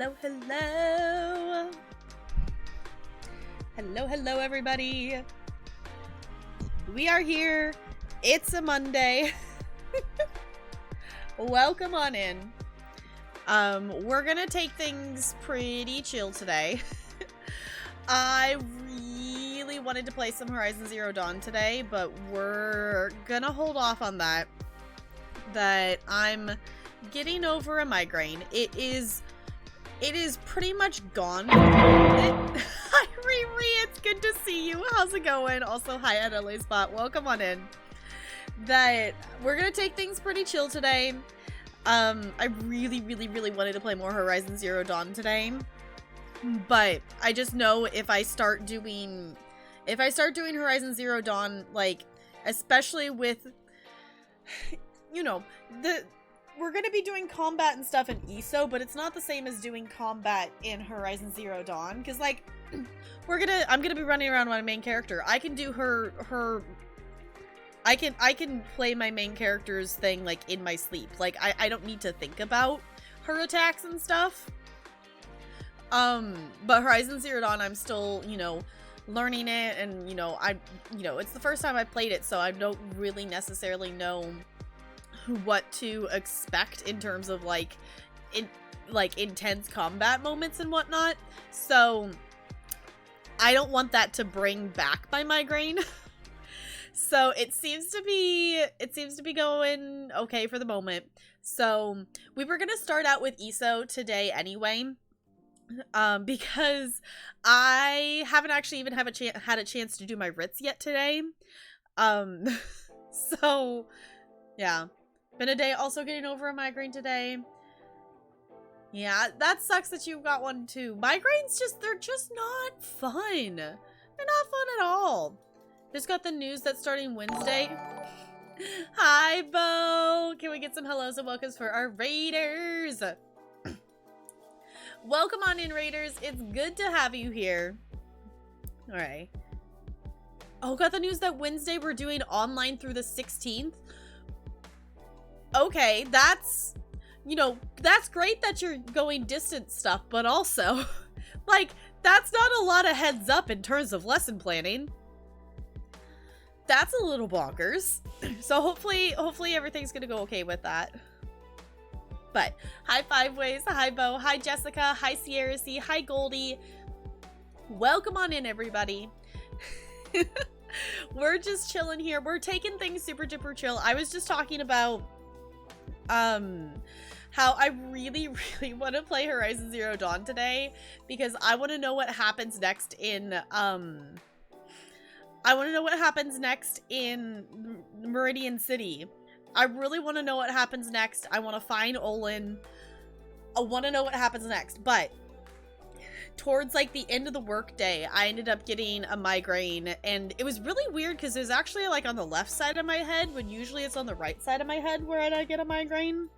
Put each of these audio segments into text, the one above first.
Hello, hello. Hello, hello, everybody. We are here. It's a Monday. Welcome on in. We're gonna take things pretty chill today. I really wanted to play some Horizon Zero Dawn today, but we're gonna hold off on that. I'm getting over a migraine. It is pretty much gone. Hi Riri, it's good to see you. How's it going? Also, hi at LA Spot. Welcome on in. That we're gonna take things pretty chill today. I really wanted to play more Horizon Zero Dawn today. But I just know if I start doing Horizon Zero Dawn, like, especially with, you know, we're gonna be doing combat and stuff in ESO, but it's not the same as doing combat in Horizon Zero Dawn, because, like, I'm gonna be running around my main character. I can do I can play my main character's thing, like, in my sleep. Like, I don't need to think about her attacks and stuff. But Horizon Zero Dawn, I'm still, you know, learning it, and, you know, it's the first time I played it, so I don't really necessarily know what to expect in terms of, like, intense combat moments and whatnot. So I don't want that to bring back my migraine. So it seems to be going okay for the moment. So we were gonna start out with ESO today anyway, because I haven't actually even had a chance to do my writs yet today. So yeah, been a day. Also getting over a migraine today. Yeah, that sucks that you got one too. Migraines they're just not fun. They're not fun at all. Just got the news that starting Wednesday. Hi, Bo. Can we get some hellos and welcomes for our raiders? Welcome on in, raiders. It's good to have you here. All right. Oh, got the news that Wednesday we're doing online through the 16th. Okay, that's, you know, that's great that you're going distance stuff, but also, like, that's not a lot of heads up in terms of lesson planning. That's a little bonkers. So hopefully everything's gonna go okay with that. But hi Five Ways, hi Bo, hi Jessica, hi Sierra C, hi Goldie. Welcome on in, everybody. We're just chilling here. We're taking things super duper chill. I was just talking about how I really want to play Horizon Zero Dawn today, because I want to know what happens next in Meridian City. I really want to know what happens next. I want to find Olin. I want to know what happens next. But towards, like, the end of the workday, I ended up getting a migraine, and it was really weird because it was actually, like, on the left side of my head, when usually it's on the right side of my head where I get a migraine.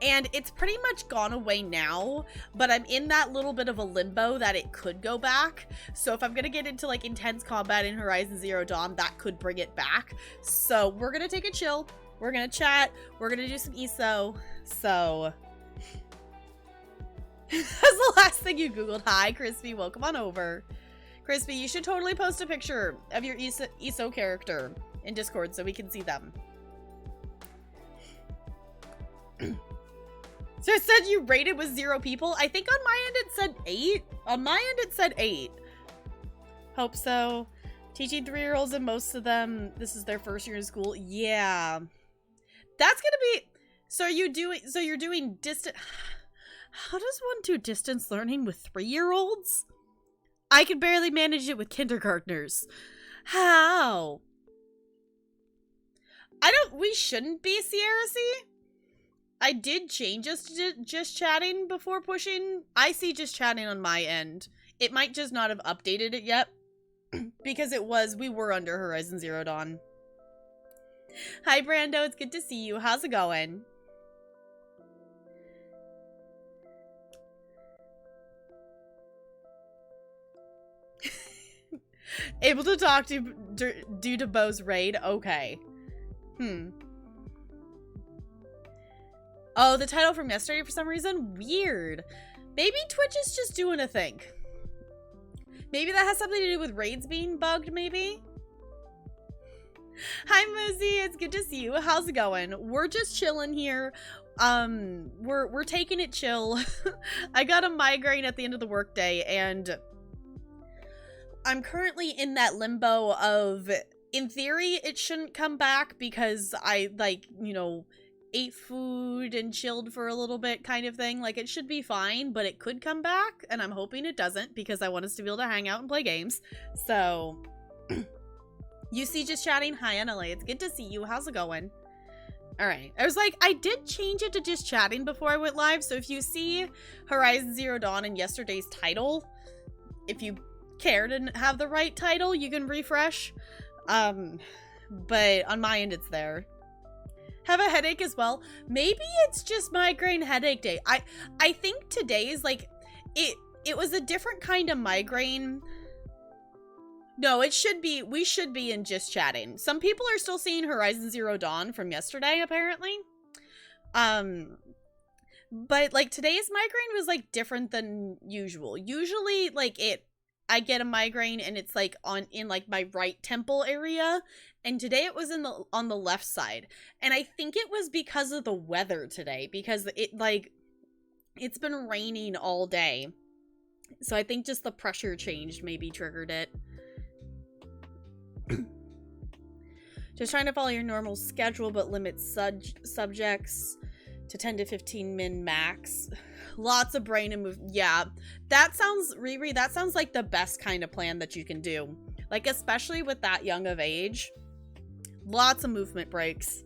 And it's pretty much gone away now, but I'm in that little bit of a limbo that it could go back. So if I'm gonna get into, like, intense combat in Horizon Zero Dawn, that could bring it back. So we're gonna take a chill. We're gonna chat. We're gonna do some ESO. So that's the last thing you Googled. Hi, Crispy. Welcome on over. Crispy, you should totally post a picture of your ESO character in Discord so we can see them. So it said you rated with 0 people. I think on my end it said 8. On my end it said 8. Hope so. Teaching 3-year-olds, and most of them, this is their first year in school. Yeah. That's gonna be... So you're doing distant... How does one do distance learning with 3-year-olds? I can barely manage it with kindergartners. How? We shouldn't be, Sierra C. I did change us to just chatting before pushing. I see just chatting on my end. It might just not have updated it yet. Because we were under Horizon Zero Dawn. Hi Brando, it's good to see you. How's it going? Able to talk to due to Bo's raid? Okay. Oh, the title from yesterday for some reason? Weird. Maybe Twitch is just doing a thing. Maybe that has something to do with raids being bugged, maybe? Hi, Mosey. It's good to see you. How's it going? We're just chilling here. We're taking it chill. I got a migraine at the end of the workday, and I'm currently in that limbo of, in theory, it shouldn't come back because I, like, you know, ate food and chilled for a little bit kind of thing. Like, it should be fine, but it could come back, and I'm hoping it doesn't because I want us to be able to hang out and play games. So, UC just chatting. Hi, NLA. It's good to see you. How's it going? All right. I was like, I did change it to just chatting before I went live, so if you see Horizon Zero Dawn in yesterday's title, if you care to have the right title, you can refresh. But on my end, it's there. Have a headache as well. Maybe it's just migraine headache day. I think today's like it was a different kind of migraine. No, it should be, we should be in just chatting. Some people are still seeing Horizon Zero Dawn from yesterday, apparently. But like today's migraine was like different than usual. Usually like I get a migraine and it's like in like my right temple area, and today it was on the left side. And I think it was because of the weather today, because it's been raining all day. So I think just the pressure changed maybe triggered it. Just trying to follow your normal schedule but limit subjects to 10 to 15 min max. Lots of brain and move. Yeah, that sounds, Riri, that sounds like the best kind of plan that you can do. Like, especially with that young of age. Lots of movement breaks.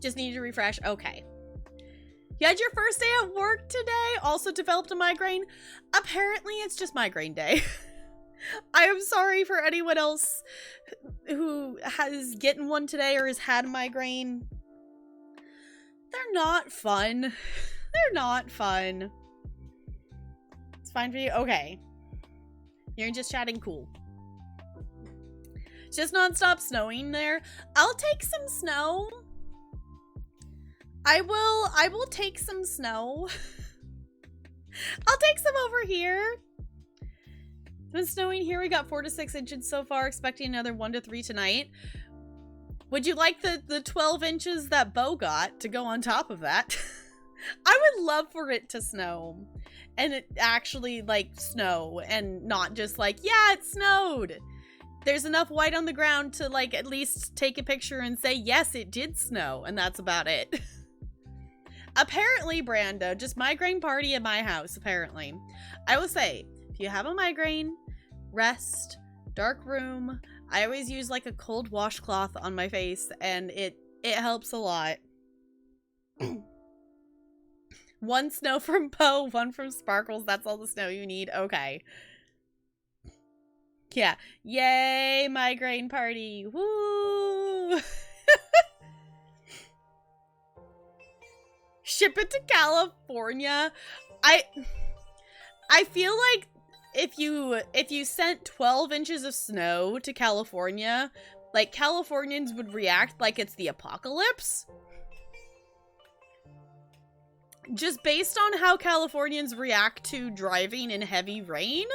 Just need to refresh. Okay. You had your first day at work today? Also developed a migraine? Apparently it's just migraine day. I am sorry for anyone else who has gotten one today or has had a migraine. They're not fun. They're not fun. It's fine for you? Okay. You're just chatting, cool. It's just non-stop snowing there. I'll take some snow. I will take some snow. I'll take some over here. It's been snowing here. We got 4 to 6 inches so far, expecting another 1 to 3 tonight. Would you like the 12 inches that Bo got to go on top of that? I would love for it to snow. And it actually, like, snow. And not just like, yeah, it snowed. There's enough white on the ground to, like, at least take a picture and say, yes, it did snow. And that's about it. Apparently, Brando, just migraine party at my house, apparently. I will say, if you have a migraine, rest, dark room. I always use like a cold washcloth on my face, and it helps a lot. 1 snow from Poe, 1 from Sparkles. That's all the snow you need. Okay. Yeah. Yay, migraine party. Woo! Ship it to California. I feel like if you sent 12 inches of snow to California, like, Californians would react like it's the apocalypse. Just based on how Californians react to driving in heavy rain.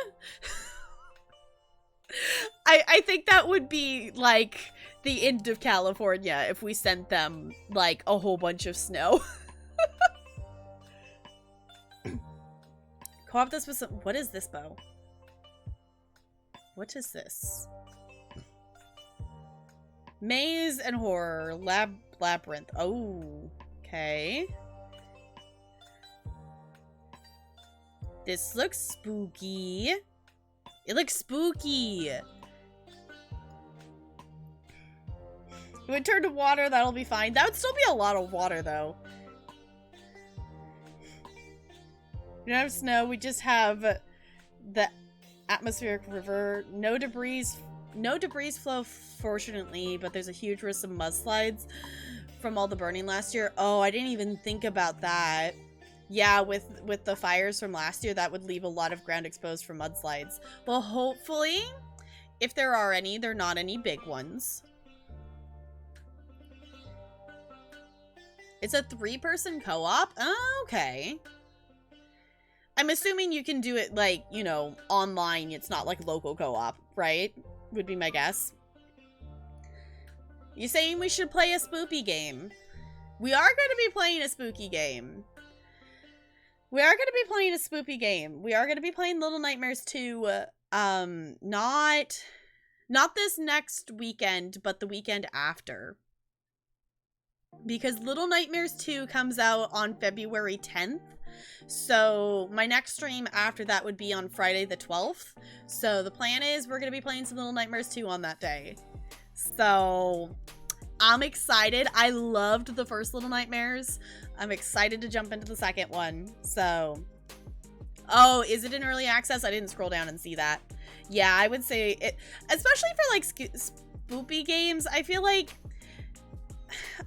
I think that would be, like, the end of California if we sent them, like, a whole bunch of snow. Co-op this with some— what is this, Bo? What is this? Maze and horror. Labyrinth. Oh, okay. This looks spooky. It looks spooky. It would turn to water, that'll be fine. That would still be a lot of water, though. We don't have snow, we just have the atmospheric river. No debris flow, fortunately, but there's a huge risk of mudslides from all the burning last year. Oh, I didn't even think about that. Yeah, with the fires from last year, that would leave a lot of ground exposed for mudslides. Well, hopefully, if there are any, they're not any big ones. It's a 3-person co-op? Oh, okay. I'm assuming you can do it, like, you know, online. It's not like local co-op, right? Would be my guess. You saying we should play a spooky game? We are going to be playing a spooky game. We are going to be playing a spooky game. We are going to be playing Little Nightmares 2, not this next weekend, but the weekend after. Because Little Nightmares 2 comes out on February 10th. So my next stream after that would be on Friday the 12th. So the plan is we're going to be playing some Little Nightmares 2 on that day. So I'm excited. I loved the first Little Nightmares. I'm excited to jump into the second one. So, oh, is it in early access? I didn't scroll down and see that. Yeah, I would say it, especially for like spoopy games. I feel like,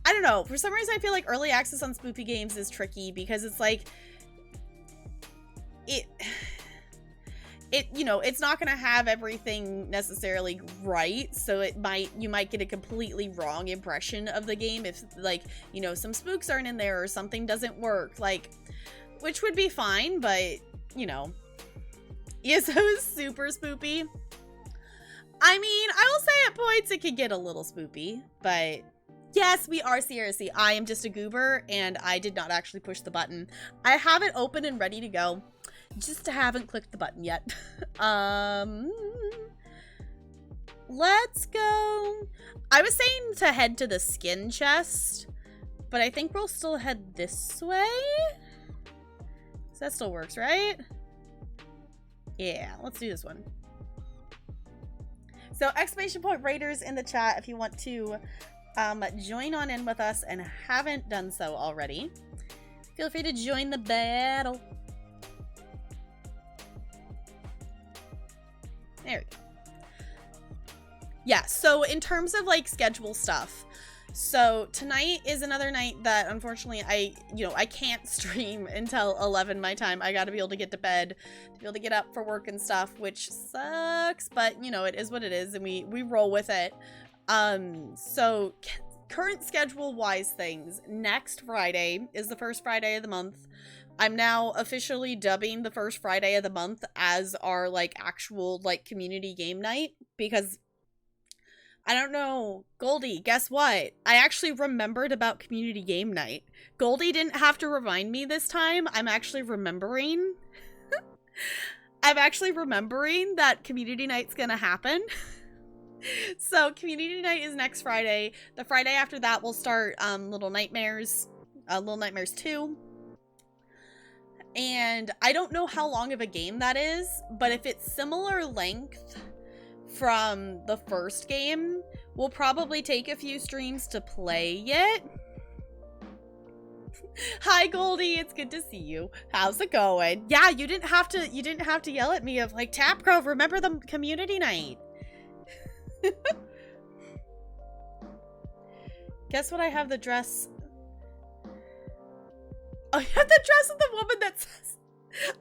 I don't know. For some reason, I feel like early access on spoopy games is tricky because it's like, you know, it's not going to have everything necessarily right. So you might get a completely wrong impression of the game if, like, you know, some spooks aren't in there or something doesn't work, like, which would be fine, but, you know, ESO is super spoopy. I mean, I will say at points it could get a little spoopy, but yes, we are CRC. I am just a goober and I did not actually push the button. I have it open and ready to go. Just haven't clicked the button yet. Let's go. I was saying to head to the skin chest, but I think we'll still head this way. So that still works, right? Yeah, let's do this one. So exclamation point Raiders in the chat if you want to join on in with us and haven't done so already. Feel free to join the battle. There we go. Yeah, so in terms of like schedule stuff, so tonight is another night that unfortunately I can't stream until 11 my time. I gotta be able to get to bed, to be able to get up for work and stuff, which sucks, but you know, it is what it is and we roll with it. So current schedule wise things, next Friday is the first Friday of the month. I'm now officially dubbing the first Friday of the month as our, like, actual, like, community game night, because, I don't know, Goldie, guess what? I actually remembered about community game night. Goldie didn't have to remind me this time. I'm actually remembering. I'm actually remembering that community night's gonna happen. So, community night is next Friday. The Friday after that, we'll start, Little Nightmares 2. And I don't know how long of a game that is, but if it's similar length from the first game, we'll probably take a few streams to play it. Hi Goldie, it's good to see you. How's it going? Yeah, you didn't have to yell at me of like, Tapgrove, remember the community night. Guess what, I have the dress. Oh, you have the dress of the woman that says,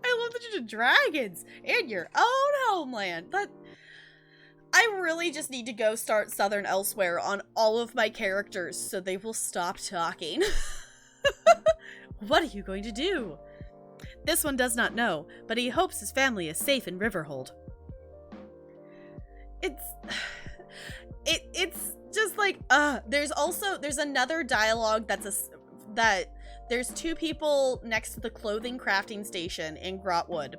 I love that you're dragons in your own homeland. That I really just need to go start Southern Elsewhere on all of my characters so they will stop talking. What are you going to do? This one does not know, but he hopes his family is safe in Riverhold. It's just like, there's another dialogue that there's two people next to the clothing crafting station in Grotwood,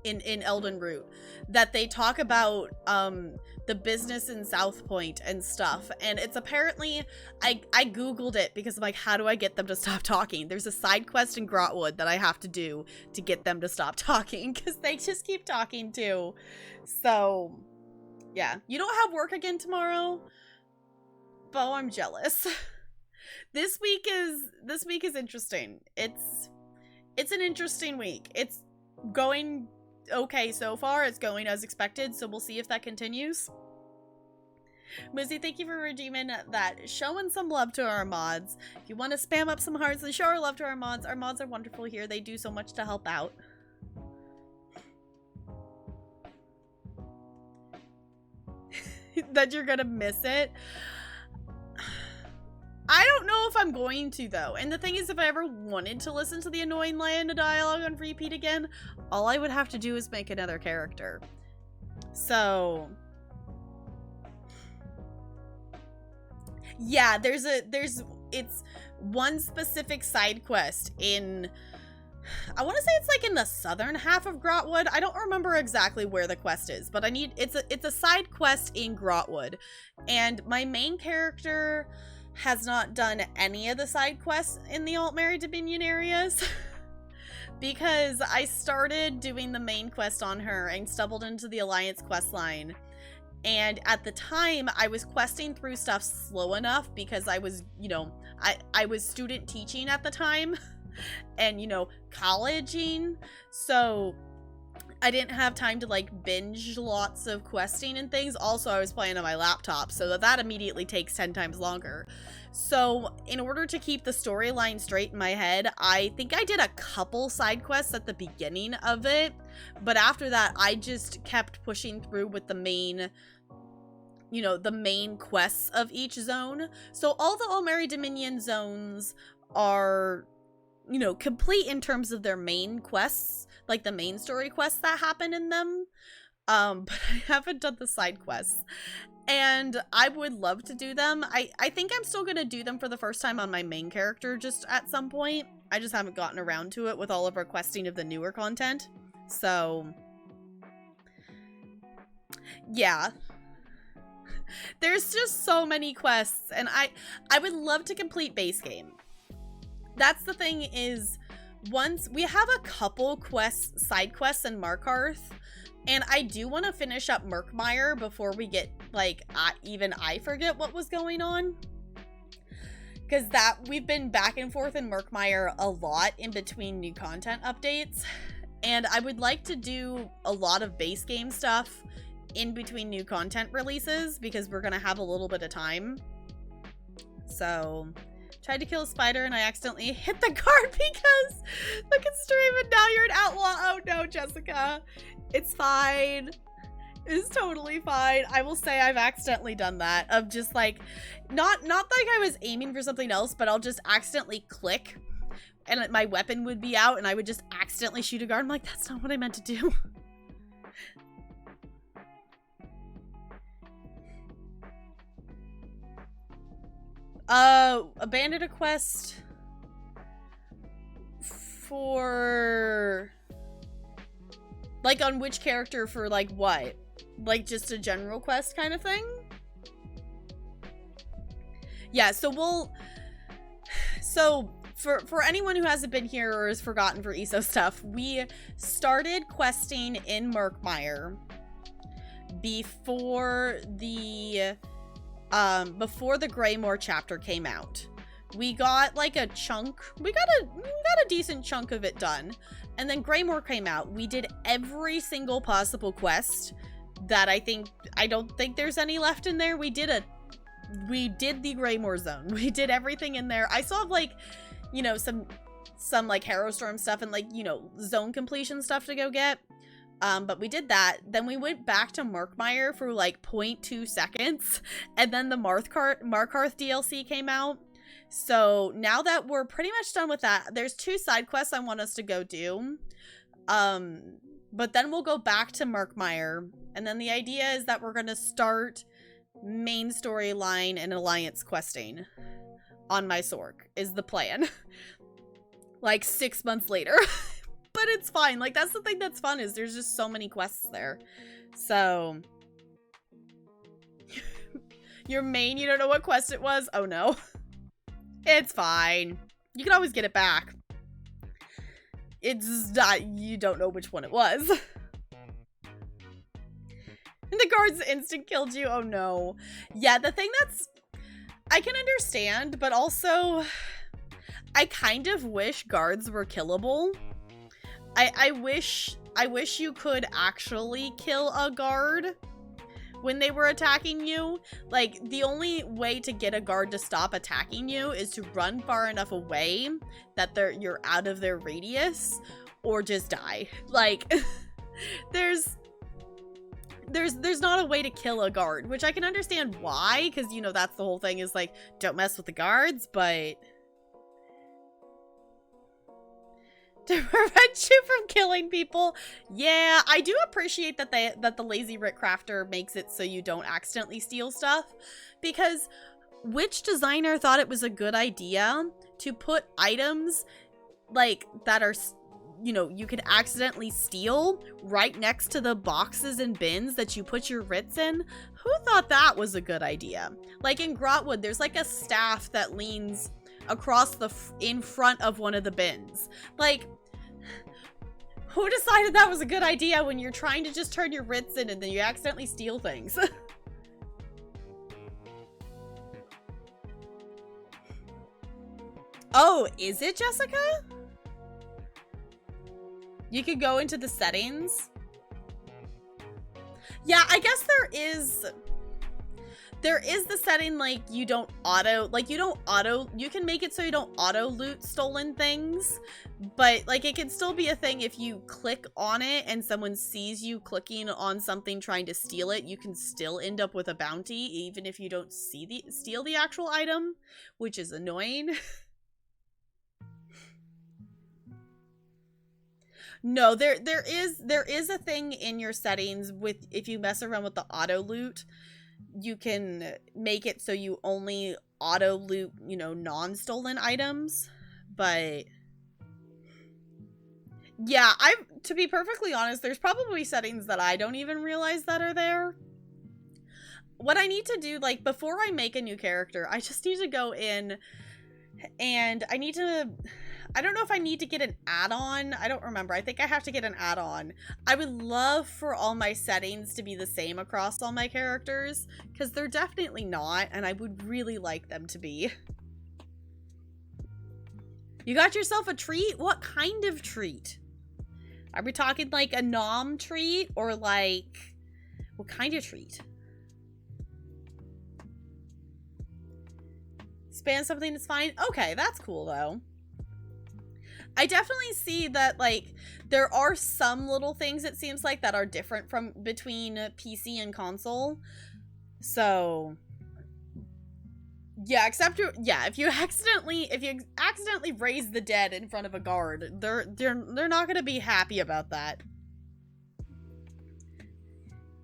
in Elden Root, that they talk about the business in South Point and stuff, and it's apparently, I googled it because I'm like, how do I get them to stop talking? There's a side quest in Grotwood that I have to do to get them to stop talking because they just keep talking too. So yeah, you don't have work again tomorrow? Bo, I'm jealous. This week is interesting. It's an interesting week. It's going okay so far. It's going as expected, so we'll see if that continues. Muzzy, thank you for redeeming that. Showing some love to our mods. If you want to spam up some hearts and show our love to our mods are wonderful here. They do so much to help out. That you're gonna miss it. I don't know if I'm going to, though. And the thing is, if I ever wanted to listen to the annoying Lyanna dialogue on repeat again, all I would have to do is make another character. So... yeah, it's one specific side quest in... I want to say it's like in the southern half of Grotwood. I don't remember exactly where the quest is, but it's a side quest in Grotwood. And my main character has not done any of the side quests in the Altmary Dominion areas. Because I started doing the main quest on her and stumbled into the Alliance quest line. And at the time, I was questing through stuff slow enough because I was, you know, I was student teaching at the time. And, you know, colleging, so I didn't have time to, like, binge lots of questing and things. Also, I was playing on my laptop, so that immediately takes 10 times longer. So, in order to keep the storyline straight in my head, I think I did a couple side quests at the beginning of it, but after that, I just kept pushing through with the main, you know, the main quests of each zone. So, all the Altmary Dominion zones are... you know, complete in terms of their main quests, like the main story quests that happen in them. But I haven't done the side quests. And I would love to do them. I think I'm still gonna do them for the first time on my main character just at some point. I just haven't gotten around to it with all of our questing of the newer content. So, yeah. There's just so many quests, and I would love to complete base game. That's the thing is, once we have a couple quests, side quests in Markarth, and I do want to finish up Murkmire before we get, like, even I forget what was going on. Because we've been back and forth in Murkmire a lot in between new content updates, and I would like to do a lot of base game stuff in between new content releases, because we're going to have a little bit of time. So... tried to kill a spider and I accidentally hit the guard because look at stream and now you're an outlaw. Oh no, Jessica. It's fine. It's totally fine. I will say I've accidentally done that of just like, not like I was aiming for something else, but I'll just accidentally click and my weapon would be out and I would just accidentally shoot a guard. I'm like, that's not what I meant to do. Abandoned a quest for, like, on which character for, like, what? Like, just a general quest kind of thing? Yeah, so for anyone who hasn't been here or has forgotten for ESO stuff, we started questing in Murkmire before the Greymore chapter came out. We got like a chunk, we got a decent chunk of it done. And then Greymore came out. We did every single possible quest that I don't think there's any left in there. We did the Greymore zone. We did everything in there. I still have like, you know, some like Harrowstorm stuff and like, you know, zone completion stuff to go get. But we did that. Then we went back to Murkmire for like 0.2 seconds. And then the Markarth DLC came out. So now that we're pretty much done with that, there's 2 side quests I want us to go do. But then we'll go back to Murkmire. And then the idea is that we're going to start main storyline and alliance questing on my Sork is the plan. Like 6 months later. But it's fine. Like, that's the thing that's fun is there's just so many quests there. So. Your main, you don't know what quest it was? Oh, no. It's fine. You can always get it back. It's not, you don't know which one it was. And the guards instant killed you? Oh, no. Yeah, the thing that's, I can understand, but also, I kind of wish guards were killable. I wish you could actually kill a guard when they were attacking you. Like, the only way to get a guard to stop attacking you is to run far enough away that you're out of their radius, or just die. Like, there's not a way to kill a guard, which I can understand why, because, you know, that's the whole thing is, like, don't mess with the guards, but to prevent you from killing people. Yeah, I do appreciate that the Lazy Writ Crafter makes it so you don't accidentally steal stuff, because which designer thought it was a good idea to put items, like, that are, you know, you could accidentally steal right next to the boxes and bins that you put your writs in? Who thought that was a good idea? Like in Grotwood, there's like a staff that leans across in front of one of the bins. Like, who decided that was a good idea when you're trying to just turn your writs in and then you accidentally steal things? Oh, is it, Jessica? You could go into the settings. Yeah, I guess there is the setting, like, you can make it so you don't auto loot stolen things, but, like, it can still be a thing if you click on it and someone sees you clicking on something trying to steal it, you can still end up with a bounty, even if you don't steal the actual item, which is annoying. No, there is a thing in your settings with, if you mess around with the auto loot, you can make it so you only auto loot, you know, non-stolen items. But yeah, to be perfectly honest, there's probably settings that I don't even realize that are there. What I need to do, like, before I make a new character, I just need to go in and I don't know if I need to get an add-on. I don't remember. I think I have to get an add-on. I would love for all my settings to be the same across all my characters, because they're definitely not, and I would really like them to be. You got yourself a treat? What kind of treat? Are we talking like a nom treat, or like, what kind of treat? Spam something that's fine? Okay, that's cool though. I definitely see that, like, there are some little things, it seems like, that are different from between PC and console. So yeah, if you accidentally raise the dead in front of a guard, they're not gonna be happy about that.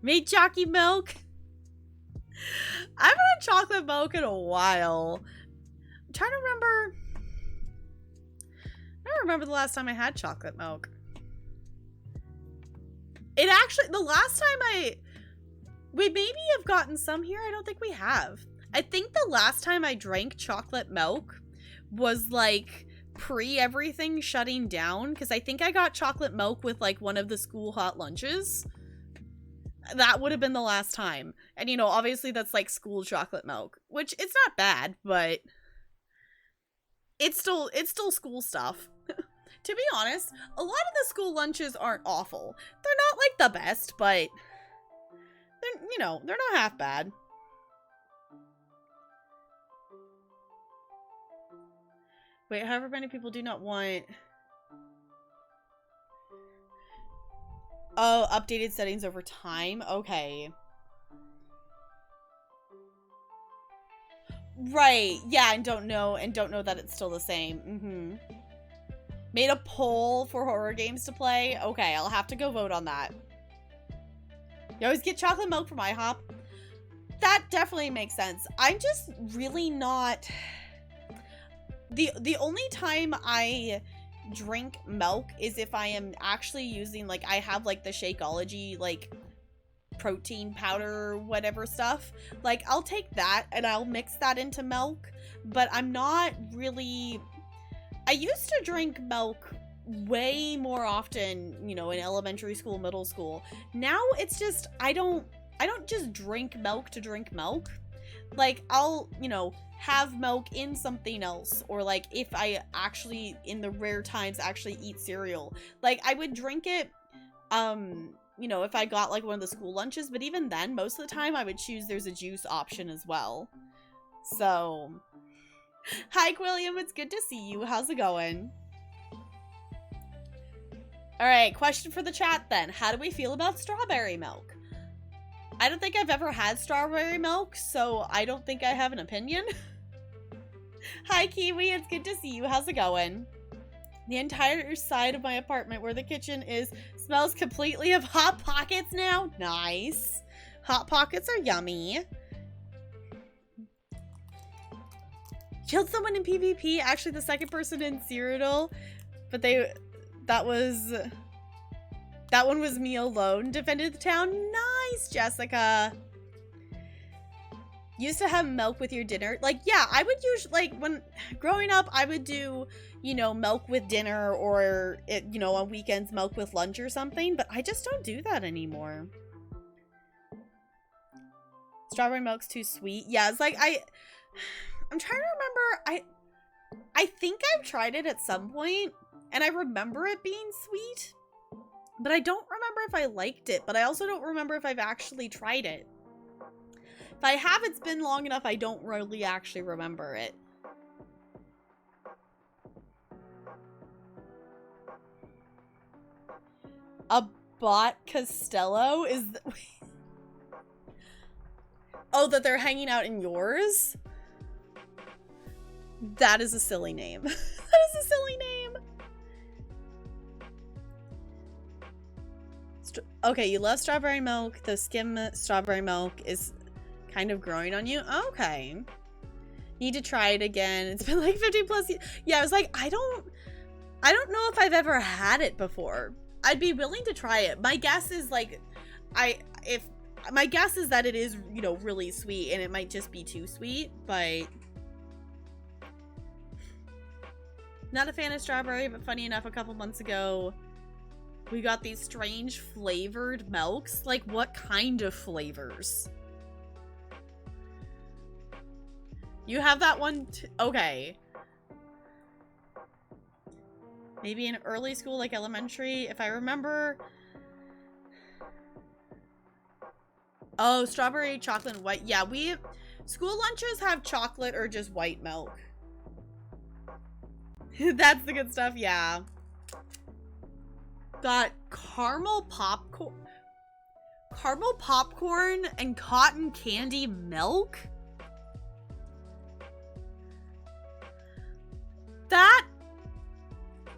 Made jockey milk. I haven't had chocolate milk in a while. I'm trying to remember. I don't remember the last time I had chocolate milk. It actually, the last time we maybe have gotten some here. I don't think we have. I think the last time I drank chocolate milk was like pre everything shutting down, because I think I got chocolate milk with like one of the school hot lunches. That would have been the last time. And, you know, obviously that's like school chocolate milk, which it's not bad, but it's still school stuff. To be honest, a lot of the school lunches aren't awful. They're not like the best, but they're, you know, they're not half bad. Wait, however many people do not want... Oh, updated settings over time? Okay. Right, yeah, and don't know that it's still the same. Made a poll for horror games to play? Okay, I'll have to go vote on that. You always get chocolate milk from IHOP? That definitely makes sense. I'm just really not... The only time I drink milk is if I am actually using, like, I have, like, the Shakeology, like, protein powder, whatever stuff. Like, I'll take that and I'll mix that into milk, but I'm not really... I used to drink milk way more often, you know, in elementary school, middle school. Now it's just, I don't just drink milk to drink milk. Like, I'll, you know, have milk in something else, or like if I actually, in the rare times, actually eat cereal. Like, I would drink it, you know, if I got like one of the school lunches, but even then, most of the time I would choose there's a juice option as well. So... Hi, William. It's good to see you. How's it going? All right, question for the chat then. How do we feel about strawberry milk? I don't think I've ever had strawberry milk, so I don't think I have an opinion. Hi, Kiwi. It's good to see you. How's it going? The entire side of my apartment where the kitchen is smells completely of Hot Pockets now. Nice. Hot Pockets are yummy. Killed someone in PvP. Actually, the second person in Cyrodiil. But that one was me alone. Defended the town. Nice, Jessica. Used to have milk with your dinner. Like, yeah, I would usually, like, when growing up, I would do, you know, milk with dinner or, you know, on weekends, milk with lunch or something. But I just don't do that anymore. Strawberry milk's too sweet. Yeah, it's like, I'm trying to remember. I think I've tried it at some point, and I remember it being sweet. But I don't remember if I liked it, but I also don't remember if I've actually tried it. If I have, it's been long enough, I don't really actually remember it. A bot Costello is... Oh, that they're hanging out in yours? That is a silly name. That is a silly name. Okay, you love strawberry milk. The skim strawberry milk is kind of growing on you. Okay. Need to try it again. It's been like 50 plus years. Yeah, I was like, I don't know if I've ever had it before. I'd be willing to try it. My guess is like, my guess is that it is, you know, really sweet and it might just be too sweet, but not a fan of strawberry, but funny enough, a couple months ago, we got these strange flavored milks. Like, what kind of flavors? You have that one okay. Maybe in early school, like elementary, if I remember. Oh, strawberry, chocolate, and white. Yeah, school lunches have chocolate or just white milk. That's the good stuff, yeah. Got caramel popcorn and cotton candy milk? That,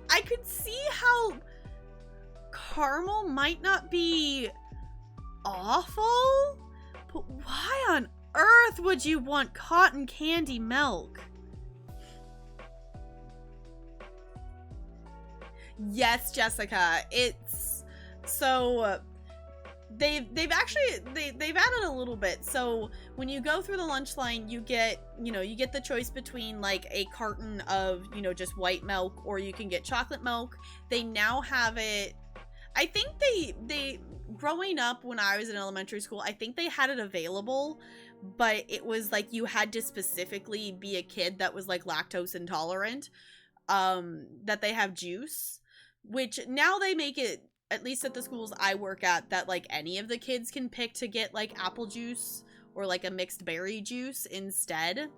I could see how caramel might not be awful, but why on earth would you want cotton candy milk? Yes, Jessica. It's so they've added a little bit. So when you go through the lunch line, you get the choice between like a carton of, you know, just white milk, or you can get chocolate milk. They now have it. I think they growing up when I was in elementary school, I think they had it available, but it was like you had to specifically be a kid that was like lactose intolerant, that they have juice, which now they make it, at least at the schools I work at, that like any of the kids can pick to get like apple juice or like a mixed berry juice instead.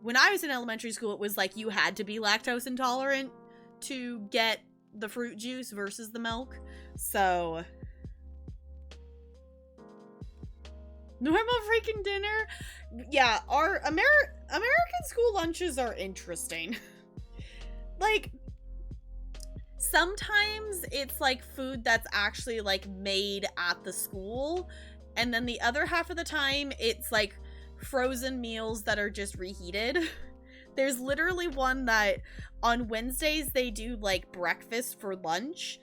When I was in elementary school, it was like you had to be lactose intolerant to get the fruit juice versus the milk. So normal freaking dinner. Yeah, our American school lunches are interesting. Like, sometimes it's like food that's actually like made at the school, and then the other half of the time it's like frozen meals that are just reheated. There's literally one that on Wednesdays they do like breakfast for lunch,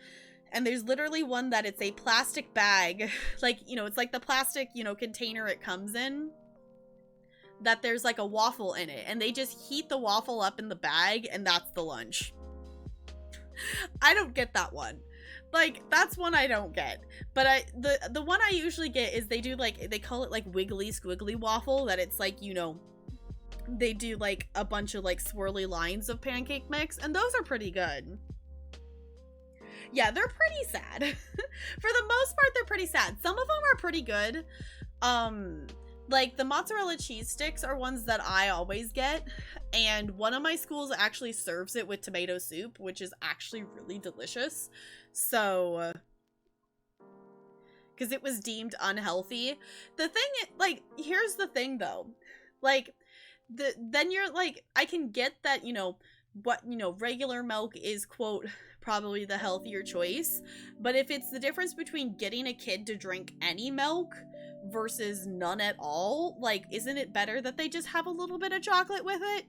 and there's literally one that it's a plastic bag, like, you know, it's like the plastic, you know, container it comes in, that there's like a waffle in it, and they just heat the waffle up in the bag, and that's the lunch. I don't get that one. Like, that's one I don't get. But the one I usually get is they do like, they call it like wiggly squiggly waffle, that it's like, you know, they do like a bunch of like swirly lines of pancake mix, and those are pretty good. Yeah, they're pretty sad. For the most part, they're pretty sad. Some of them are pretty good. Like the mozzarella cheese sticks are ones that I always get, and one of my schools actually serves it with tomato soup, which is actually really delicious. So because it was deemed unhealthy. The thing, like, here's the thing though, like, then you're like, I can get that, regular milk is, quote, probably the healthier choice, but if it's the difference between getting a kid to drink any milk versus none at all, like, isn't it better that they just have a little bit of chocolate with it?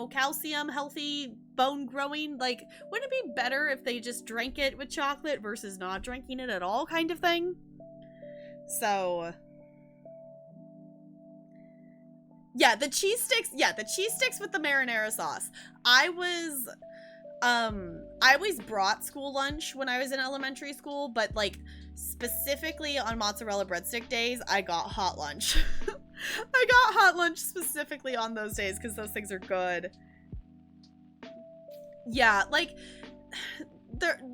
Calcium, healthy, bone growing, like, wouldn't it be better if they just drank it with chocolate versus not drinking it at all, kind of thing? So, yeah, the cheese sticks with the marinara sauce. I always brought school lunch when I was in elementary school, but, like, specifically on mozzarella breadstick days, I got hot lunch. I got hot lunch specifically on those days because those things are good. Yeah, like, they're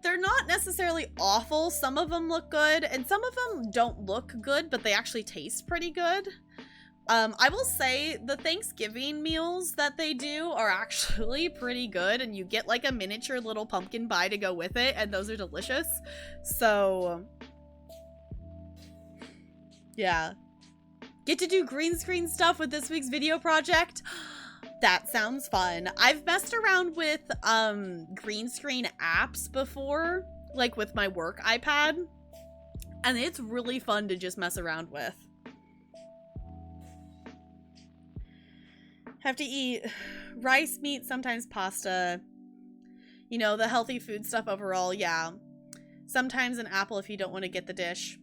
not necessarily awful. Some of them look good, and some of them don't look good, but they actually taste pretty good. I will say the Thanksgiving meals that they do are actually pretty good, and you get like a miniature little pumpkin pie to go with it, and those are delicious. So, yeah. Get to do green screen stuff with this week's video project? That sounds fun. I've messed around with green screen apps before, like with my work iPad, and it's really fun to just mess around with. Have to eat rice, meat, sometimes pasta. The healthy food stuff overall, yeah. Sometimes an apple if you don't want to get the dish.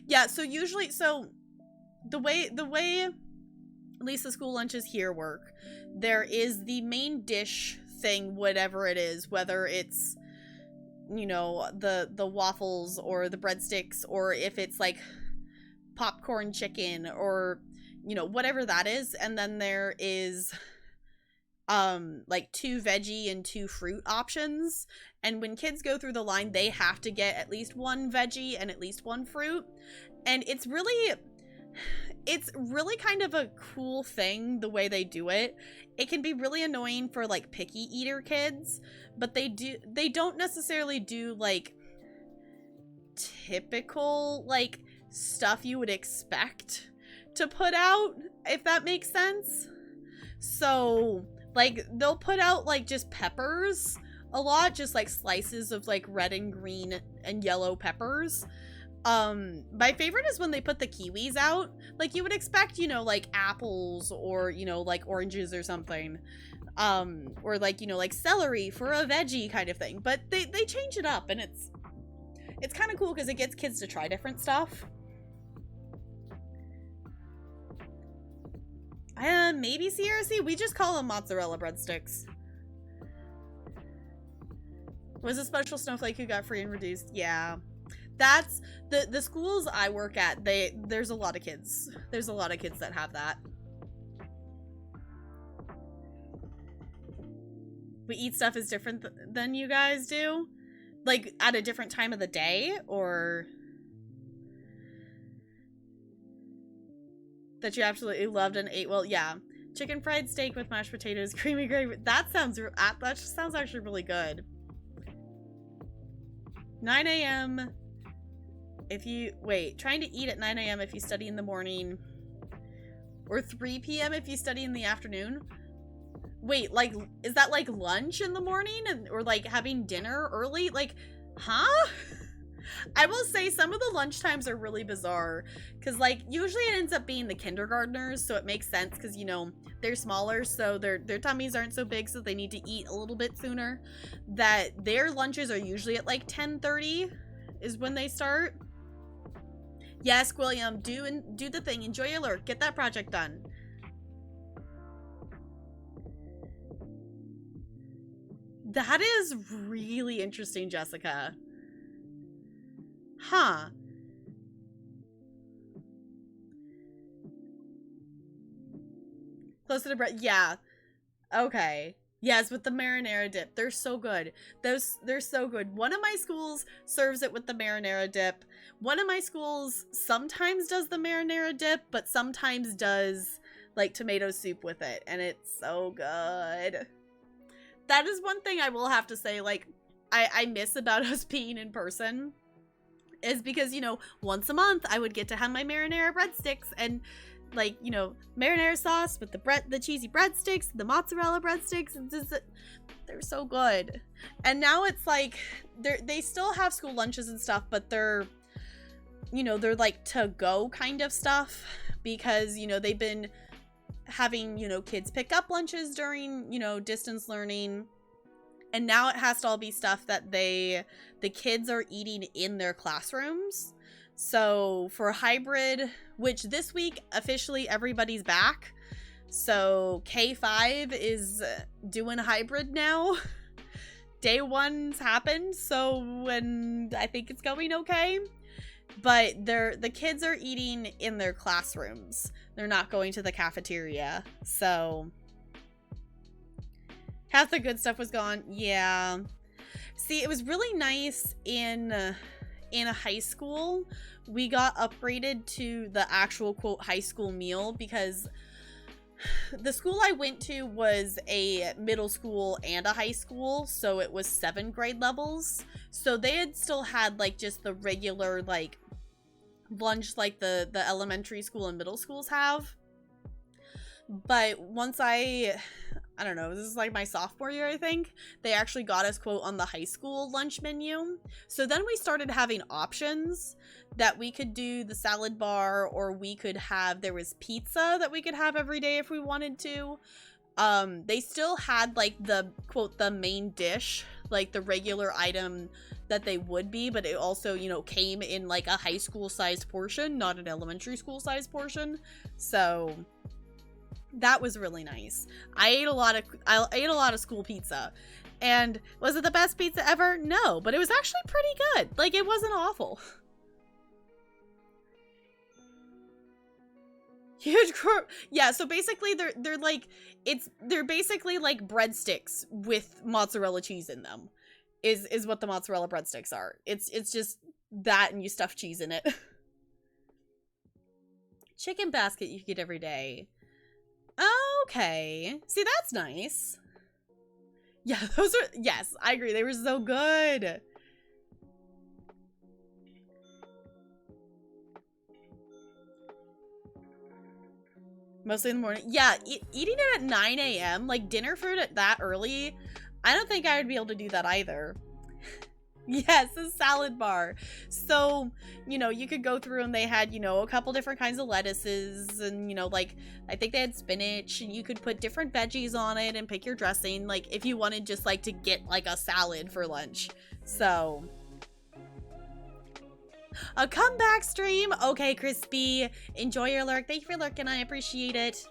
Yeah, so usually, the way at least the school lunches here work, there is the main dish thing, whatever it is, whether it's, the waffles or the breadsticks, or if it's like popcorn chicken or, whatever that is. And then there is like 2 veggie and 2 fruit options. And when kids go through the line, they have to get at least 1 veggie and at least 1 fruit. And it's really kind of a cool thing the way they do it. It can be really annoying for like picky eater kids, but they don't necessarily do like typical like stuff you would expect to put out, if that makes sense. So like they'll put out like just peppers a lot, just like slices of like red and green and yellow peppers. My favorite is when they put the kiwis out. Like you would expect, like apples or, like oranges or something. Or like, like celery for a veggie kind of thing. But they change it up, and it's kind of cool because it gets kids to try different stuff. Maybe CRC? We just call them mozzarella breadsticks. Was a special snowflake who got free and reduced? Yeah. That's the schools I work at, there's a lot of kids. There's a lot of kids that have that. We eat stuff is different than you guys do? Like at a different time of the day, or that you absolutely loved and ate? Well, yeah. Chicken fried steak with mashed potatoes, creamy gravy. That just sounds actually really good. 9 a.m. if you trying to eat at 9 a.m. if you study in the morning, or 3 p.m. if you study in the afternoon. Wait, like, is that like lunch in the morning, or like having dinner early? Like, huh? I will say some of the lunch times are really bizarre, because like usually it ends up being the kindergartners, so it makes sense because they're smaller, so their tummies aren't so big, so they need to eat a little bit sooner. That their lunches are usually at like 10:30 is when they start. Yes, William, do the thing. Enjoy your lurk. Get that project done. That is really interesting, Jessica. Huh. Close to the bread. Yeah. Okay. Yes, with the marinara dip. They're so good. They're so good. One of my schools serves it with the marinara dip. One of my schools sometimes does the marinara dip, but sometimes does like tomato soup with it, and it's so good. That is one thing I will have to say, like, I miss about us being in person. is because, you know, once a month I would get to have my marinara breadsticks and, like, you know, marinara sauce with the cheesy breadsticks, the mozzarella breadsticks. They're so good. And now it's like they still have school lunches and stuff, but they're, you know, they're like to go kind of stuff because, you know, they've been having, you know, kids pick up lunches during, you know, distance learning. And now it has to all be stuff that the kids are eating in their classrooms. So for hybrid, which this week officially everybody's back. So K5 is doing hybrid now. Day one's happened, so I think it's going okay. But the kids are eating in their classrooms. They're not going to the cafeteria. So half the good stuff was gone. Yeah. See, it was really nice in a high school. We got upgraded to the actual, quote, high school meal because the school I went to was a middle school and a high school, so it was 7 grade levels. So they had still had, like, just the regular, like, lunch like the elementary school and middle schools have. But once I don't know, this is like my sophomore year, I think, they actually got us, quote, on the high school lunch menu. So then we started having options that we could do the salad bar, or we could have, there was pizza that we could have every day if we wanted to. They still had, like, the, quote, the main dish, like the regular item that they would be, but it also, you know, came in like a high school sized portion, not an elementary school sized portion. So that was really nice. I ate a lot of school pizza. And was it the best pizza ever? No, but it was actually pretty good. Like, it wasn't awful. Huge yeah, so basically they're basically like breadsticks with mozzarella cheese in them. Is what the mozzarella breadsticks are. It's just that, and you stuff cheese in it. Chicken basket you get every day. Okay. See, that's nice. Yeah, those are, yes, I agree. They were so good. Mostly in the morning. Yeah, eating it at 9 a.m., like dinner food at that early, I don't think I would be able to do that either. Yes, a salad bar. So, you know, you could go through and they had, you know, a couple different kinds of lettuces and, you know, like, I think they had spinach, and you could put different veggies on it and pick your dressing, like, if you wanted just, like, to get, like, a salad for lunch. So, a comeback stream. Okay, Crispy. Enjoy your lurk. Thank you for lurking. I appreciate it.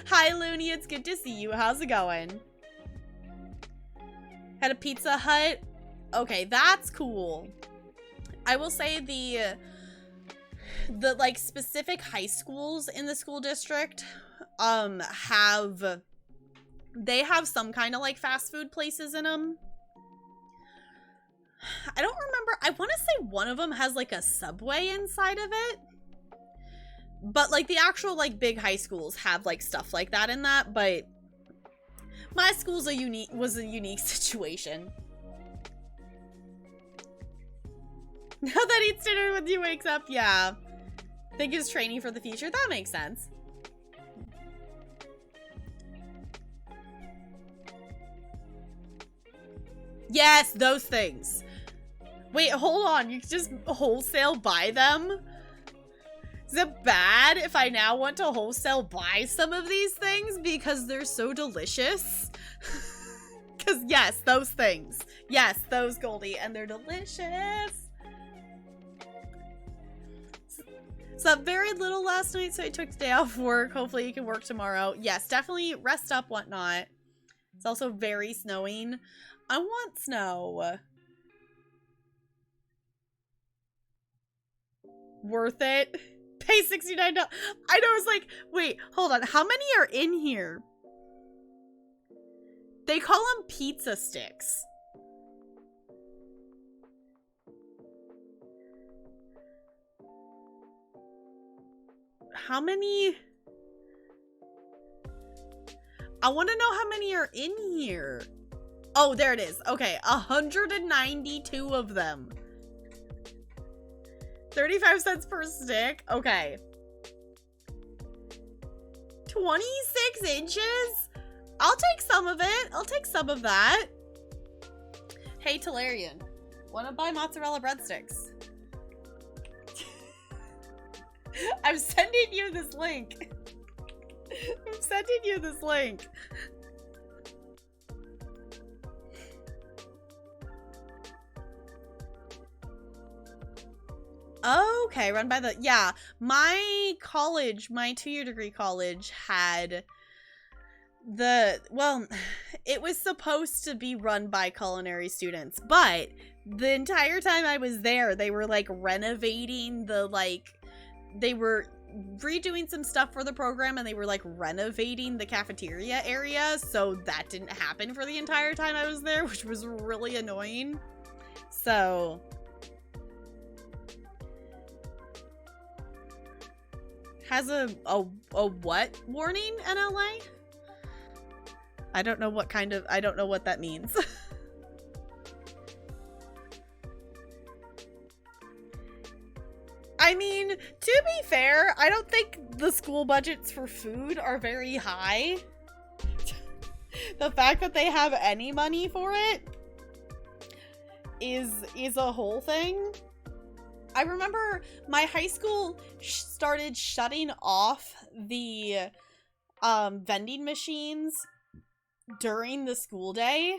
Hi, Looney. It's good to see you. How's it going? Had a Pizza Hut. Okay, that's cool. I will say the like specific high schools in the school district have some kind of like fast food places in them. I don't remember. I want to say one of them has like a Subway inside of it. But like the actual like big high schools have like stuff like that in that, but my school's was a unique situation. Now that eats dinner when he wakes up, yeah. Think he's training for the future. That makes sense. Yes, those things. Wait, hold on. You can just wholesale buy them? Is it bad if I now want to wholesale buy some of these things because they're so delicious? Because yes, those things. Yes, those, Goldie, and they're delicious. Slept very little last night, so I took the day off work. Hopefully you can work tomorrow. Yes, definitely rest up, whatnot. It's also very snowing. I want snow. Worth it. Pay $69. I know, it's like, wait, hold on. How many are in here? They call them pizza sticks. How many? I want to know how many are in here. Oh, there it is. Okay, 192 of them. 35 cents per stick? Okay. 26 inches? I'll take some of it. I'll take some of that. Hey, Talarian. Wanna buy mozzarella breadsticks? I'm sending you this link. I'm sending you this link. Okay, run by the, yeah, my college, my 2-year degree college had well, it was supposed to be run by culinary students, but the entire time I was there, they were like renovating they were redoing some stuff for the program and they were like renovating the cafeteria area, so that didn't happen for the entire time I was there, which was really annoying. So has a what warning in LA? I don't know what kind of, I don't know what that means. I mean, to be fair, I don't think the school budgets for food are very high. The fact that they have any money for it is a whole thing. I remember my high school started shutting off the vending machines during the school day.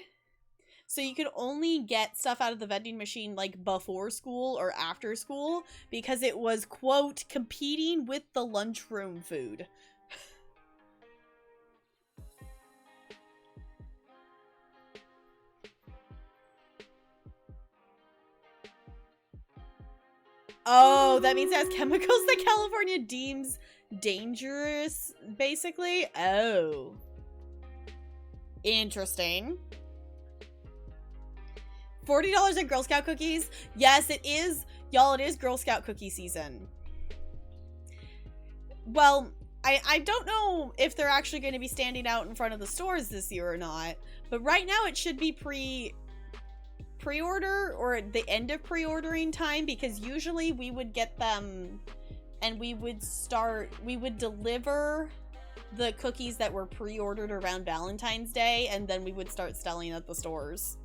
So you could only get stuff out of the vending machine like before school or after school because it was, quote, competing with the lunchroom food. Oh, that means it has chemicals that California deems dangerous, basically? Oh. Interesting. $40 in Girl Scout cookies? Yes, it is. Y'all, it is Girl Scout cookie season. Well, I don't know if they're actually going to be standing out in front of the stores this year or not, but right now it should be pre-order or the end of pre-ordering time, because usually we would get them and we would deliver the cookies that were pre-ordered around Valentine's Day, and then we would start selling at the stores.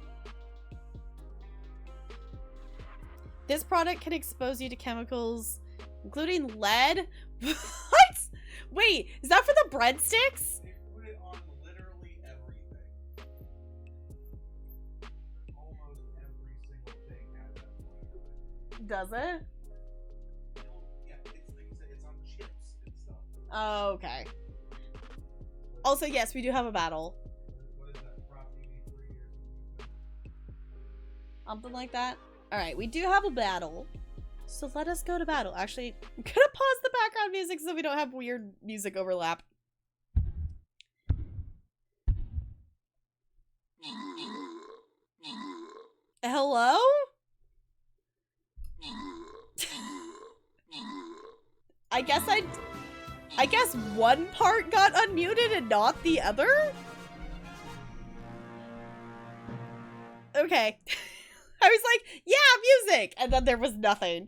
This product can expose you to chemicals, including lead. What? Wait, is that for the breadsticks? They put it on literally everything. Almost every single thing has that point. Does it? Yeah, it's like you said, it's on chips and stuff. Oh, okay. Also, yes, we do have a battle. What is that? Prop TV3 or something? Something like that. Alright, we do have a battle. So let us go to battle. Actually, I'm gonna pause the background music so we don't have weird music overlap. Hello? I guess one part got unmuted and not the other? Okay. I was like, yeah, music! And then there was nothing.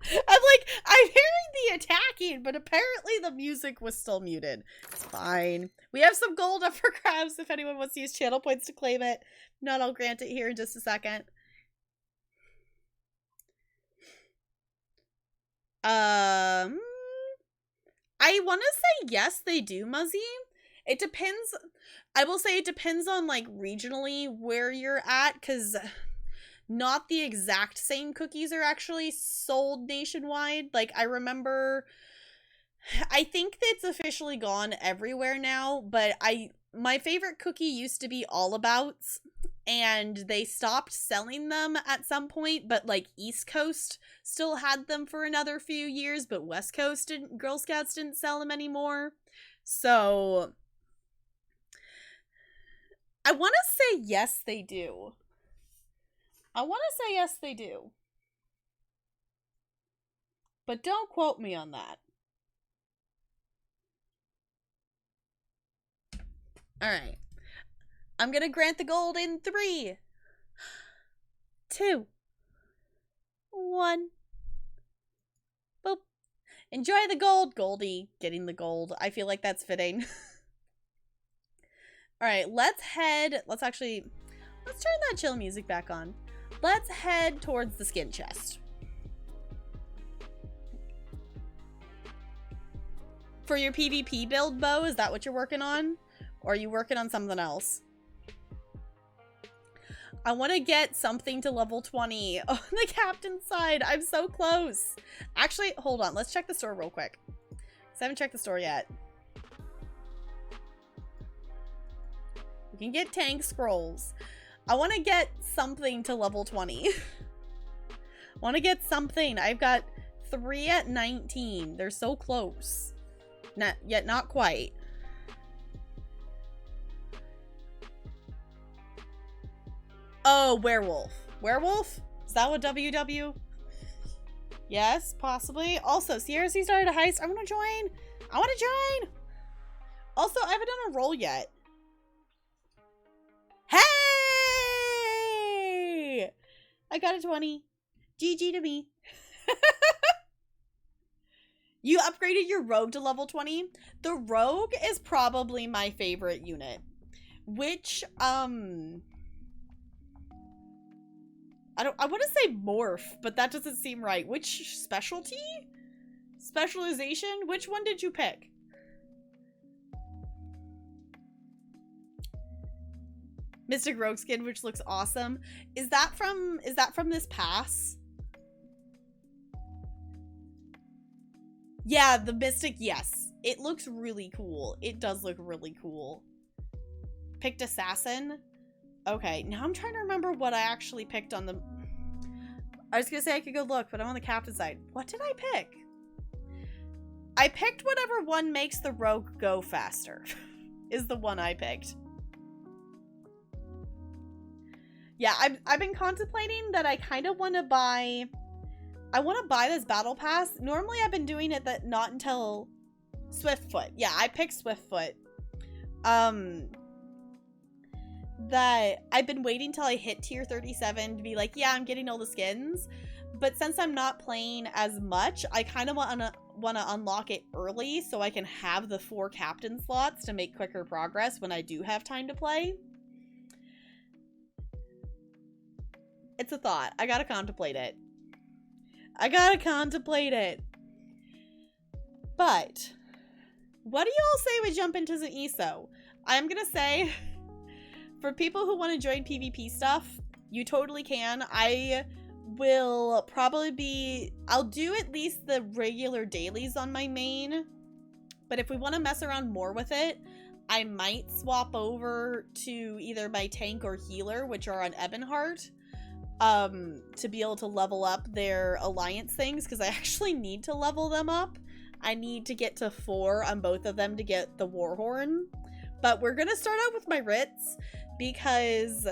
I'm like, I'm hearing the attacking, but apparently the music was still muted. It's fine. We have some gold up for grabs if anyone wants to use channel points to claim it. If not, I'll grant it here in just a second. I want to say yes, they do, Muzzy. It depends. I will say it depends on, like, regionally where you're at, because not the exact same cookies are actually sold nationwide. Like, I remember, I think it's officially gone everywhere now, but my favorite cookie used to be All Abouts, and they stopped selling them at some point, but, like, East Coast still had them for another few years, but West Coast Girl Scouts didn't sell them anymore. So I want to say yes, they do. I want to say yes, they do. But don't quote me on that. Alright. I'm gonna grant the gold in 3, 2, 1. Boop. Enjoy the gold, Goldie. Getting the gold. I feel like that's fitting. Alright, let's turn that chill music back on. Let's head towards the skin chest. For your PvP build, Bo, is that what you're working on? Or are you working on something else? I want to get something to level 20 on the captain's side. I'm so close. Actually, hold on. Let's check the store real quick. Because I haven't checked the store yet. We can get tank scrolls. I want to get something to level 20. I want to get something. I've got 3 at 19. They're so close. Not yet, not quite. Oh, werewolf. Werewolf? Is that what WW? Yes, possibly. Also, Sierra C started a heist. I want to join. I want to join. Also, I haven't done a roll yet. Hey! I got a 20. GG to me. You upgraded your rogue to level 20? The rogue is probably my favorite unit. Which, I want to say morph, but that doesn't seem right. Which specialty? Specialization? Which one did you pick? Mystic Rogue skin, which looks awesome. Is that from this pass? Yeah, the Mystic, yes. It looks really cool. It does look really cool. Picked Assassin. Okay, now I'm trying to remember what I actually picked on the... I was gonna say I could go look, but I'm on the captain side. What did I pick? I picked whatever one makes the rogue go faster. Is the one I picked. Yeah, I've been contemplating that I kind of want to buy... I want to buy this battle pass. Normally I've been doing it that not until Swiftfoot. Yeah, I picked Swiftfoot. That I've been waiting till I hit tier 37 to be like, yeah, I'm getting all the skins. But since I'm not playing as much, I kind of want to unlock it early so I can have the 4 captain slots to make quicker progress when I do have time to play. It's a thought. I gotta contemplate it. I gotta contemplate it. But what do y'all say we jump into some ESO? I'm gonna say, for people who want to join PvP stuff, you totally can. I will probably I'll do at least the regular dailies on my main. But if we want to mess around more with it, I might swap over to either my tank or healer, which are on Ebonheart. To be able to level up their alliance things, because I actually need to level them up. I need to get to 4 on both of them to get the Warhorn. But we're gonna start out with my writs, because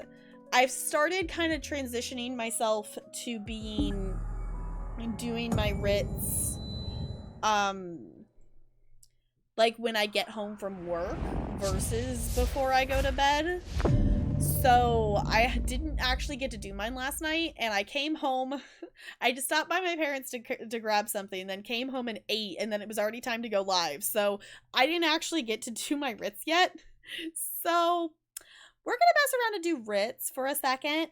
I've started kind of transitioning myself to doing my writs, like when I get home from work versus before I go to bed. So I didn't actually get to do mine last night, and I came home. I just stopped by my parents to grab something, then came home and ate, and then it was already time to go live. So I didn't actually get to do my writs yet. So we're gonna mess around and do writs for a second.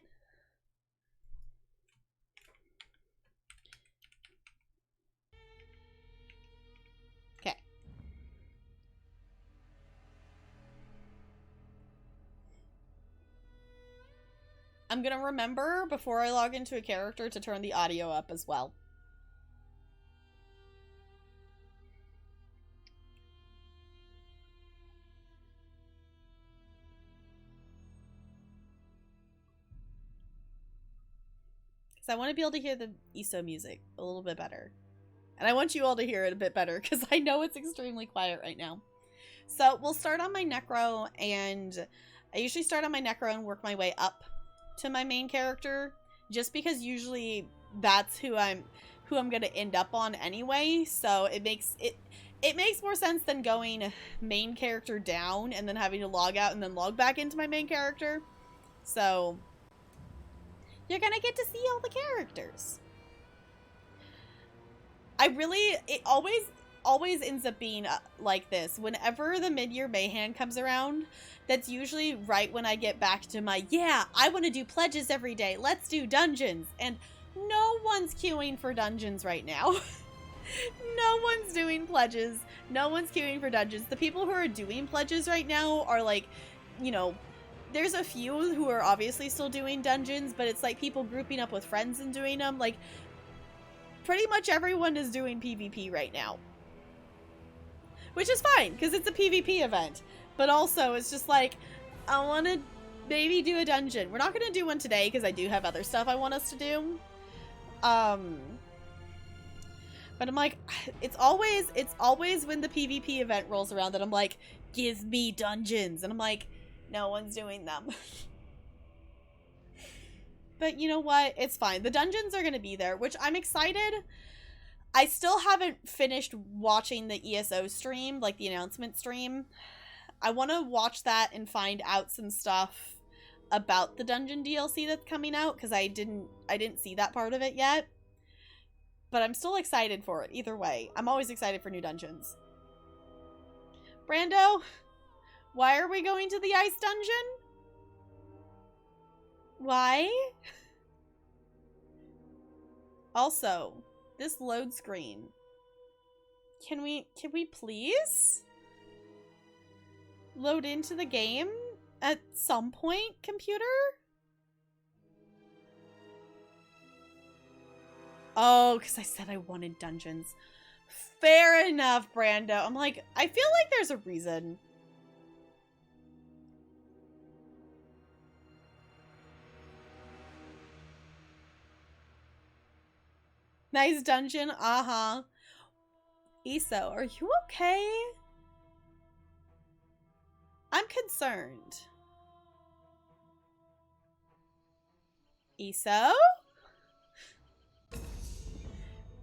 Okay. I'm gonna remember before I log into a character to turn the audio up as well. Because I want to be able to hear the ESO music a little bit better. And I want you all to hear it a bit better, because I know it's extremely quiet right now. So we'll start on my Necro, and I usually start on my Necro and work my way up to my main character, just because usually that's who I'm gonna end up on anyway. So it makes it It makes more sense than going main character down and then having to log out and then log back into my main character. So, you're gonna get to see all the characters. It always ends up being like this. Whenever the mid-year mayhem comes around, that's usually right when I get back to my, yeah, I want to do pledges every day. Let's do dungeons. And no one's queuing for dungeons right now. No one's doing pledges. No one's queuing for dungeons. The people who are doing pledges right now are like, you know, there's a few who are obviously still doing dungeons, but it's like people grouping up with friends and doing them. Like, pretty much everyone is doing PvP right now. Which is fine, because it's a PvP event. But also, it's just like, I want to maybe do a dungeon. We're not going to do one today, because I do have other stuff I want us to do. But I'm like, it's always when the PvP event rolls around that I'm like, give me dungeons. And I'm like, no one's doing them. But you know what? It's fine. The dungeons are going to be there, which I'm excited. I still haven't finished watching the ESO stream, like the announcement stream. I want to watch that and find out some stuff about the dungeon DLC that's coming out, because I didn't see that part of it yet. But I'm still excited for it, either way. I'm always excited for new dungeons. Brando, why are we going to the ice dungeon? Why? Also, this load screen. Can we please load into the game at some point, computer? Oh, because I said I wanted dungeons. Fair enough, Brando. I'm like, I feel like there's a reason. Nice dungeon. Uh-huh. Iso, are you okay? I'm concerned. Iso?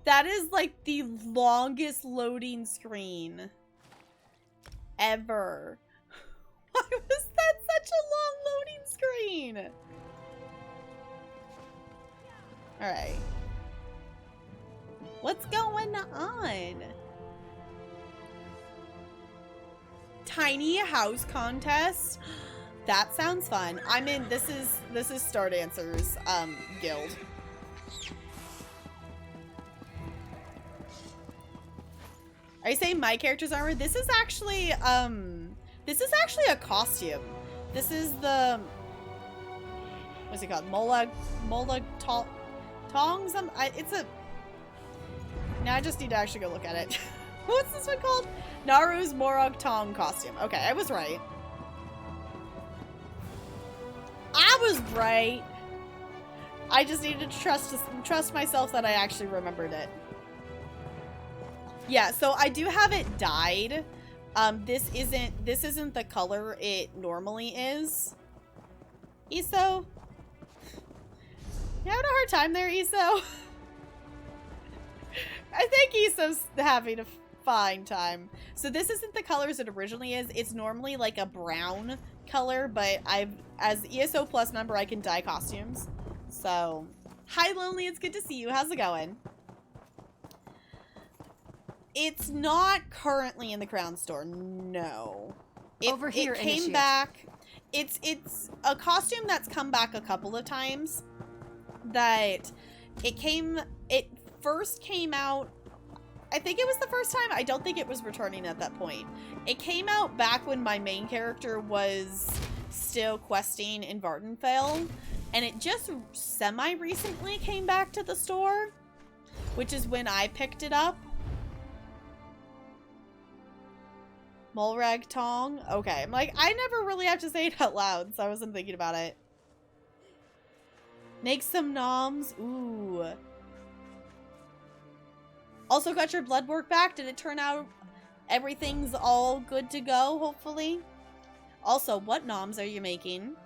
That is like the longest loading screen ever. Why was that such a long loading screen? Alright. What's going on? Tiny house contest? That sounds fun. I'm in. This is Star Dancers guild. Are you saying my character's armor? This is actually a costume. This is the, what's it called? Molag Tongs? It's a, now I just need to actually go look at it. What's this one called? Naru's Morag Tong costume. Okay, I was right. I was right. I just needed to trust myself that I actually remembered it. Yeah, so I do have it dyed. This isn't the color it normally is. Iso? You having a hard time there, Iso? I think Iso's having a fine time. So this isn't the colors it originally is. It's normally like a brown color, but as ESO Plus member, I can dye costumes. So, hi Lonely, it's good to see you. How's it going? It's not currently in the Crown Store. No. Over here, it came initiate. back. It's a costume that's come back a couple of times. That it first came out, I think it was the first time. I don't think it was returning at that point. It came out back when my main character was still questing in Vardenfell, and it just semi-recently came back to the store, which is when I picked it up. Molrag Tong? Okay, I'm like, I never really have to say it out loud, so I wasn't thinking about it. Make some noms. Ooh. Also got your blood work back. Did it turn out everything's all good to go, hopefully? Also, what noms are you making?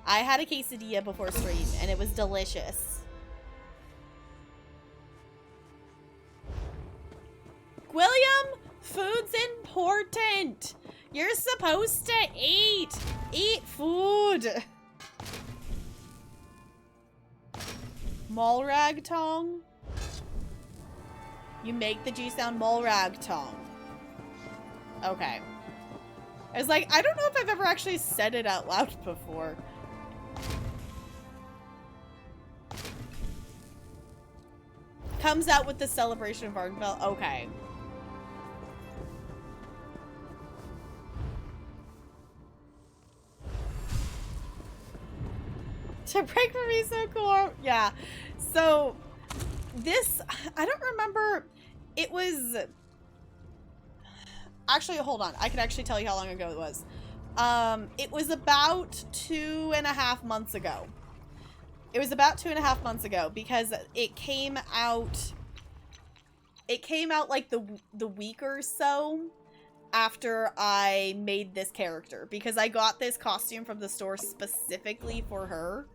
I had a quesadilla before stream, and it was delicious. William, food's important. You're supposed to eat. Eat food. Mulrag tong. You make the G sound mulrag tong. Okay. I was like, I don't know if I've ever actually said it out loud before. Comes out with the celebration of Vardenfell. Okay. To break for me so cool. Yeah. So this, I don't remember. It was actually, hold on. I can actually tell you how long ago it was. It was about 2.5 months ago. It was about 2.5 months ago because it came out like the week or so after I made this character, because I got this costume from the store specifically for her.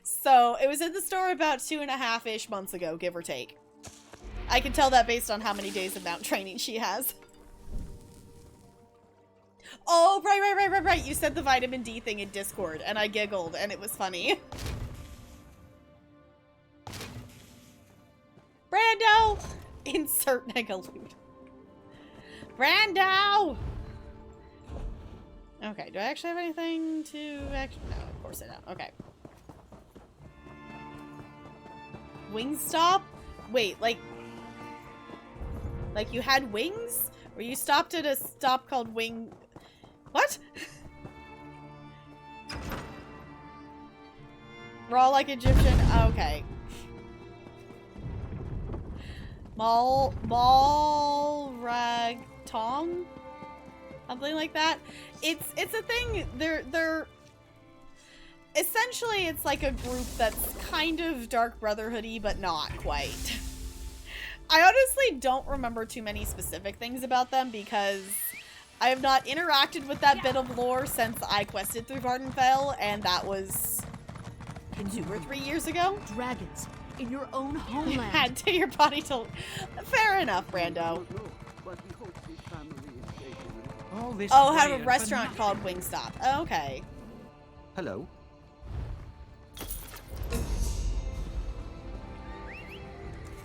So it was in the store about 2.5-ish months ago, give or take. I can tell that based on how many days of mount training she has. Oh, right. You said the vitamin D thing in Discord, and I giggled, and it was funny. Brando! Insert Negalude. Brando! Okay, do I actually have anything to actually... No, of course I don't. Okay. Wingstop? Wait, like you had wings? Or you stopped at a stop called Wing... What? Raw like Egyptian? Okay. Rag Tong? Something like that. It's a thing. They're essentially, it's like a group that's kind of Dark Brotherhood-y, but not quite. I honestly don't remember too many specific things about them because I have not interacted with that bit of lore since I quested through Vardenfell, and that was 2 or 3 years ago. Dragons in your own homeland. Add to your body to... Fair enough, Brando. Oh, have a restaurant called Wingstop. Oh, okay. Hello.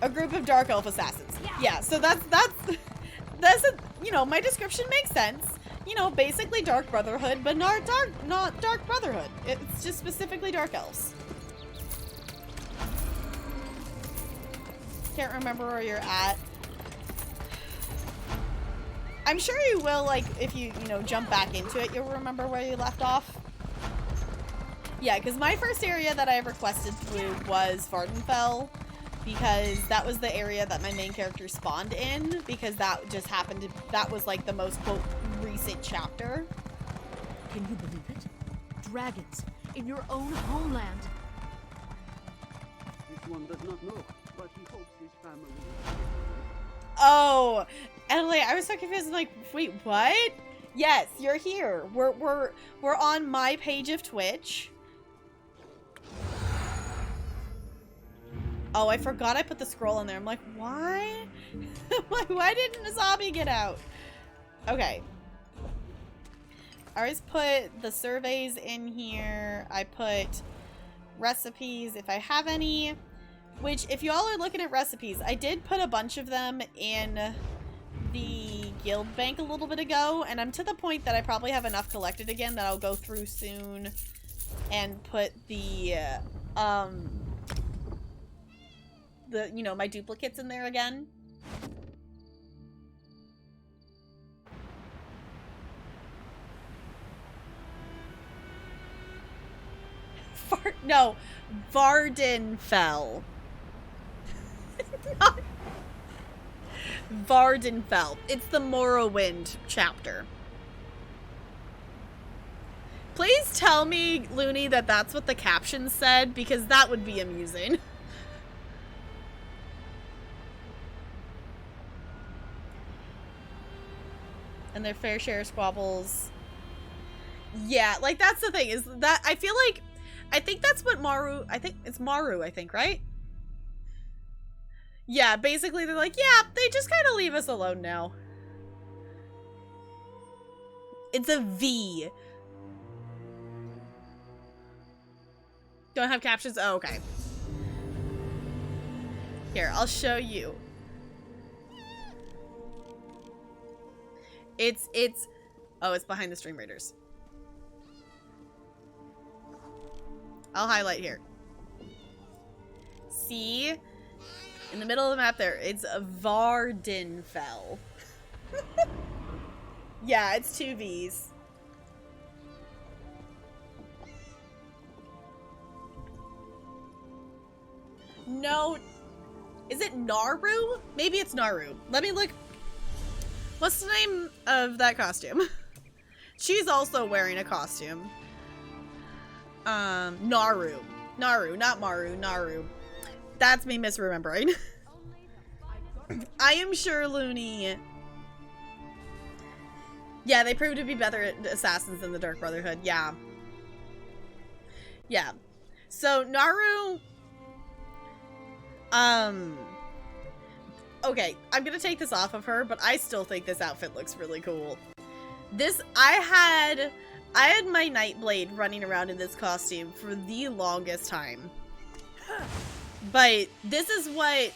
A group of Dark Elf assassins. Yeah, so that's a, you know, my description makes sense. You know, basically Dark Brotherhood, but not Dark Brotherhood. It's just specifically Dark Elves. Can't remember where you're at. I'm sure you will, like, if you know, jump back into it, you'll remember where you left off. Yeah, because my first area that I ever quested through was Vardenfell, because that was the area that my main character spawned in, because that just happened to, that was like the most, quote, recent chapter. Can you believe it? Dragons in your own homeland. This one does not know, but he hopes his family. Oh, and like, I was so confused, like, wait, what? Yes, you're here. We're on my page of Twitch. Oh, I forgot I put the scroll in there. I'm like, why? Like, why didn't a zombie get out? Okay. I always put the surveys in here. I put recipes if I have any. Which, if you all are looking at recipes, I did put a bunch of them in the guild bank a little bit ago, and I'm to the point that I probably have enough collected again that I'll go through soon and put the you know, my duplicates in there again. No, Vardenfell. Not Vardenfell. It's the Morrowind chapter. Please tell me, Looney, that that's what the caption said, because that would be amusing. And their fair share of squabbles. Yeah, like, that's the thing, is that I feel like, I think that's what Maru, I think it's Maru, I think, right? Yeah, basically they're like, yeah, they just kind of leave us alone now. It's a V. Don't have captions? Oh, okay. Here, I'll show you. Oh, it's behind the Stream Raiders. I'll highlight here. See? In the middle of the map there, it's Vardenfell. Yeah, it's 2 V's. No. Is it Naru? Maybe it's Naru. Let me look. What's the name of that costume? She's also wearing a costume. Naru. Naru, not Maru, Naru. That's me misremembering. I am sure, Looney. Yeah, they proved to be better assassins than the Dark Brotherhood. Yeah. Yeah. So, Naru... Okay, I'm gonna take this off of her, but I still think this outfit looks really cool. I had my Nightblade running around in this costume for the longest time. But this is what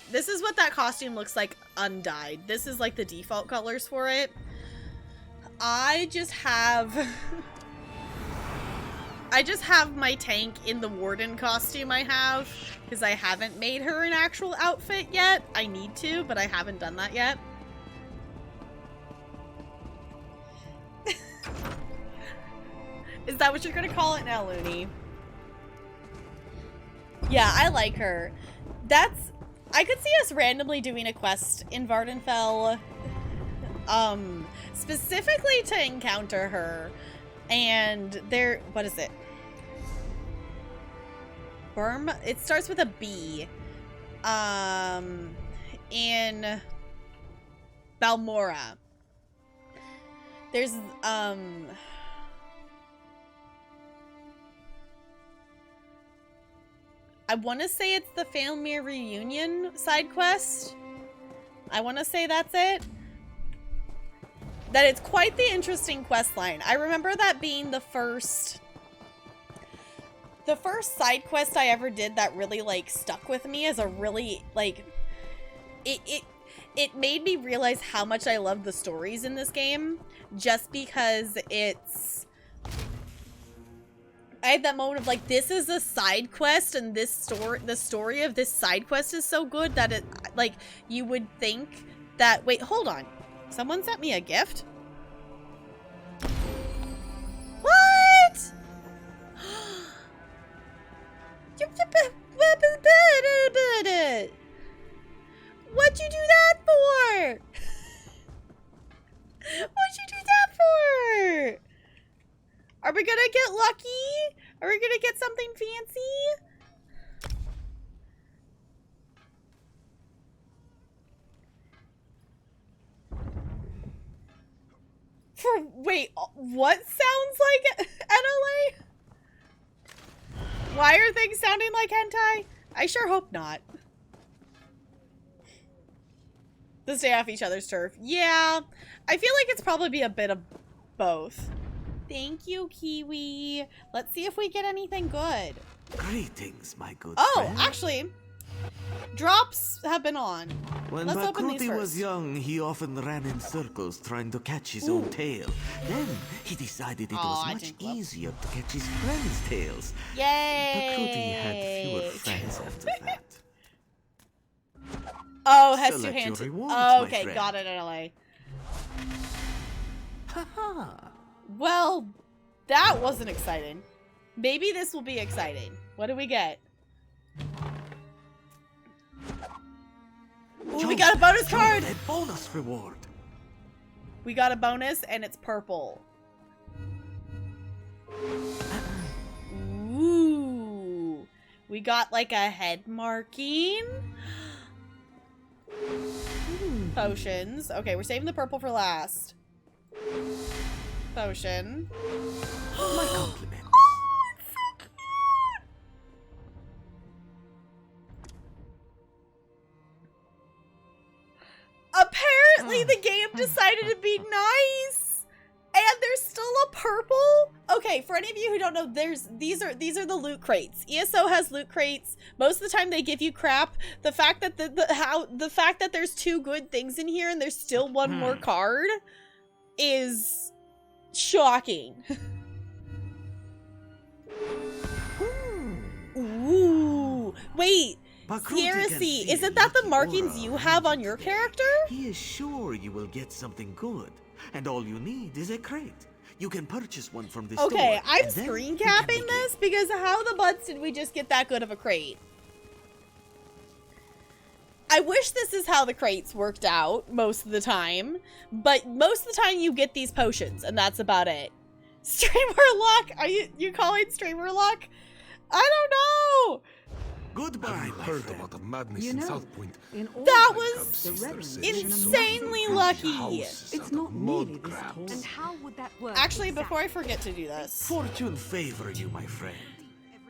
that costume looks like undyed. This is like the default colors for it. I just have my tank in the Warden costume I have, because I haven't made her an actual outfit yet. I need to, but I haven't done that yet. Is that what you're gonna call it now, Looney? Yeah, I like her. I could see us randomly doing a quest in Vardenfell, specifically to encounter her. And what is it? Burma? It starts with a B. In Balmora. There's, I want to say it's the Family Reunion side quest. I want to say that's it. That it's quite the interesting quest line. I remember that being the first side quest I ever did that really, like, stuck with me as a really, like, it made me realize how much I love the stories in this game, just because I had that moment of like, this is a side quest, and the story of this side quest is so good that it, like, you would think that, wait, hold on. Someone sent me a gift? What? What'd you do that for? What'd you do that for? Are we gonna get lucky? Are we gonna get something fancy? Wait, what sounds like NLA? Why are things sounding like hentai? I sure hope not. To stay off each other's turf. Yeah, I feel like it's probably a bit of both. Thank you, Kiwi. Let's see if we get anything good. Greetings, my good friend. friend. Actually, drops have been on. When Let's open these Bakuti first. was young, he often ran in circles trying to catch his own tail. Then he decided it was much easier to catch his friends' tails. Yay! Bakuti had fewer friends after that. Oh, has two Select your hands. rewards, Oh, my okay, friend. got it, NLA. Haha. Well, that wasn't exciting. Maybe this will be exciting. What do we get? Ooh, we got a bonus card! A bonus reward. We got a bonus, and it's purple. Ooh. We got, like, a head marking. Potions. Okay, we're saving the purple for last. Potion. My compliments. Oh, it's so cute! decided to be nice. And there's still a purple. Okay, for any of you who don't know, these are the loot crates. ESO has loot crates. Most of the time they give you crap. The fact that the fact that there's 2 good things in here and there's still 1 more card is shocking. Ooh, wait. Sierra C, isn't that the markings you have on your character? He is sure you will get something good, and all you need is a crate. You can purchase one from this store. Okay, I'm and then screen we can capping begin. this because how the butts did we just get that good of a crate? I wish this is how the crates worked out most of the time, but most of the time you get these potions and that's about it. Streamer luck? Are you calling streamer luck? I don't know. Goodbye, Have you my heard friend. about the madness You in know, South Point? in all That my was cubs, the red ones, insanely and lucky. Houses It's out not of mud nearly this crabs. tall. And how would that work? Actually, exactly? before I forget to do this. Fortune favor you, my friend.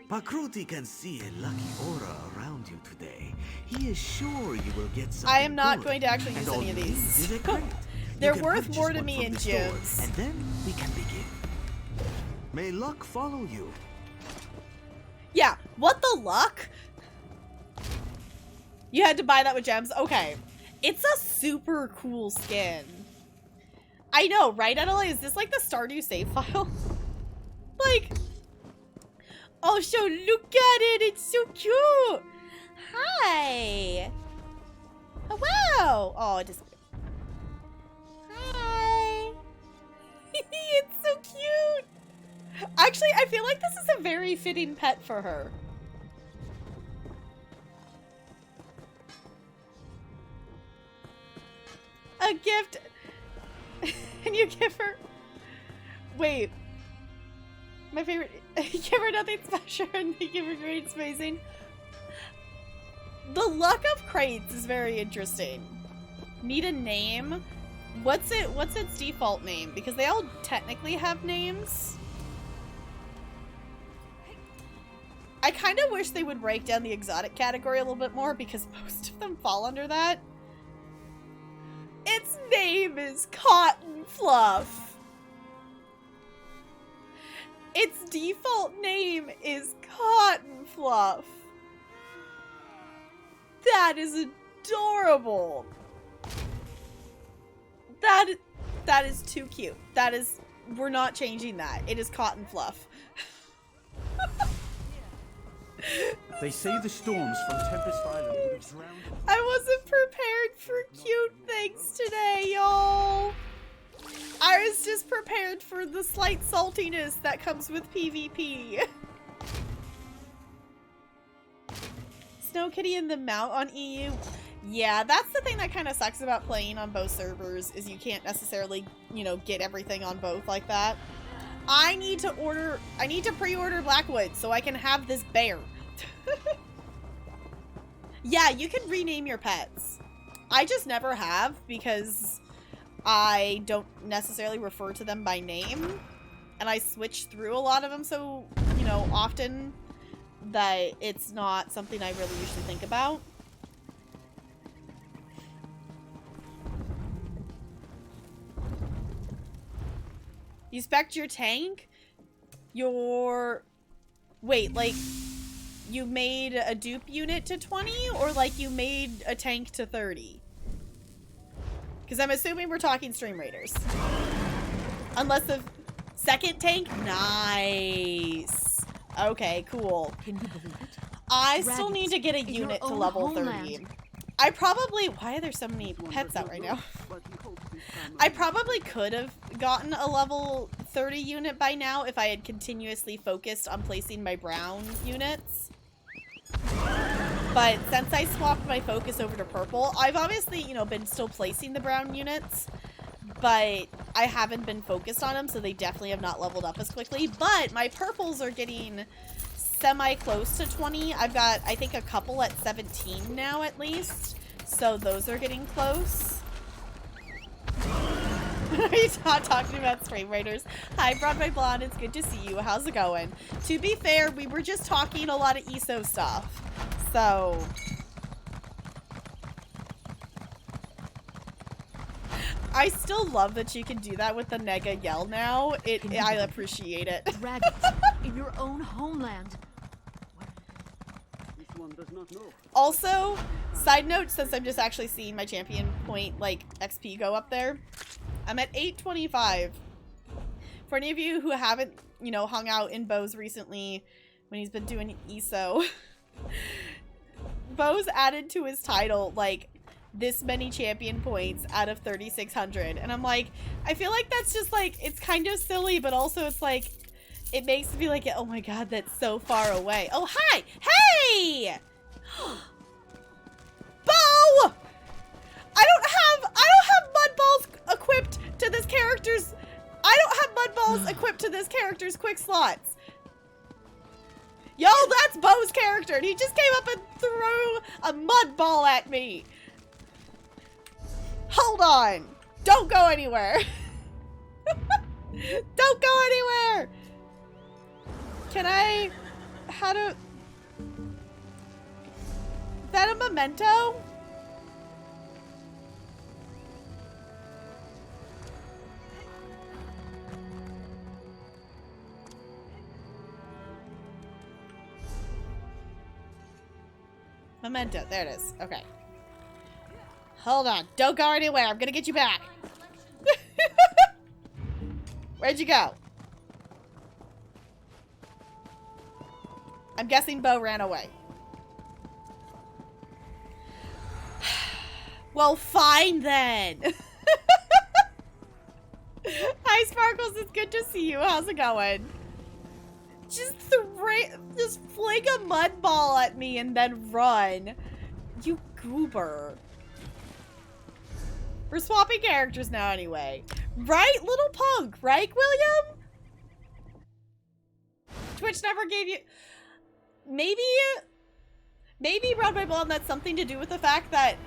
Pakruti can see a lucky aura around you today. He is sure you will get something I am not good. going to actually And use all any of you these. need is a crate. They're You can worth purchase more to one me from in the store, gems. And then we can begin. May luck follow you. Yeah, what the luck? You had to buy that with gems? Okay. It's a super cool skin. I know, right, Adelaide? Is this like the Stardew save file? Like, oh, so look at it. It's so cute. Hi. Oh, wow. Oh, it just... Hi. It's so cute. Actually, I feel like this is a very fitting pet for her. A gift. And you give her... Wait. My favorite... You give her nothing special and you give her great spacing. The luck of crates is very interesting. Need a name? What's its default name? Because they all technically have names. I kind of wish they would break down the exotic category a little bit more because most of them fall under that. Its name is Cotton Fluff. Its default name is Cotton Fluff. That is adorable. That is too cute. That is, we're not changing that. It is Cotton Fluff. They say the storms from Tempest Island would have drowned. I wasn't prepared for cute things today, y'all. I was just prepared for the slight saltiness that comes with PvP. Snow Kitty and the Mount on EU. Yeah, that's the thing that kind of sucks about playing on both servers is you can't necessarily, you know, get everything on both like that. I need to pre-order Blackwood so I can have this bear. Yeah, you can rename your pets. I just never have because I don't necessarily refer to them by name. And I switch through a lot of them so, you know, often that it's not something I really usually think about. You spec'd your tank? Wait, like, you made a dupe unit to 20? Or, like, you made a tank to 30? Because I'm assuming we're talking Stream Raiders. Unless the second tank? Nice. Okay, cool. Can you believe it? I still Dragons need to get a in your unit to own level homeland. 30. I probably... Why are there so many pets out right now? I probably could have gotten a level 30 unit by now if I had continuously focused on placing my brown units. But since I swapped my focus over to purple, I've obviously, you know, been still placing the brown units, but I haven't been focused on them, so they definitely have not leveled up as quickly. But my purples are getting semi-close to 20. I've got, I think, a couple at 17 now at least, so those are getting close. Are you not talking about Stream Raiders? Hi, Broadway Blonde. It's good to see you. How's it going? To be fair, we were just talking a lot of ESO stuff. So... I still love that you can do that with the Nega yell now. I appreciate it. Dragons in your own homeland. This one does not know. Also, side note, since I'm just actually seeing my champion point, like, XP go up there, I'm at 825. For any of you who haven't, you know, hung out in Bo's recently, when he's been doing ESO, Bo's added to his title, like, this many champion points out of 3,600. And I'm like, I feel like that's just, like, it's kind of silly, but also it's like, it makes me like, oh my god, that's so far away. Oh, hi! Hey! Bo! I don't have mud balls equipped to this character's equipped to this character's quick slots. Yo, that's Bo's character, and he just came up and threw a mud ball at me. Hold on. Don't go anywhere. Don't go anywhere. Can I... How to... Is that a memento? Memento. There it is. Okay. Hold on. Don't go anywhere. I'm gonna get you back. Where'd you go? I'm guessing Bo ran away. Well, fine then. Hi, Sparkles. It's good to see you. How's it going? Just fling a mud ball at me and then run. You goober. We're swapping characters now anyway. Right, little punk? Right, William? Twitch never gave you... Maybe Round by Blonde, that's something to do with the fact that...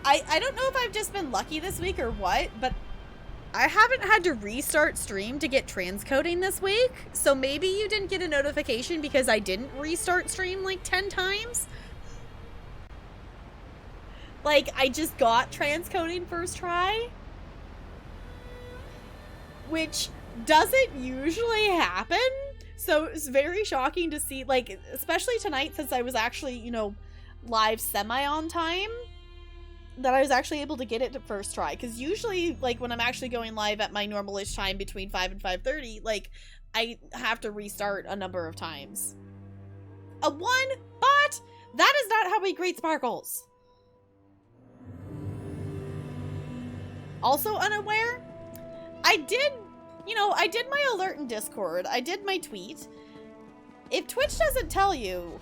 I don't know if I've just been lucky this week or what, but I haven't had to restart stream to get transcoding this week. So maybe you didn't get a notification because I didn't restart stream like 10 times. Like, I just got transcoding first try. Which doesn't usually happen. So it's very shocking to see, like, especially tonight since I was actually, you know, live semi on time, that I was actually able to get it to first try. Because usually, like, when I'm actually going live at my normal-ish time between 5 and 5:30, like, I have to restart a number of times. A 1 bot? That is not how we greet Sparkles. Also unaware? I did my alert in Discord. I did my tweet. If Twitch doesn't tell you,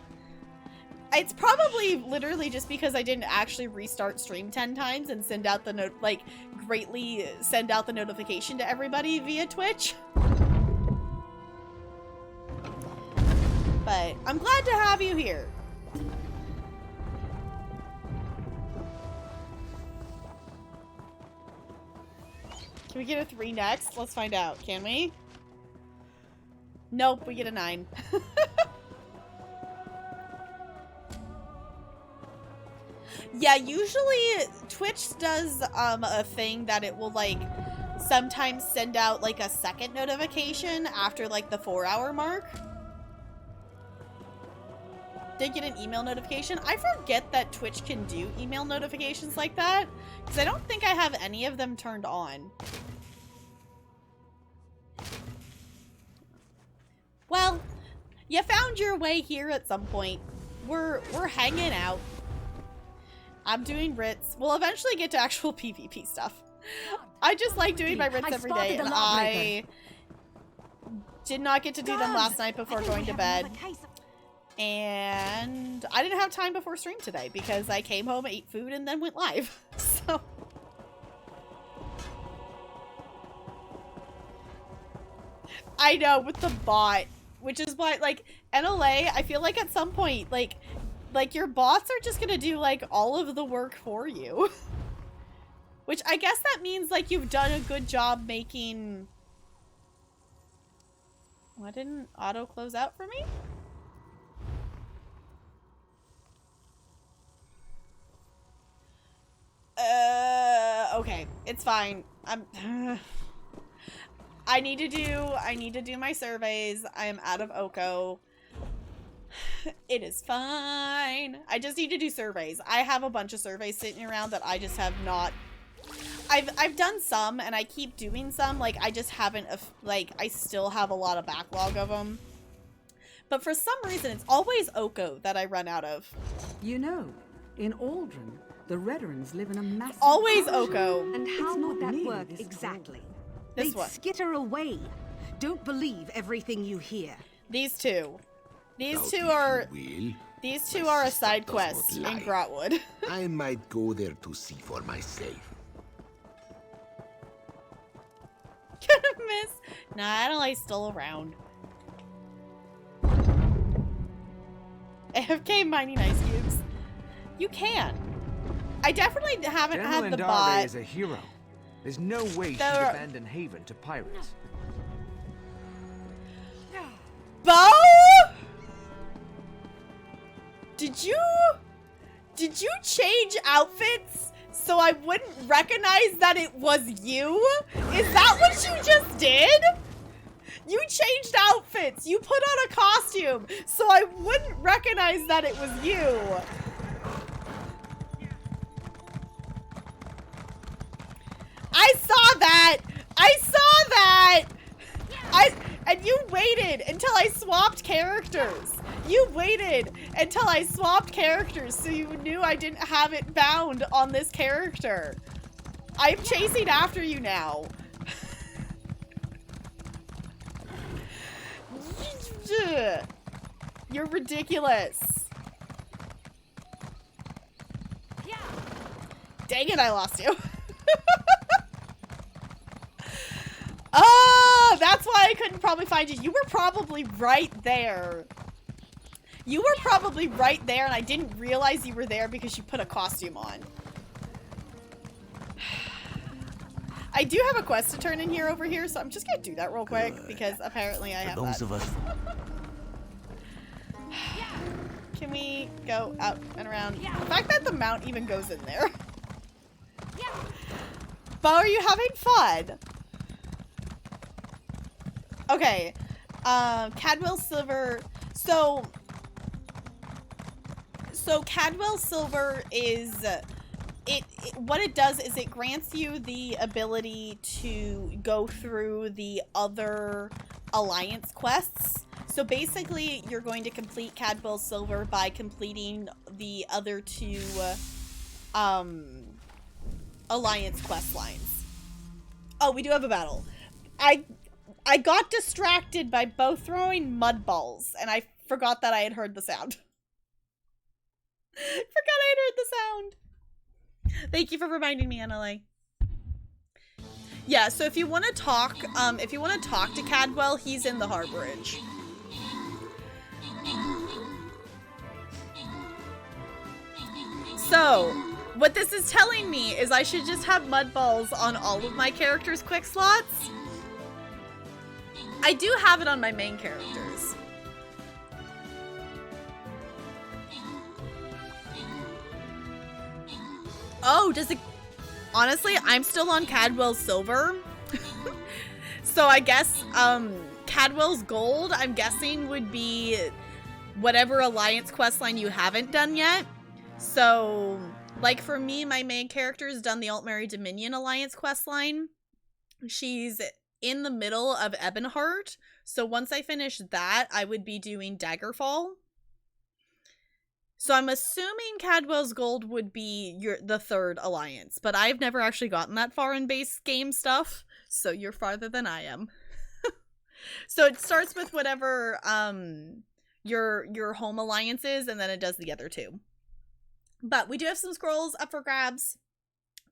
it's probably literally just because I didn't actually restart stream 10 times and send out the greatly send out the notification to everybody via Twitch. But I'm glad to have you here. Can we get a 3 next? Let's find out. Can we? Nope, we get a 9. Yeah, usually Twitch does a thing that it will like sometimes send out like a second notification after like the 4-hour mark. Did get an email notification. I forget that Twitch can do email notifications like that because I don't think I have any of them turned on. Well, you found your way here at some point. We're hanging out. I'm doing Ritz. We'll eventually get to actual PvP stuff. I just like doing my Ritz every day, and I did not get to do them last night before going to bed. And I didn't have time before stream today because I came home, ate food, and then went live. So I know, with the bot, which is why, like, NLA, I feel like at some point, like your bots are just gonna do, like, all of the work for you. Which I guess that means, like, you've done a good job making... Why didn't auto close out for me? Okay, it's fine. I need to do my surveys. I am out of Oko. It is fine. I just need to do surveys. I have a bunch of surveys sitting around that I just have not. I've done some and I keep doing some. Like I just haven't. Like I still have a lot of backlog of them. But for some reason, it's always Oko that I run out of. You know, in Aldrin, the Redderans live in a massive... Always Oko. And how not would that nearly work this exactly? This They'd one. skitter away. Don't believe everything you hear. These two. These Now, two if are... you will, These two my are a sister side does quest not in lie. Grotwood. I might go there to see for myself. Miss. Nah, Adelaide's still around. AFK mining ice cubes. You can. I definitely haven't General had the Andare bot. is a hero. There's no way she'd There- abandon Haven to pirates. Bo? Did you change outfits so I wouldn't recognize that it was you? Is that what you just did? You changed outfits. You put on a costume so I wouldn't recognize that it was you. I saw that. I saw that. And you waited until I swapped characters. You waited until I swapped characters so you knew I didn't have it bound on this character. I'm chasing after you now. You're ridiculous. Dang it, I lost you. Oh, that's why I couldn't probably find you. You were probably right there. You were probably right there and I didn't realize you were there because you put a costume on. I do have a quest to turn in here over here, so I'm just gonna do that real quick because apparently I have Those that. of us. Can we go out and around? The fact that the mount even goes in there. Bo, are you having fun? Okay. Cadwell Silver. So Cadwell Silver is what it does is it grants you the ability to go through the other alliance quests. So basically, you're going to complete Cadwell Silver by completing the other two alliance quest lines. Oh, we do have a battle. I got distracted by both throwing mud balls, and I forgot that I had heard the sound. Forgot I had heard the sound. Thank you for reminding me, NLA. Yeah, so if you want to talk, to Cadwell, he's in the harborage. So, what this is telling me is I should just have mud balls on all of my characters' quick slots. I do have it on my main characters. Oh, does it... Honestly, I'm still on Cadwell's Silver. So I guess, Cadwell's Gold, I'm guessing, would be whatever Alliance questline you haven't done yet. So, like for me, my main character's done the Altmary Dominion Alliance questline. She's in the middle of Ebonheart. So once I finish that, I would be doing Daggerfall. So I'm assuming Cadwell's Gold would be the third alliance, but I've never actually gotten that far in base game stuff, so you're farther than I am. So it starts with whatever your home alliance is, and then it does the other two. But we do have some scrolls up for grabs.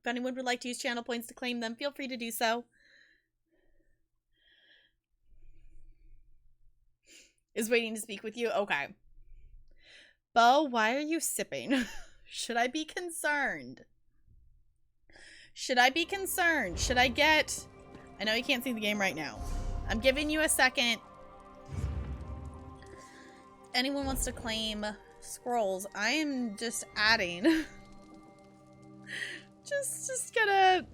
If anyone would like to use channel points to claim them, feel free to do so. Is waiting to speak with you? Okay. Bo, why are you sipping? Should I be concerned? Should I be concerned? Should I get... I know you can't see the game right now. I'm giving you a second. Anyone wants to claim scrolls? I am just adding. just gonna...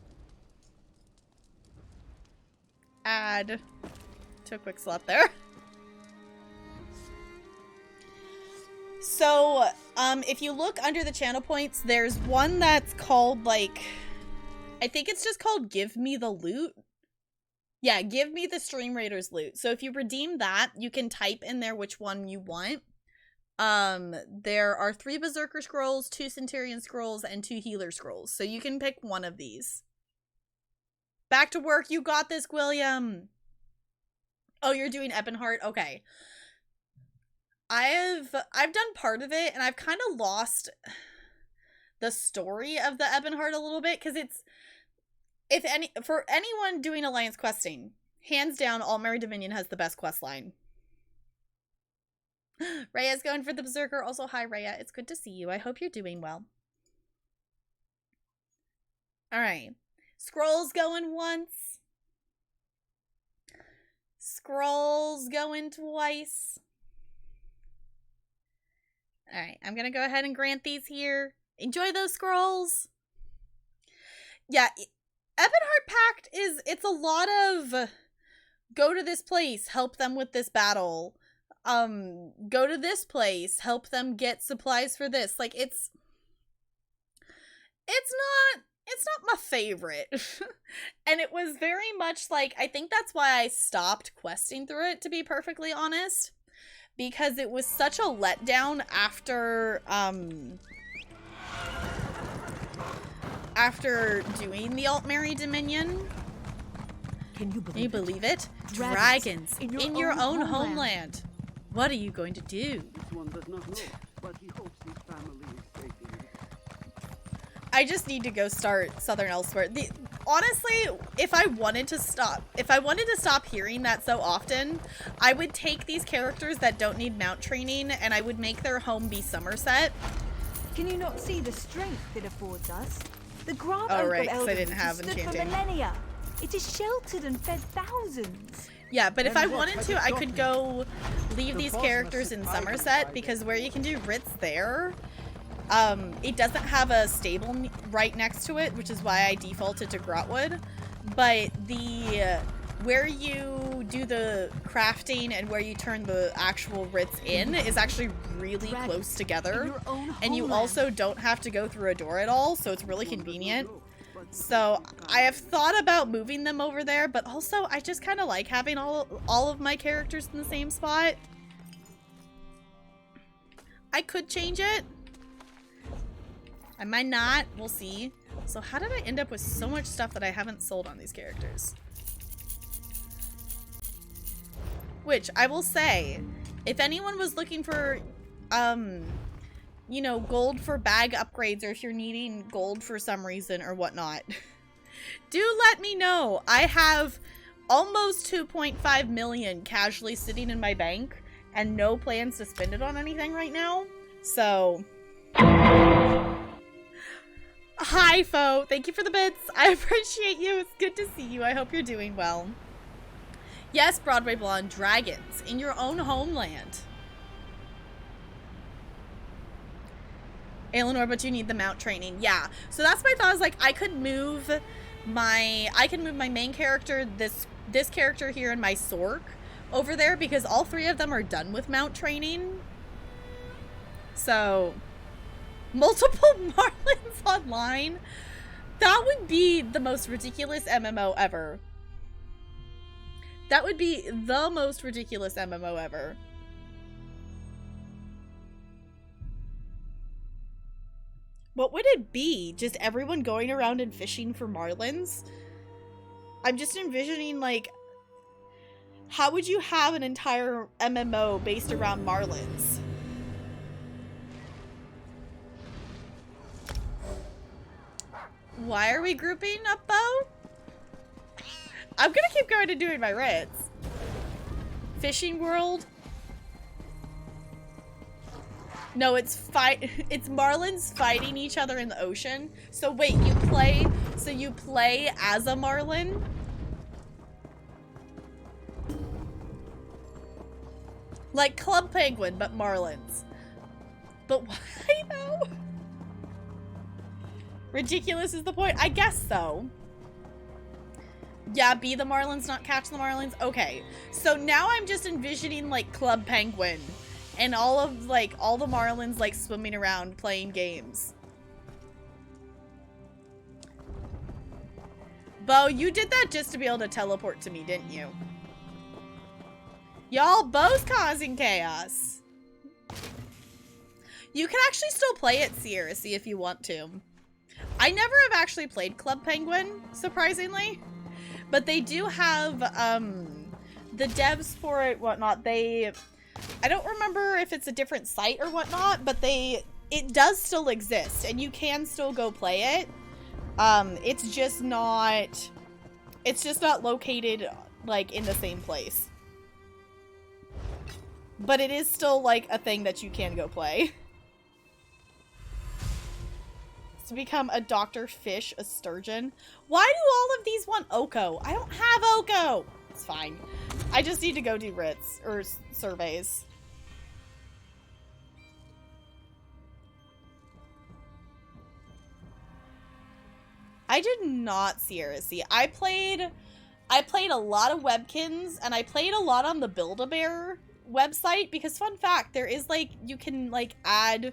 add to a quick slot there. So, if you look under the channel points, there's one that's called, like, I think it's just called Give Me the Loot. Yeah, Give Me the Stream Raiders Loot. So if you redeem that, you can type in there which one you want. There are 3 Berserker Scrolls, 2 Centurion Scrolls, and 2 Healer Scrolls. So you can pick one of these. Back to work. You got this, William. Oh, you're doing Ebonheart? Okay. I've done part of it, and I've kind of lost the story of the Ebonheart a little bit, because it's, for anyone doing Alliance questing, hands down, Altmary Dominion has the best quest line. Rhea's going for the Berserker. Also, hi, Rhea. It's good to see you. I hope you're doing well. Alright. Scrolls going once. Scrolls going twice. Alright, I'm gonna go ahead and grant these here. Enjoy those scrolls. Yeah, Ebonheart Pact it's a lot of go to this place, help them with this battle. Go to this place, help them get supplies for this. Like, it's not my favorite. And it was very much like, I think that's why I stopped questing through it, to be perfectly honest. Because it was such a letdown after doing the Altmary Dominion. Can you Can you believe it? Dragons Dragons in your own homeland. What are you going to do? This one does not know, but he hopes his family is safe in it. I just need to go start Southern Elsewhere. Honestly, if I wanted to stop hearing that so often, I would take these characters that don't need mount training and I would make their home be Somerset. Can you not see the strength it affords us? The Grant Oh, Oak right, of 'cause I Elden didn't have has stood for enchanting. millennia. It is sheltered and fed thousands. Yeah, but if I wanted to, I could go leave these characters in Somerset, because where you can do writs there, it doesn't have a stable right next to it, which is why I defaulted to Grotwood. But where you do the crafting and where you turn the actual writs in is actually really close together. And you also don't have to go through a door at all, so it's really convenient. So I have thought about moving them over there, but also I just kind of like having all of my characters in the same spot. I could change it. I might not. We'll see. So how did I end up with so much stuff that I haven't sold on these characters? Which, I will say, if anyone was looking for, you know, gold for bag upgrades, or if you're needing gold for some reason or whatnot, do let me know. I have almost 2.5 million casually sitting in my bank and no plans to spend it on anything right now. So, hi, Fo. Thank you for the bits. I appreciate you. It's good to see you. I hope you're doing well. Yes, Broadway Blonde, dragons in your own homeland. Eleanor, but you need the mount training. Yeah. So that's my thought. I was like, I could move my main character, this character here, and my Sork over there, because all 3 of them are done with mount training. So, multiple Marlins online. That would be the most ridiculous MMO ever. That would be the most ridiculous MMO ever. What would it be? Just everyone going around and fishing for marlins? I'm just envisioning, like, how would you have an entire MMO based around marlins? Why are we grouping up, Bo? I'm gonna keep going and doing my writs. Fishing world? No, it's marlins fighting each other in the ocean. So wait, you play as a marlin? Like Club Penguin, but marlins. But why though? Ridiculous is the point. I guess so. Yeah, be the Marlins, not catch the Marlins. Okay, so now I'm just envisioning like Club Penguin and all the Marlins like swimming around playing games. Bo, you did that just to be able to teleport to me, didn't you? Y'all, Bo's causing chaos. You can actually still it, Sierra, see if you want to. I never have actually played Club Penguin, surprisingly. But they do have, the devs for it, whatnot, I don't remember if it's a different site or whatnot, but it does still exist, and you can still go play it. It's just not located, like, in the same place. But it is still, like, a thing that you can go play. To become a Dr. Fish, a sturgeon. Why do all of these want Oko? I don't have Oko! It's fine. I just need to go do writs, or surveys. I did not Sierra see. I played a lot of Webkins, and I played a lot on the Build-A-Bear website, because fun fact, there is, like, you can, like, add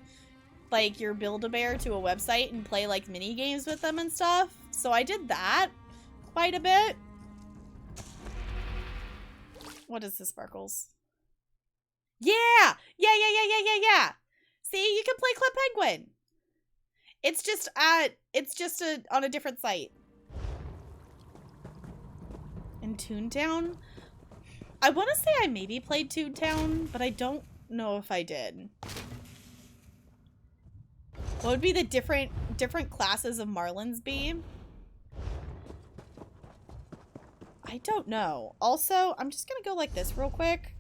like your Build-A-Bear to a website and play like mini games with them and stuff. So I did that quite a bit. What is this, Sparkles? Yeah! Yeah. See, you can play Club Penguin. It's just on a different site. In Toontown? I want to say I maybe played Toontown, but I don't know if I did. What would be the different classes of Marlins be? I don't know. Also, I'm just gonna go like this real quick.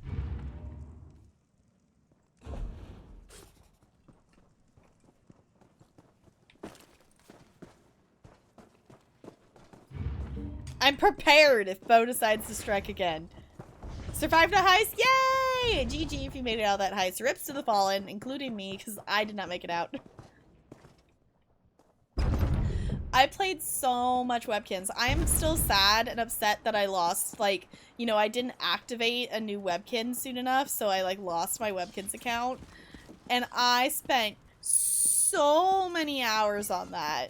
I'm prepared if Bo decides to strike again. Survived a heist? Yay! GG if you made it out of that heist. Rips to the fallen, including me, because I did not make it out. I played so much Webkins. I am still sad and upset that I lost, like, you know, I didn't activate a new Webkin soon enough, so I, like, lost my Webkins account. And I spent so many hours on that.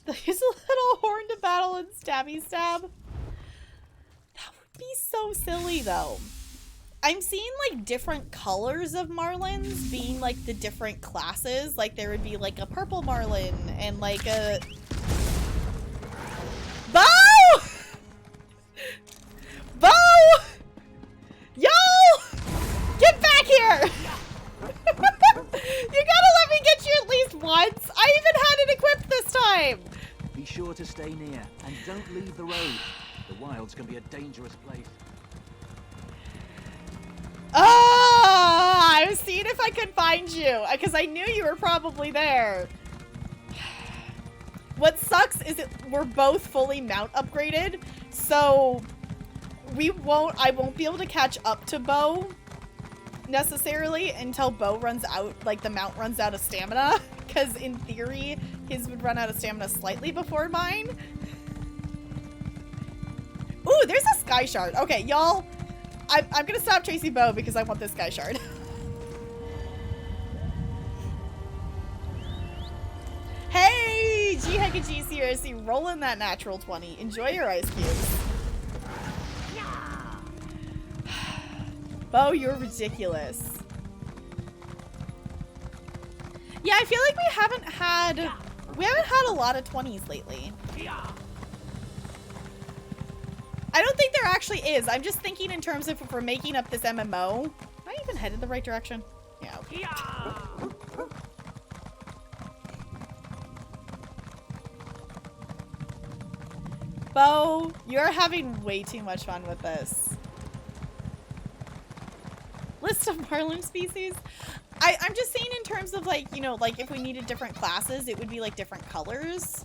There's a little horn to battle and stabby stab. That would be so silly, though. I'm seeing, like, different colors of Marlins being, like, the different classes. Like, there would be, like, a purple Marlin and, like, a... Bo! Bo! Yo! Get back here! You gotta let me get you at least once! I even had it equipped this time! Be sure to stay near, and don't leave the road. The wilds can be a dangerous place. Oh, I was seeing if I could find you, because I knew you were probably there. What sucks is we're both fully mount upgraded, so I won't be able to catch up to Bo necessarily until Bo runs out, like the mount runs out of stamina, because in theory, his would run out of stamina slightly before mine. Ooh, there's a sky shard. Okay, y'all. I'm gonna stop chasing Bo because I want this sky shard. Hey, G-Heck and GCRC, rolling that natural 20. Enjoy your ice cubes. Bo, you're ridiculous. Yeah, I feel like we haven't had a lot of 20s lately. I don't think there actually is. I'm just thinking in terms of if we're making up this MMO. Am I even headed the right direction? Yeah. Okay. Bo, you're having way too much fun with this. List of Marlin species? I'm just saying in terms of like, you know, like if we needed different classes, it would be like different colors.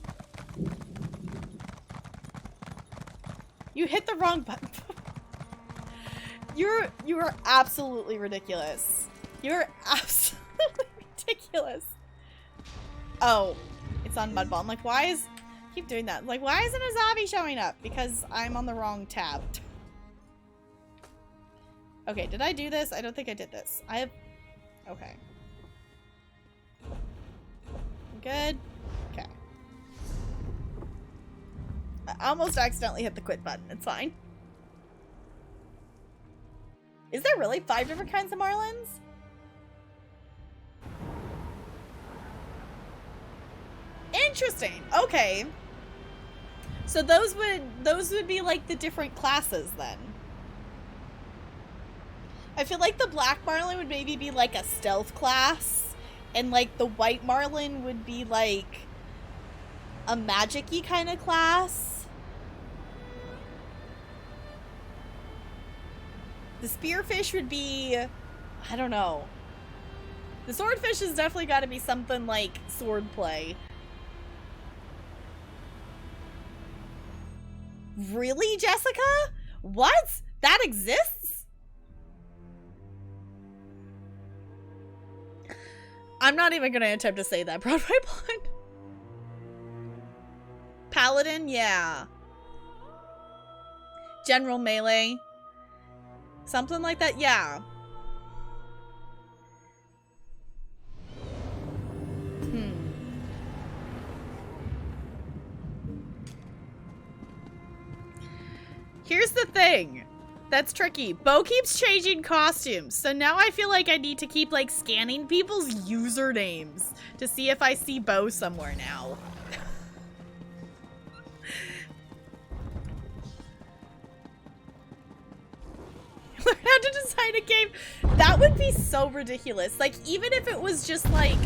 You hit the wrong button. You are absolutely ridiculous. You're absolutely ridiculous. Oh, it's on Mudball. I'm like, why is... keep doing that. Like, why isn't a zombie showing up? Because I'm on the wrong tab. Okay, did I do this? I don't think I did this. I have... Okay. Good. Okay. I almost accidentally hit the quit button. It's fine. Is there really 5 different kinds of marlins? Interesting. Okay. So those would be like the different classes then. I feel like the black marlin would maybe be like a stealth class, and like the white marlin would be like a magic-y kind of class. The spearfish would be, I don't know. The swordfish has definitely got to be something like swordplay. Really, Jessica? What? That exists? I'm not even gonna attempt to say that, Broadway Blonde. Paladin, yeah. General Melee. Something like that, yeah. Here's the thing that's tricky. Bo keeps changing costumes, so now I feel like I need to keep like scanning people's usernames to see if I see Bo somewhere now. Learn how to design a game. That would be so ridiculous. Like, even if it was just like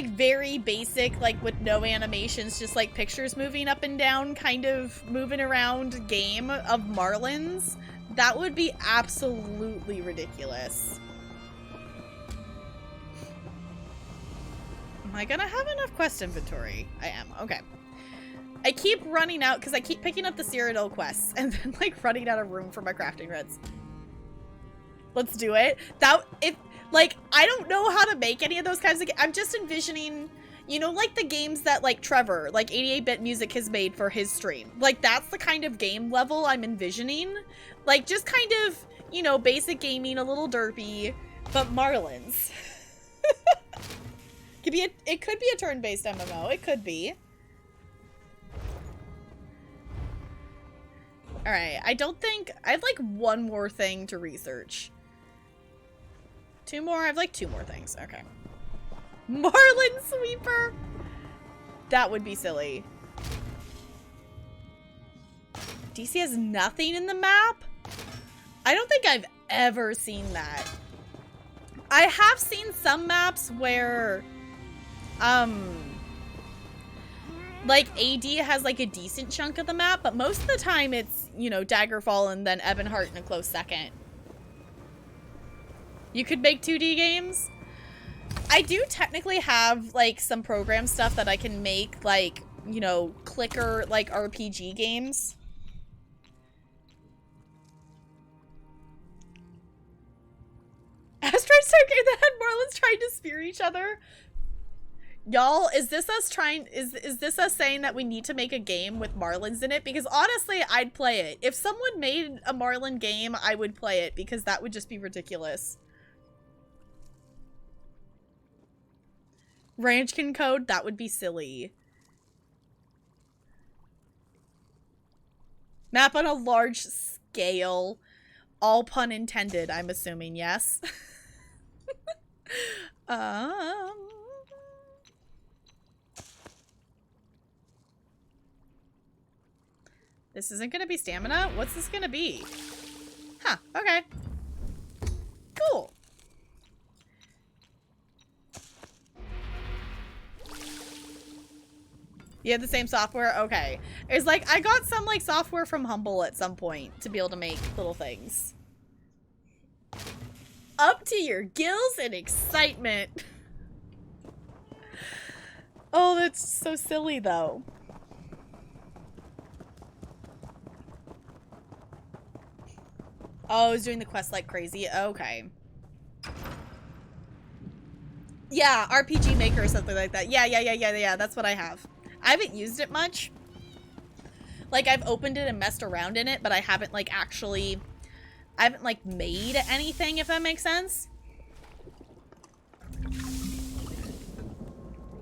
very basic, like with no animations, just like pictures moving up and down, kind of moving around game of marlins, that would be absolutely ridiculous. Am I gonna have enough quest inventory? I am. Okay. I keep running out because I keep picking up the Cyrodiil quests and then like running out of room for my crafting grids. Let's do it. Like, I don't know how to make any of those kinds of games. I'm just envisioning, you know, like the games that like Trevor, like 88-bit Music has made for his stream. Like, that's the kind of game level I'm envisioning. Like, just kind of, you know, basic gaming, a little derpy, but Marlins. It could be a turn-based MMO. It could be. Alright, I don't think... I have like one more thing to research. 2 more? I have like 2 more things. Okay. Marlin Sweeper! That would be silly. DC has nothing in the map? I don't think I've ever seen that. I have seen some maps where, like AD has like a decent chunk of the map, but most of the time it's, you know, Daggerfall and then Ebonheart in a close second. You could make 2D games. I do technically have like some program stuff that I can make, like, you know, clicker like RPG games. Asteroids Arcade that had Marlins trying to spear each other. Y'all, is this us saying that we need to make a game with Marlins in it? Because honestly, I'd play it. If someone made a Marlin game, I would play it because that would just be ridiculous. Ranchkin code, that would be silly. Map on a large scale. All pun intended, I'm assuming, yes. This isn't gonna be stamina? What's this gonna be? Huh, okay. Cool. You have the same software? Okay. It's like, I got some like software from Humble at some point to be able to make little things. Up to your gills in excitement. Oh, that's so silly though. Oh, I was doing the quest like crazy. Okay. Yeah, Yeah, RPG Maker or something like that. Yeah, that's what I have. I haven't used it much. Like, I've opened it and messed around in it, but I haven't, like, actually... I haven't, like, made anything, if that makes sense.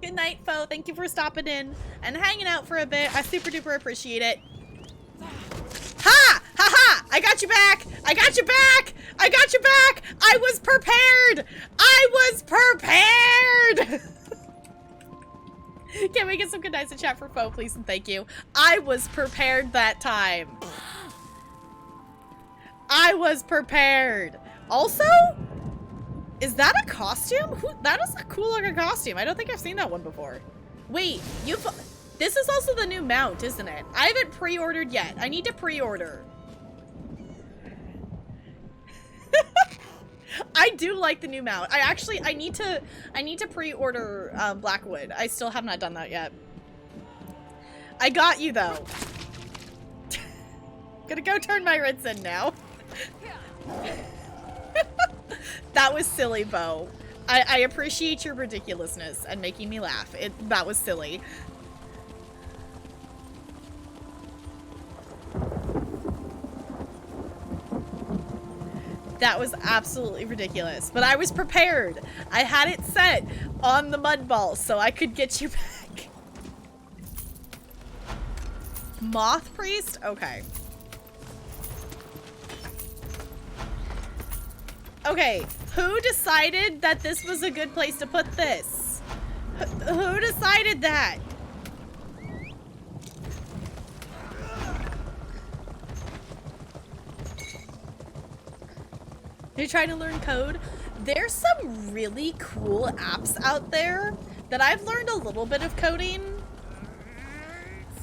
Good night, Fo. Thank you for stopping in and hanging out for a bit. I super duper appreciate it. Ha! Ha ha! I got you back! I got you back! I got you back! I was prepared! I was prepared! Can we get some good nights in chat for Fo, please, and thank you. I was prepared that time. I was prepared. Also, is that a costume? That is a cool looking costume. I don't think I've seen that one before. Wait, this is also the new mount, isn't it? I haven't pre-ordered yet. I need to pre-order. I do like the new mount. I need to pre-order Blackwood. I still have not done that yet. I got you though. Gonna go turn my Ritz in now. That was silly, Bo. I appreciate your ridiculousness and making me laugh. That was silly. That was absolutely ridiculous. But I was prepared. I had it set on the mud ball so I could get you back. Moth Priest? Okay. Okay, who decided that this was a good place to put this? Who decided that? You're trying to learn code? There's some really cool apps out there that I've learned a little bit of coding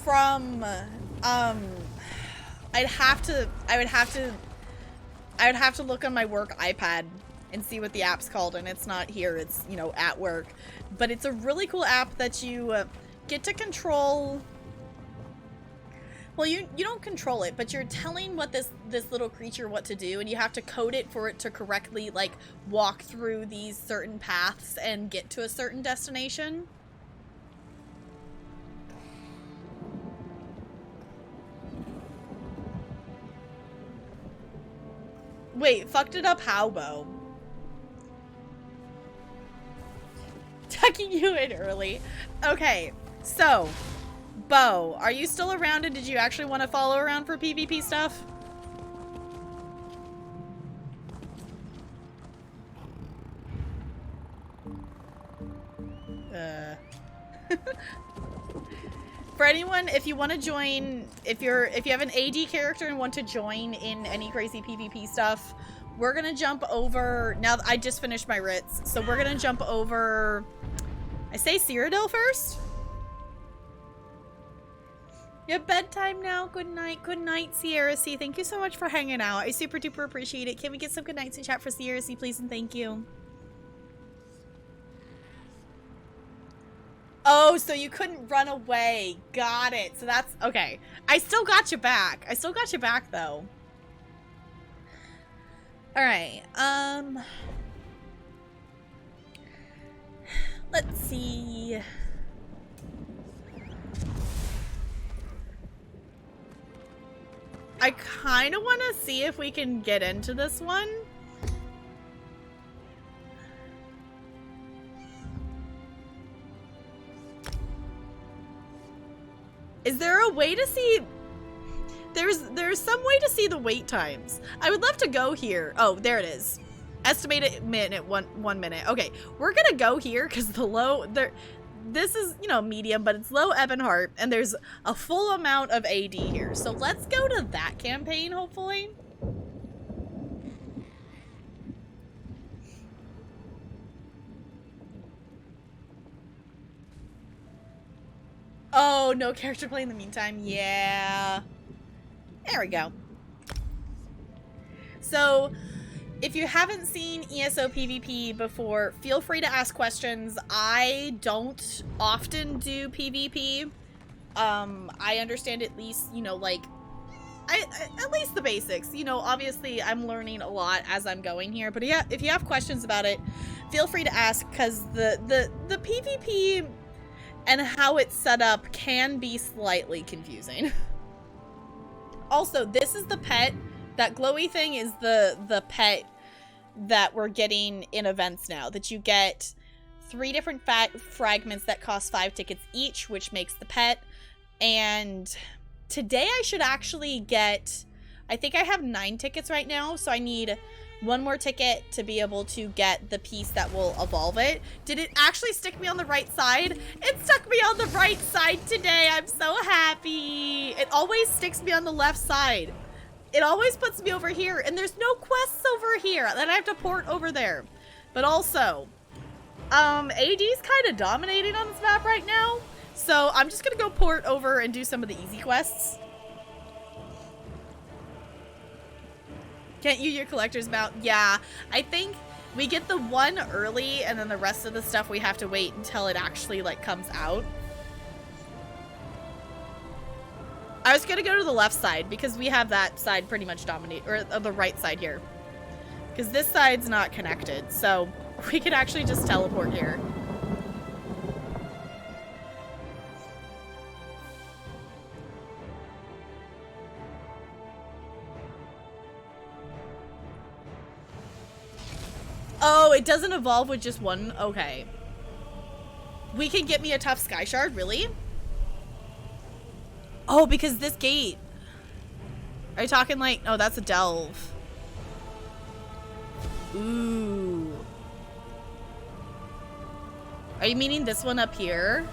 from. I would have to look on my work iPad and see what the app's called, and it's not here, it's, you know, at work. But it's a really cool app that you get to control. Well, you don't control it, but you're telling what this little creature what to do, and you have to code it for it to correctly, like, walk through these certain paths and get to a certain destination. Wait, fucked it up how, Bo? Tucking you in early. Okay, so, Bo, are you still around, and did you actually want to follow around for PvP stuff? For anyone, if you want to join, if you have an AD character and want to join in any crazy PvP stuff, we're gonna jump over. Now I just finished my Ritz, so we're gonna jump over. I say Cyrodiil first. Yeah, bedtime now. Good night, Sierra C. Thank you so much for hanging out. I super duper appreciate it. Can we get some good nights in chat for Sierra C, please, and thank you. Oh, so you couldn't run away. Got it. So that's okay. I still got you back. I still got you back though. All right. Let's see. I kind of want to see if we can get into this one. Is there a way to see? There's some way to see the wait times. I would love to go here. Oh, there it is. Estimated minute, one minute. Okay, we're gonna go here because the low there. This is, you know, medium, but it's low Ebonheart, and there's a full amount of AD here. So let's go to that campaign, hopefully. Oh, no character play in the meantime. Yeah. There we go. So, if you haven't seen ESO PvP before, feel free to ask questions. I don't often do PvP. I understand at least, you know, like, at least the basics. You know, obviously I'm learning a lot as I'm going here, but yeah, if you have questions about it, feel free to ask, because the PvP and how it's set up can be slightly confusing. Also, this is the pet. That glowy thing is the pet that we're getting in events now, that you get 3 different fragments that cost 5 tickets each, which makes the pet. And today I should actually get, I think I have 9 tickets right now, so I need 1 more ticket to be able to get the piece that will evolve it. Did it actually stick me on the right side? It stuck me on the right side today. I'm so happy. It always sticks me on the left side. It always puts me over here, and there's no quests over here that I have to port over there. But also, AD's kind of dominating on this map right now, so I'm just gonna go port over and do some of the easy quests. Can't you your collector's mount? Yeah, I think we get the one early, and then the rest of the stuff we have to wait until it actually, like, comes out. I was gonna go to the left side because we have that side pretty much dominate, or the right side here. Because this side's not connected, so we could actually just teleport here. Oh, it doesn't evolve with just one? Okay. We can get me a tough sky shard, really? Oh, because this gate. Are you talking like, oh, that's a delve. Ooh. Are you meaning this one up here?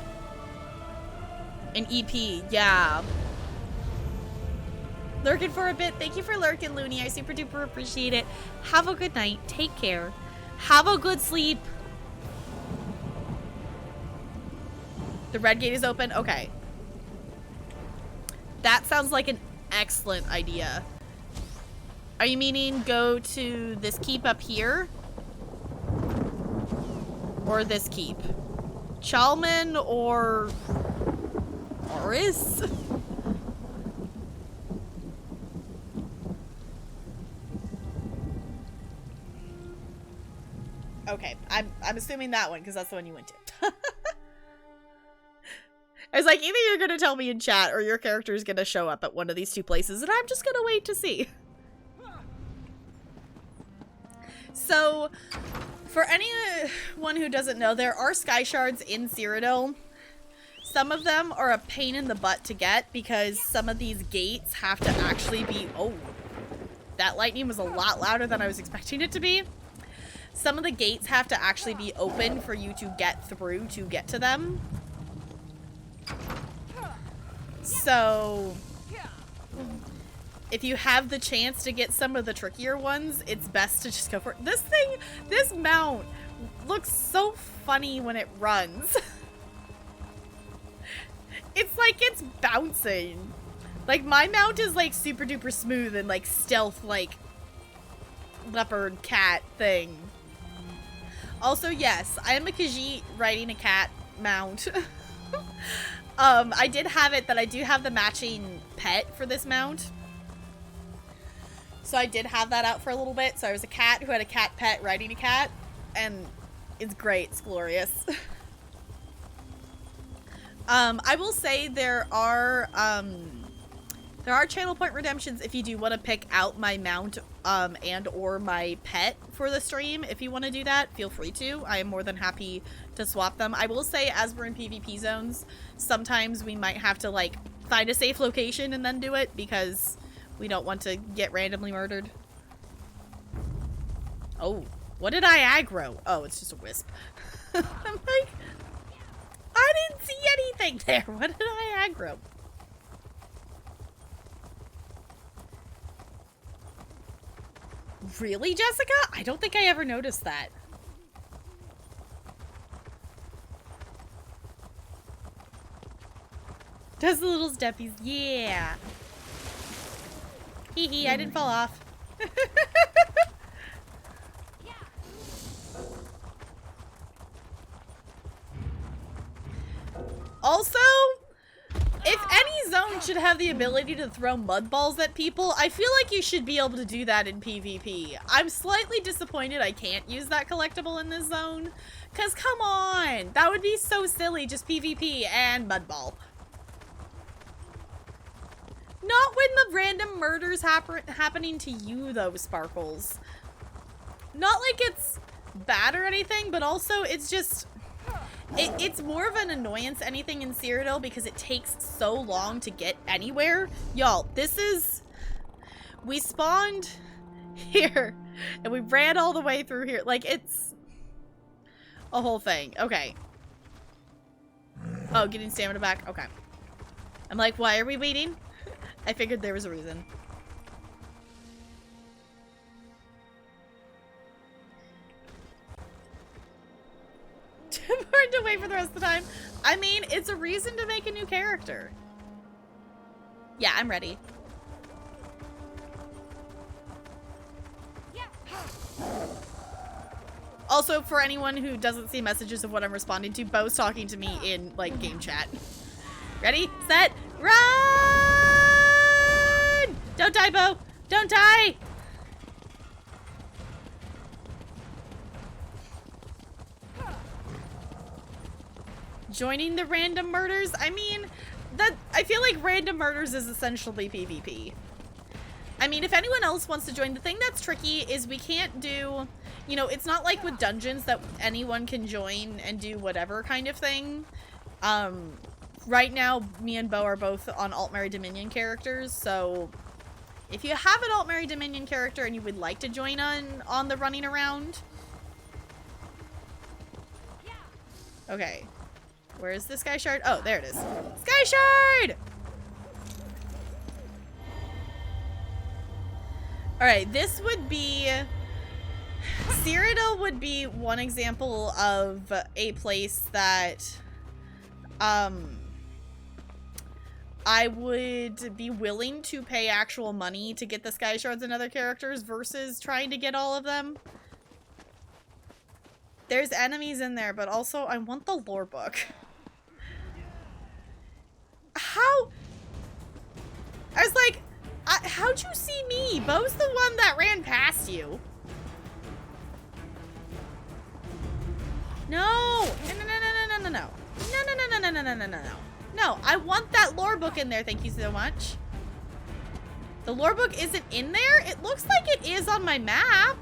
An EP, yeah. Lurking for a bit. Thank you for lurking, Looney. I super duper appreciate it. Have a good night. Take care. Have a good sleep. The red gate is open? Okay. That sounds like an excellent idea. Are you meaning go to this keep up here? Or this keep? Chalman or Oris? Okay, I'm assuming that one because that's the one you went to. I was like, either you're gonna tell me in chat or your character is gonna show up at one of these 2 places, and I'm just gonna wait to see. So, for anyone who doesn't know, there are sky shards in Cyrodiil. Some of them are a pain in the butt to get because some of these gates have to actually be... Oh, that lightning was a lot louder than I was expecting it to be. Some of the gates have to actually be open for you to get through to get to them. So, if you have the chance to get some of the trickier ones, it's best to just go for it. This mount looks so funny when it runs. It's like it's bouncing. Like, my mount is like super duper smooth and like stealth, like leopard cat thing. Also, yes, I am a Khajiit riding a cat mount. I did have it that I do have the matching pet for this mount. So I did have that out for a little bit. So I was a cat who had a cat pet riding a cat. And it's great. It's glorious. I will say there are channel point redemptions if you do want to pick out my mount and or my pet for the stream. If you want to do that, feel free to. I am more than happy to swap them. I will say, as we're in PvP zones, sometimes we might have to like find a safe location and then do it because we don't want to get randomly murdered. Oh, what did I aggro? Oh, it's just a wisp. I'm like, I didn't see anything there. What did I aggro? Really, Jessica? I don't think I ever noticed that. Does the little steppies? Yeah. Hee hee, I didn't fall off. Also, if any zone should have the ability to throw mud balls at people. I feel like you should be able to do that in PvP. I'm slightly disappointed I can't use that collectible in this zone. Because come on, that would be so silly, just PvP and mud ball. Not when the random murders happening to you though, Sparkles. Not like it's bad or anything, but also it's just... It's more of an annoyance anything in Cyrodiil because it takes so long to get anywhere. Y'all, this is... We spawned here and we ran all the way through here. Like, it's a whole thing. Okay. Oh, getting stamina back? Okay. I'm like, why are we waiting? I figured there was a reason. Important to wait for the rest of the time. I mean, it's a reason to make a new character. Yeah, I'm ready. Also, for anyone who doesn't see messages of what I'm responding to, Bo's talking to me in, like, game chat. Ready, set, run! Don't die, Bo! Don't die! Joining the random murders? I mean, I feel like random murders is essentially PvP. I mean, if anyone else wants to join, the thing that's tricky is we can't do, you know, it's not like with dungeons that anyone can join and do whatever kind of thing. Right now, me and Bo are both on Alt-Mary Dominion characters, so if you have an Alt-Mary Dominion character and you would like to join on the running around. Okay. Where is the Sky Shard? Oh, there it is. Sky Shard! Alright, this would be... Cyrodiil would be one example of a place that... I would be willing to pay actual money to get the Sky Shards and other characters versus trying to get all of them. There's enemies in there, but also I want the lore book. How? I was like, how'd you see me? Bo's the one that ran past you. No. No. No, I want that lore book in there. Thank you so much. The lore book isn't in there? It looks like it is on my map.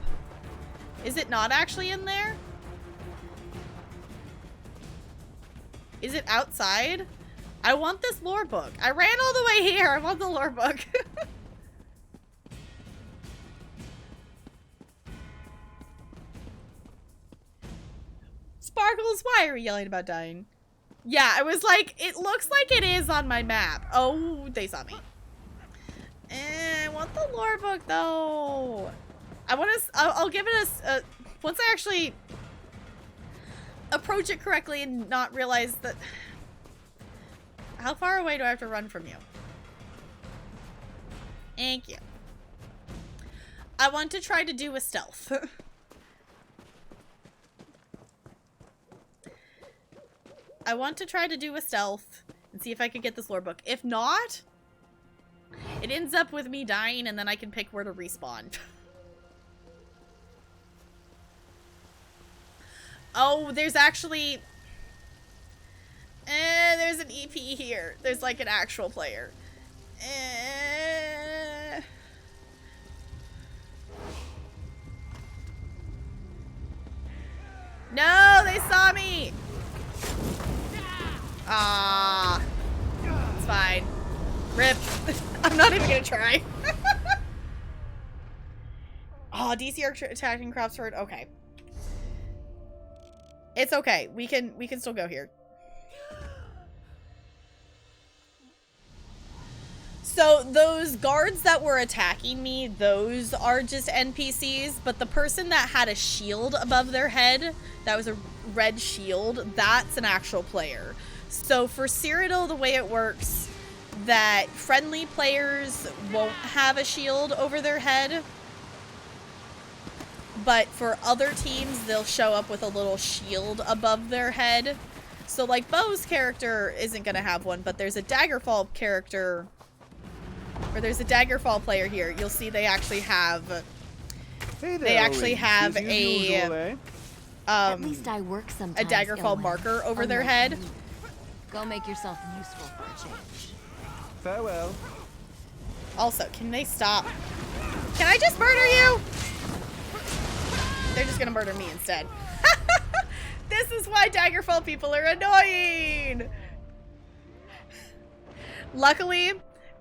Is it not actually in there? Is it outside? I want this lore book. I ran all the way here. I want the lore book. Sparkles, why are we yelling about dying? Yeah, I was like, it looks like it is on my map. Oh, they saw me. I want the lore book though. I want to, I'll give it a, once I actually approach it correctly and not realize that. How far away do I have to run from you? Thank you. I want to try to do a stealth. I want to try to do a stealth and see if I could get this lore book. If not, it ends up with me dying and then I can pick where to respawn. Oh, there's actually... there's an EP here. There's like an actual player. No, they saw me! Ah, it's fine. Rip. I'm not even gonna try. Oh, DC are attacking Cropsford. Okay. It's okay. We can still go here. So those guards that were attacking me, those are just NPCs, but the person that had a shield above their head, that was a red shield, that's an actual player. So for Cyrodiil, the way it works, that friendly players won't have a shield over their head, but for other teams, they'll show up with a little shield above their head. So, like, Bo's character isn't gonna have one, but there's a Daggerfall character, or there's a Daggerfall player here. You'll see they actually have, Hey there, they actually Ellie. have Busy as a, usual, eh? At least I work sometimes. a Daggerfall Elwyn. marker over their Unlike head. you. Go make yourself useful for a change. Farewell. Also, can they stop? Can I just murder you? They're just gonna murder me instead. This is why Daggerfall people are annoying! Luckily,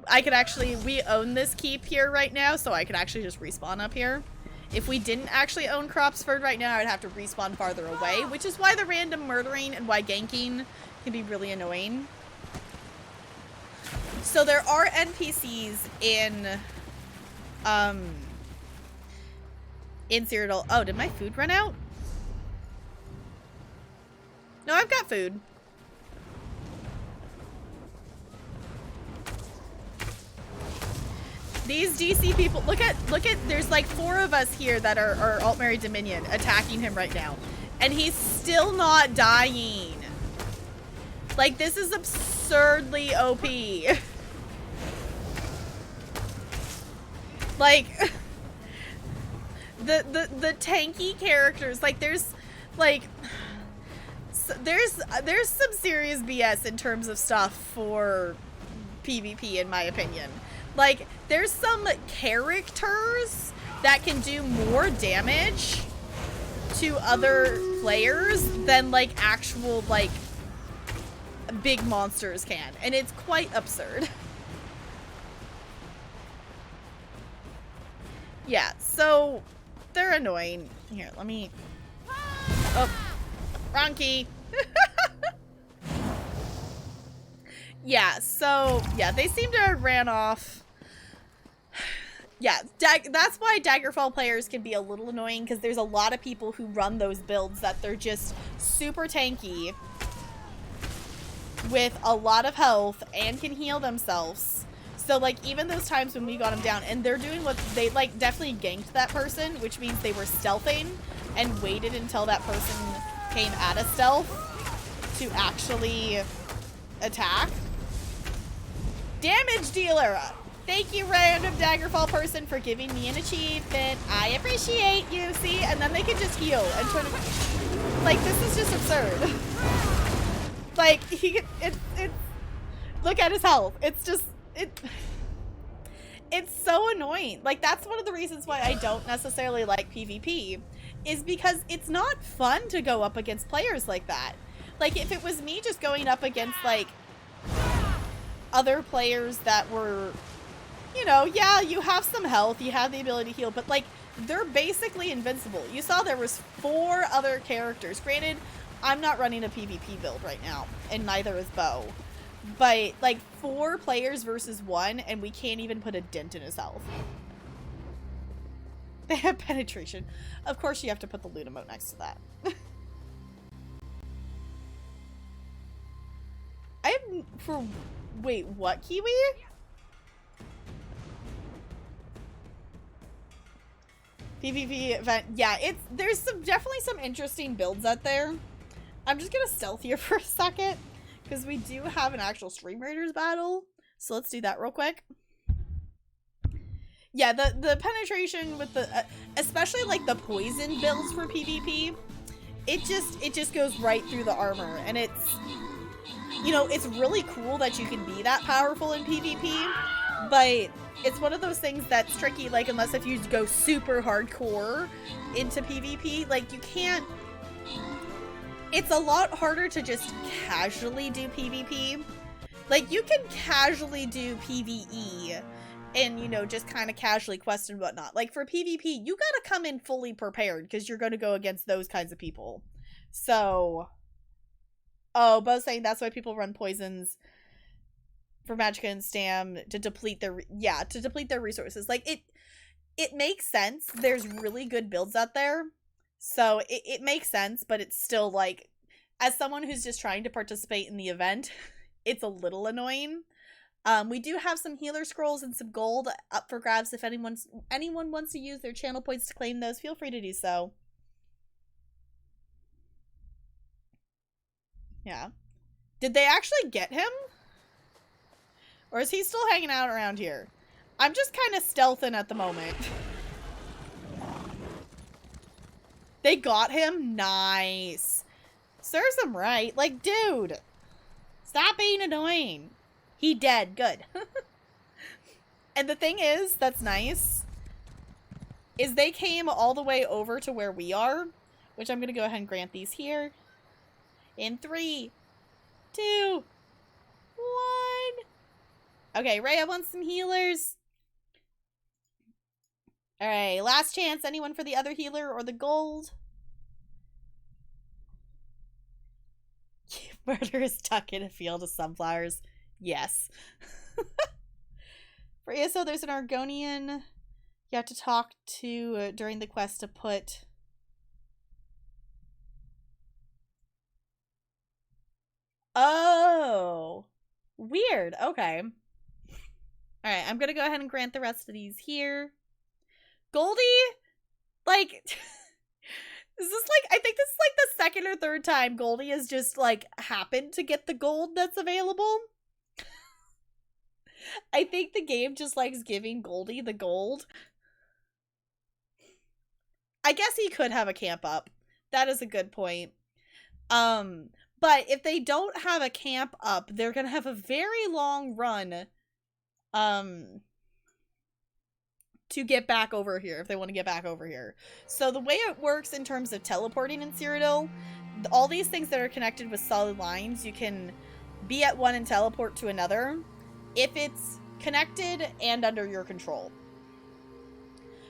I could actually, we own this keep here right now, so I could actually just respawn up here. If we didn't actually own Cropsford right now, I'd have to respawn farther away, which is why the random murdering and why ganking can be really annoying. So there are NPCs in Cyrodiil. Oh, did my food run out? No, I've got food. These DC people, look at, there's like 4 of us here that are Altmary Dominion attacking him right now. And he's still not dying. Like, this is absurdly OP. Like, the tanky characters, like, there's, like, there's some serious BS in terms of stuff for PvP, in my opinion. Like, there's some characters that can do more damage to other players than, like, actual, like, big monsters can. And it's quite absurd. Yeah, so they're annoying. Here, let me... Oh, wrong key. Yeah, so, yeah, they seem to have ran off. Yeah, that's why Daggerfall players can be a little annoying, because there's a lot of people who run those builds that they're just super tanky with a lot of health and can heal themselves. So, like, even those times when we got them down, and they're doing what they, like, definitely ganked that person, which means they were stealthing and waited until that person came out of stealth to actually attack. Damage dealer! Thank you, random Daggerfall person, for giving me an achievement. I appreciate you. See? And then they can just heal and turn it. Like, this is just absurd. Like, look at his health. It's just, it's so annoying. Like, that's one of the reasons why I don't necessarily like PvP, is because it's not fun to go up against players like that. Like, if it was me just going up against, like, other players that were, you know, yeah, you have some health, you have the ability to heal, but, like, they're basically invincible. You saw there was 4 other characters. Granted, I'm not running a PvP build right now, and neither is Bo. But, like, 4 players versus 1, and we can't even put a dent in his health. They have penetration. Of course you have to put the loot emote next to that. I have, for, wait, what, Kiwi? PvP event, yeah, there's definitely some interesting builds out there. I'm just gonna stealth here for a second, because we do have an actual Stream Raiders battle, so let's do that real quick. Yeah, the penetration with the, especially like the poison builds for PvP, it just goes right through the armor, and it's, you know, it's really cool that you can be that powerful in PvP, but it's one of those things that's tricky, like, unless if you go super hardcore into PvP, like, you can't, it's a lot harder to just casually do PvP. Like, you can casually do PvE and, you know, just kind of casually quest and whatnot. Like, for PvP, you gotta come in fully prepared, because you're gonna go against those kinds of people. So, oh, Bo's saying that's why people run poisons for Magicka and Stam, to deplete their, yeah, to deplete their resources. Like, it makes sense. There's really good builds out there, so it makes sense, but it's still, like, as someone who's just trying to participate in the event, it's a little annoying. We do have some healer scrolls and some gold up for grabs. If anyone wants to use their channel points to claim those, feel free to do so. Yeah. Did they actually get him? Or is he still hanging out around here? I'm just kind of stealthing at the moment. They got him? Nice. Serves him right. Like, dude. Stop being annoying. He dead. Good. And the thing is, that's nice, is they came all the way over to where we are, which I'm going to go ahead and grant these here. In 3, 2, 1. Okay, Rhea wants some healers. Alright, last chance. Anyone for the other healer or the gold? Murder is stuck in a field of sunflowers. Yes. For ESO, there's an Argonian you have to talk to during the quest to put... Oh! Weird. Okay. Alright, I'm gonna go ahead and grant the rest of these here. Goldie? Like... Is this like... I think this is like the second or third time Goldie has just like happened to get the gold that's available. I think the game just likes giving Goldie the gold. I guess he could have a camp up. That is a good point. But if they don't have a camp up, they're gonna have a very long run to get back over here, if they want to get back over here. So the way it works in terms of teleporting in Cyrodiil, all these things that are connected with solid lines, you can be at one and teleport to another if it's connected and under your control.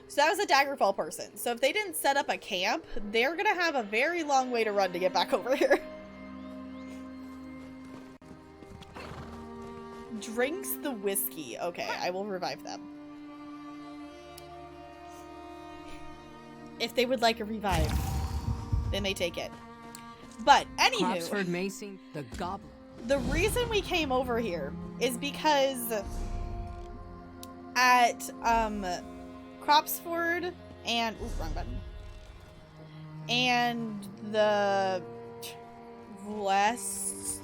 So that was a Daggerfall person. So if they didn't set up a camp, they're gonna have a very long way to run to get back over here. Drinks the whiskey. Okay, I will revive them. If they would like a revive, then they take it. But anywho, Cropsford Mason, the Goblin. The reason we came over here is because at Cropsford and wrong button. And the Vlasterus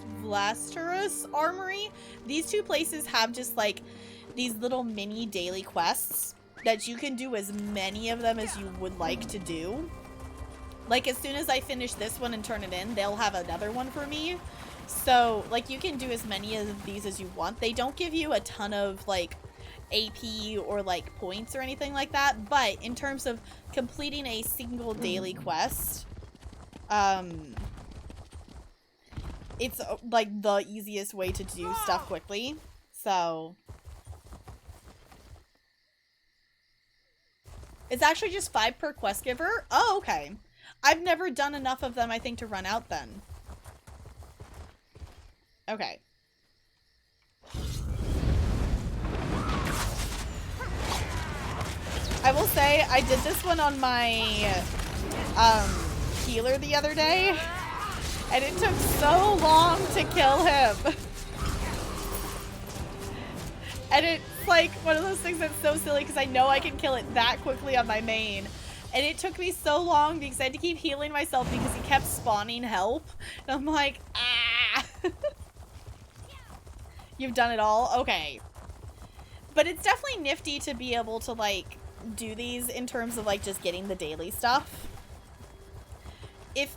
Armory, these two places have just like these little mini daily quests that you can do as many of them as you would like to do. Like, as soon as I finish this one and turn it in, they'll have another one for me. So, like, you can do as many of these as you want. They don't give you a ton of, like, AP or, like, points or anything like that. But in terms of completing a single daily quest, it's, like, the easiest way to do stuff quickly. So... It's actually just 5 per quest giver? Oh, okay. I've never done enough of them, I think, to run out then. Okay. I will say, I did this one on my healer the other day, and it took so long to kill him. And it's like one of those things that's so silly because I know I can kill it that quickly on my main. And it took me so long because I had to keep healing myself because he kept spawning help. And I'm like, ah! You've done it all? Okay. But it's definitely nifty to be able to, like, do these in terms of, like, just getting the daily stuff. If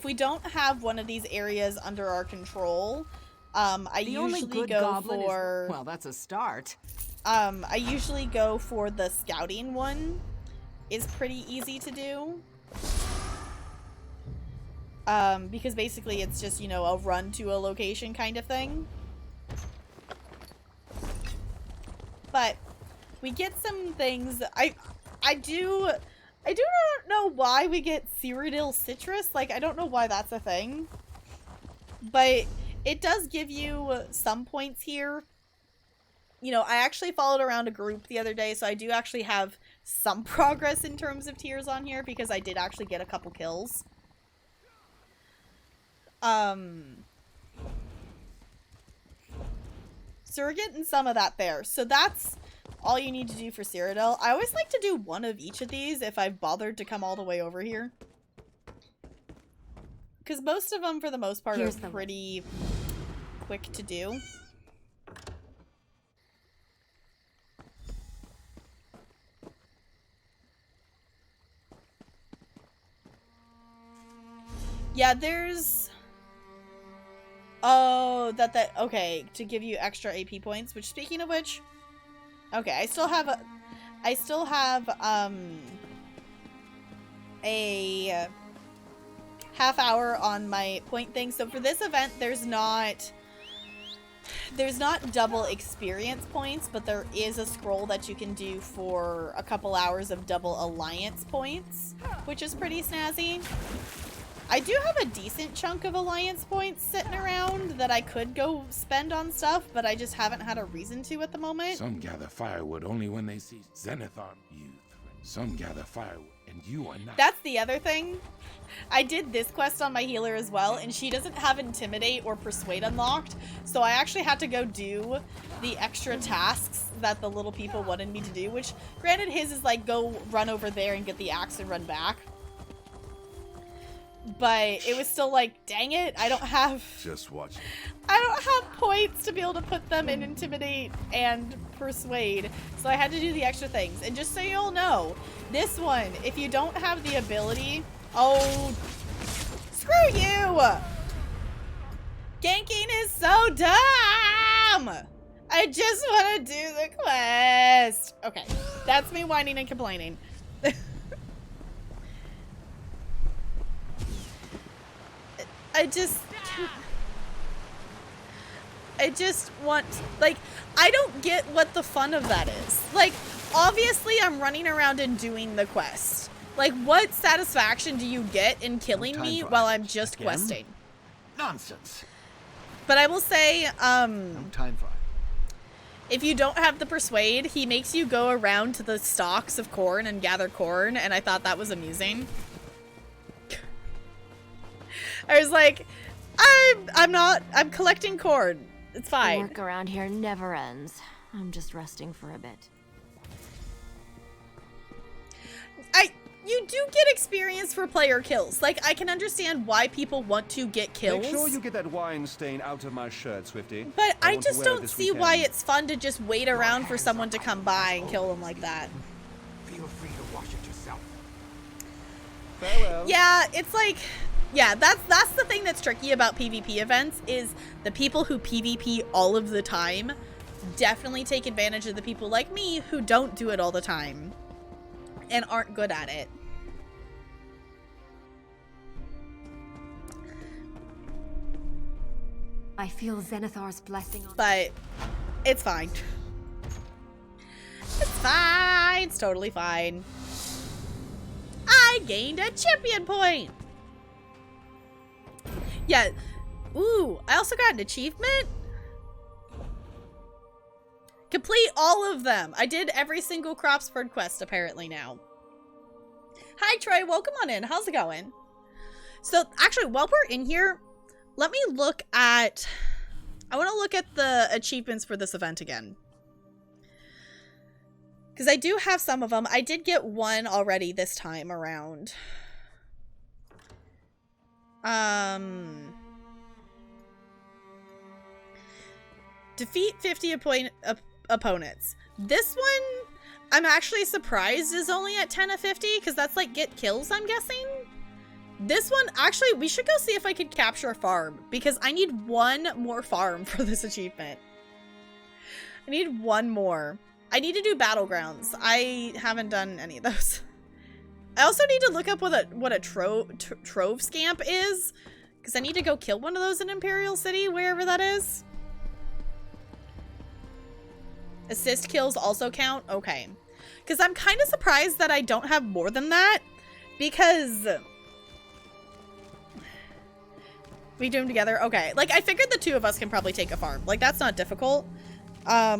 we don't have one of these areas under our control... I usually go for... Well, that's a start. I usually go for the scouting one. Is pretty easy to do. Because basically it's just, you know, a run to a location kind of thing. But we get some things... I do not know why we get Cyrodiil citrus. Like, I don't know why that's a thing. But... it does give you some points here. You know, I actually followed around a group the other day, so I do actually have some progress in terms of tiers on here because I did actually get a couple kills. So we're getting some of that there. So that's all you need to do for Cyrodiil. I always like to do one of each of these if I've bothered to come all the way over here. because most of them, for the most part, Here's are the pretty quick to do. Yeah, there's... Oh, okay, to give you extra AP points, which, speaking of which... Okay, I still have a half hour on my point thing. So for this event, there's not double experience points, but there is a scroll that you can do for a couple hours of double alliance points, which is pretty snazzy. I do have a decent chunk of alliance points sitting around that I could go spend on stuff, but I just haven't had a reason to at the moment. Some gather firewood only when they see Zenithar youth. Some gather firewood, and you are not. That's the other thing. I did this quest on my healer as well, and she doesn't have Intimidate or Persuade unlocked, so I actually had to go do the extra tasks that the little people wanted me to do, which, granted, his is like, go run over there and get the axe and run back. But it was still like, dang it, I don't have... Just watch it. I don't have points to be able to put them in Intimidate and Persuade, so I had to do the extra things. And just so you all know, this one, if you don't have the ability... Oh, screw you! Ganking is so dumb! I just want to do the quest! Okay, that's me whining and complaining. I just want, like, I don't get what the fun of that is. Like, obviously I'm running around and doing the quest. Like, what satisfaction do you get in killing me while I'm just questing? Nonsense. But I will say, No time for it. if you don't have the Persuade, he makes you go around to the stalks of corn and gather corn, and I thought that was amusing. I was like, I'm collecting corn. It's fine. Work around here never ends. I'm just resting for a bit. You do get experience for player kills. Like, I can understand why people want to get kills. Make sure you get that wine stain out of my shirt, Swifty. But I want to just wear it don't this see weekend. why it's fun to just wait around for someone to come by and kill them like that. Feel free to wash it yourself. Farewell. Yeah, it's like... Yeah, that's the thing that's tricky about PvP events, is the people who PvP all of the time definitely take advantage of the people like me who don't do it all the time and aren't good at it. I feel Zenithar's blessing on... But it's fine. It's fine. It's totally fine. I gained a champion point. Yeah. Ooh, I also got an achievement. Complete all of them. I did every single Cropsford quest apparently now. Hi, Troy. Welcome on in. How's it going? So, actually, while we're in here, let me look at... I want to look at the achievements for this event again. Because I do have some of them. I did get one already this time around. Defeat 50 opponents. This one, I'm actually surprised is only at 10 of 50, because that's like get kills, I'm guessing. This one, actually, we should go see if I could capture a farm, because I need one more farm for this achievement. I need one more. I need to do battlegrounds. I haven't done any of those. I also need to look up what a trove scamp is, because I need to go kill one of those in Imperial City, wherever that is. Assist kills also count? Okay. Because I'm kind of surprised that I don't have more than that, because... We do them together? Okay. Like, I figured the two of us can probably take a farm. Like, that's not difficult. That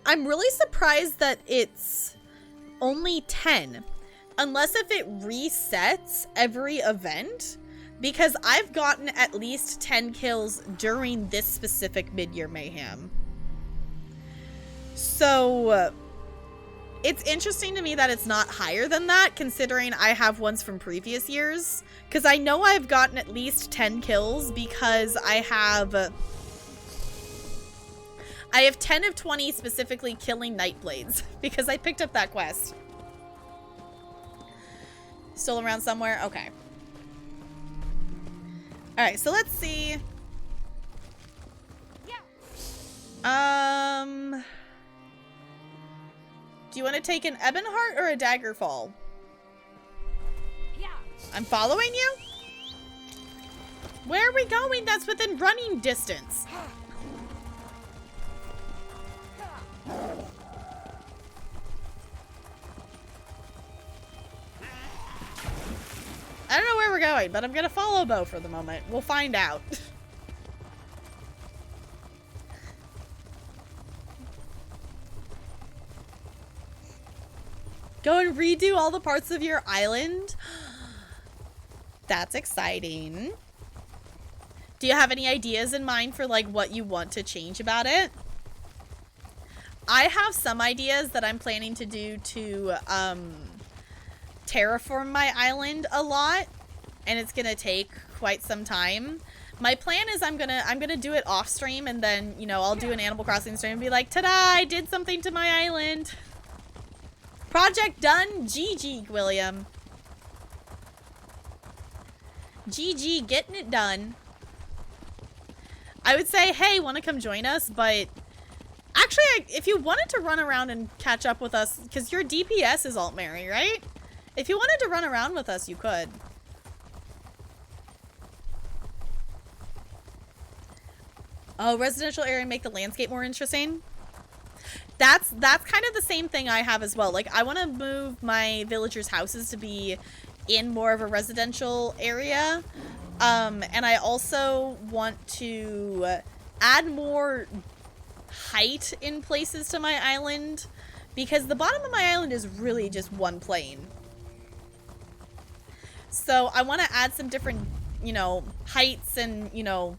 I'm really surprised that it's only 10, unless if it resets every event, because I've gotten at least 10 kills during this specific mid-year mayhem. So It's interesting to me that it's not higher than that, considering I have ones from previous years. Because I know I've gotten at least 10 kills because I have 10 of 20 specifically killing Nightblades because I picked up that quest. Still around somewhere? Okay. Alright, so let's see. Do you want to take an Ebonheart or a Daggerfall? I'm following you? Where are we going? That's within running distance. I don't know where we're going, but I'm gonna follow Bo for the moment. We'll find out. Go and redo all the parts of your island? That's exciting. Do you have any ideas in mind for like what you want to change about it? I have some ideas that I'm planning to do to terraform my island a lot, and it's gonna take quite some time. My plan is I'm gonna do it off stream, and then, you know, I'll do an Animal Crossing stream and be like, ta-da, I did something to my island. Project done. GG, William. GG, getting it done. I would say, hey, want to come join us? But actually, if you wanted to run around and catch up with us, because your DPS is Alt Mary, right? If you wanted to run around with us, you could. Oh, residential area make the landscape more interesting. That's kind of the same thing I have as well. Like, I want to move my villagers' houses to be in more of a residential area. And I also want to add more height in places to my island, because the bottom of my island is really just one plane. So I want to add some different, you know, heights and, you know,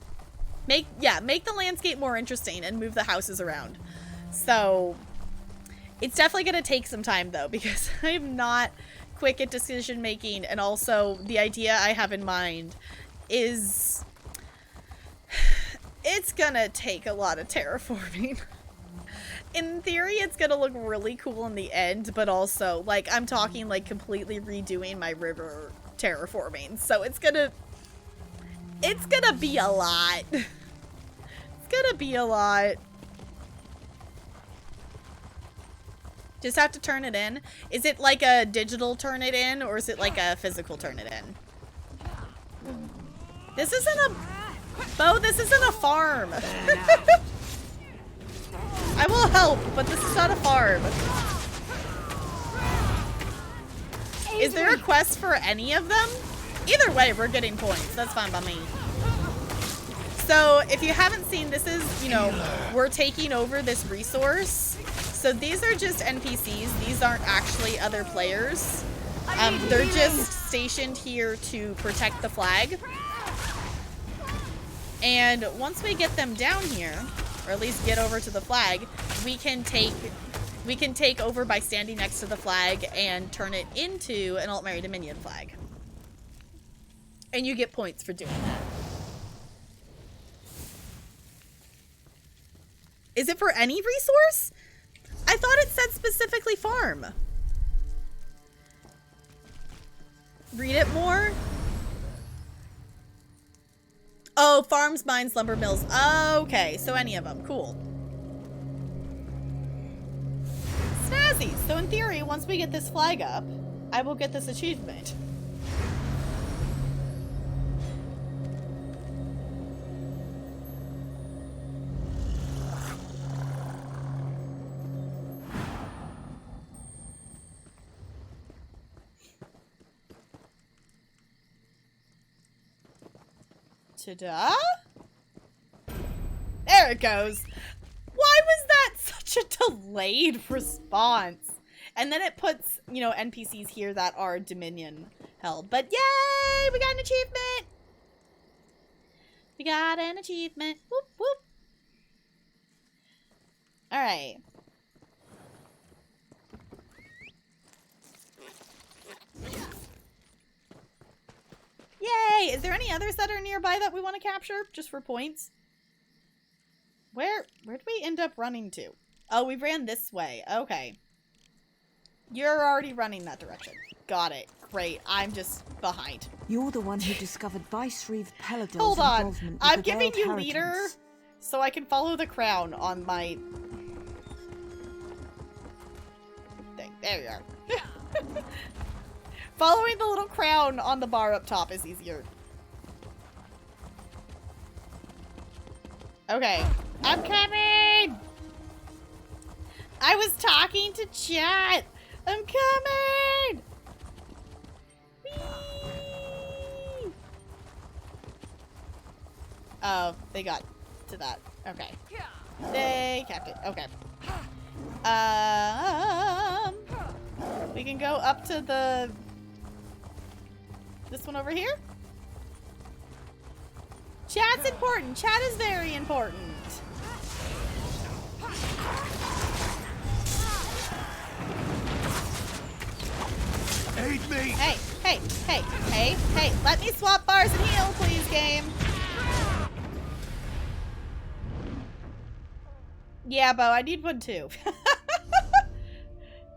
make the landscape more interesting and move the houses around. So it's definitely going to take some time though, because I am not quick at decision making, and also the idea I have in mind is it's gonna take a lot of terraforming. In theory, it's gonna look really cool in the end, but also, like, I'm talking like completely redoing my river terraforming, so it's gonna be a lot. It's gonna be a lot. Just have to turn it in. Is it like a digital turn it in, or is it like a physical turn it in? This isn't a... Bo, this isn't a farm. I will help, but this is not a farm. Is there a quest for any of them? Either way, we're getting points. That's fine by me. So, if you haven't seen, this is, you know, we're taking over this resource. So these are just NPCs. These aren't actually other players. They're just stationed here to protect the flag. And once we get them down here, or at least get over to the flag, we can take over by standing next to the flag and turn it into an Alt Mary Dominion flag. And you get points for doing that. Is it for any resource? I thought it said specifically farm. Read it more. Oh, farms, mines, lumber mills. Okay, so any of them. Cool. Snazzy. So in theory, once we get this flag up, I will get this achievement. Ta-da! There it goes. Why was that such a delayed response? And then it puts, you know, NPCs here that are Dominion held. But yay! We got an achievement! We got an achievement. Whoop, whoop. Alright. Yay! Is there any others that are nearby that we want to capture? Just for points? Where did we end up running to? Oh, we ran this way. Okay. You're already running that direction. Got it. Great. I'm just behind. You're the one who discovered Vice-Reeve Pelador's Hold on. involvement with I'm the giving Veiled you Heritance. leader so I can follow the crown on my thing. There you are. Following the little crown on the bar up top is easier. Okay. I'm coming! I was talking to chat! I'm coming! Whee! Oh, they got to that. Okay. They kept it. Okay. We can go up to the... this one over here? Chat's important. Chat is very important. Aid me! Hey, hey, hey, hey, hey. Let me swap bars and heal, please, game. Yeah, Bo, I need one too.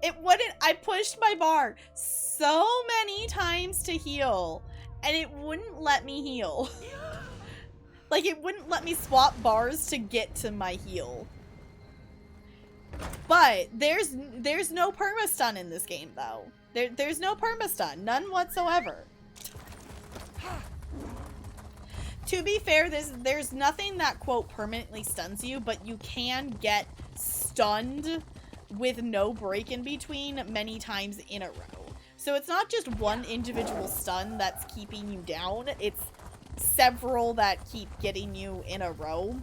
It wouldn't... I pushed my bar so many times to heal, and it wouldn't let me heal. Like, it wouldn't let me swap bars to get to my heal. But there's no perma-stun in this game, though. There's no perma-stun. None whatsoever. To be fair, there's nothing that, quote, permanently stuns you, but you can get stunned with no break in between many times in a row. So it's not just one individual stun that's keeping you down. It's several that keep getting you in a row.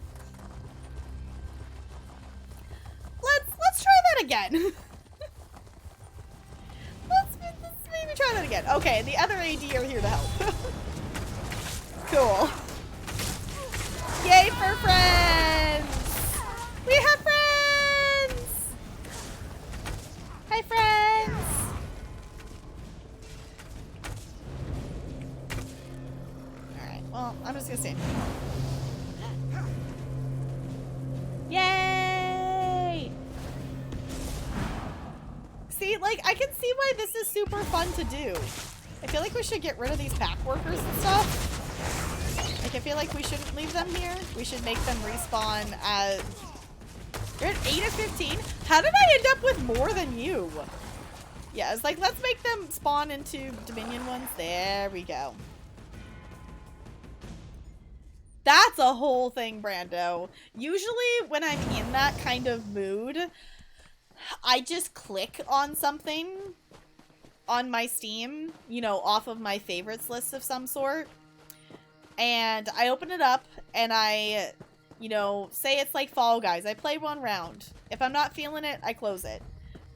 Let's try that again. let's maybe try that again. Okay, the other AD are here to help. Cool. Yay for friends! We have friends! Hi, friends! Alright, well, I'm just gonna stay. Yay! See, like, I can see why this is super fun to do. I feel like we should get rid of these pack workers and stuff. Like, I feel like we shouldn't leave them here. We should make them respawn as... You're at 8 of 15? How did I end up with more than you? Yeah, it's like, let's make them spawn into Dominion ones. There we go. That's a whole thing, Brando. Usually when I'm in that kind of mood, I just click on something on my Steam, you know, off of my favorites list of some sort. And I open it up and I, you know, say it's like Fall Guys. I play one round. If I'm not feeling it, I close it.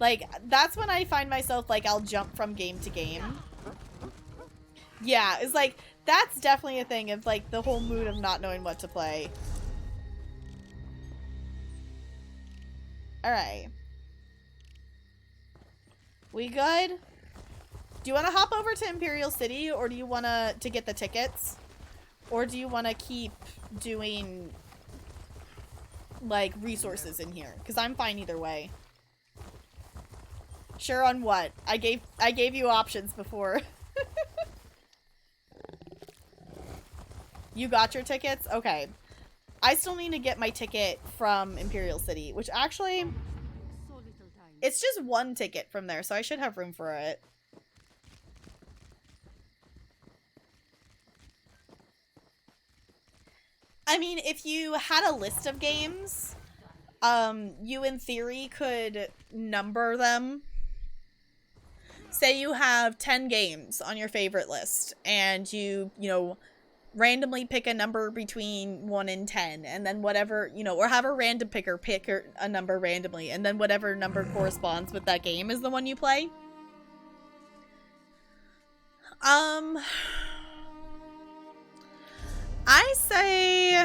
Like, that's when I find myself, like, I'll jump from game to game. Yeah, it's like, that's definitely a thing of, like, the whole mood of not knowing what to play. Alright. We good? Do you want to hop over to Imperial City, or do you want to get the tickets? Or do you want to keep doing, like, resources in here? Because I'm fine either way. Sure on what? I gave you options before. You got your tickets? Okay. I still need to get my ticket from Imperial City, which actually... It's just one ticket from there, so I should have room for it. I mean, if you had a list of games, you in theory could number them. Say you have 10 games on your favorite list, and you know, randomly pick a number between 1 and 10, and then whatever, you know, or have a random picker pick a number randomly, and then whatever number corresponds with that game is the one you play. I say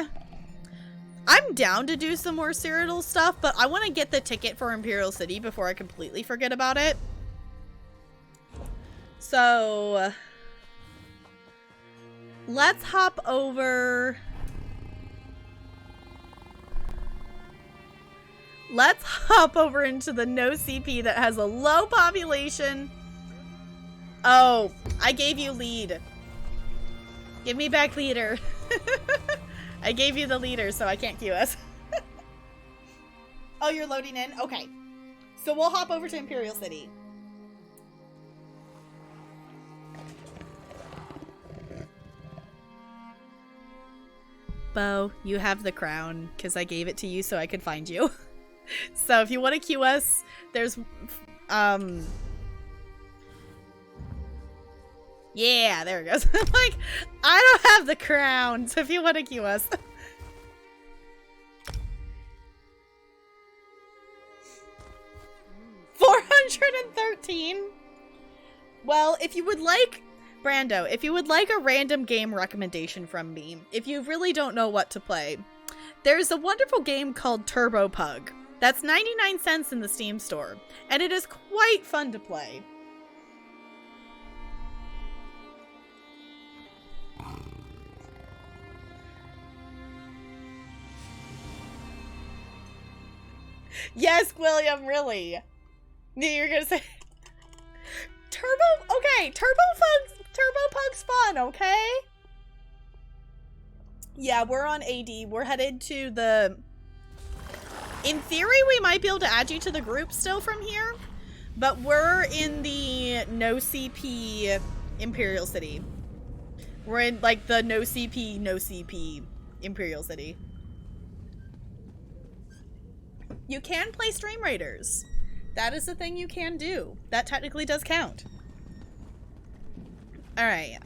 I'm down to do some more Cyrodiil stuff, but I want to get the ticket for Imperial City before I completely forget about it. let's hop over. Let's hop over into the no CP that has a low population. Oh, I gave you lead. Give me back leader. I gave you the leader, so I can't queue us. Oh, you're loading in? Okay. So we'll hop over to Imperial City. Bo, you have the crown, because I gave it to you so I could find you. So if you want to queue us, there's, yeah, there it goes. Like, I don't have the crown, so if you want to queue us. 413? Well, if you would like, Brando, if you would like a random game recommendation from me, if you really don't know what to play, there's a wonderful game called Turbo Pug. That's 99 cents in the Steam store, and it is quite fun to play. Yes, William, really. You're gonna say Turbo? Okay, Turbo Pug's fun, okay? Yeah, we're on AD. We're headed to the... In theory, we might be able to add you to the group still from here, but we're in the no CP Imperial City. We're in, like, the no CP Imperial City. You can play Stream Raiders. That is the thing you can do. That technically does count. Alright,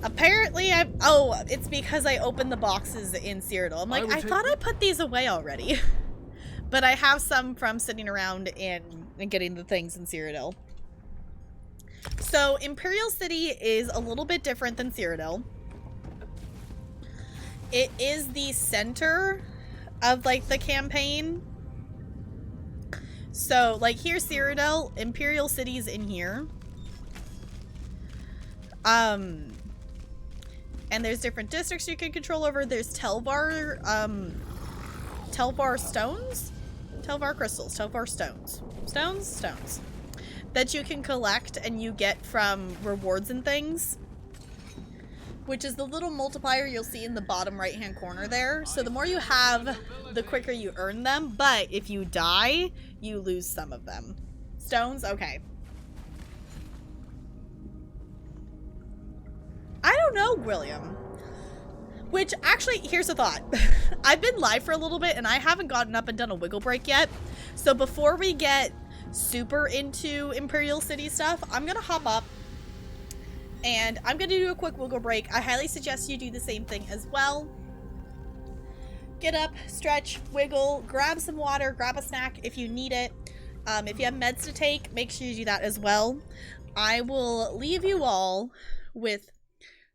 apparently oh, it's because I opened the boxes in Cyrodiil. I'm like, I thought I put these away already. But I have some from sitting around and getting the things in Cyrodiil. So, Imperial City is a little bit different than Cyrodiil. It is the center of, like, the campaign. So, like, here's Cyrodiil, Imperial City's in here. And there's different districts you can control over. There's Telvar, Telvar stones? Telvar crystals, Telvar stones. Stones? That you can collect and you get from rewards and things. Which is the little multiplier you'll see in the bottom right-hand corner there. So the more you have, the quicker you earn them. But if you die, you lose some of them. Stones? Okay. I don't know, William. Which, actually, here's a thought. I've been live for a little bit, and I haven't gotten up and done a wiggle break yet. So before we get super into Imperial City stuff, I'm gonna hop up. And I'm gonna do a quick wiggle break. I highly suggest you do the same thing as well. Get up, stretch, wiggle, grab some water, grab a snack if you need it. If you have meds to take, make sure you do that as well. I will leave you all with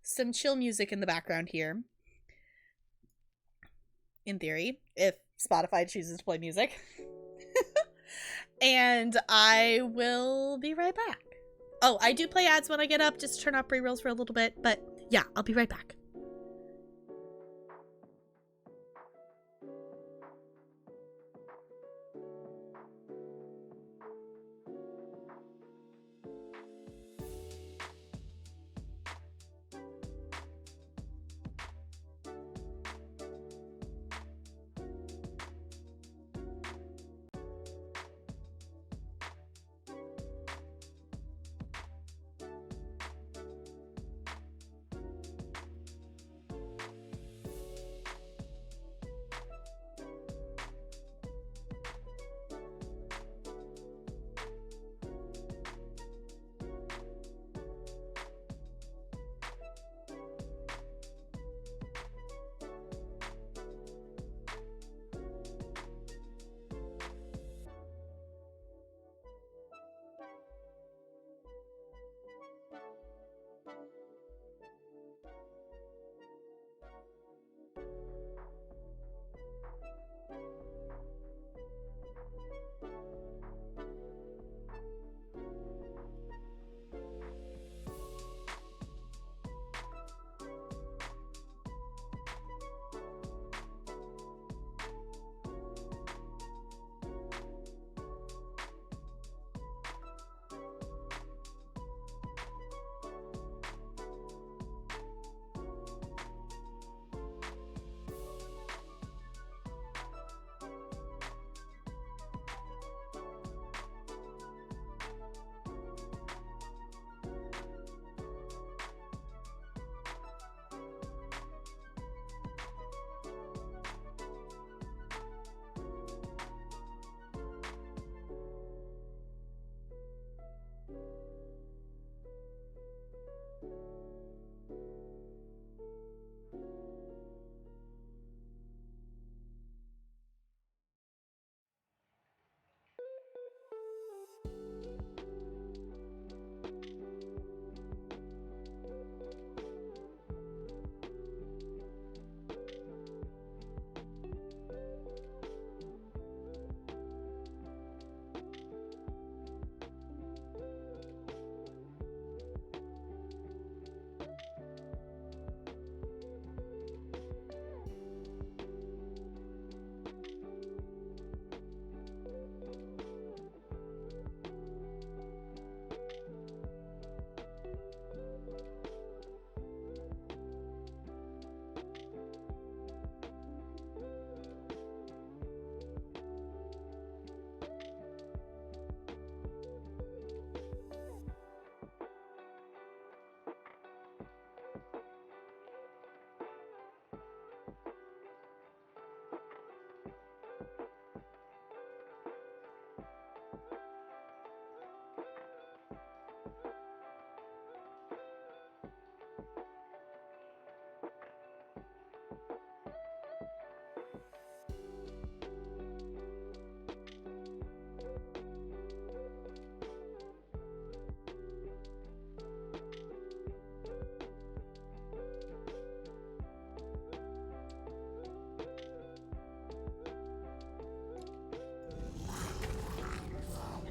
some chill music in the background here. In theory, if Spotify chooses to play music. And I will be right back. Oh, I do play ads when I get up, just turn off pre-rolls for a little bit, but yeah, I'll be right back.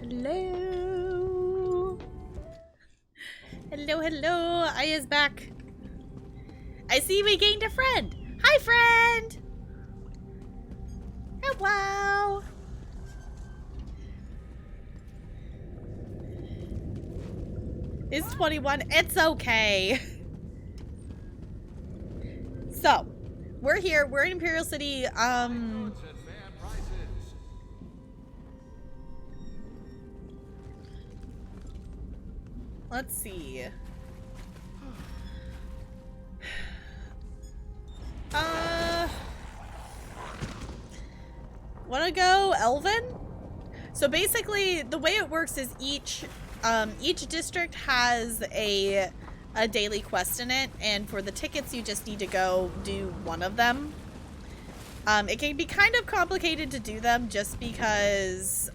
Hello. Hello, hello. Aya's back. I see we gained a friend. Hi, friend. Hello. It's 21. It's okay. So, we're here. We're in Imperial City. Let's see. Wanna go Elven? So basically, the way it works is each district has a daily quest in it, and for the tickets, you just need to go do one of them. It can be kind of complicated to do them just because,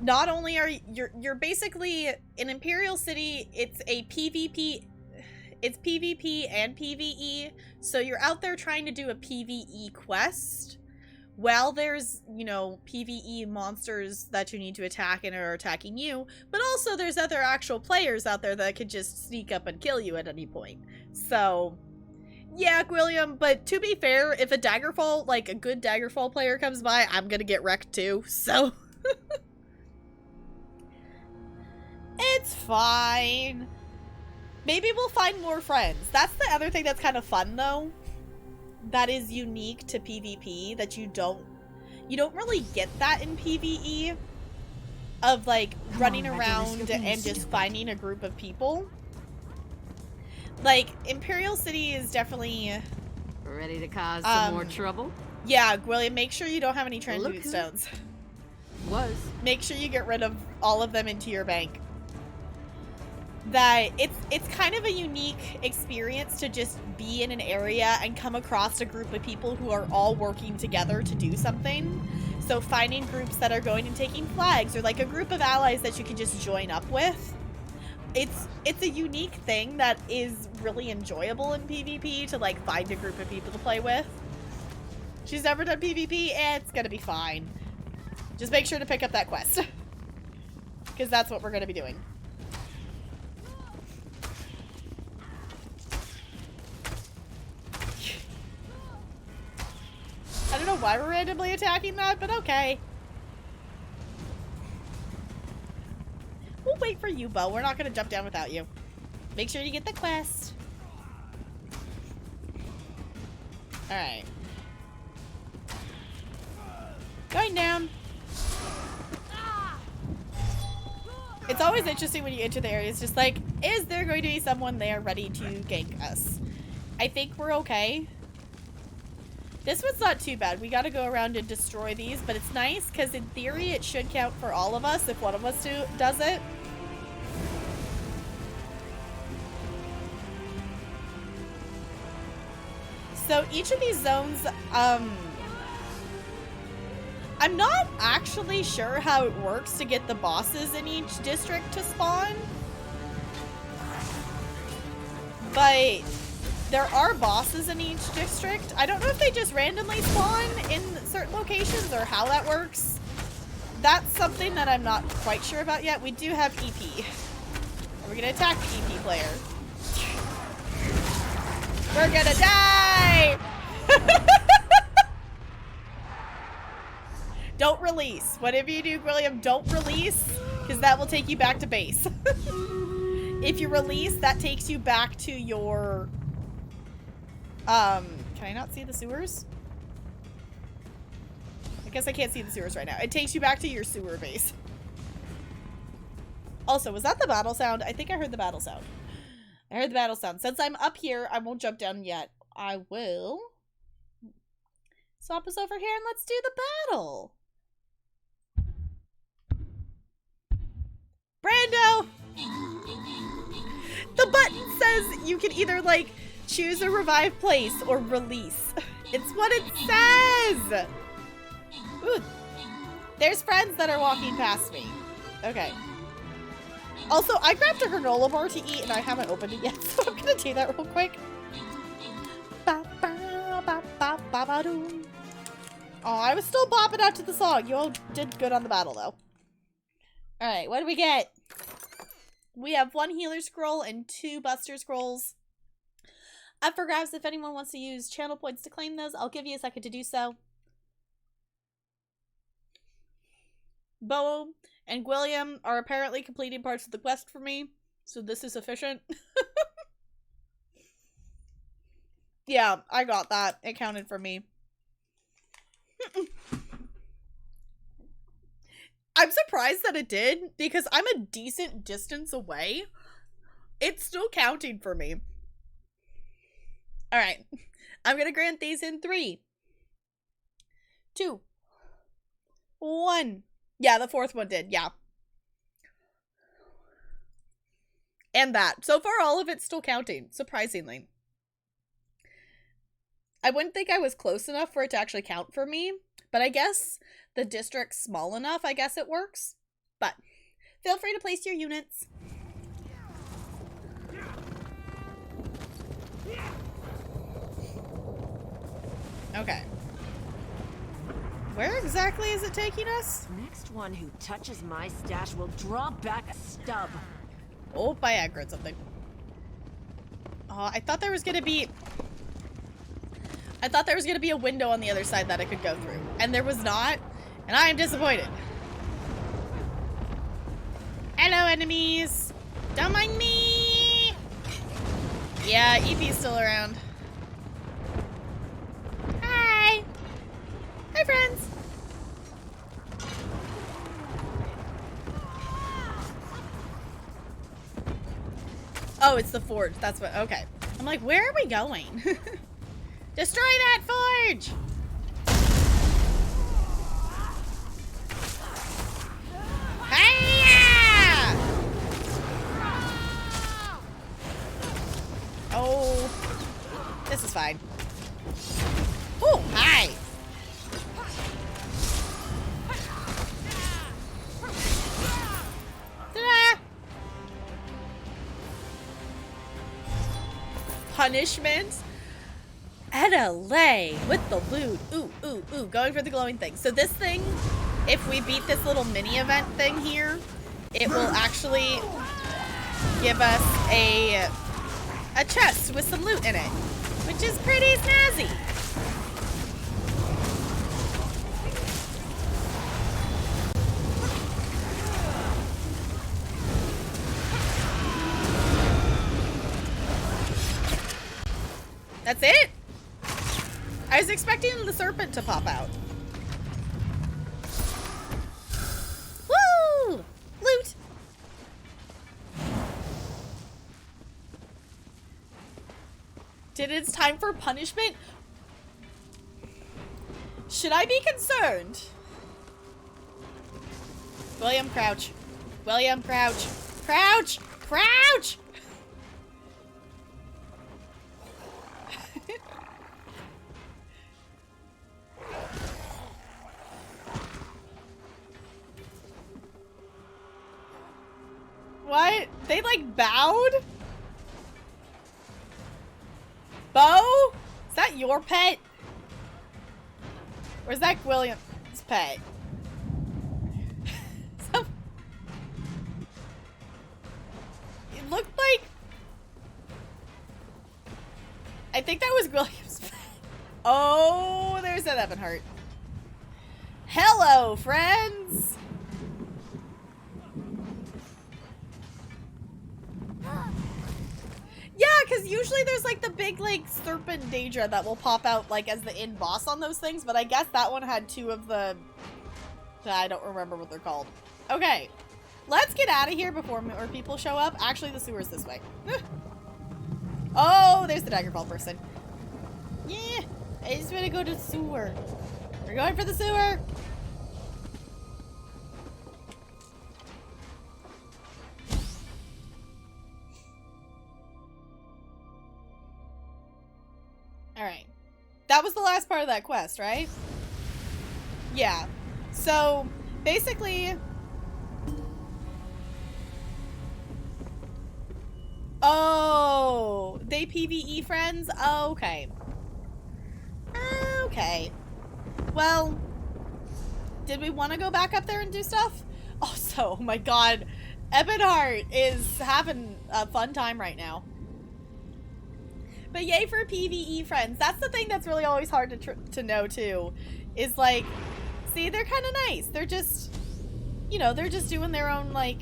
not only are you're basically in Imperial City, it's PvP and PvE, so you're out there trying to do a PvE quest while there's, you know, PvE monsters that you need to attack and are attacking you, but also there's other actual players out there that could just sneak up and kill you at any point. So yeah, William, but to be fair, if a Daggerfall, like a good Daggerfall player comes by, I'm gonna get wrecked too, so it's fine. Maybe we'll find more friends. That's the other thing that's kind of fun, though. That is unique to PvP, that you don't really get that in PvE. Of, like, running around and just finding a group of people. Like, Imperial City is definitely... Ready to cause some more trouble? Yeah, William, make sure you don't have any transmute stones. Make sure you get rid of all of them into your bank. That it's kind of a unique experience to just be in an area and come across a group of people who are all working together to do something. So finding groups that are going and taking flags, or like a group of allies that you can just join up with. It's a unique thing that is really enjoyable in PvP, to like find a group of people to play with. She's never done PvP, it's gonna be fine. Just make sure to pick up that quest. Because that's what we're gonna be doing. I don't know why we're randomly attacking that, but okay. We'll wait for you, Bo. We're not gonna jump down without you. Make sure you get the quest. Alright. Going down. It's always interesting when you enter the area. It's just like, is there going to be someone there ready to gank us? I think we're okay. This one's not too bad. We gotta go around and destroy these, but it's nice because in theory it should count for all of us if one of us does it. So each of these zones, I'm not actually sure how it works to get the bosses in each district to spawn. But there are bosses in each district. I don't know if they just randomly spawn in certain locations or how that works. That's something that I'm not quite sure about yet. We do have EP. We're gonna attack the EP player. We're gonna die! Don't release. Whatever you do, William, don't release, because that will take you back to base. If you release, that takes you back to your... Can I not see the sewers? I guess I can't see the sewers right now. It takes you back to your sewer base. Also, was that the battle sound? I think I heard the battle sound. I heard the battle sound. Since I'm up here, I won't jump down yet. I will swap us over here and let's do the battle. Brando! The button says you can either, like, choose a revive place or release. It's what it says! Ooh. There's friends that are walking past me. Okay. Also, I grabbed a granola bar to eat and I haven't opened it yet, so I'm gonna do that real quick. Oh, I was still bopping out to the song. You all did good on the battle, though. Alright, what do we get? We have 1 healer scroll and 2 buster scrolls. Up for grabs if anyone wants to use channel points to claim those. I'll give you a second to do so. Bo and William are apparently completing parts of the quest for me, so this is sufficient. Yeah, I got that. It counted for me. I'm surprised that it did, because I'm a decent distance away. It's still counting for me. Alright. I'm gonna grant these in 3, 2, 1. Yeah, the 4th one did, yeah. And that. So far, all of it's still counting, surprisingly. I wouldn't think I was close enough for it to actually count for me, but I guess the district's small enough, I guess it works. But feel free to place your units. Okay. Where exactly is it taking us? Next one who touches my stash will draw back a stub. Oh, I aggroed something. Oh, I thought there was gonna be a window on the other side that I could go through. And there was not. And I am disappointed. Hello, enemies. Don't mind me. Yeah, EP's still around. Hi. Hi, friends. Oh, it's the forge. That's what. Okay. I'm like, where are we going? Destroy that forge! Hiya! Oh, this is fine. Oh, hi! Ta-da! Punishment? LA with the loot. Ooh, ooh, ooh. Going for the glowing thing. So this thing, if we beat this little mini event thing here, it will actually give us a chest with some loot in it, which is pretty snazzy. That's it? I was expecting the serpent to pop out. Woo! Loot! It's time for punishment? Should I be concerned? William, crouch. William, crouch. Crouch! Crouch! What? They like bowed? Bo? Is that your pet? Or is that William's pet? It looked like... I think that was William's pet. Oh, there's that Evan Hart. Hello, friends! Yeah, because usually there's like the big like serpent Daedra that will pop out like as the in boss on those things, but I guess that one had 2 of the... I don't remember what they're called. Okay, let's get out of here before more people show up. Actually, the sewer's this way. Oh, there's the Daggerfall person. Yeah, I just want to go to the sewer. We're going for the sewer. Alright. That was the last part of that quest, right? Yeah. So, basically... Oh! They PvE friends? Oh, okay. Okay. Well, did we want to go back up there and do stuff? Also, oh my god, Ebonheart is having a fun time right now. But yay for PvE friends. That's the thing that's really always hard to know too. Is like, see, they're kind of nice. They're just, you know, they're just doing their own, like,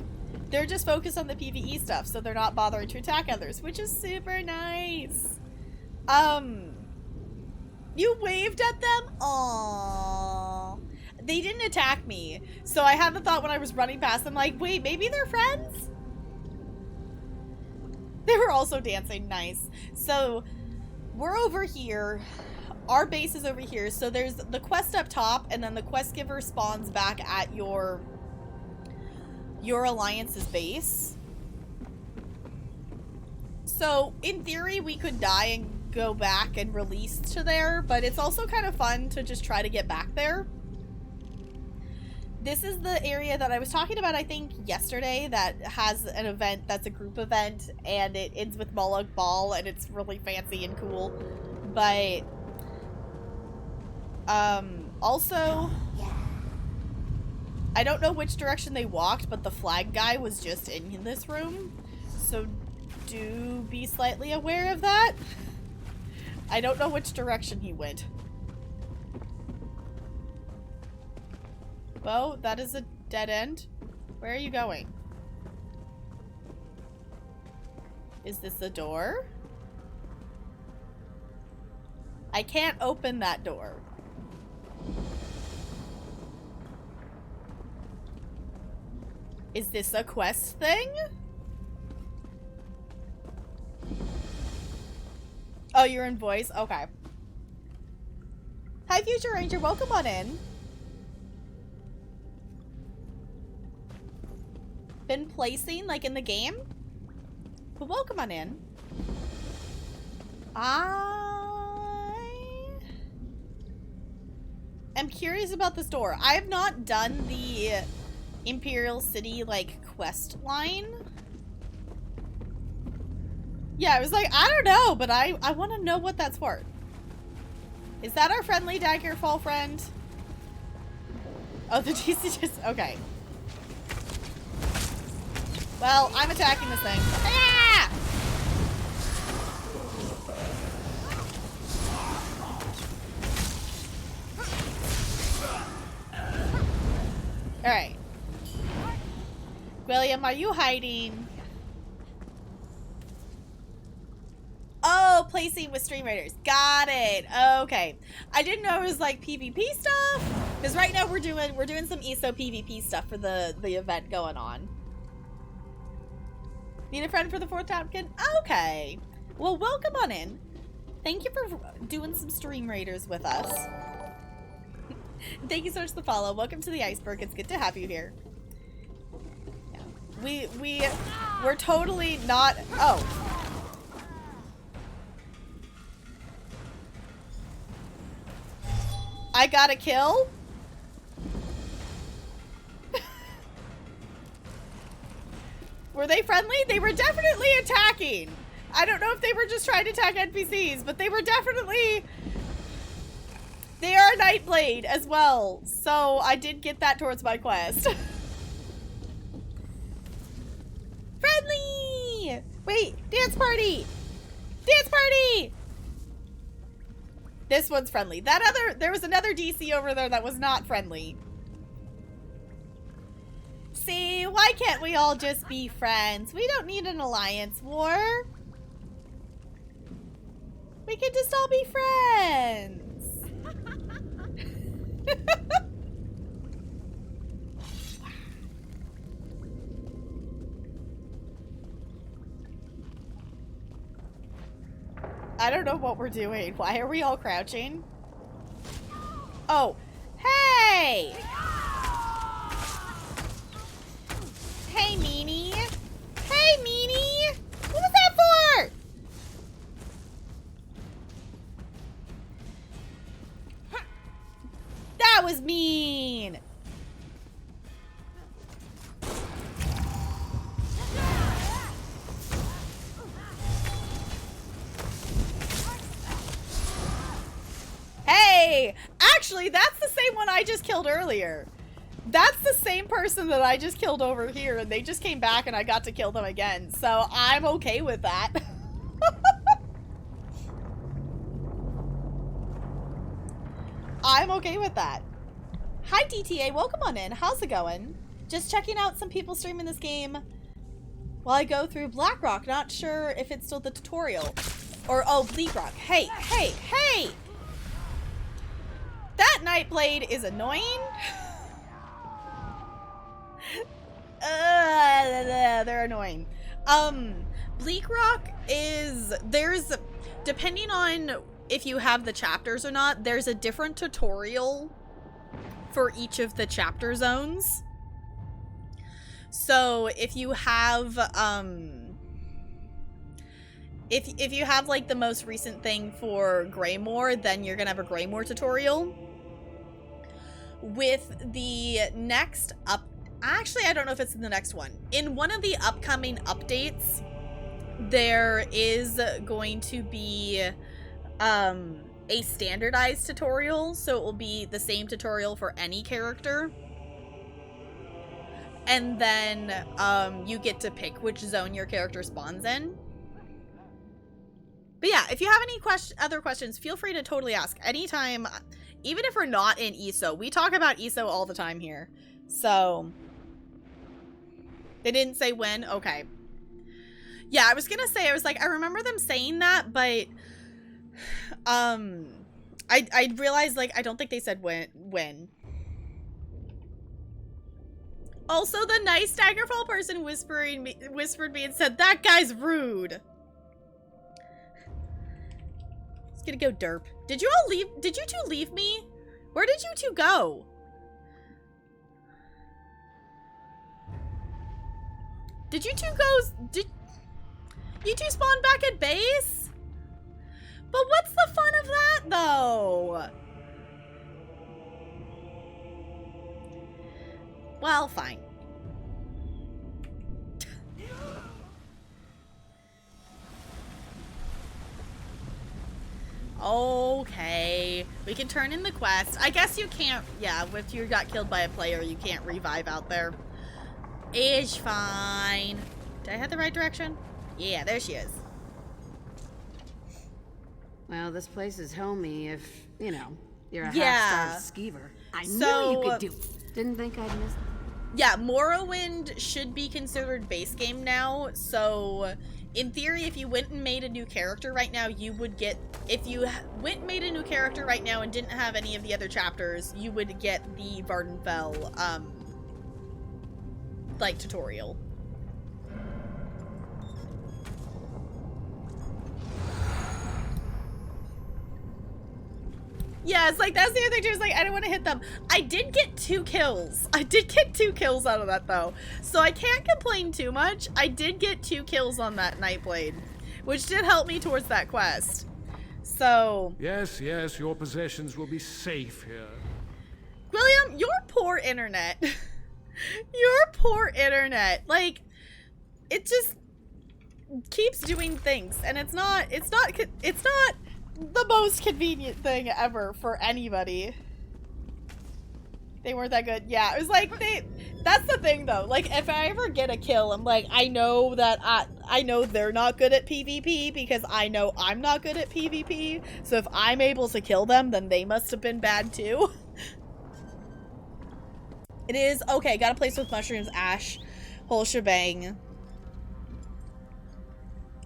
they're just focused on the PvE stuff, so they're not bothering to attack others, which is super nice. You waved at them? Aww. They didn't attack me, so I had the thought when I was running past them, like, wait, maybe they're friends? They were also dancing. Nice. So, we're over here. Our base is over here. So, there's the quest up top, and then the quest giver spawns back at your alliance's base. So, in theory, we could die and go back and release to there, but it's also kind of fun to just try to get back there. This is the area that I was talking about, I think, yesterday, that has an event that's a group event, and it ends with Moloch Ball, and it's really fancy and cool. But, also, I don't know which direction they walked, but the flag guy was just in this room, so do be slightly aware of that. I don't know which direction he went. Bo, that is a dead end. Where are you going? Is this the door? I can't open that door. Is this a quest thing? Oh, you're in voice? Okay. Hi, Future Ranger. Welcome on in. Been placing, like, in the game? But welcome on in. I am curious about this door. I have not done the Imperial City, like, quest line. Yeah, I was like, I don't know, but I want to know what that's for. Is that our friendly Daggerfall friend? Oh, the DC just... Okay. Well, I'm attacking this thing. Ah! Alright. William, are you hiding? Oh, placing with Stream Raiders. Got it. Okay. I didn't know it was like PvP stuff. Because right now we're doing some ESO PvP stuff for the event going on. Need a friend for the 4th Tapkin? Okay. Well, welcome on in. Thank you for doing some Stream Raiders with us. Thank you so much for the follow. Welcome to the iceberg. It's good to have you here. Yeah. We're totally not... Oh. I got a kill? Were they friendly? They were definitely attacking. I don't know if they were just trying to attack NPCs, but they were definitely... They are Nightblade as well, so I did get that towards my quest. Friendly! Wait, dance party! Dance party! This one's friendly. There was another DC over there that was not friendly. See, why can't we all just be friends? We don't need an alliance war. We can just all be friends. I don't know what we're doing. Why are we all crouching? Oh, hey! Hey, meanie. Hey, meanie. What was that for? That was mean. Hey, Actually, that's the same one I just killed earlier. That's the same person that I just killed over here, and they just came back and I got to kill them again. So I'm okay with that. I'm okay with that. Hi DTA, welcome on in. How's it going? Just checking out some people streaming this game while I go through Blackrock. Not sure if it's still the tutorial. Or, oh, Bleakrock. Hey, hey, hey! That Nightblade is annoying. They're annoying. Bleakrock is, depending on if you have the chapters or not, there's a different tutorial for each of the chapter zones. So if you have, if you have like the most recent thing for Greymoor, then you're gonna have a Greymoor tutorial. With the next actually, I don't know if it's in the next one. In one of the upcoming updates, there is going to be a standardized tutorial, so it will be the same tutorial for any character. And then you get to pick which zone your character spawns in. But yeah, if you have any other questions, feel free to totally ask anytime. Even if we're not in ESO, we talk about ESO all the time here. So they didn't say when. Okay. Yeah, I was gonna say, I was like, I remember them saying that, but I realized, like, I don't think they said when. Also, the nice Daggerfall person whispered me and said, that guy's rude. It's gonna go derp. Did you all leave? Did you two leave me? Where did you two go? Did you two go? Did you two spawn back at base? But what's the fun of that, though? Well, fine. Okay. We can turn in the quest. I guess you can't, yeah, if you got killed by a player, you can't revive out there. It's fine. Did I head the right direction? Yeah, there she is. Well, this place is homey if, you know, you're a Yeah. half-starved skeever. I So, knew you could do it. Didn't think I'd miss. Yeah, Morrowind should be considered base game now, so in theory, if you went and made a new character right now, you would get, if you went and made a new character right now and didn't have any of the other chapters, you would get the Vardenfell, like, tutorial. Yeah, it's like, that's the other thing too, is like, I don't want to hit them. I did get 2 kills. I did get 2 kills out of that, though. So I can't complain too much. I did get 2 kills on that Nightblade, which did help me towards that quest. So... Yes, yes, your possessions will be safe here. William, your poor internet. Your poor internet. Like, it just keeps doing things, and it's not the most convenient thing ever for anybody. They weren't that good. Yeah, it was like, that's the thing though. Like, if I ever get a kill, I'm like, I know that I know they're not good at PvP because I know I'm not good at PvP. So if I'm able to kill them, then they must have been bad too. It is, okay, got a place with mushrooms, ash, whole shebang.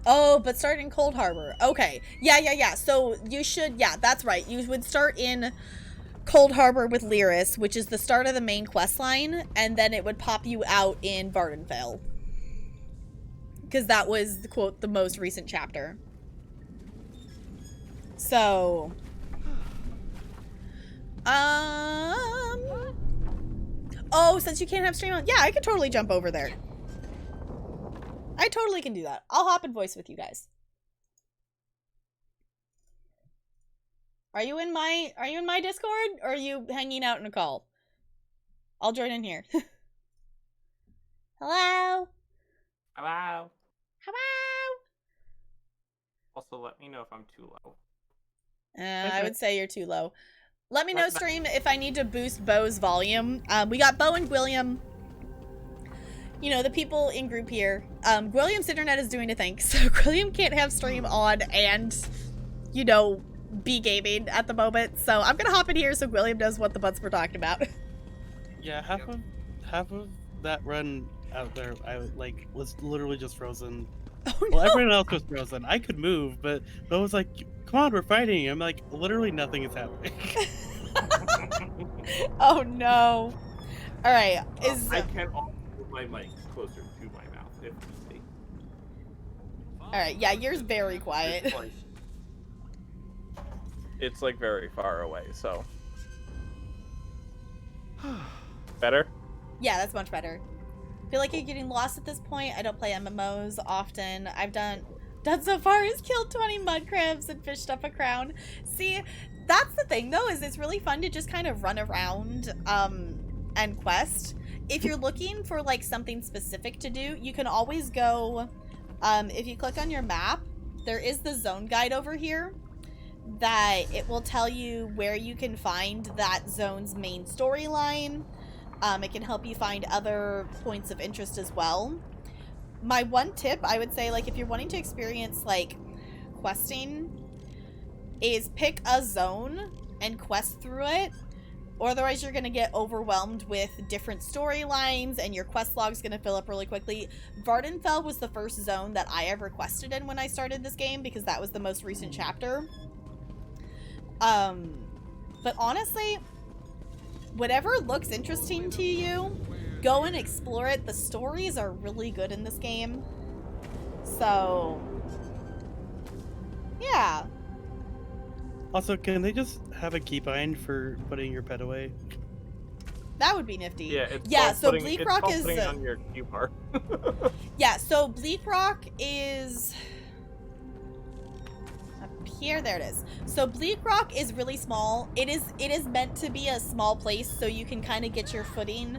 Oh, but start in Cold Harbor. Okay. Yeah. So you should, yeah, that's right. You would start in Cold Harbor with Lyris, which is the start of the main quest line, and then it would pop you out in Vardenfell. Because that was, quote, the most recent chapter. So... Oh, since you can't have stream on... Yeah, I could totally jump over there. I totally can do that. I'll hop in voice with you guys. Are you in my Discord, or are you hanging out in a call? I'll join in here. Hello? Hello? Hello? Also, let me know if I'm too low. I would say you're too low. Let me know, stream, if I need to boost Bo's volume. We got Bo and Gwilliam. You know, the people in group here. Gwilliam's internet is doing a thing, so Gwilliam can't have stream on and, you know, be gaming at the moment. So I'm gonna hop in here so Gwilliam knows what the butts we're talking about. Yeah, half of that run out there, I was literally just frozen. Oh, well, no. everyone else was frozen. I could move, but Bo was like, "Come on, we're fighting." I'm like, literally nothing is happening. Oh no! All right, I can also move my mic closer to my mouth if need be. All right, yeah, yours very quiet. It's like very far away, so. Better? Yeah, that's much better. I feel like you're getting lost at this point. I don't play MMOs often. I've done so far is killed 20 mud crabs and fished up a crown. See, that's the thing though, is it's really fun to just kind of run around and quest. If you're looking for like something specific to do, you can always go, if you click on your map, there is the zone guide over here that it will tell you where you can find that zone's main storyline. It can help you find other points of interest as well. My one tip, I would say, like, if you're wanting to experience, like, questing, is pick a zone and quest through it. Or otherwise you're going to get overwhelmed with different storylines and your quest log's going to fill up really quickly. Vardenfell was the first zone that I ever quested in when I started this game because that was the most recent chapter. But honestly, whatever looks interesting to you, go and explore it. The stories are really good in this game. So, yeah. Also, can they just have a keybind for putting your pet away? That would be nifty. Yeah, so Bleak Rock is on your cue bar. yeah, so Bleak Rock is up here. There it is. So Bleak Rock is really small. It is meant to be a small place so you can kind of get your footing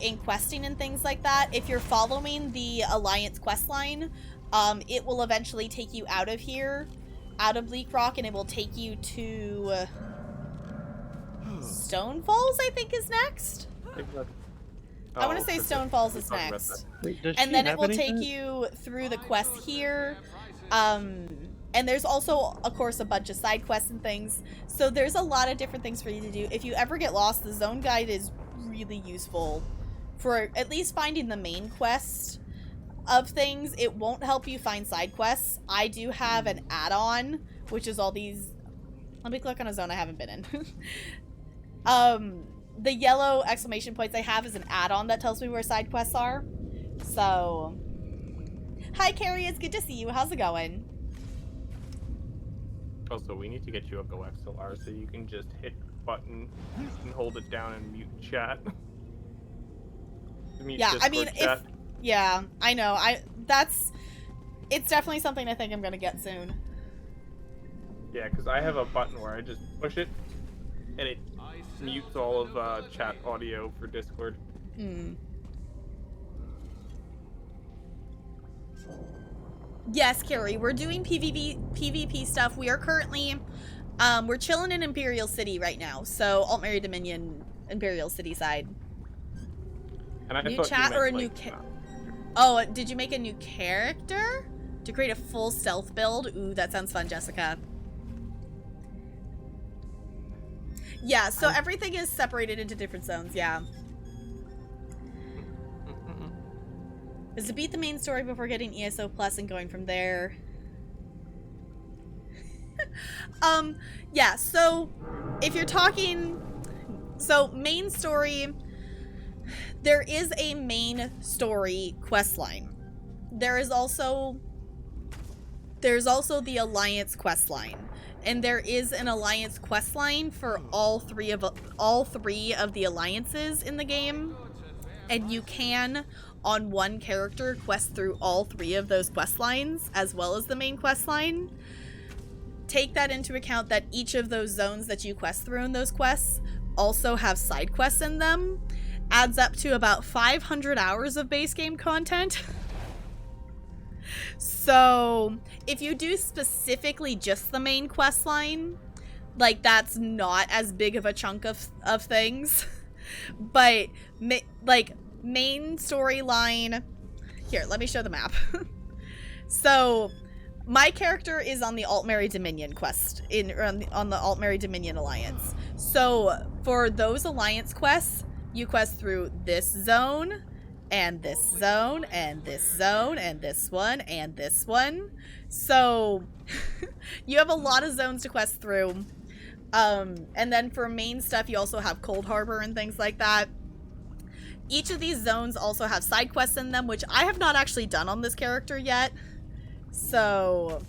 in questing and things like that. If you're following the Alliance quest line, it will eventually take you out of here, out of Bleak Rock, and it will take you to Stone Falls, I think is next. I want to say Stone Falls is next. Wait, does and she then it have will anything? take you through the quest here. And there's also, of course, a bunch of side quests and things. So there's a lot of different things for you to do. If you ever get lost, the zone guide is really useful for at least finding the main quest of things. It won't help you find side quests. I do have an add-on, which is all these... Let me click on a zone I haven't been in. The yellow exclamation points I have is an add-on that tells me where side quests are. So... Hi, Carrie. It's good to see you. How's it going? Also, we need to get you a Go XLR so you can just hit button and hold it down and mute chat. Mute Yeah, I Discord mean, chat. yeah, I know. It's definitely something I think I'm gonna get soon. Yeah, because I have a button where I just push it and it mutes all of chat audio for Discord. Yes, Carrie, we're doing PvP stuff. We are currently, we're chilling in Imperial City right now. So, Altmary Dominion, Imperial City side. And I New thought you chat meant, or a like, new Oh, did you make a new character? To create a full stealth build? Ooh, that sounds fun, Jessica. Yeah, so everything is separated into different zones, yeah. Is to beat the main story before getting ESO Plus and going from there. Yeah, so if you're talking... So, main story... There is a main story quest line. There's also the Alliance quest line. And there is an Alliance quest line for all three of the alliances in the game. And you can, on one character, quest through all three of those quest lines, as well as the main quest line. Take that into account that each of those zones that you quest through in those quests also have side quests in them. Adds up to about 500 hours of base game content. So, if you do specifically just the main quest line, like, that's not as big of a chunk of things. But, like, main storyline... Here, let me show the map. So, my character is on the Altmerry Dominion quest, on the Altmerry Dominion Alliance. So, for those Alliance quests, you quest through this zone, and this zone, and this zone, and this one, and this one. So, you have a lot of zones to quest through. And then for main stuff, you also have Cold Harbor and things like that. Each of these zones also have side quests in them, which I have not actually done on this character yet. So,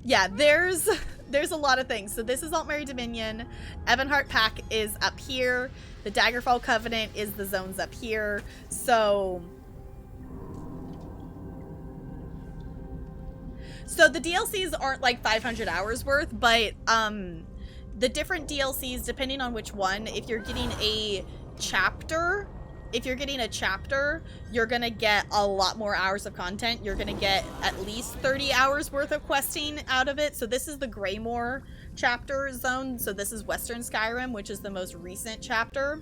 yeah, there's a lot of things. So this is Altmerry Dominion. Evanhart Pack is up here. The Daggerfall Covenant is the zones up here. So the DLCs aren't like 500 hours worth, but the different DLCs, depending on which one, if you're getting a chapter, you're gonna get a lot more hours of content. You're gonna get at least 30 hours worth of questing out of it. So this is the Greymore chapter zone. So this is Western Skyrim, which is the most recent chapter.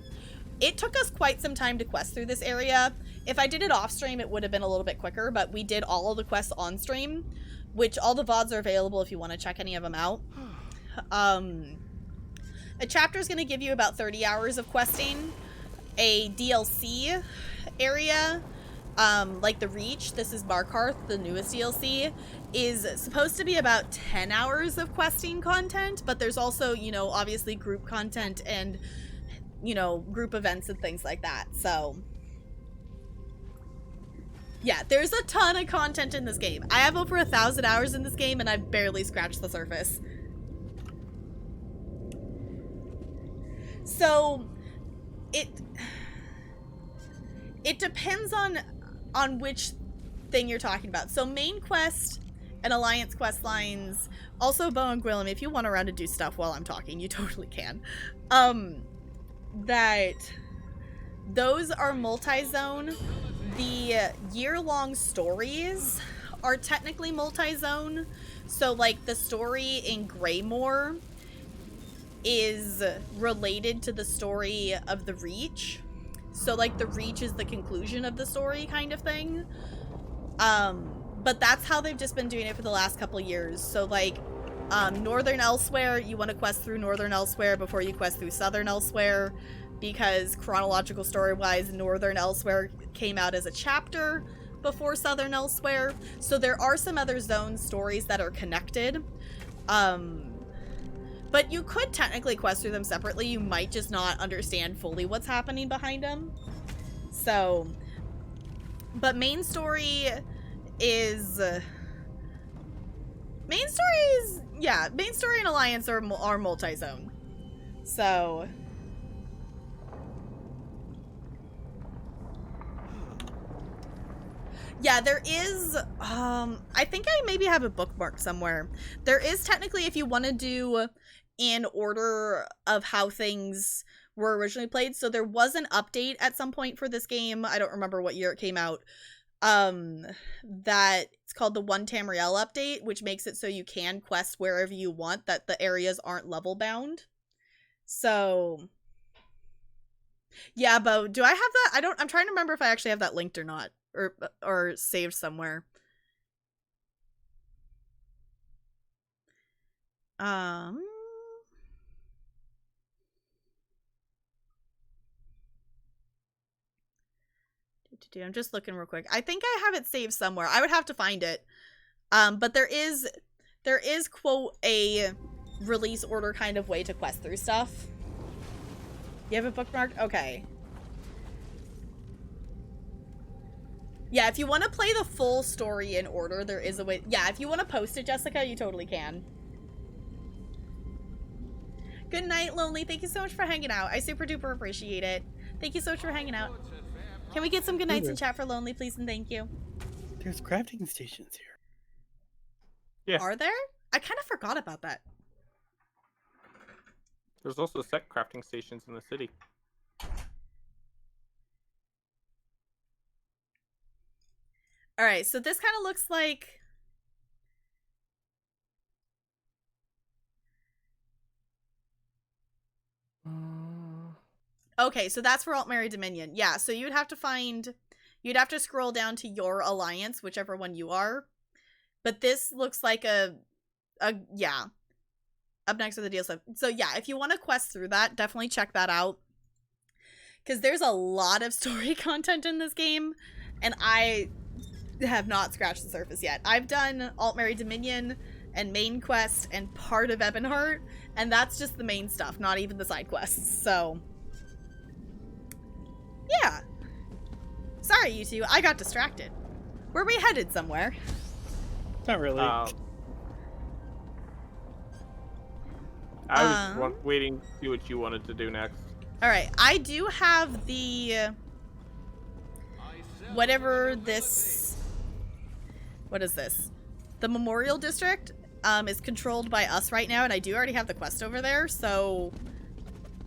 It took us quite some time to quest through this area. If I did it off stream, it would have been a little bit quicker, but we did all of the quests on stream, which all the VODs are available if you want to check any of them out. A chapter is going to give you about 30 hours of questing. A DLC area, like the Reach, this is Markarth, the newest DLC, is supposed to be about 10 hours of questing content, but there's also, you know, obviously group content and, you know, group events and things like that. So, yeah, there's a ton of content in this game. I have over 1,000 hours in this game, and I've barely scratched the surface. So, it depends on which thing you're talking about. So main quest and alliance quest lines, also Bo and Gwillem, if you want around to do stuff while I'm talking, you totally can. That those are multi-zone. The year-long stories are technically multi-zone. So like the story in Greymore is related to the story of the Reach. So like the Reach is the conclusion of the story kind of thing. But that's how they've just been doing it for the last couple years. So like Northern Elsewhere, you want to quest through Northern Elsewhere before you quest through Southern Elsewhere, because chronological story-wise, Northern Elsewhere came out as a chapter before Southern Elsewhere. So there are some other zone stories that are connected. But you could technically quest through them separately. You might just not understand fully what's happening behind them. So, but main story and Alliance are multi-zone. So, yeah, there is, I think I maybe have a bookmark somewhere. There is technically, if you want to do in order of how things were originally played. So there was an update at some point for this game. I don't remember what year it came out. That it's called the One Tamriel update, which makes it so you can quest wherever you want, that the areas aren't level bound. So, yeah, Bo, do I have that? I'm trying to remember if I actually have that linked or not, or saved somewhere. I'm just looking real quick. I think I have it saved somewhere. I would have to find it. But there is quote a release order kind of way to quest through stuff. You have it bookmarked? Okay. Yeah, if you want to play the full story in order, there is a way. Yeah, if you want to post it, Jessica, you totally can. Good night, Lonely. Thank you so much for hanging out. I super duper appreciate it. Thank you so much for hanging out. Can we get some good nights in chat for Lonely, please, and thank you. There's crafting stations here. Yeah. Are there? I kind of forgot about that. There's also set crafting stations in the city. Alright, so this kind of looks like... Okay, so that's for Altmary Dominion. Yeah, so you'd have to scroll down to your alliance, whichever one you are. But this looks like yeah. Up next are the deal stuff. So yeah, if you want to quest through that, definitely check that out. Because there's a lot of story content in this game, and I have not scratched the surface yet. I've done Altmary Dominion and main quest and part of Ebonheart, and that's just the main stuff, not even the side quests. So yeah. Sorry, you two. I got distracted. Were we headed somewhere? Not really. I was waiting to see what you wanted to do next. Alright, I do have the... whatever this... What is this? The Memorial District is controlled by us right now, and I do already have the quest over there, so...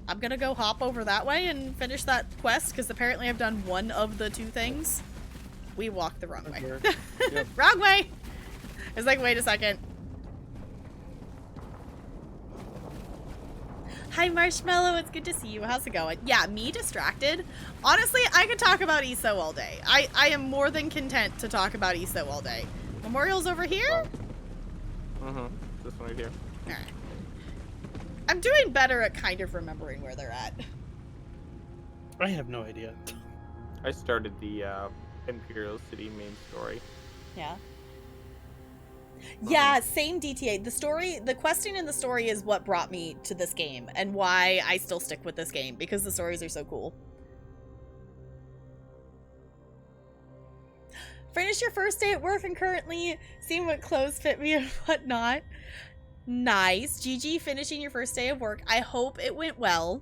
I'm gonna go hop over that way and finish that quest, because apparently I've done one of the two things. We walked the wrong way. Yep. Wrong way! I was like, wait a second. Hi Marshmallow, it's good to see you. How's it going? Yeah, me distracted. Honestly, I could talk about ESO all day. I am more than content to talk about ESO all day. Memorial's over here? This one right here. Alright. I'm doing better at kind of remembering where they're at. I have no idea. I started the Imperial City main story. Yeah. Yeah, same DTA. The questing in the story is what brought me to this game and why I still stick with this game, because the stories are so cool. Finished your first day at work and currently seeing what clothes fit me and whatnot. Nice. GG finishing your first day of work. I hope it went well.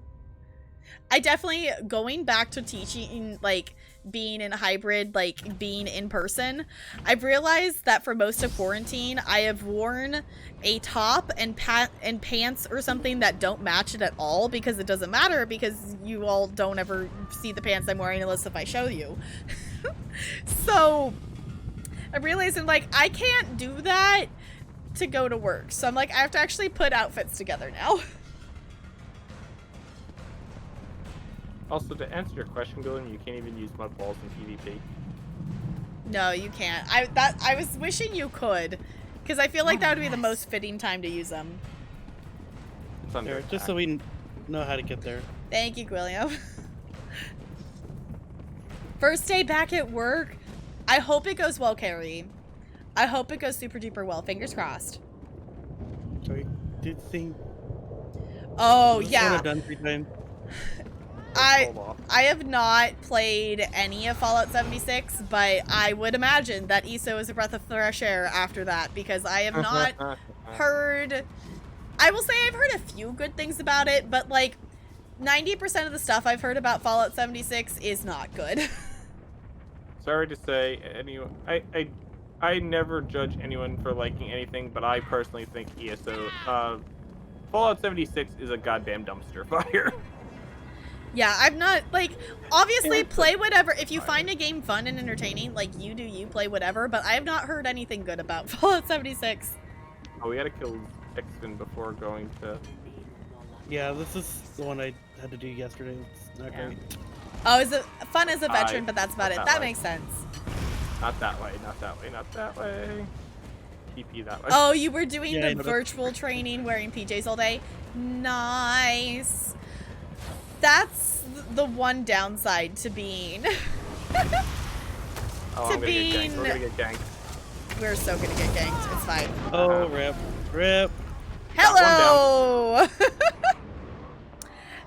I definitely, going back to teaching, like, being in hybrid, like, being in person, I've realized that for most of quarantine, I have worn a top and pants or something that don't match it at all, because it doesn't matter, because you all don't ever see the pants I'm wearing unless if I show you. So, I'm realizing, like, I can't do that to go to work. So I'm like, I have to actually put outfits together now. Also, to answer your question, Dylan, you can't even use mud balls in PvP. No, you can't. I was wishing you could, because I feel like that would be the most fitting time to use them. It's under There, just so we know how to get there. Thank you, Gwilliam. First day back at work. I hope it goes well, Carrie. I hope it goes super duper well. Fingers crossed. So we did think. Oh yeah. I've done 3 times. I have not played any of Fallout 76, but I would imagine that ESO is a breath of fresh air after that, because I have not heard... I will say I've heard a few good things about it, but like 90% of the stuff I've heard about Fallout 76 is not good. Sorry to say, anyone, I never judge anyone for liking anything, but I personally think ESO, Fallout 76 is a goddamn dumpster fire. Yeah, I'm not, like, obviously play whatever. If you find a game fun and entertaining, like, you do you, play whatever, but I have not heard anything good about Fallout 76. Oh, we gotta kill Exvin before going to... Yeah, this is the one I had to do yesterday. It's not great. Oh, is it fun as a veteran, but that's about it. That makes sense. Not that way, not that way, not that way. TP that way. Oh, you were doing the virtual training wearing PJs all day? Nice. That's the one downside to being... Oh, I'm gonna get ganked. We're gonna get ganked. We're so gonna get ganked. It's fine. Oh, rip. Rip. Hello!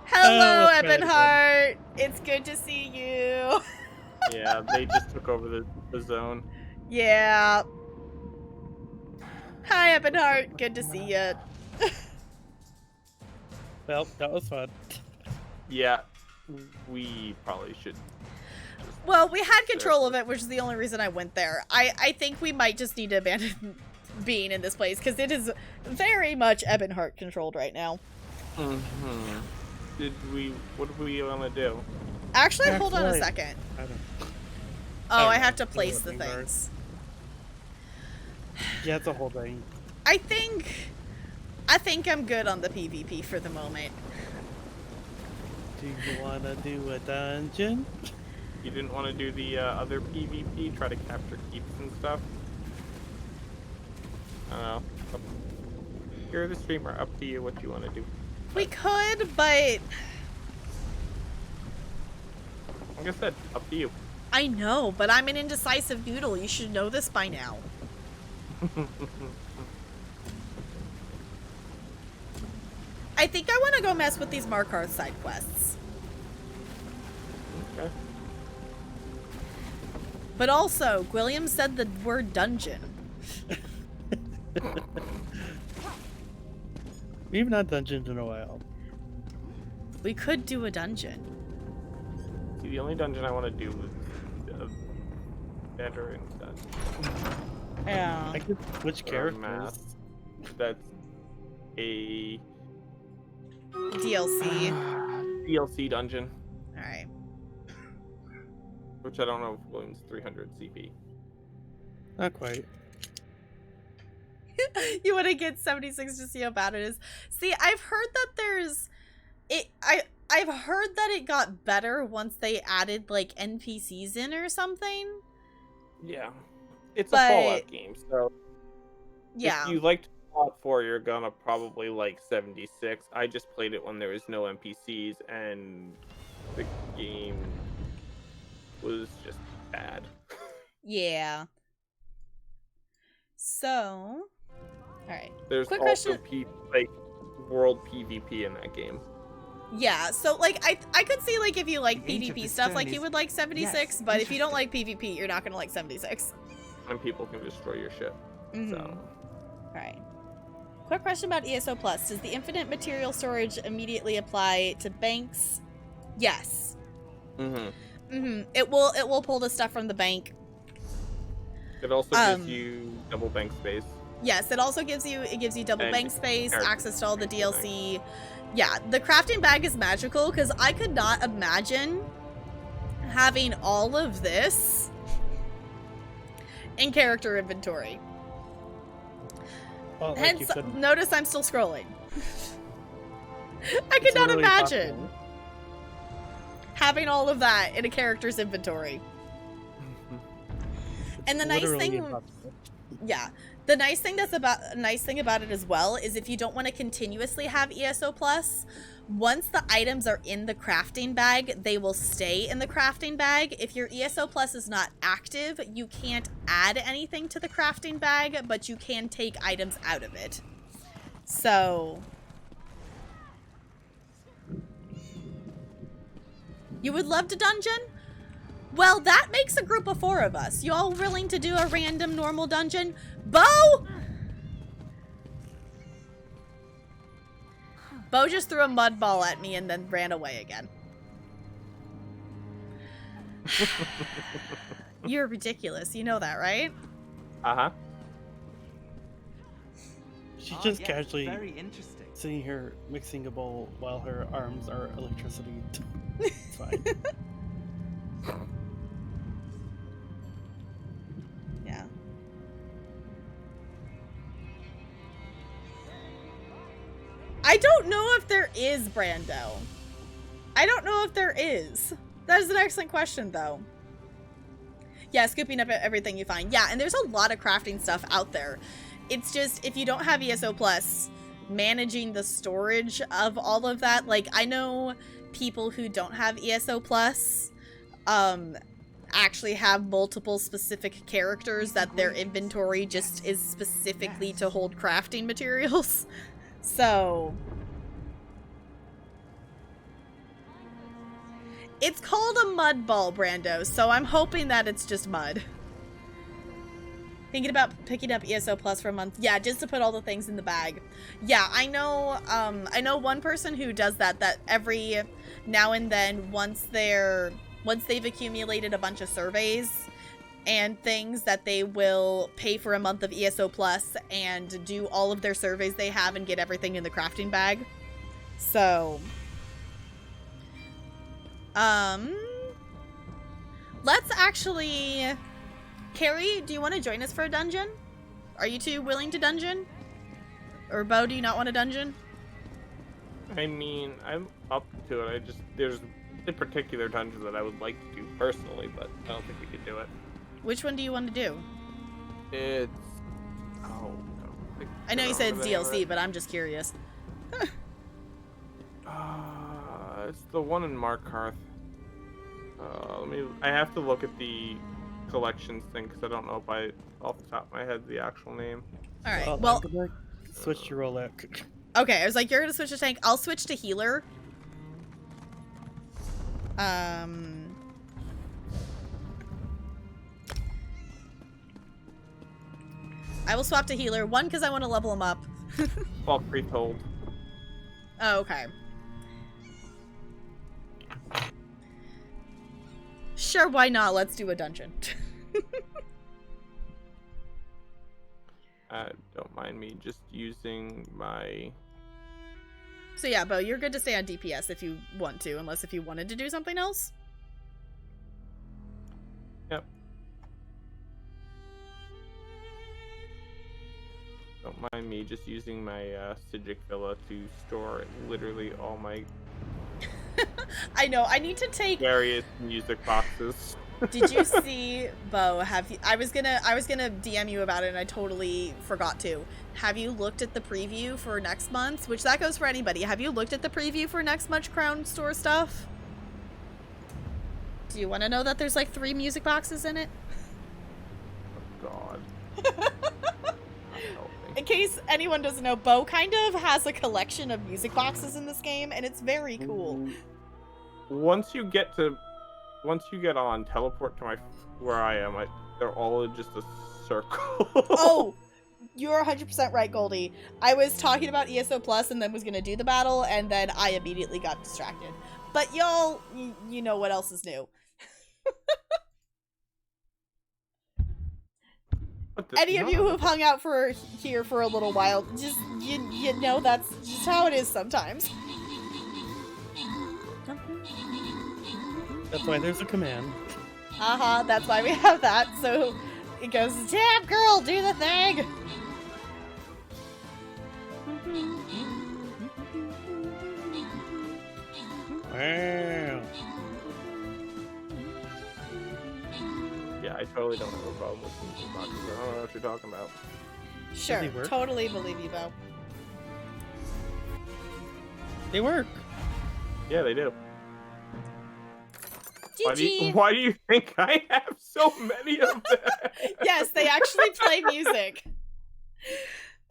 Hello, Ebonheart. It's good to see you. Yeah, they just took over the zone. Yeah. Hi, Ebonheart. Good to see you. Well, that was fun. Yeah, we probably should. Well, we had control of it, which is the only reason I went there. I think we might just need to abandon being in this place, because it is very much Ebonheart controlled right now. Mm-hmm. What do we want to do? Actually, hold on a second. Oh, I have to place the things. Yeah, it's a whole thing. I think I'm good on the PvP for the moment. Do you want to do a dungeon? You didn't want to do the other PvP, try to capture keeps and stuff? I don't know. You're the streamer, up to you what you want to do. We could, but... Like I said, up to you. I know, but I'm an indecisive noodle. You should know this by now. I think I want to go mess with these Markarth side quests. Okay. But also, William said the word dungeon. We've not dungeoned in a while. We could do a dungeon. See, the only dungeon I want to do is a veteran dungeon. Yeah. I could switch characters. That's a DLC. DLC dungeon. Alright. Which I don't know if William's 300 CP. Not quite. You want to get 76 to see how bad it is. See, I've heard that there's I've heard that it got better once they added like NPCs in or something. Yeah. It's a Fallout game, so yeah. If you liked Fallout 4, you're gonna probably like 76. I just played it when there was no NPCs and the game was just bad. Yeah. So, alright. There's Quick also question. like world PvP in that game. Yeah, so like I could see like if you like PvP stuff, like you would like 76, but if you don't like PvP, you're not gonna like 76. And people can destroy your shit. So. Alright. Quick question about ESO Plus. Does the infinite material storage immediately apply to banks? Yes. It will pull the stuff from the bank. It also gives you double bank space. Yes, it also gives you double And bank space, character access to all the DLC. Yeah, the crafting bag is magical because I could not imagine having all of this in character inventory. Well, like Hence, notice I'm still scrolling. I could not imagine having all of that in a character's inventory. And the nice thing, yeah, the nice thing about it as well is if you don't want to continuously have ESO Plus, once the items are in the crafting bag, they will stay in the crafting bag. If your ESO Plus is not active, you can't add anything to the crafting bag, but you can take items out of it. So you would love to dungeon? Well, that makes a group of 4 of us. You all willing to do a random normal dungeon? Bo? Bo just threw a mud ball at me and then ran away again. You're ridiculous. You know that, right? Uh-huh. She's just casually sitting here mixing a bowl while her arms are electricity. It's fine. Yeah. I don't know if there is, Brando. I don't know if there is. That is an excellent question, though. Yeah, scooping up everything you find. Yeah, and there's a lot of crafting stuff out there. It's just, if you don't have ESO Plus, managing the storage of all of that, like, I know people who don't have ESO Plus, actually have multiple specific characters that their inventory just is specifically to hold crafting materials. So it's called a mud ball, Brando, so I'm hoping that it's just mud. Thinking about picking up ESO Plus for a month. Yeah, just to put all the things in the bag. Yeah, I know one person who does that every now and then once they've accumulated a bunch of surveys and things, that they will pay for a month of ESO Plus and do all of their surveys they have and get everything in the crafting bag. So, let's actually... Carrie, do you want to join us for a dungeon? Are you two willing to dungeon? Or Bo, do you not want a dungeon? I mean, I'm up to it. There's a particular dungeon that I would like to do personally, but I don't think we could do it. Which one do you want to do? It's... I know you said it's DLC, but I'm just curious. It's the one in Markarth. I have to look at the collections thing because I don't know if off the top of my head, the actual name. All right. Well, I'm gonna switch to Rolak. Okay, I was like, you're gonna switch to tank. I'll switch to healer. I will swap to healer. One, because I want to level him up. All pre-told. Oh, okay. Sure, why not? Let's do a dungeon. Don't mind me just using my... So yeah, Bo, you're good to stay on DPS if you want to, unless if you wanted to do something else. Yep. Don't mind me just using my Sijic Villa to store literally all my... I know, I need to take... various music boxes. Did you see, Bo, I was gonna DM you about it and I totally forgot to. Have you looked at the preview for next month? Which that goes for anybody. Have you looked at the preview for next month's Crown Store stuff? Do you want to know that there's like 3 music boxes in it? Oh, God. In case anyone doesn't know, Bo kind of has a collection of music boxes in this game, and it's very cool. Once you get on, teleport to where I am. They're all in just a circle. Oh, you're 100% right, Goldie. I was talking about ESO Plus and then was going to do the battle, and then I immediately got distracted. But y'all, you know what else is new. Any of you who have hung out here for a little while, just, you know that's just how it is sometimes. That's why there's a command. That's why we have that. So it goes, damn girl, do the thing! Wow. Yeah, I totally don't have a problem with music boxes. I don't know what you're talking about. Sure, totally believe you, Bo. They work. Yeah, they do. GG. Why do you think I have so many of them? Yes, they actually play music.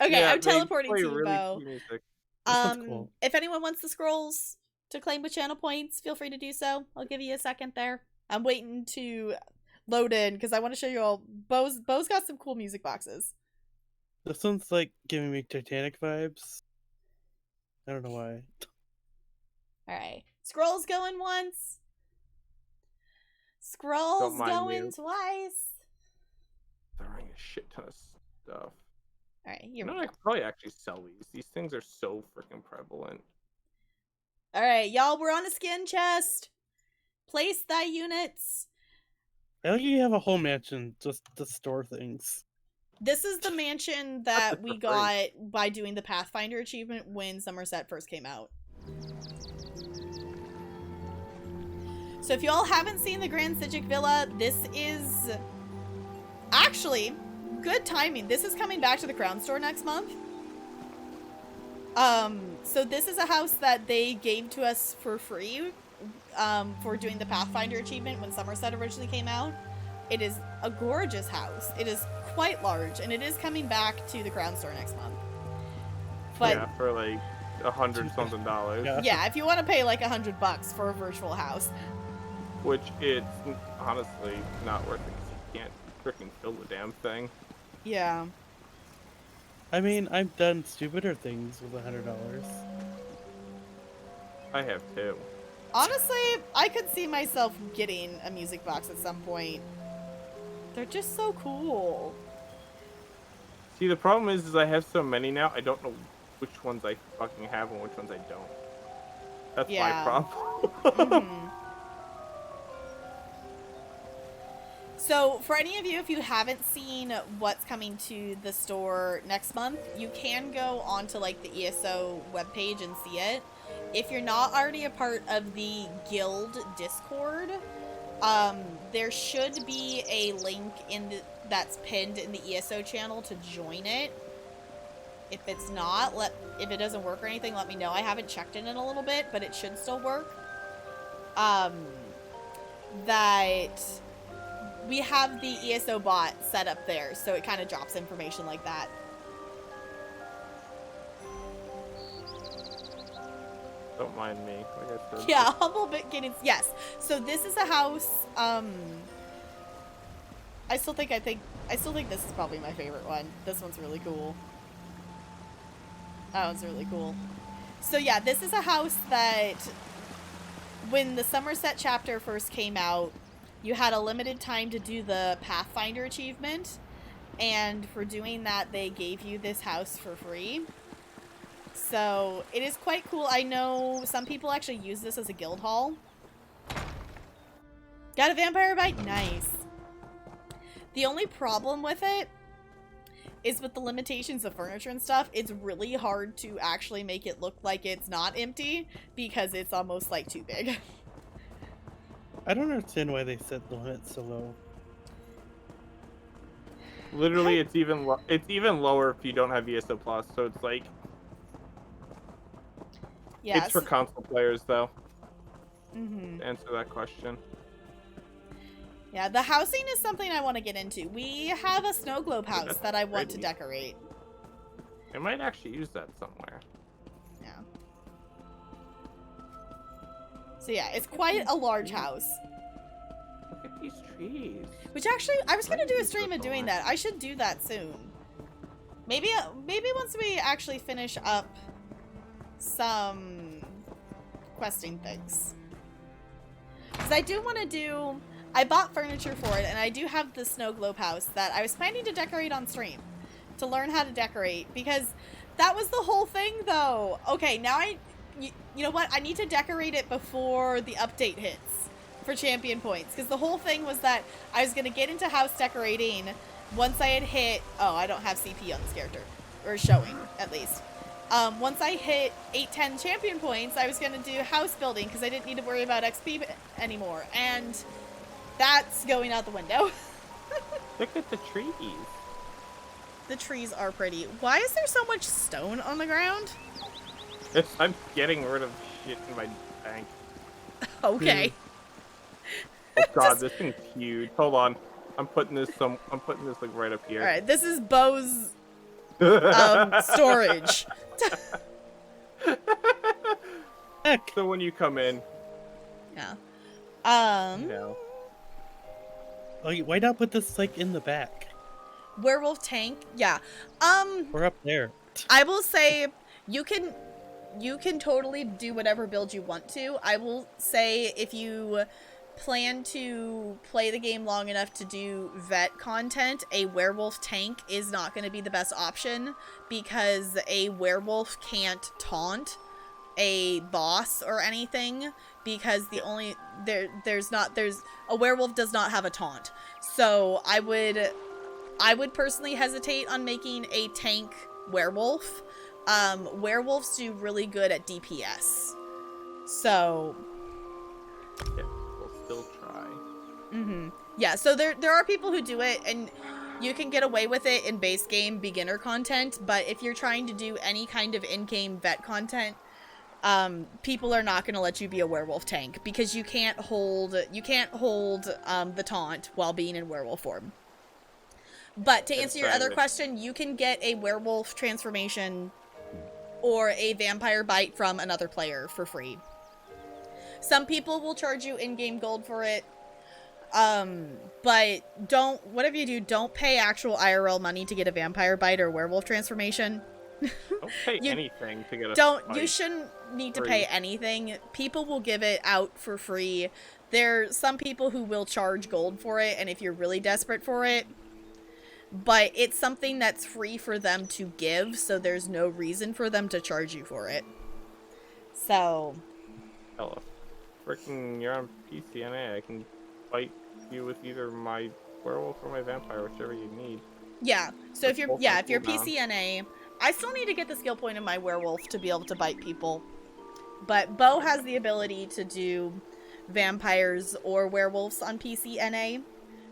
Okay, yeah, I'm teleporting to you, really Bo. cool music. Cool. If anyone wants the scrolls to claim with channel points, feel free to do so. I'll give you a second there. I'm waiting to load in because I want to show you all. Bo's got some cool music boxes. This one's like giving me Titanic vibes. I don't know why. Alright. Scrolls going once. Scrolls going twice. Throwing a shit ton of stuff. Alright, you know, I could probably actually sell these. These things are so freaking prevalent. Alright, y'all, we're on a skin chest. Place thy units. I think you have a whole mansion just to store things. This is the mansion that we got by doing the Pathfinder achievement when Somerset first came out. So if y'all haven't seen the Grand Sijic Villa, this is actually good timing. This is coming back to the Crown Store next month. So this is a house that they gave to us for free for doing the Pathfinder achievement when Somerset originally came out. It is a gorgeous house. It is quite large, and it is coming back to the Crown Store next month. But yeah, for like $100-something. Yeah, if you want to pay like $100 for a virtual house. Which it's honestly not worth it because you can't freaking fill the damn thing. Yeah. I mean, I've done stupider things with $100. I have too. Honestly, I could see myself getting a music box at some point. They're just so cool. See, the problem is I have so many now, I don't know which ones I fucking have and which ones I don't. That's my problem. So, for any of you, if you haven't seen what's coming to the store next month, you can go onto, like, the ESO webpage and see it. if you're not already a part of the guild Discord, there should be a link that's pinned in the ESO channel to join it. If it's not, if it doesn't work or anything, let me know. I haven't checked it in a little bit, but it should still work. That we have the ESO bot set up there, so it kind of drops information like that. Don't mind me. Like I said. Yeah, humble beginnings. Yes. So this is a house. I still think this is probably my favorite one. This one's really cool. That one's really cool. So yeah, this is a house that when the Somerset chapter first came out, you had a limited time to do the Pathfinder achievement, and for doing that, they gave you this house for free. So it is quite cool. I know some people actually use this as a guild hall. Got a vampire bite? Nice. The only problem with it is with the limitations of furniture and stuff, it's really hard to actually make it look like it's not empty because it's almost like too big. I don't understand why they set the limit so low. Literally, it's even lower if you don't have ESO Plus. So it's like, yeah, it's for console players though. To answer that question. Yeah, the housing is something I want to get into. We have a snow globe house that I want to decorate. I might actually use that somewhere. Yeah. So yeah, it's quite a large house. Look at these trees. Which actually, I was gonna do a stream of doing that. I should do that soon. Maybe once we actually finish up some questing things. Because I do want to do... I bought furniture for it, and I do have the snow globe house that I was planning to decorate on stream. To learn how to decorate. Because that was the whole thing, though. Okay, now you know what? I need to decorate it before the update hits for champion points. Because the whole thing was that I was going to get into house decorating once I had hit... Oh, I don't have CP on this character. Or showing, at least. Once I hit 810 champion points, I was going to do house building because I didn't need to worry about XP anymore. And that's going out the window. Look at the trees. The trees are pretty. Why is there so much stone on the ground? I'm getting rid of shit in my bank. Okay. Oh god, this thing's huge. Hold on. I'm putting this like right up here. Alright, this is Bo's storage. So when you come in. Yeah. No. Oh, why not put this like in the back? Werewolf tank? Yeah. We're up there. I will say you can totally do whatever build you want to. I will say if you plan to play the game long enough to do vet content, a werewolf tank is not going to be the best option because a werewolf can't taunt a boss or anything because a werewolf does not have a taunt. So I would personally hesitate on making a tank werewolf. Werewolves do really good at DPS. So yeah, we'll still try. Yeah, so there are people who do it, and you can get away with it in base game beginner content, but if you're trying to do any kind of in-game vet content, people are not going to let you be a werewolf tank because you can't hold the taunt while being in werewolf form. But to answer your other question, you can get a werewolf transformation or a vampire bite from another player for free. Some people will charge you in-game gold for it. But whatever you do, don't pay actual IRL money to get a vampire bite or werewolf transformation. Don't pay anything to get You shouldn't need to pay anything. People will give it out for free. There's some people who will charge gold for it, and if you're really desperate for it, but it's something that's free for them to give, so there's no reason for them to charge you for it. So. Hello. Freaking, you're on PCNA. I can fight you with either my werewolf or my vampire, whichever you need. Yeah. So if you're PCNA, I still need to get the skill point in my werewolf to be able to bite people. But Bo has the ability to do vampires or werewolves on PC NA.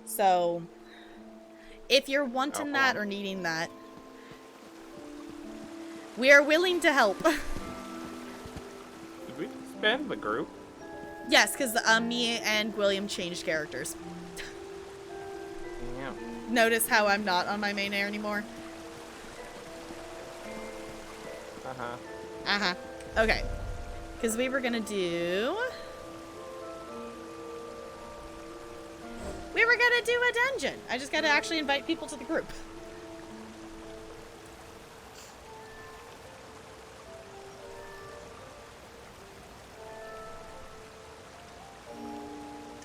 So if you're wanting that or needing that, we are willing to help. Did we disband the group? Yes, because me and William changed characters. Yeah. Notice how I'm not on my main air anymore? Uh-huh. Uh-huh. Okay. Because we were gonna do... We were gonna do a dungeon. I just gotta actually invite people to the group.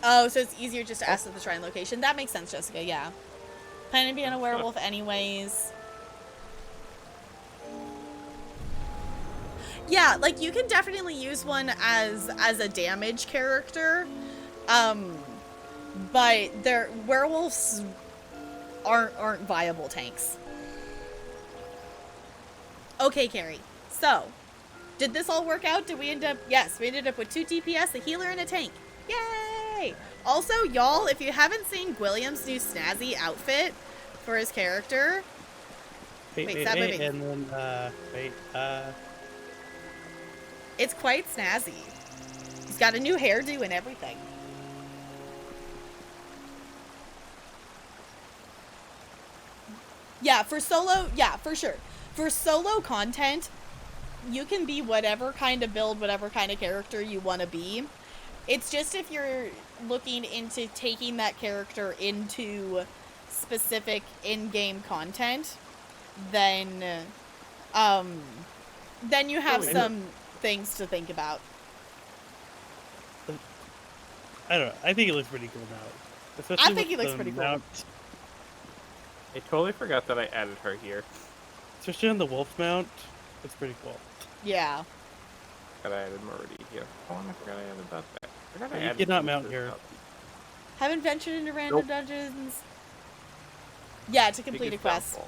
Oh, so it's easier just to ask at the shrine location. That makes sense, Jessica, yeah. Planning to be a werewolf anyways. Yeah, like you can definitely use one as a damage character. But werewolves aren't viable tanks. Okay, Carrie. So, did this all work out? Did we end up... Yes, we ended up with 2 DPS, a healer, and a tank. Yay! Also, y'all, if you haven't seen William's new snazzy outfit for his character... Wait, stop moving. And then, It's quite snazzy. He's got a new hairdo and everything. Yeah, for solo, yeah, for sure. For solo content, you can be whatever kind of build, whatever kind of character you want to be. It's just if you're looking into taking that character into specific in-game content, then you have some things to think about. I don't know. I think it looks pretty cool now. Especially I think he looks pretty cool. I totally forgot that I added her here. Especially on the wolf mount, it's pretty cool. Yeah. I added Marity here. Oh, I forgot I added that there. I forgot I You added cannot mount here. Haven't ventured into random dungeons. Yeah, to complete a quest.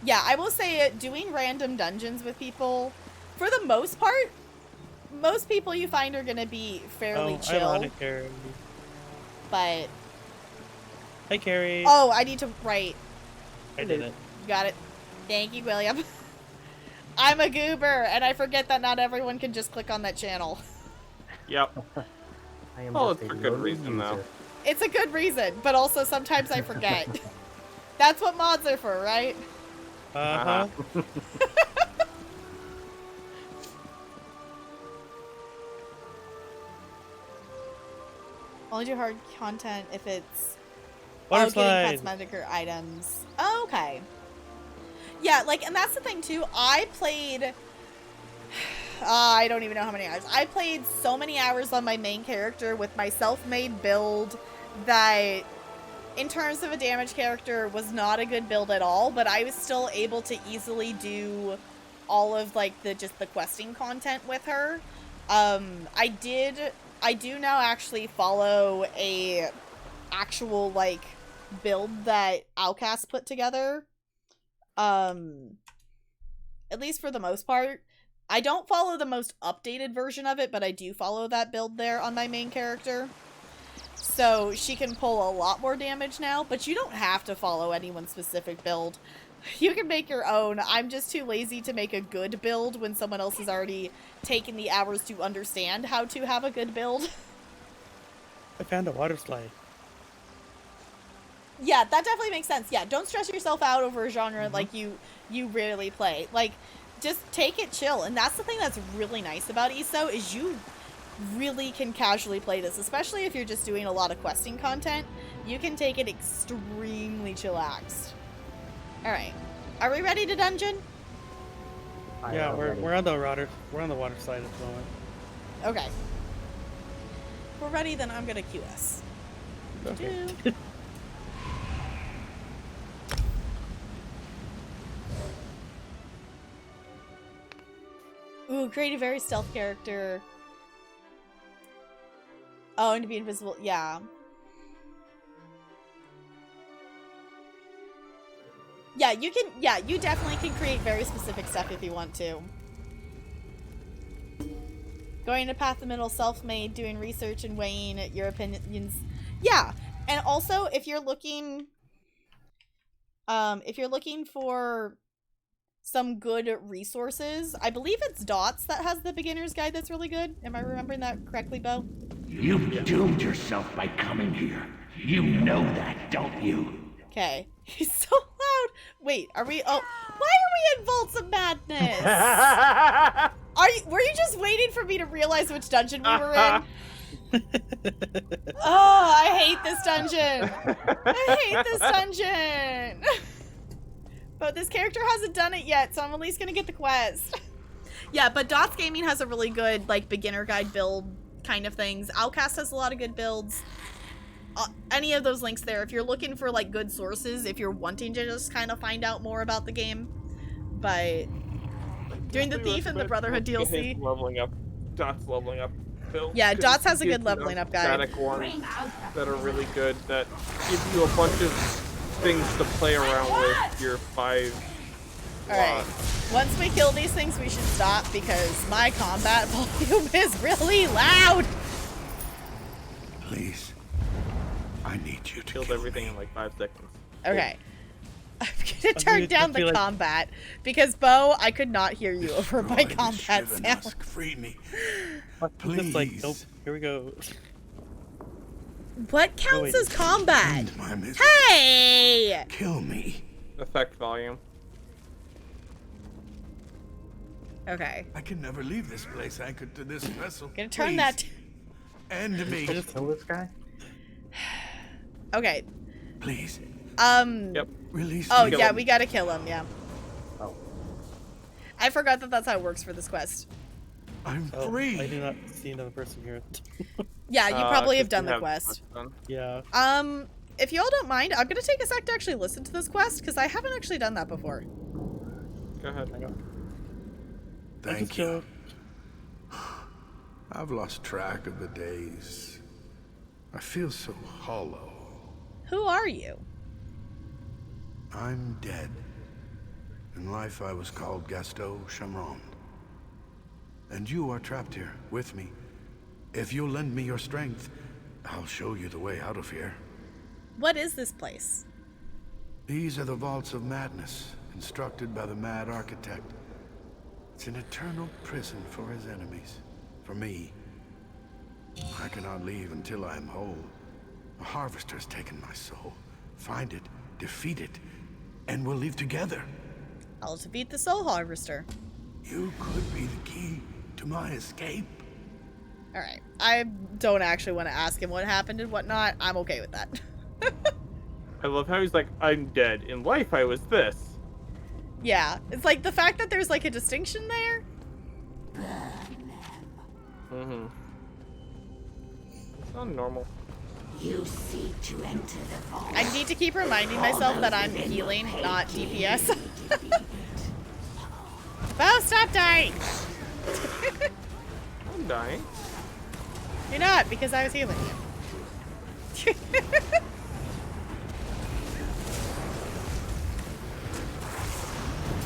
Yeah, I will say doing random dungeons with people, for the most part, most people you find are going to be fairly chill. I'm on it, Carrie. But... Hi, Carrie. Oh, I need to write. I did it. You got it. Thank you, William. I'm a goober, and I forget that not everyone can just click on that channel. Yep. Well, it's for good reason, though. It's a good reason, but also sometimes I forget. That's what mods are for, right? Uh-huh. Only do hard content if it's Water getting slide. cosmetic or items. Oh, okay. Yeah, like, and that's the thing too. I played I don't even know how many hours. I played so many hours on my main character with my self-made build that in terms of a damage character was not a good build at all, but I was still able to easily do all of like the questing content with her. I do now actually follow a actual like build that Outcast put together. At least for the most part. I don't follow the most updated version of it, but I do follow that build there on my main character. So she can pull a lot more damage now, but you don't have to follow anyone's specific build. You can make your own. I'm just too lazy to make a good build when someone else has already taken the hours to understand how to have a good build. I found a water slide. Yeah, that definitely makes sense. Yeah, don't stress yourself out over a genre like you rarely play. Like, just take it chill. And that's the thing that's really nice about ESO is you really can casually play this, especially if you're just doing a lot of questing content. You can take it extremely chillaxed. All right, are we ready to dungeon? Yeah, we're on the water slide at the moment. Okay. If we're ready, then I'm gonna queue us. Okay. Ooh, create a very stealth character. Oh, and to be invisible. Yeah. Yeah, you can. Yeah, you definitely can create very specific stuff if you want to. Going to path the middle, self-made, doing research and weighing your opinions. Yeah, and also if you're looking for some good resources, I believe it's Dots that has the beginner's guide that's really good. Am I remembering that correctly, Bo? You've doomed yourself by coming here. You know that, don't you? Okay. He's so loud. Wait, are we? Oh, why are we in Vaults of Madness? Were you just waiting for me to realize which dungeon we were in? Oh, I hate this dungeon. I hate this dungeon. But this character hasn't done it yet, so I'm at least gonna get the quest. Yeah, but Dots Gaming has a really good like beginner guide build kind of things. Outcast has a lot of good builds. Any of those links there if you're looking for like good sources, if you're wanting to just kind of find out more about the game. But doing the Thief and the Brotherhood DLC. Leveling up, Dots leveling up. Build, yeah, Dots has a good leveling up guide. Static ones that are really good that give you a bunch of things to play around with your 5. Alright, once we kill these things we should stop because my combat volume is really loud. Please, I need you to kill everything in like 5 seconds. Okay. I'm gonna turn down the combat because Bo, I could not hear you over my combat sound. Free me. Please. Just like, nope, here we go. What counts as combat? Hey! Kill me. Effect volume. Okay. I can never leave this place anchored to this vessel. Gonna turn that. End me. Just kill this guy. Okay. Please. Yep. Release. Oh me. yeah, we gotta kill him. Yeah. Oh. I forgot that that's how it works for this quest. I'm free. I do not see another person here. Yeah, you probably have done the quest. Yeah. If y'all don't mind, I'm gonna take a sec to actually listen to this quest because I haven't actually done that before. Go ahead. Thank you. I've lost track of the days. I feel so hollow. Who are you? I'm dead. In life I was called Gaston Chamron. And you are trapped here with me. If you'll lend me your strength, I'll show you the way out of here. What is this place? These are the Vaults of Madness, constructed by the Mad Architect. It's an eternal prison for his enemies. For me, I cannot leave until I am whole. A harvester's taken my soul. Find it, defeat it, and we'll leave together. I'll defeat the Soul Harvester. You could be the key to my escape. Alright. I don't actually want to ask him what happened and whatnot. I'm okay with that. I love how he's like, I'm dead. In life, I was this. Yeah. It's like the fact that there's like a distinction there. Mm-hmm. It's not normal. You seek to enter the vault. I need to keep reminding myself that I'm healing, not DPS. Bo, stop dying! I'm dying. You're not, because I was healing you.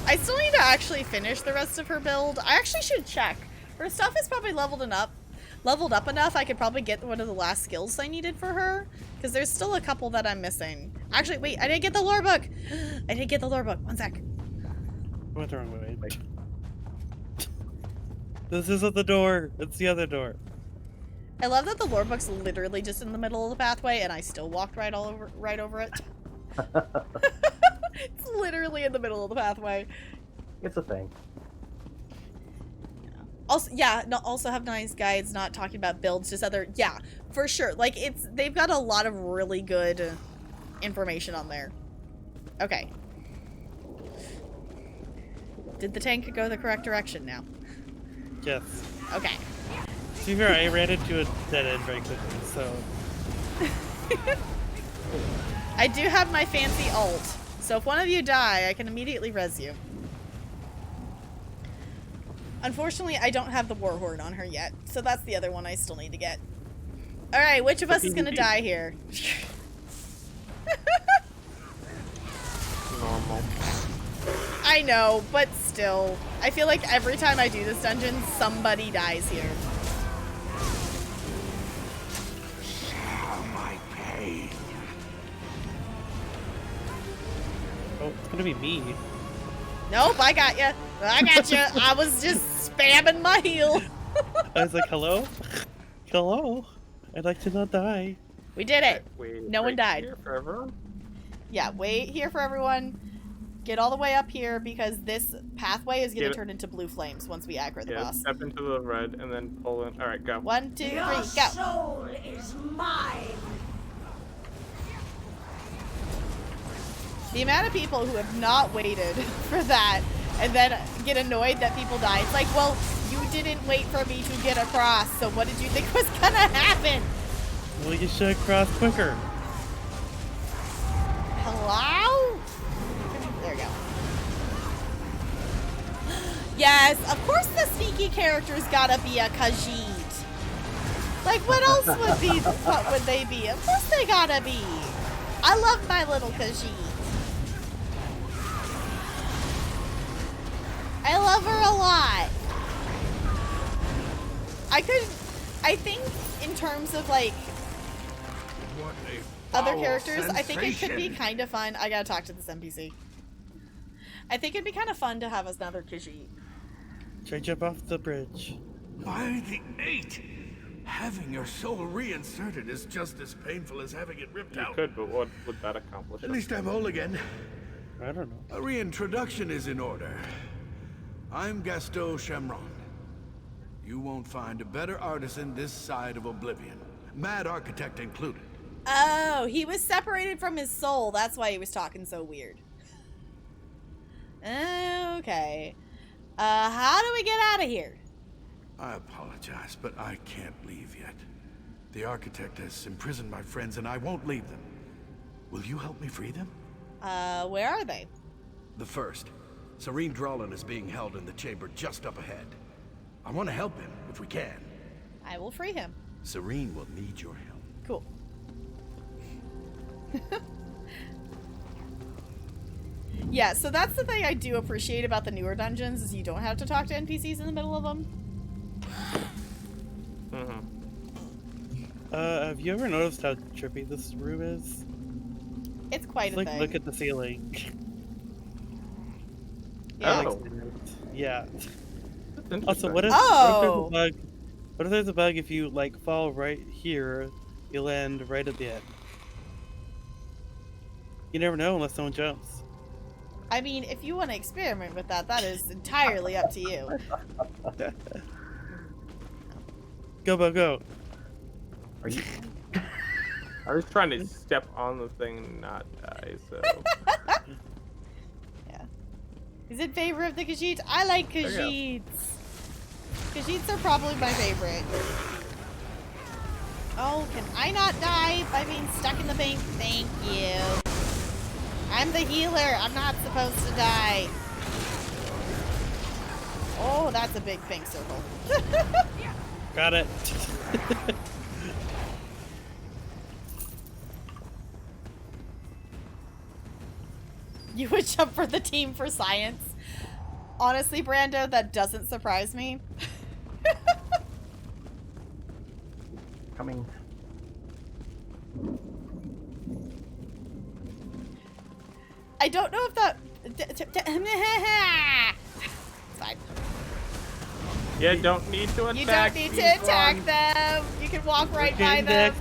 I still need to actually finish the rest of her build. I actually should check. Her stuff is probably leveled up enough I could probably get one of the last skills I needed for her. Because there's still a couple that I'm missing. Actually, wait, I didn't get the lore book! I didn't get the lore book. One sec. I went the wrong way. This isn't the door. It's the other door. I love that the lore book's literally just in the middle of the pathway and I still walked right over it. It's literally in the middle of the pathway. It's a thing. Also have nice guides, not talking about builds, just other, yeah, for sure. Like, they've got a lot of really good information on there. Okay. Did the tank go the correct direction now? Yes. Okay. To be fair, I ran into a dead end very quickly, so... I do have my fancy ult, so if one of you die, I can immediately res you. Unfortunately, I don't have the Warhorn on her yet, so that's the other one I still need to get. Alright, which of us is gonna die here? Normal. I know, but still. I feel like every time I do this dungeon, somebody dies here. Oh, it's gonna be me. Nope, I got you. I got you. I was just spamming my heel. I was like, hello? Hello? I'd like to not die. We did it. Wait, No one died. Here for everyone? Yeah, wait here for everyone. Get all the way up here because this pathway is going to turn into blue flames once we aggro the boss. Step into the red and then pull in. All right, go. 1, 2, 3, go. Your soul is mine. The amount of people who have not waited for that and then get annoyed that people die. It's like, well, you didn't wait for me to get across, so what did you think was gonna happen? Well, you should cross quicker. Hello? There we go. Yes, of course the sneaky character's gotta be a Khajiit. Like, what else what would they be? Of course they gotta be. I love my little Khajiit. I love her a lot. I think in terms of like other characters, I think it could be kind of fun. I gotta talk to this NPC. I think it'd be kind of fun to have another Khajiit. Try jump off the bridge. By the 8! Having your soul reinserted is just as painful as having it ripped out. You could, but what would that accomplish? At least I'm whole again. I don't know. A reintroduction is in order. I'm Gaston Shamron. You won't find a better artisan this side of Oblivion. Mad Architect included. Oh, he was separated from his soul. That's why he was talking so weird. Okay. How do we get out of here? I apologize, but I can't leave yet. The Architect has imprisoned my friends, and I won't leave them. Will you help me free them? Where are they? The first. Serene Drolin is being held in the chamber just up ahead. I want to help him, if we can. I will free him. Serene will need your help. Cool. Yeah, so that's the thing I do appreciate about the newer dungeons, is you don't have to talk to NPCs in the middle of them. Have you ever noticed how trippy this room is? It's quite a like, thing. look at the ceiling. Yeah. Oh. Yeah. That's Also, what if, Oh! what if there's a bug if you, like, fall right here, you land right at the end? You never know unless someone jumps. I mean, if you want to experiment with that, that is entirely up to you. Go, Bo, go. Are you... I was trying to step on the thing and not die, so... Yeah. He's in favor of the Khajiits. I like Khajiits. Khajiits are probably my favorite. Oh, can I not die by being stuck in the bank? Thank you. I'm the healer. I'm not supposed to die. Oh, that's a big pink circle. Got it. You would jump for the team for science. Honestly, Brando, that doesn't surprise me. Coming. I don't know if that... It's fine. You don't need to attack. You don't need to attack them. You can walk right by them.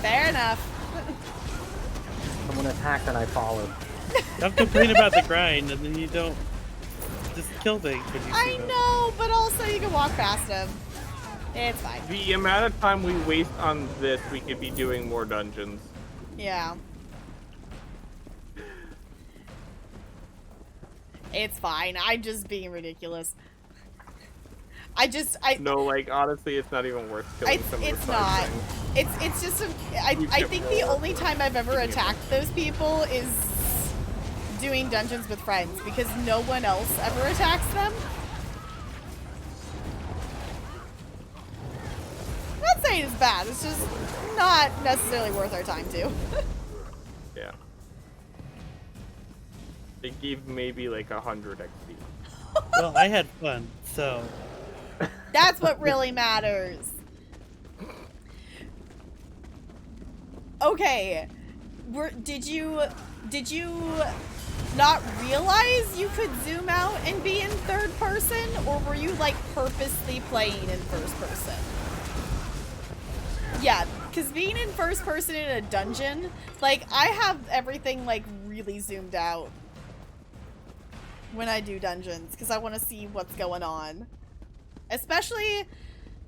Fair enough. Someone attacked and I followed. Don't complain about the grind, and then you don't just kill things when you see I them. know, but also you can walk past them. It's fine. The amount of time we waste on this, we could be doing more dungeons. Yeah. It's fine. I'm just being ridiculous. No, like, honestly, it's not even worth killing some of the It's side not. things. It's just I think the only time I've ever attacked those people is doing dungeons with friends, because no one else ever attacks them. I'm not saying it's bad, it's just not necessarily worth our time to. Yeah. They gave maybe like 100 XP. Well, I had fun, so... That's what really matters. Okay. Did you not realize you could zoom out and be in third person, or were you like purposely playing in first person? Yeah, because being in first person in a dungeon, like I have everything like really zoomed out when I do dungeons because I want to see what's going on. Especially,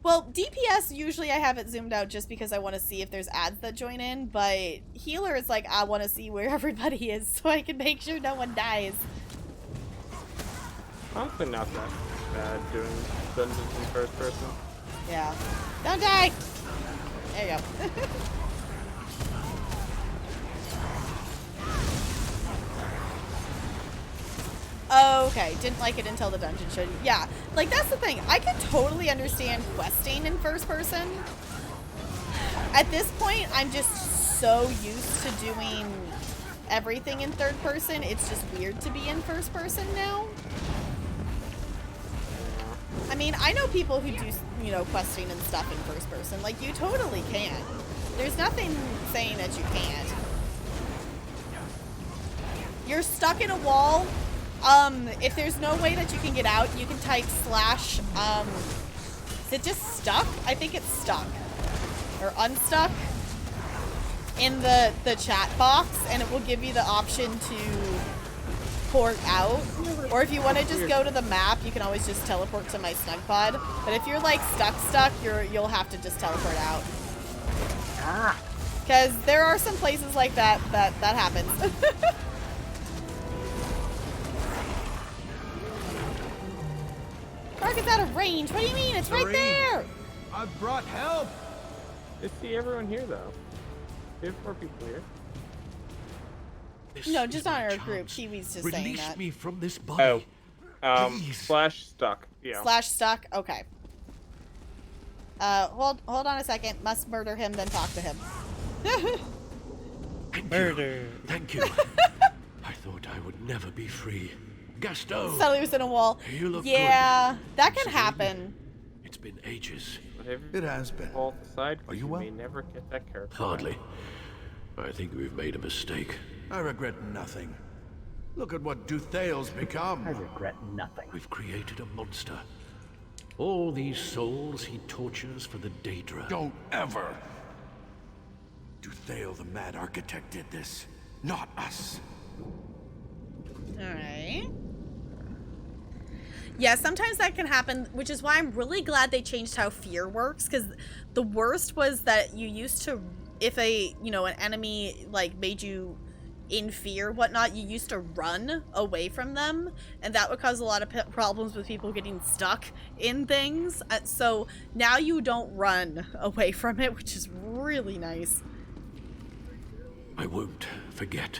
well, DPS usually I have it zoomed out just because I want to see if there's ads that join in, but healer is like I want to see where everybody is so I can make sure no one dies. Honestly, not that bad doing dungeons in first person. Yeah. Don't die! There you go. Okay, didn't like it until the dungeon showed you. Yeah, like that's the thing. I can totally understand questing in first person. At this point, I'm just so used to doing everything in third person. It's just weird to be in first person now. I mean, I know people who do, you know, questing and stuff in first person. Like, you totally can. There's nothing saying that you can't. You're stuck in a wall. If there's no way that you can get out, you can type slash, is it just stuck? I think it's stuck. Or unstuck in the chat box, and it will give you the option to port out. Or if you want to just go to the map, you can always just teleport to my snug pod. But if you're like stuck, you'll have to just teleport out. Because there are some places like that happens. Target's out of range. What do you mean? It's right there. I've brought help. I see everyone here though. We have 4 people here. No, just on our group. Kiwi's just saying that. Release me from this body. Oh. Slash stuck. Yeah. Slash stuck. Okay. Hold on a second. Must murder him, then talk to him. Murder. Thank you. I thought I would never be free. Gaston. Suddenly was in a wall. You look yeah, good. that can happen. It's been ages. It has been. Are you well? You may never get that character. Hardly. I think we've made a mistake. I regret nothing. Look at what Duthale's become. I regret nothing. We've created a monster. All these souls he tortures for the Daedra. Don't ever! Duthale the Mad Architect did this, not us. Alright. Yeah, sometimes that can happen, which is why I'm really glad they changed how fear works, because the worst was that you used to, if an enemy, like, made you in fear, whatnot, you used to run away from them, and that would cause a lot of problems with people getting stuck in things. So now you don't run away from it, which is really nice. I won't forget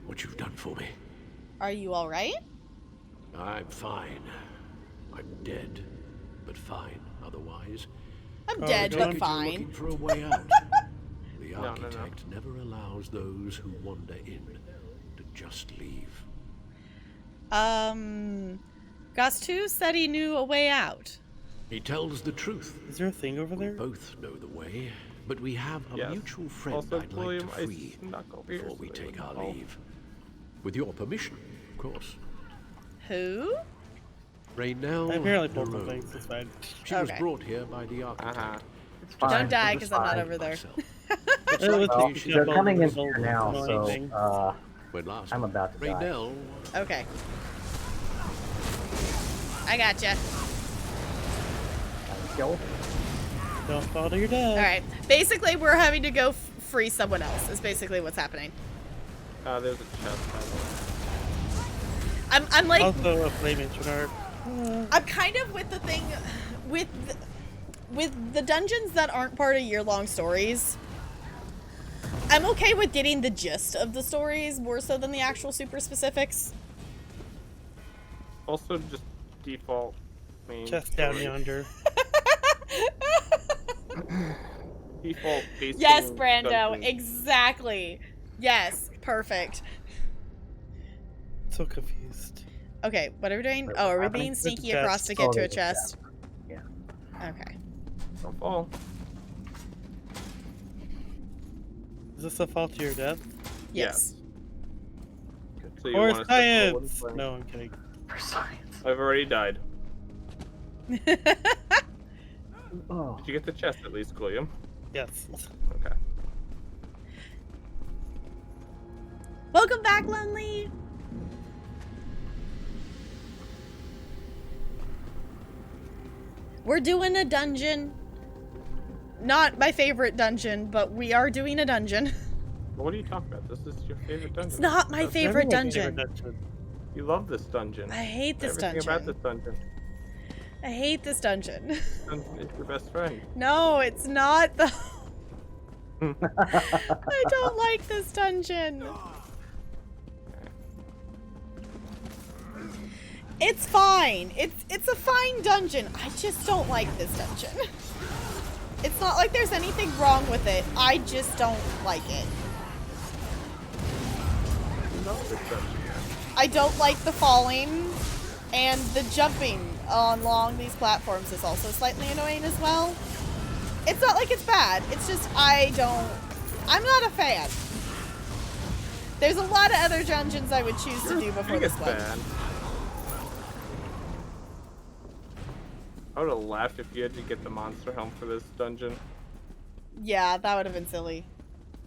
what you've done for me. Are you alright? I'm fine. I'm dead, but fine otherwise. I'm dead, but fine. Looking for a way out. The architect never allows those who wander in to just leave. Gastu said he knew a way out. He tells the truth. Is there a thing over there? We both know the way, but we have a mutual friend also, I'd William, like to free before we take our leave. With your permission, of course. Who? Raynell. I apparently pulled some things. It's fine. She was brought here by the architect. Don't die, because I'm not over there. They're coming in here now, so I'm about to die. Okay. I gotcha. Kill. Don't fall to your death. Alright. Basically, we're having to go free someone else, is basically what's happening. There's a chest. I'm like... Also a flaming Chenard. I'm kind of with the thing... With the dungeons that aren't part of year-long stories, I'm okay with getting the gist of the stories more so than the actual super specifics. Also, just default main Chest down yonder. Default basic. Yes, Brando, exactly. Yes, perfect. So confused. Okay, what are we doing? Oh, are we being sneaky across to get to a chest? Yeah. Okay. Don't fall. Is this a fall to your death? Yes. So you For want to step science! forward? No, I'm kidding. For science. I've already died. Oh. Did you get the chest at least, William? Yes. Okay. Welcome back, Lonely. We're doing a dungeon. Not my favorite dungeon, but we are doing a dungeon. Well, what are you talking about? This is your favorite dungeon. It's not my favorite dungeon. You love this dungeon. I hate this Everything dungeon. about this dungeon. I hate this dungeon. It's your best friend. No, it's not though. I don't like this dungeon. It's fine. It's a fine dungeon. I just don't like this dungeon. It's not like there's anything wrong with it. I just don't like it. I don't like the falling, and the jumping along these platforms is also slightly annoying as well. It's not like it's bad. It's just I'm not a fan. There's a lot of other dungeons I would choose to do before this one. I would have laughed if you had to get the monster helm for this dungeon. Yeah, that would have been silly.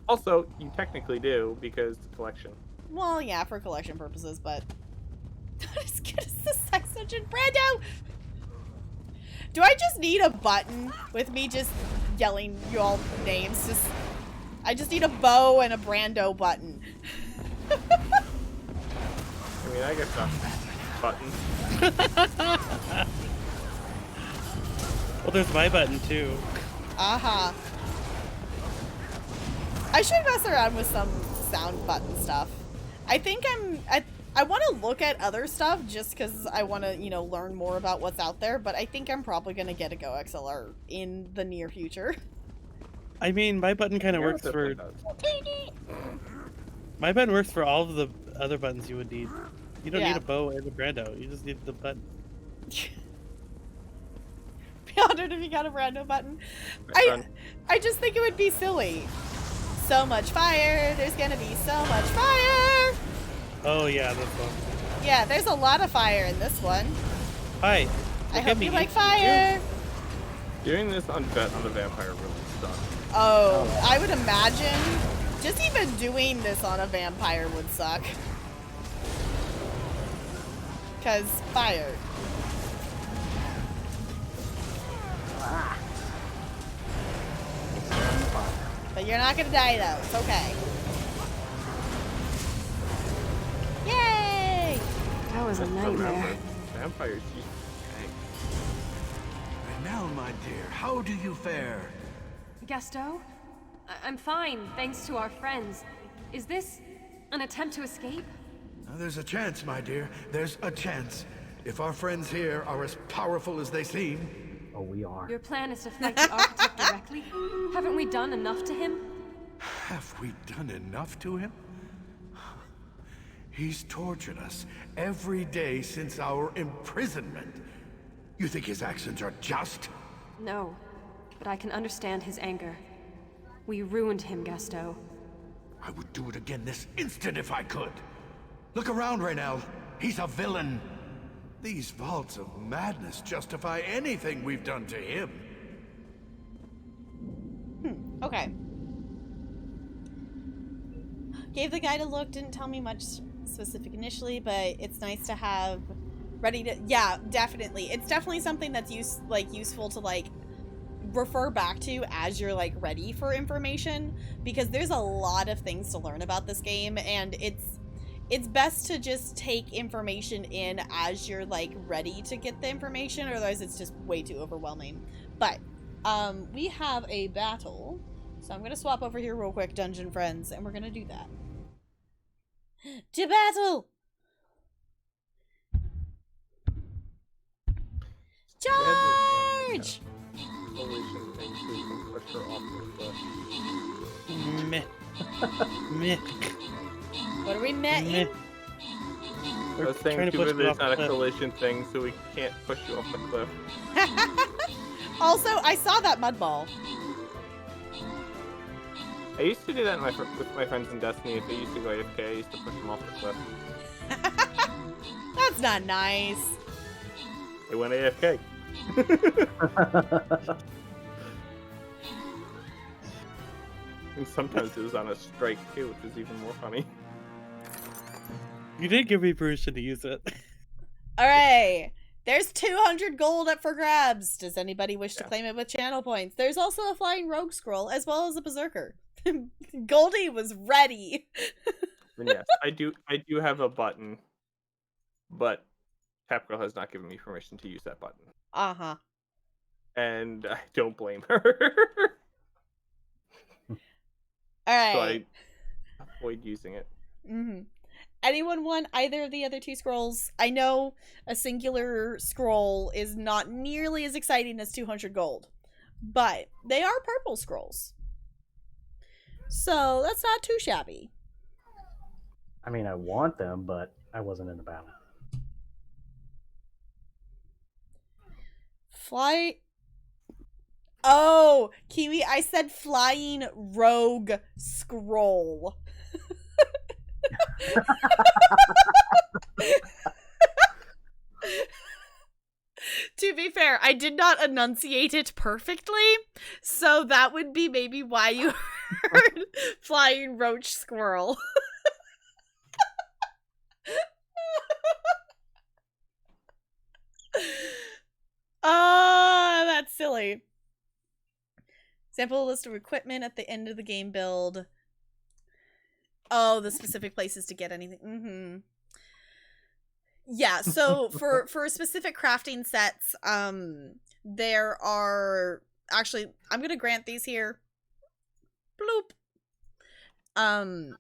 Also, you technically do, because the collection. Well, yeah, for collection purposes, but not as good as the sex dungeon. Brando! Do I just need a button with me just yelling you all names? I just need a bow and a Brando button. I mean, I guess a button. Well, there's my button too. Aha. I should mess around with some sound button stuff. I think I want to look at other stuff just because I want to, you know, learn more about what's out there, but I think I'm probably going to get a Go XLR in the near future. I mean, my button kind of works for... My button works for all of the other buttons you would need. You don't need a bow and a Brando. You just need the button. Be honored if you got a Brando button. I just think it would be silly. So much fire. There's going to be so much fire. Oh, yeah, this one. Yeah, there's a lot of fire in this one. Hi. I hope you like fire. Doing this on the vampire really sucks. Oh, I would imagine just even doing this on a vampire would suck. Because fire. Ah. But you're not gonna die though. It's okay. Yay! That was a nightmare. Vampires. And now, my dear, how do you fare? Gasto? I'm fine, thanks to our friends. Is this an attempt to escape? Now, there's a chance, my dear. There's a chance. If our friends here are as powerful as they seem. Oh, we are. Your plan is to fight the architect directly? Haven't we done enough to him? Have we done enough to him? He's tortured us every day since our imprisonment. You think his actions are just? No, but I can understand his anger. We ruined him, Gasto. I would do it again this instant if I could. Look around, Raynell. He's a villain. These vaults of madness justify anything we've done to him. Okay. Gave the guide a look, didn't tell me much specific initially, but it's nice to have ready to... Yeah, definitely. It's definitely something that's useful to, like, refer back to as you're, like, ready for information, because there's a lot of things to learn about this game, and it's best to just take information in as you're, like, ready to get the information, otherwise it's just way too overwhelming. But, we have a battle, so I'm gonna swap over here real quick, dungeon friends, and we're gonna do that. To battle! Charge! Meh. Meh. What are we metting? I was saying too bad there's not a collision thing, so we can't push you off the cliff. Also, I saw that mud ball. I used to do that with my friends in Destiny. If they used to go AFK, I used to push them off the cliff. That's not nice. They went AFK. And sometimes it was on a strike too, which is even more funny. You did give me permission to use it. Alright. There's 200 gold up for grabs. Does anybody wish to claim it with channel points? There's also a flying rogue scroll as well as a berserker. Goldie was ready. And yes, I do have a button, but Tapgirl has not given me permission to use that button. Uh-huh. And I don't blame her. Alright. So I avoid using it. Mm-hmm. Anyone want either of the other two scrolls? I know a singular scroll is not nearly as exciting as 200 gold, but they are purple scrolls. So that's not too shabby. I mean, I want them, but I wasn't in the battle. Fly... Oh, Kiwi, I said flying rogue scroll. To be fair, I did not enunciate it perfectly, so that would be maybe why you heard flying roach squirrel. Oh, that's silly. Sample list of equipment at the end of the game build. Oh, the specific places to get anything. Mm-hmm. Yeah, so for specific crafting sets, there are actually, I'm gonna grant these here. Bloop.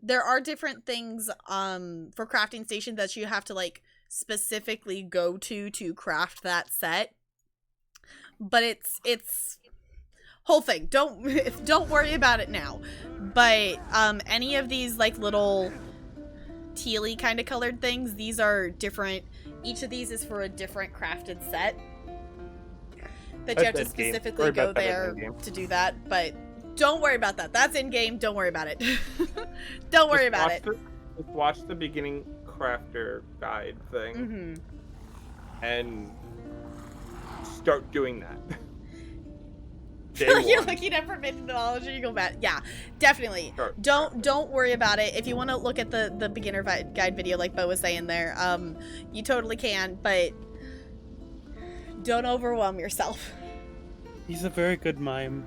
There are different things for crafting stations that you have to like specifically go to craft that set. But it's whole thing. Don't worry about it now. But any of these like little tealy kind of colored things, these are different. Each of these is for a different crafted set that you have to specifically go there to do that. But don't worry about that. That's in game. Don't worry about it. Don't worry about it. Just watch the beginning crafter guide thing and start doing that. You're looking at forbidden knowledge and you go back. Yeah, definitely. Sure. Don't worry about it. If you want to look at the beginner guide video like Bo was saying there, you totally can, but don't overwhelm yourself. He's a very good mime.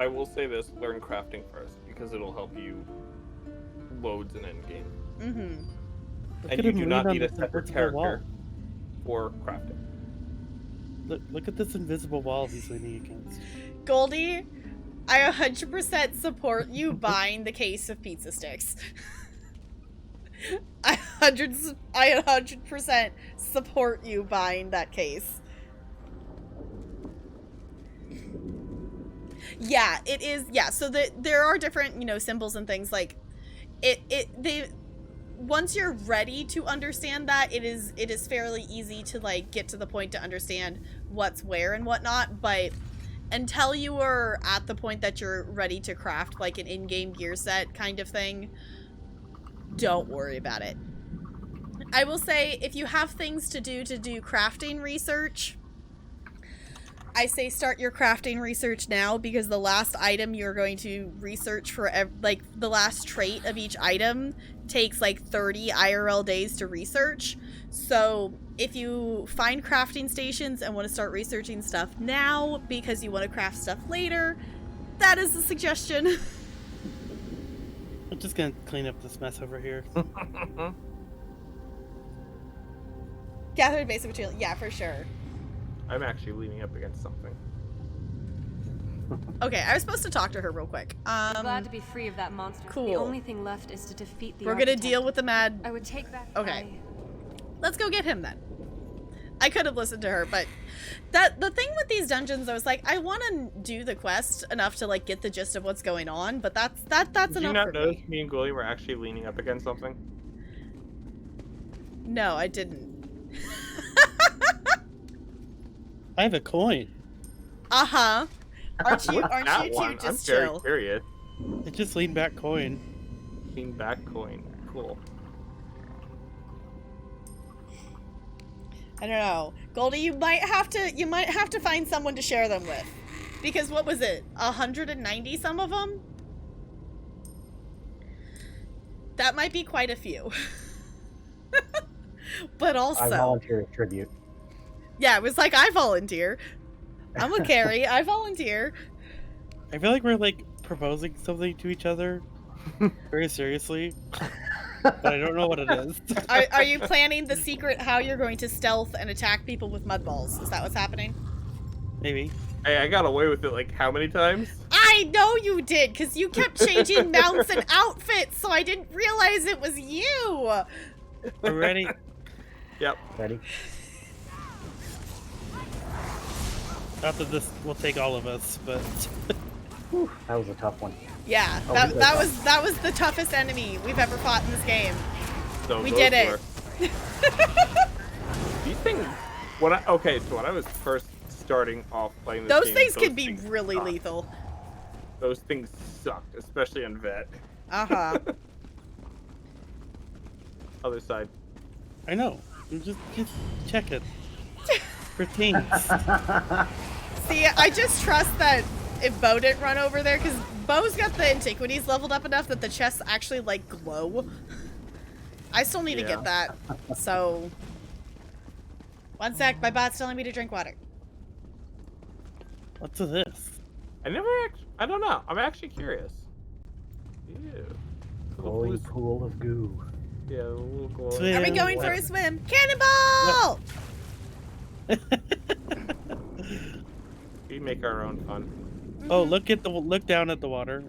I will say this, learn crafting first, because it'll help you loads in endgame. And you do not need a separate character for crafting. Look at this invisible wall he's leaning against. Goldie, I 100% support you buying the case of pizza sticks. I 100% support you buying that case. Yeah, it is. Yeah, so there are different, you know, symbols and things like they once you're ready to understand that, it is fairly easy to like get to the point to understand what's where and whatnot, but until you are at the point that you're ready to craft like an in-game gear set kind of thing, don't worry about it. I will say, if you have things to do crafting research, I say start your crafting research now, because the last item you're going to research for, like, the last trait of each item takes like 30 IRL days to research. So if you find crafting stations and want to start researching stuff now because you want to craft stuff later, that is a suggestion. I'm just gonna clean up this mess over here. Gather basic material. Yeah, for sure. I'm actually leaning up against something. Okay, I was supposed to talk to her real quick. I'm glad to be free of that monster. Cool. The only thing left is to defeat the We're gonna deal with the mad... I would take back... Okay. Let's go get him then. I could have listened to her, but the thing with these dungeons, I was like, I want to do the quest enough to like get the gist of what's going on, but that's enough. Did you not notice me and Goalie were actually leaning up against something? No, I didn't. I have a coin. Uh-huh. Aren't you That two one? just I'm very chill? curious. It just lean back coin. Lean back coin. Cool. I don't know. Goldie, you might have to find someone to share them with. Because what was it? 190 some of them? That might be quite a few. But also... I volunteer as tribute. Yeah, it was like, I volunteer. I'm a carry. I volunteer. I feel like we're like proposing something to each other very seriously. But I don't know what it is. Are you planning the secret how you're going to stealth and attack people with mud balls? Is that what's happening? Maybe. Hey, I got away with it like how many times? I know you did, because you kept changing mounts and outfits, so I didn't realize it was you. We're ready. Yep. Ready? Not that this will take all of us, but Whew, that was a tough one. Yeah, Oh, that was the toughest enemy we've ever fought in this game. So we did it. These things, so when I was first starting off playing this Those game, things can be really lethal. Those things sucked, especially on Vet. Uh-huh. Other side. I know. Just check it. For teams. See, I just trust that if Bo didn't run over there, because Bo's got the antiquities leveled up enough that the chests actually, like, glow. I still need to get that, so... One sec, my bot's telling me to drink water. What's this? I don't know. I'm actually curious. Ew. Glowing pool of goo. Yeah, a little glowing. Are we going for a swim? Cannonball! We make our own fun. Oh, look down at the water.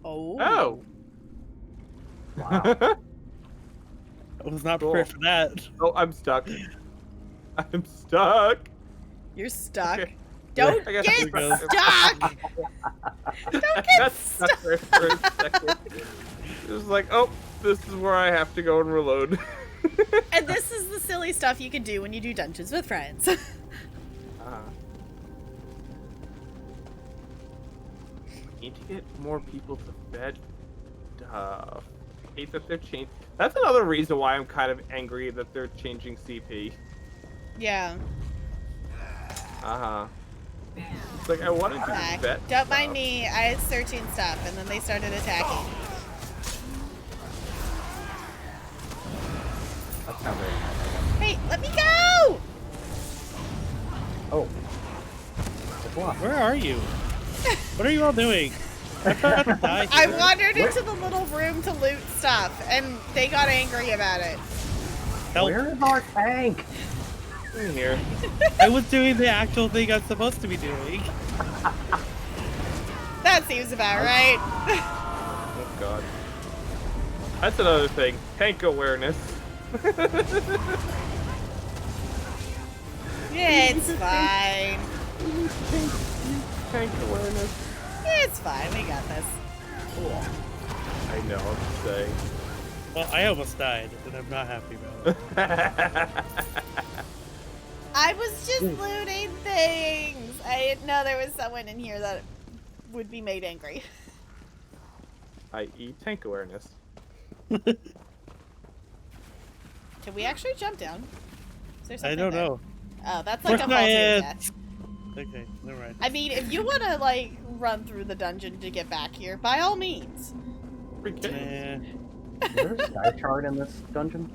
Oh. Oh. Wow. I was not prepared for that. Oh, I'm stuck. I'm stuck. You're stuck. Okay. Don't I got get stuck! Don't get stuck! For a second. It was like, oh, this is where I have to go and reload. And this is the silly stuff you can do when you do dungeons with friends. Need to get more people to bed. Hate that they're changing. That's another reason why I'm kind of angry that they're changing CP. Yeah. It's like I wanted to vet. Don't mind me, I was searching stuff and then they started attacking. That's not very nice. Hey, let me go! Oh. Where are you? What are you all doing? I wandered into the little room to loot stuff and they got angry about it. Help. Where is our tank? In here. I was doing the actual thing I'm supposed to be doing. That seems about right. Oh god. That's another thing. Tank awareness. Yeah, it's fine. Tank awareness. It's fine, we got this. Cool. I know, I'm just saying. Well, I almost died, and I'm not happy about it. I was just looting things. I didn't know there was someone in here that would be made angry. I.e. tank awareness. Can we actually jump down? Is there I something don't there? know. Oh, that's like a fall to your death. Okay, never mind. I mean, if you want to, like, run through the dungeon to get back here, by all means. Is there a sky shard in this dungeon?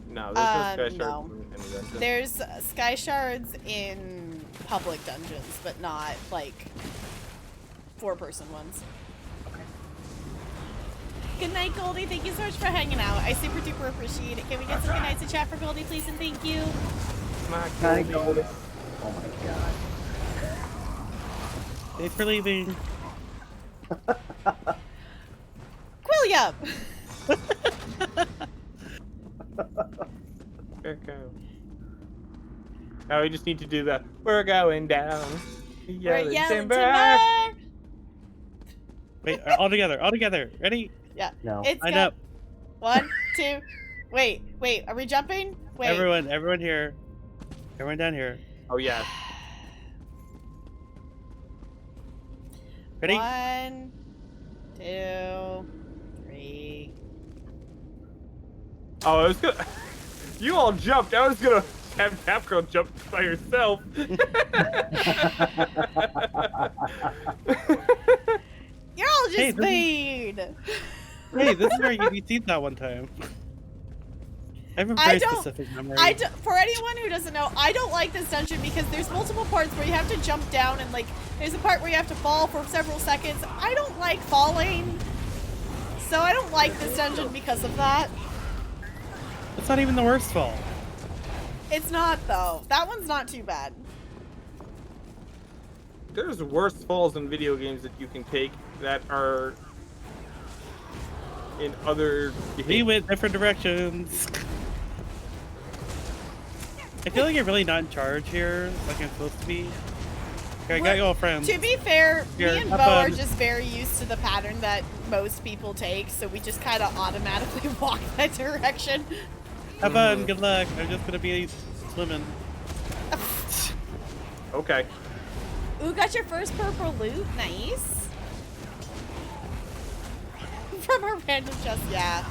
No, there's no sky no. shards in any dungeon. There's sky shards in public dungeons, but not, like, four-person ones. Good night, Goldie. Thank you so much for hanging out. I super duper appreciate it. Can we get some good nights in chat for Goldie, please, and thank you. Night, Goldie. Oh my god. Thanks for leaving. Quilliam! Now we just need to do the we're going down. We're yelling timber! Wait, all together. Ready? Yeah. No. It's Line go. up. 1, 2. Wait. Are we jumping? Wait. Everyone here. Everyone down here. Oh yes. Ready? 1, 2, 3. Oh, I was gonna. You all jumped. I was gonna have Capgirl jump by herself. You're all just Hey, mean. Hey, this is where you beat that one time. I have a very specific memory. For anyone who doesn't know, I don't like this dungeon because there's multiple parts where you have to jump down and like there's a part where you have to fall for several seconds. I don't like falling. So I don't like this dungeon because of that. It's not even the worst fall. It's not though. That one's not too bad. There's worse falls in video games that you can take that are in other games. We went different directions. I feel like you're really not in charge here, like I'm supposed to be. Okay, I got you all friends. To be fair, Here, me and Bo are just very used to the pattern that most people take, so we just kind of automatically walk that direction. Have fun, good luck. I'm just gonna be swimming. Okay. Ooh, got your first purple loot. Nice. From a random chest, yeah.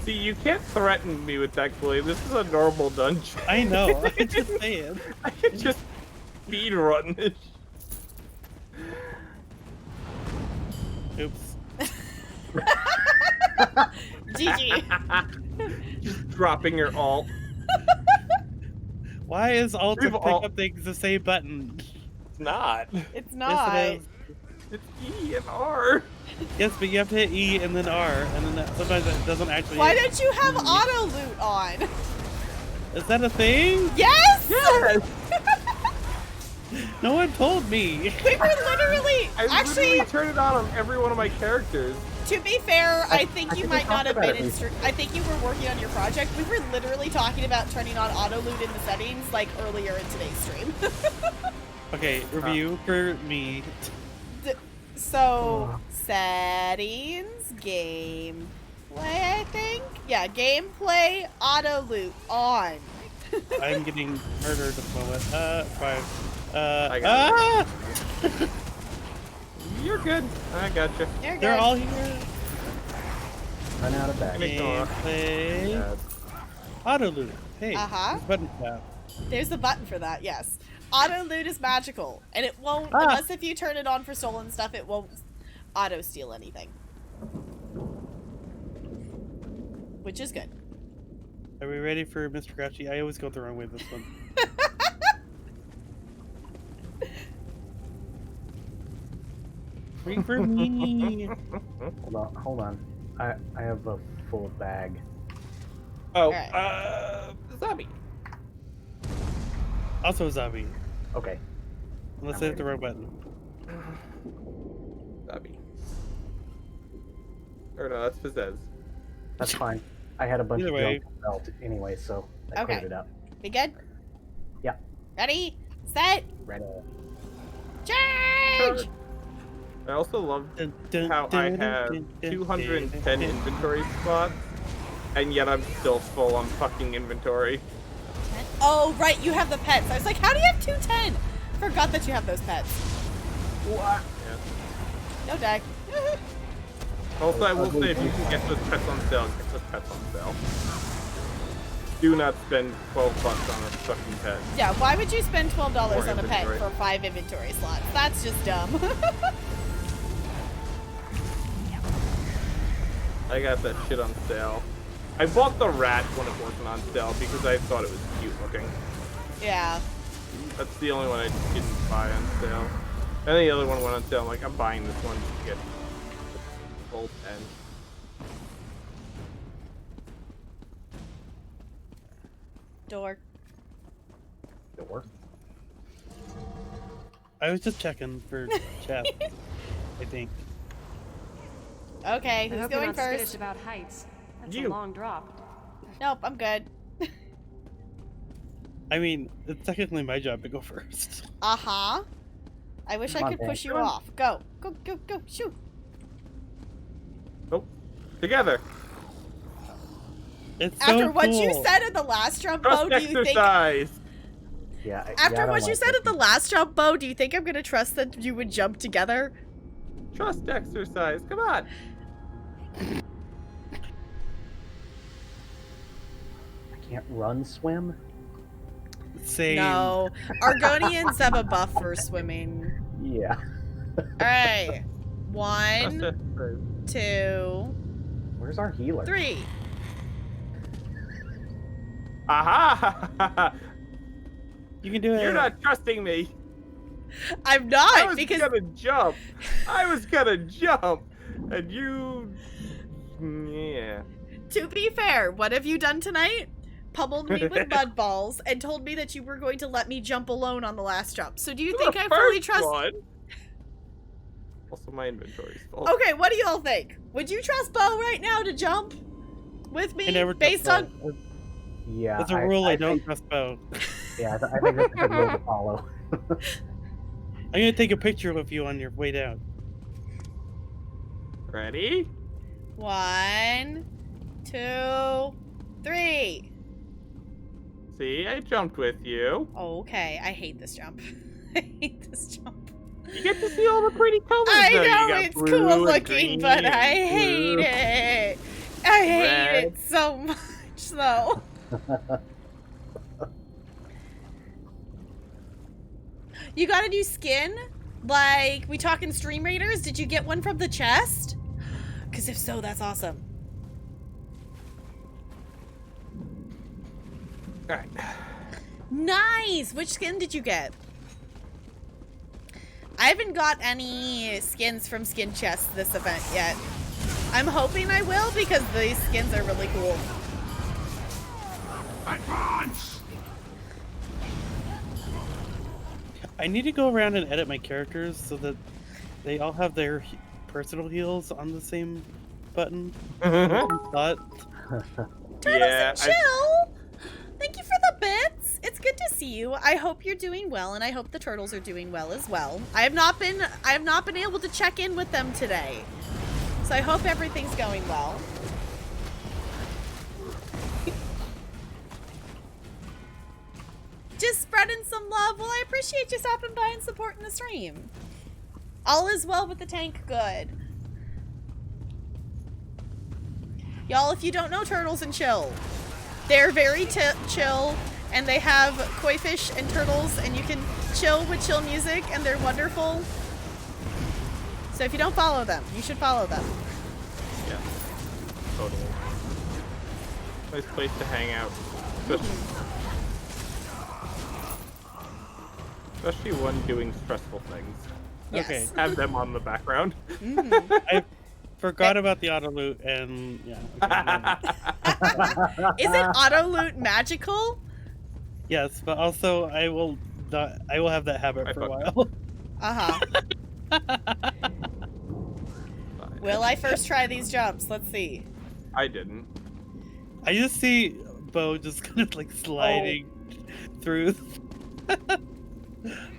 See, you can't threaten me with that glaive. This is a normal dungeon. I know. I'm just saying. I can just speed run this. Oops. GG. Just dropping your alt. Why is alt and pick up things the same button? It's not. It's not. Yes, it is. It's E and R. Yes, but you have to hit E and then R, and then sometimes it doesn't actually. Why don't you have auto loot on? Is that a thing? Yes! Yes! No one told me. We were literally literally turn it on every one of my characters. To be fair, I think you might not have been it. I think you were working on your project. We were literally talking about turning on auto loot in the settings like earlier in today's stream. Okay, review for me. So, settings, gameplay, I think? Yeah, gameplay, auto loot, on. I'm getting murdered at the moment. Fine. I got You're good. I got you. You're good. They're all here. Run out of bags. Gameplay. Auto loot. Hey, there's a button for that. There's a button for that, yes. Auto loot is magical, and it won't, unless if you turn it on for stolen stuff, it won't auto steal anything. Which is good. Are we ready for Mr. Grouchy? I always go the wrong way this one. Wait for me. Hold on. I have a full bag. Oh, right. Zombie. Also a zombie. Okay. Unless I hit the wrong button. Zombie. Or no, that's Pizzazz. That's fine. I had a bunch Either of way. junk belt anyway, so I cleared it up. We good? Yeah. Ready, set, Ready. change! I also love how I have 210 inventory spots, and yet I'm still full on fucking inventory. Oh, right, you have the pets. I was like, how do you have 210? Forgot that you have those pets. What? Yeah. No dag. Also, I will say, if you can get those pets on sale, get those pets on sale. Do not spend $12 on a fucking pet. Yeah, why would you spend $12 Or on a pet inventory. for 5 inventory slots? That's just dumb. I got that shit on sale. I bought the rat when it wasn't on sale because I thought it was cute looking. Yeah. That's the only one I didn't buy on sale. And the other one went on sale. I'm like, I'm buying this one to get full 10. Door. Door? I was just checking for chat. I think. Okay, I who's hope you're going not skittish first? about heights. That's You. a long drop. Nope, I'm good. I mean, it's technically my job to go first. Uh-huh. I wish Come I on, could Dan. push you off. Go. Go, go, go. Shoot. Oh, together. It's After so what cool. you said in the last jump, Trust Bo, do you think... exercise. Yeah. After I don't what you like said it. at the last jump, Bo, do you think I'm gonna trust that you would jump together? Trust exercise. Come on. I can't run, swim. Same. No. Argonians have a buff for swimming. Yeah. Alright. 1, 2. Where's our healer? 3. Aha! You can do it. You're not trusting me. I'm not I was because gonna jump. I was gonna jump, and you. Yeah. to be fair, what have you done tonight? Pummeled me with mud balls and told me that you were going to let me jump alone on the last jump. So do you think I fully trust? One. Also, my inventory's full. Okay, what do you all think? Would you trust Bo right now to jump with me? I never based on. Yeah. That's a rule I don't trust Bo. Yeah, I think that's a good rule to follow. I'm gonna take a picture of you on your way down. Ready? 1, 2, 3. See, I jumped with you. Okay, I hate this jump. I hate this jump. You get to see all the pretty colors. I though. You know got it's blue cool and looking, green but and I hate blue. it. I hate Red. it so much, though. You got a new skin? Like, we talking Stream Raiders? Did you get one from the chest? Because if so, that's awesome. Alright. Nice! Which skin did you get? I haven't got any skins from skin chests this event yet. I'm hoping I will because these skins are really cool. Advance! I need to go around and edit my characters so that they all have their personal heals on the same button. Thought. Turtles and Chill! Thank you for the bits! It's good to see you. I hope you're doing well, and I hope the turtles are doing well as well. I have not been able to check in with them today. So I hope everything's going well. Just spreading some love. Well, I appreciate you stopping by and supporting the stream. All is well with the tank. Good. Y'all, if you don't know Turtles and Chill, they're very chill, and they have koi fish and turtles, and you can chill with chill music, and they're wonderful. So if you don't follow them, you should follow them. Yeah. Totally. Nice place to hang out. Especially when doing stressful things. Yes. Okay. Have them on the background. I forgot about the auto loot and yeah. Isn't auto loot magical? Yes, but also I will have that habit for a while. Will I first try these jumps? Let's see. I didn't. I just see Bo just kind of like sliding through.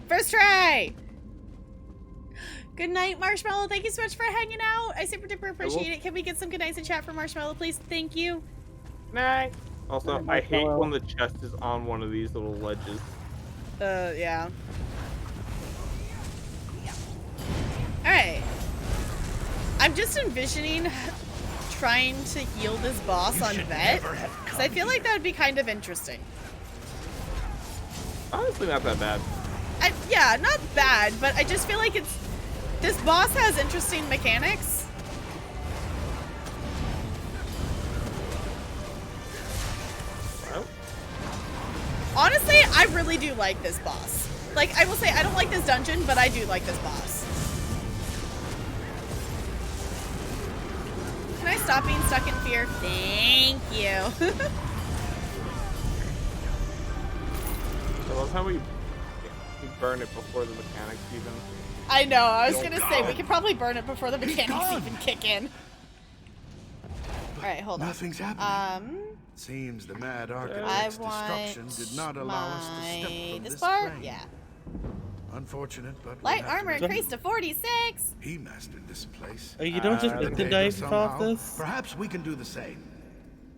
First try! Good night, Marshmallow. Thank you so much for hanging out. I super duper appreciate it. Can we get some good nights in chat for Marshmallow, please? Thank you. Night. Also, I hate when the chest is on one of these little ledges. Yeah. Alright. I'm just envisioning trying to heal this boss on Vet, because I feel like that would be kind of interesting. Honestly, not that bad. Yeah, not bad, but I just feel like this boss has interesting mechanics. Well. Honestly, I really do like this boss. Like, I will say I don't like this dungeon, but I do like this boss. Can I stop being stuck in fear? Thank you. I love how we burn it before the mechanics even. I know, I was gonna say, we could probably burn it before the mechanics even kick in. Alright, hold on. Nothing's happening. Seems the mad architect's destruction did not allow us to step from this part? plane. Yeah. Unfortunate, but Light armor increased to 46. He mastered this place. You don't just instant dive off this? Perhaps we can do the same.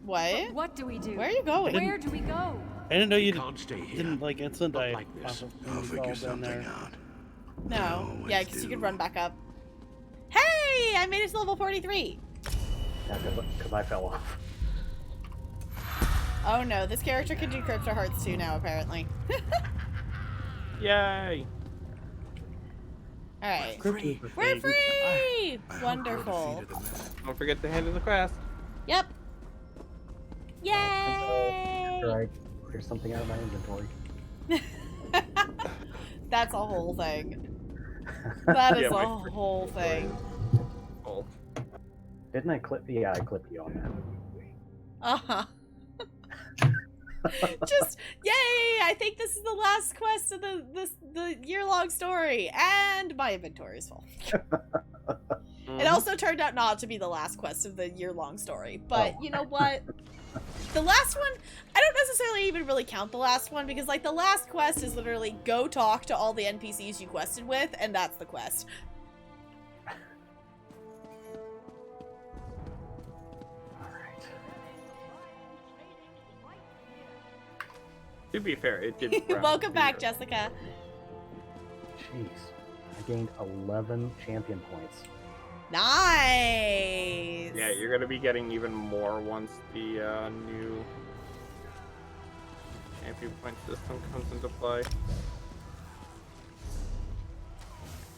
What? What do we do? Where are you going? Where do we go? I didn't know you didn't like instant dive off of I'll figure something there. out. No. Yeah, because you could run back up. Yay! I made it to level 43. Yeah, because I fell off. Oh no, this character can do Crypto Hearts too now, apparently. Yay! Alright. We're We're free! Wonderful. Don't forget to hand in the quest. Yep. Yay! Right. There's something out of my inventory. That's a whole thing. That is a whole thing. Oh. Didn't I clip? Yeah, I clipped you on that. Uh-huh. Just yay! I think this is the last quest of the year-long story, and my inventory is full. It also turned out not to be the last quest of the year-long story, but you know what? The last one, I don't necessarily even really count the last one, because like the last quest is literally go talk to all the NPCs you quested with, and that's the quest. To be fair, it did. Welcome back, Jessica. Jeez. I gained 11 champion points. Nice! Yeah, you're gonna be getting even more once the new champion point system comes into play.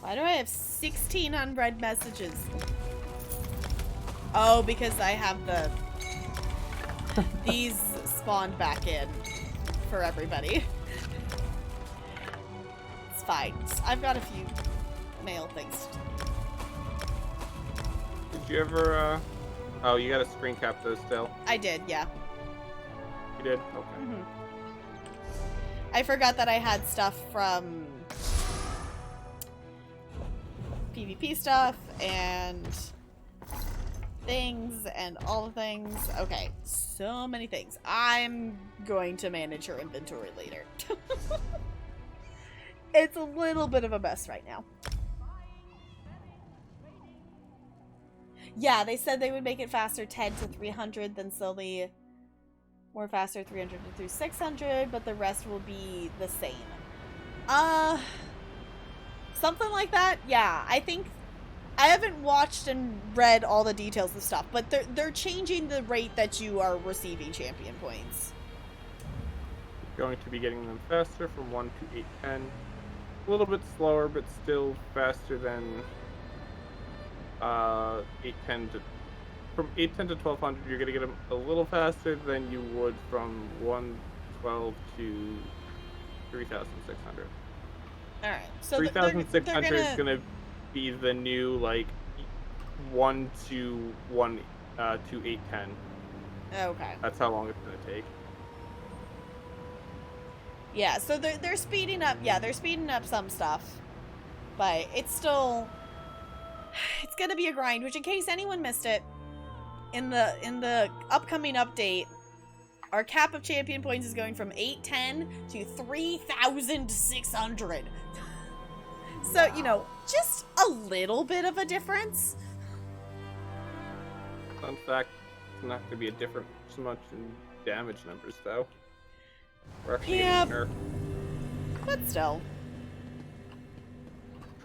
Why do I have 16 unread messages? Oh, because I have the... These spawned back in for everybody. It's fine. I've got a few mail things to do. Did you ever, Oh, you got a screen cap those still? I did, yeah. You did? Okay. Mm-hmm. I forgot that I had stuff from... PvP stuff, and... things, and all the things. Okay, so many things. I'm going to manage her inventory later. It's a little bit of a mess right now. Yeah, they said they would make it faster 10 to 300, then slowly more faster 300 to through 600, but the rest will be the same. Something like that? Yeah, I think I haven't watched and read all the details of stuff, but they're changing the rate that you are receiving champion points. Going to be getting them faster from 1 to 810. A little bit slower, but still faster than 810 to... From 810 to 1200, you're going to get them a little faster than you would from 112 to 3600. Alright, so 3600 is going to be the new, like, 1 to 810. Okay. That's how long it's going to take. Yeah, so they're speeding up. Yeah, they're speeding up some stuff, but it's still, it's gonna be a grind. Which, in case anyone missed it, in the upcoming update, our cap of champion points is going from 810 to 3,600. So you know, just a little bit of a difference. Fun fact: it's not gonna be a difference so much in damage numbers, though. We're actually getting nerfed. But still.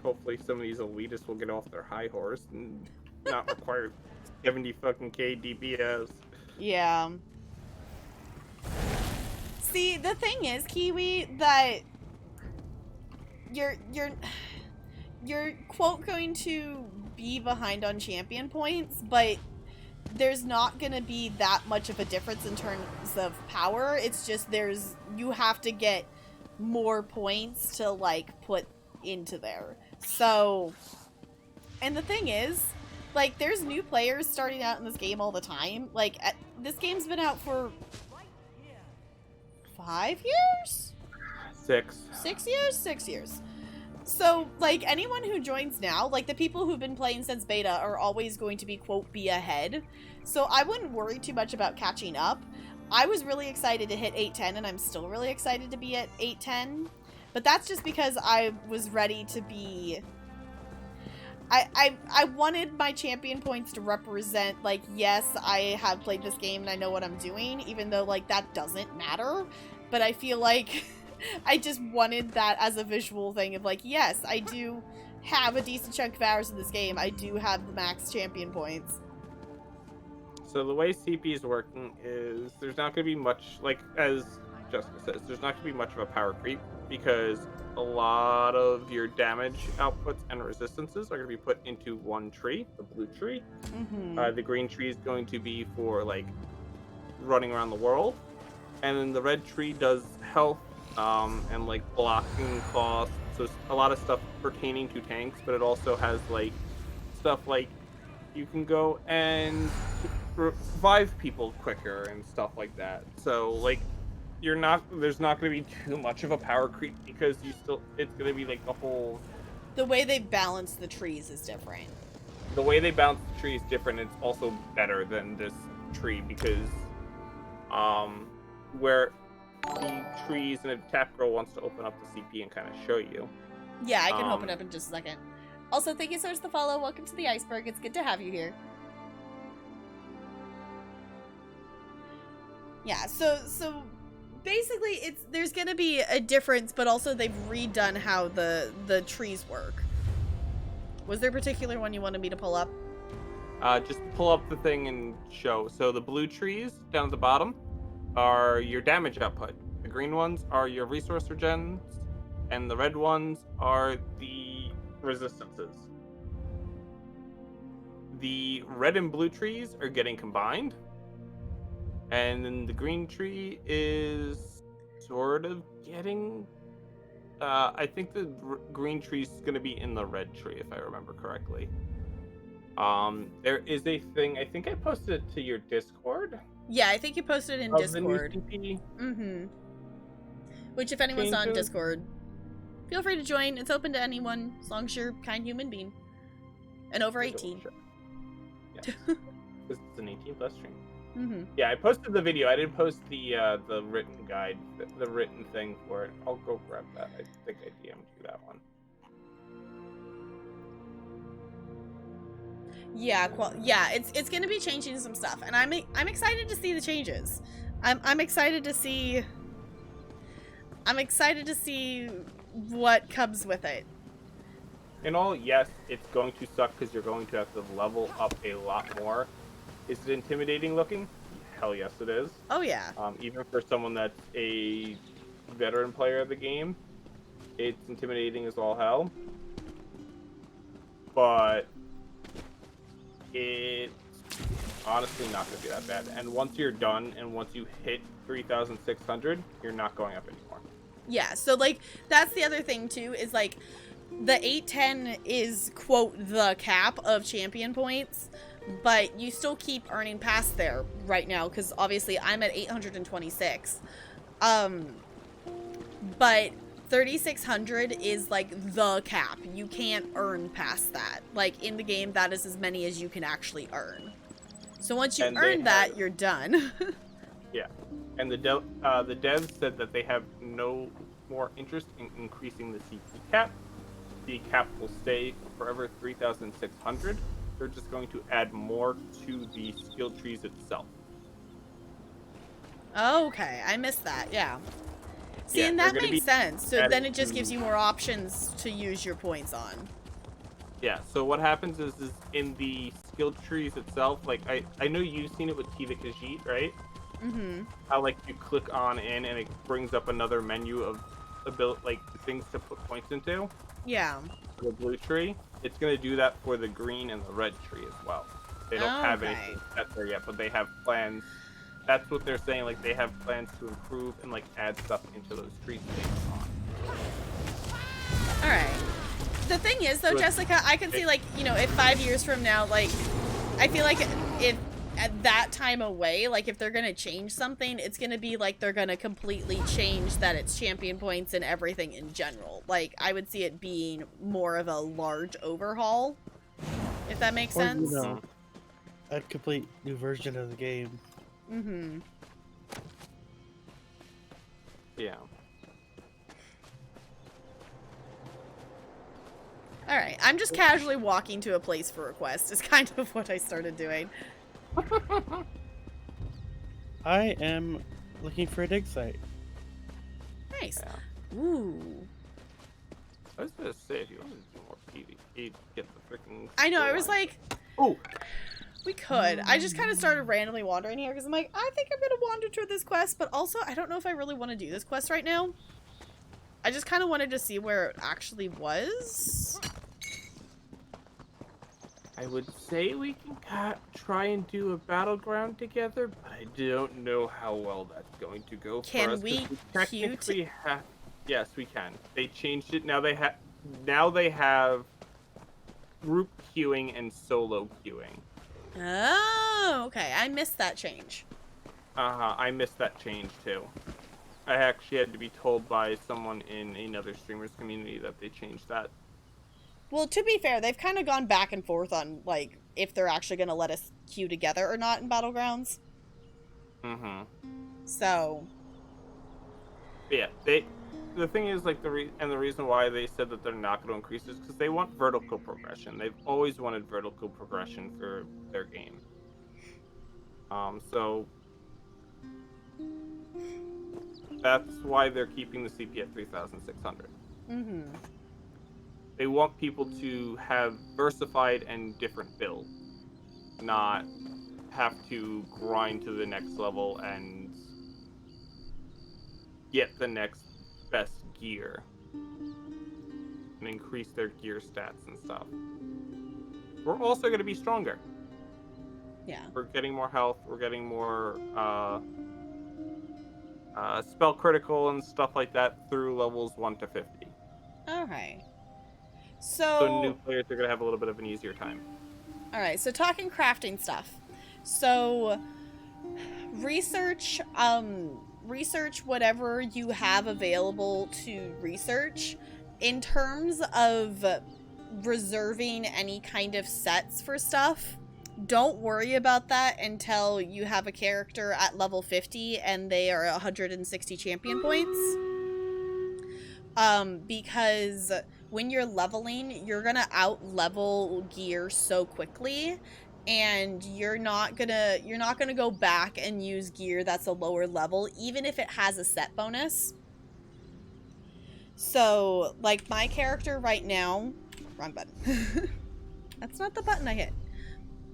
Hopefully some of these elitists will get off their high horse and not require 70 fucking K DPS. Yeah. See, the thing is, Kiwi, that you're quote going to be behind on champion points, but there's not gonna be that much of a difference in terms of power. It's just you have to get more points to like put into there. So, and the thing is, like, there's new players starting out in this game all the time. Like, this game's been out for 5 years? 6. 6 years? 6 years. So, like, anyone who joins now, like, the people who've been playing since beta are always going to be, quote, be ahead. So I wouldn't worry too much about catching up. I was really excited to hit 810, and I'm still really excited to be at 810. But that's just because I was ready to be... I wanted my champion points to represent, like, yes, I have played this game and I know what I'm doing, even though, like, that doesn't matter. But I feel like... I just wanted that as a visual thing of like, yes, I do have a decent chunk of hours in this game, I do have the max champion points. So the way CP is working is there's not going to be much, like as Jessica says, there's not going to be much of a power creep because a lot of your damage outputs and resistances are going to be put into one tree, the blue tree. Mm-hmm. The green tree is going to be for like running around the world, and then the red tree does health and like blocking costs. So a lot of stuff pertaining to tanks, but it also has like stuff like you can go and revive people quicker and stuff like that. So like there's not going to be too much of a power creep because it's going to be like the way they balance the trees is different. The way they balance the tree is different. It's also better than this tree because where the trees and if Tap Girl wants to open up the CP and kind of show you. Yeah, I can open it up in just a second. Also, thank you so much for the follow. Welcome to the iceberg. It's good to have you here. Yeah, so basically there's gonna be a difference, but also they've redone how the trees work. Was there a particular one you wanted me to pull up? Just pull up the thing and show. So the blue trees down at the bottom are your damage output. The green ones are your resource regens, and the red ones are the resistances. The red and blue trees are getting combined, and then the green tree is sort of getting... I think the green tree is going to be in the red tree, if I remember correctly. There is a thing, I think I posted it to your Discord. Yeah, I think you posted it in Discord. Mm-hmm. Which, if anyone's on Discord, feel free to join. It's open to anyone, as long as you're a kind human being. And over 18. Yes. It's an 18 plus stream. Mm-hmm. Yeah, I posted the video. I didn't post the written guide, the written thing for it. I'll go grab that. I think I DM'd you that one. Yeah, yeah, it's gonna be changing some stuff, and I'm excited to see the changes. I'm excited to see. I'm excited to see what comes with it. In all, yes, it's going to suck because you're going to have to level up a lot more. Is it intimidating looking? Hell yes, it is. Oh yeah. Even for someone that's a veteran player of the game, it's intimidating as all hell. But it's honestly not going to be that bad. And once you're done, and once you hit 3,600, you're not going up anymore. Yeah, so like that's the other thing too, is like the 810 is quote the cap of champion points, but you still keep earning past there right now because obviously I'm at 826. But 3,600 is like the cap. You can't earn past that. Like in the game, that is as many as you can actually earn. So once you earn that, you're done. Yeah, and the devs said that they have no more interest in increasing the CP cap. The cap will stay forever 3,600. They're just going to add more to the skill trees itself. Okay, I missed that. Yeah. See, and that makes sense. So then it just gives you more options to use your points on. Yeah, so what happens is in the skill trees itself, like I know you've seen it with Tiva Khajiit, right? Mm-hmm. How like you click on in and it brings up another menu of like things to put points into. Yeah. The blue tree, it's gonna do that for the green and the red tree as well. They don't have anything set there yet, but they have plans. That's what they're saying. Like they have plans to improve and like add stuff into those trees later on. All right. The thing is, though, Jessica, I can see like if 5 years from now, like I feel like if at that time away, like if they're gonna change something, it's gonna be like they're gonna completely change that it's champion points and everything in general. Like I would see it being more of a large overhaul, if that makes sense. A complete new version of the game. Mm-hmm. Yeah. All right, I'm just casually walking to a place for a quest is kind of what I started doing. I am looking for a dig site. Nice. Yeah. Ooh. I was gonna say if you wanted to do more PvP, actually get the freaking. I know. I was like, oh, we could. I just kind of started randomly wandering here because I'm like, I think I'm gonna wander through this quest, but also I don't know if I really want to do this quest right now. I just kind of wanted to see where it actually was. I would say we can try and do a battleground together, but I don't know how well that's going to go for us. Can we technically have? Yes, we can. They changed it. Now they have group queuing and solo queuing. Oh, okay. I missed that change. I missed that change too. I actually had to be told by someone in another streamer's community that they changed that. Well, to be fair, they've kind of gone back and forth on, like, if they're actually going to let us queue together or not in Battlegrounds. Mm-hmm. So. Yeah, the thing is, like, the reason why they said that they're not going to increase is because they want vertical progression. They've always wanted vertical progression for their game. So that's why they're keeping the CP at 3,600. Mm-hmm. They want people to have versified and different builds, not have to grind to the next level and get the next best gear and increase their gear stats and stuff. We're also going to be stronger. Yeah. We're getting more health. We're getting more spell critical and stuff like that through levels 1 to 50. Okay. So new players are going to have a little bit of an easier time. Alright, so talking crafting stuff. So research whatever you have available to research. In terms of reserving any kind of sets for stuff, don't worry about that until you have a character at level 50 and they are 160 champion points. Because when you're leveling, you're gonna out-level gear so quickly, and you're not gonna go back and use gear that's a lower level, even if it has a set bonus. So, like, my character right now... Wrong button. That's not the button I hit.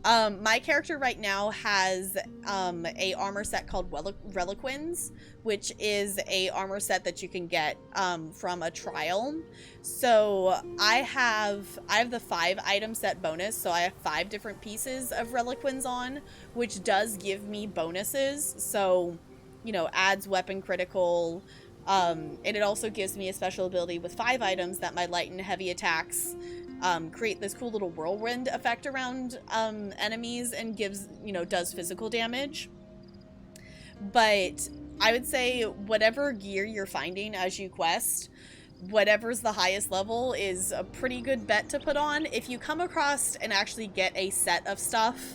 My character right now has a armor set called Reliquins, which is a armor set that you can get from a trial. So I have the 5 item set bonus, so I have 5 different pieces of Reliquins on, which does give me bonuses. So, you know, adds weapon critical, and it also gives me a special ability with 5 items that my light and heavy attacks create this cool little whirlwind effect around enemies and gives, you know, does physical damage. But I would say whatever gear you're finding as you quest, whatever's the highest level is a pretty good bet to put on. If you come across and actually get a set of stuff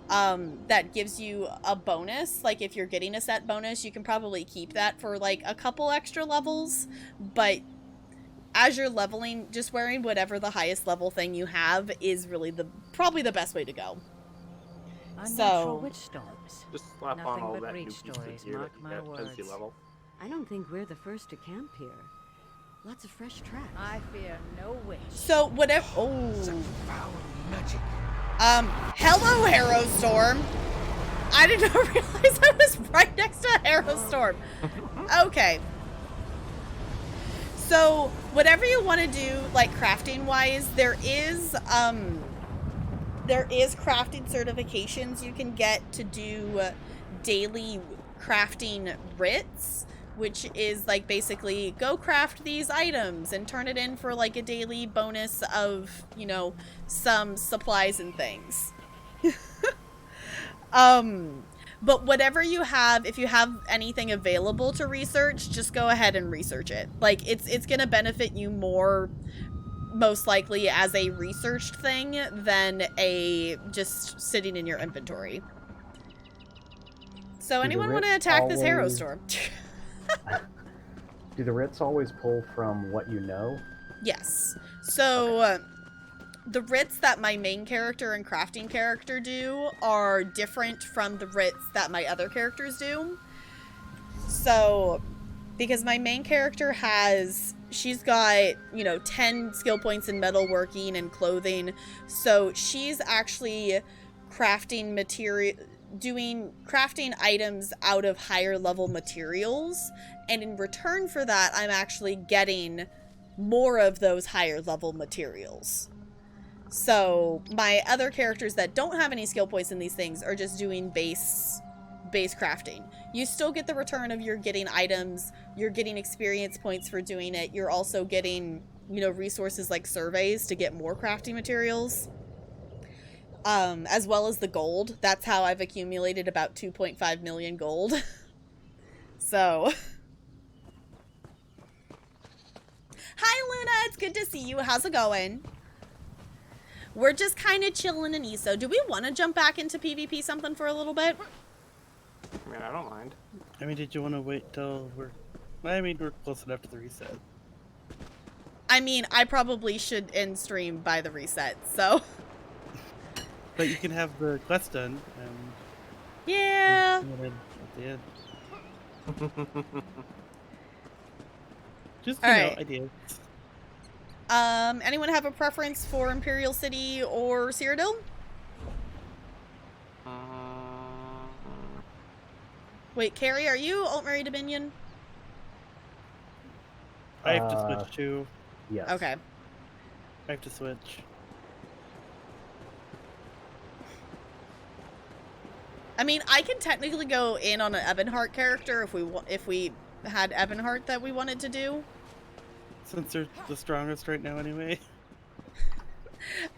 that gives you a bonus, like if you're getting a set bonus, you can probably keep that for like a couple extra levels, but as you're leveling, just wearing whatever the highest level thing you have is really probably the best way to go. Unnatural witch storms. Just slap Nothing on all but that new breach piece of stories, gear mark that my you get as you words. level. I don't think we're the first to camp here. Lots of fresh tracks. I fear no witch. So whatever. Oh. Hello, Harrow Storm. I did not realize I was right next to Harrow Storm. Okay. So whatever you want to do, like crafting wise, there is crafting certifications you can get to do daily crafting writs, which is like basically go craft these items and turn it in for like a daily bonus of, you know, some supplies and things. But whatever you have, if you have anything available to research, just go ahead and research it. Like, it's gonna benefit you more, most likely, as a researched thing than a just sitting in your inventory. So anyone want to attack this Harrow Storm? Do the writs always pull from what you know? Yes. So, the writs that my main character and crafting character do are different from the writs that my other characters do. So, because my main character has she's got, you know, 10 skill points in metalworking and clothing. So she's actually crafting crafting items out of higher level materials. And in return for that, I'm actually getting more of those higher level materials. So my other characters that don't have any skill points in these things are just doing base crafting. You still get the return of you're getting items, you're getting experience points for doing it, you're also getting, you know, resources like surveys to get more crafting materials, as well as the gold. That's how I've accumulated about 2.5 million gold. So hi Luna, it's good to see you. How's it going? We're just kind of chilling in ESO. Do we want to jump back into PvP something for a little bit? I mean, I don't mind. I mean, did you want to wait till we're... I mean, we're close enough to the reset. I mean, I probably should end stream by the reset, so... But you can have the quest done, and... Yeah! At the end. Just, you Alright. know, ideas. Anyone have a preference for Imperial City or Cyrodiil? Wait, Carrie, are you Altmary Dominion? I have to switch too. Yes. Okay. I have to switch. I mean, I could technically go in on an Ebonheart character if we had Ebonheart that we wanted to do. Since they're the strongest right now anyway.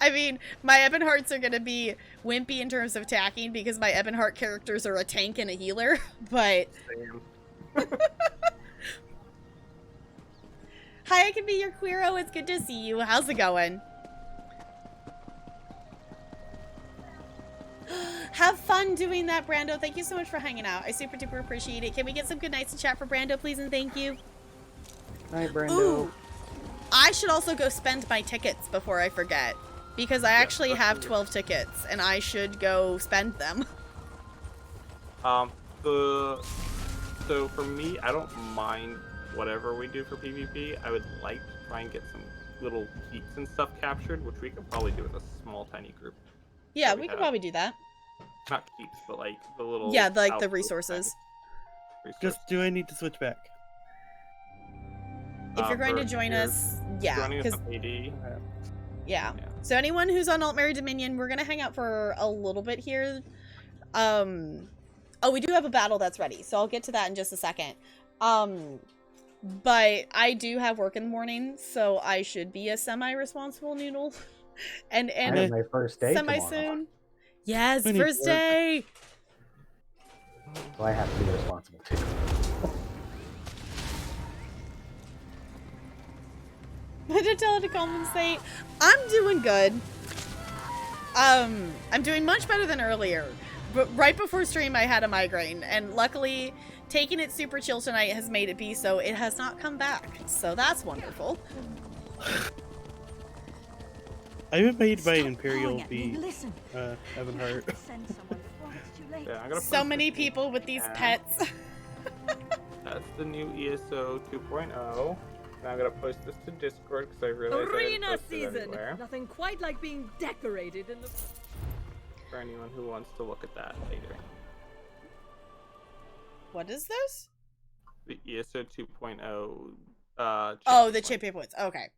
I mean, my Ebonhearts are going to be wimpy in terms of attacking because my Ebonheart characters are a tank and a healer, but... Hi, I can be your Queero. It's good to see you. How's it going? Have fun doing that, Brando. Thank you so much for hanging out. I super duper appreciate it. Can we get some good nights in chat for Brando, please, and thank you? Hi, Brando. Ooh, I should also go spend my tickets before I forget, because I actually have 12 tickets, and I should go spend them. So for me, I don't mind whatever we do for PvP. I would like to try and get some little keeps and stuff captured, which we could probably do with a small, tiny group. Yeah, we could probably do that. Not keeps, but like the little... Yeah, like the resources. Just, do I need to switch back? If you're going to join us, yeah. Because yeah. So anyone who's on Altmary Dominion, we're going to hang out for a little bit here. Oh, we do have a battle that's ready, so I'll get to that in just a second. But I do have work in the morning, so I should be a semi-responsible noodle. and I have my first day semi-soon. tomorrow. Yes, first day! So I have to be responsible too. What did I tell her to compensate? I'm doing good. I'm doing much better than earlier. But right before stream, I had a migraine, and luckily, taking it super chill tonight has made it be so it has not come back. So that's wonderful. I haven't made my Imperial beat Ebonheart. Yeah, so many people with these pets. That's the new ESO 2.0. Now I'm gonna post this to Discord because I realized Arena I didn't post it season. anywhere. Nothing quite like being decorated in the. For anyone who wants to look at that later. What is this? The ESO 2.0. Oh, the champion points. Okay.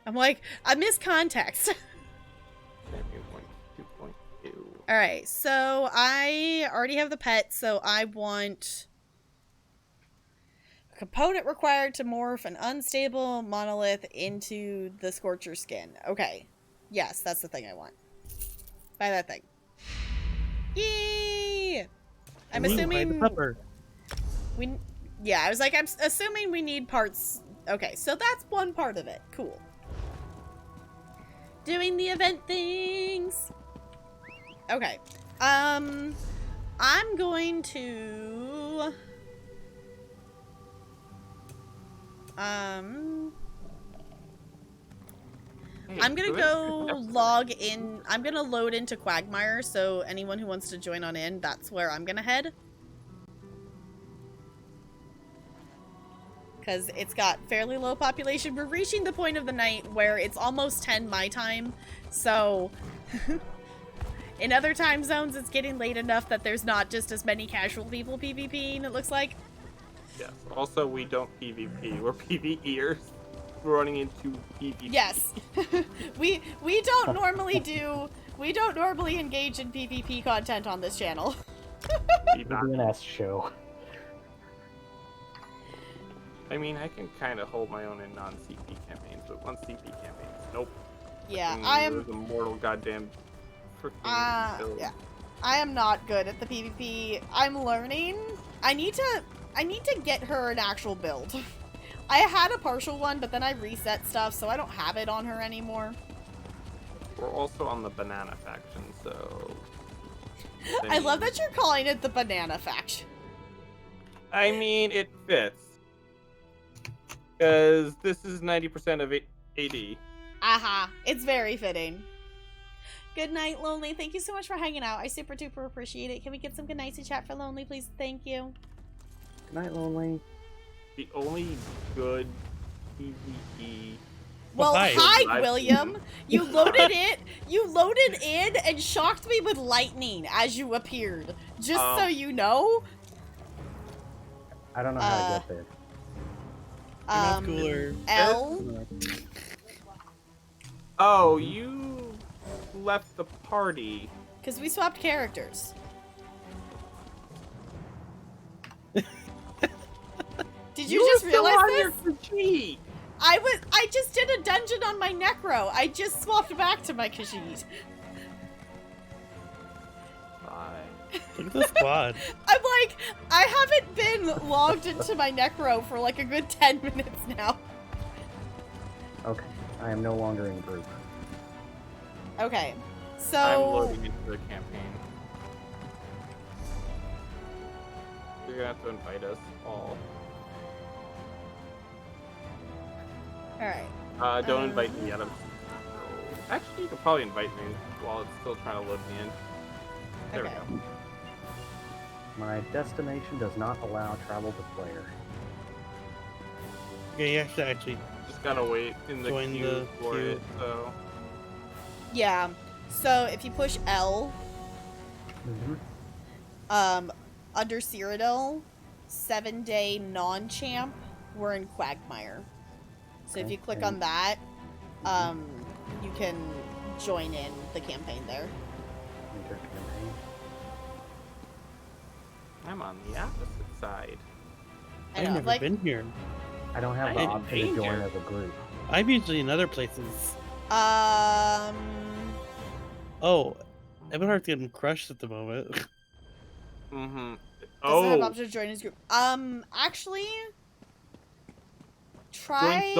I'm like, I missed context. Champion points 2.2. All right, so I already have the pet, so I want a component required to morph an unstable monolith into the Scorcher skin. Okay. Yes, that's the thing I want. Buy that thing. Yay! I'm assuming yeah, I was like, I'm assuming we need parts. Okay, so that's one part of it. Cool. Doing the event things. Okay. I'm going to I'm gonna go log in. I'm gonna load into Quagmire, so anyone who wants to join on in, that's where I'm gonna head. because it's got fairly low population. We're reaching the point of the night where it's almost 10 my time, so in other time zones it's getting late enough that there's not just as many casual people PvPing, it looks like. Yes. Also, we don't PvP. We're PvEers. We're running into PvP. Yes. we don't normally engage in PvP content on this channel. DNS show. I mean, I can kind of hold my own in non-CP campaigns, but once CP campaigns, nope. Yeah, I am the mortal goddamn freaking build. Yeah. I am not good at the PvP. I'm learning. I need to get her an actual build. I had a partial one, but then I reset stuff, so I don't have it on her anymore. We're also on the banana faction, so... I love that you're calling it the banana faction. I mean, it fits. Because this is 90% of AD. Aha, it's very fitting. Good night, Lonely. Thank you so much for hanging out. I super duper appreciate it. Can we get some good nights in chat for Lonely, please? Thank you. Good night, Lonely. The only good PvE. Well, hi, William. You loaded in and shocked me with lightning as you appeared. Just so you know. I don't know how to get there. Cooler. L. Oh, you left the party. Because we swapped characters. Did you just realize this? I just did a dungeon on my Necro. I just swapped back to my Khajiit. Look at the squad. I'm like, I haven't been logged into my Necro for like a good 10 minutes now. Okay, I am no longer in group. Okay, so... I'm loading into the campaign. You're gonna have to invite us all. Alright. Don't invite me yet. Actually, you could probably invite me while it's still trying to load me in. There we go. My destination does not allow travel to player. Yeah, you have to actually just gotta wait in the queue for it, so... Yeah, so if you push L, under Cyrodiil, 7-day non-champ, we're in Quagmire. So if you click on that, you can join in the campaign there. I'm on the opposite side. I've never been here. I don't have the option to join as a group. I'm usually in other places. Oh, Eberhard's getting crushed at the moment. Mm-hmm. Doesn't have option to join his group. Actually, try...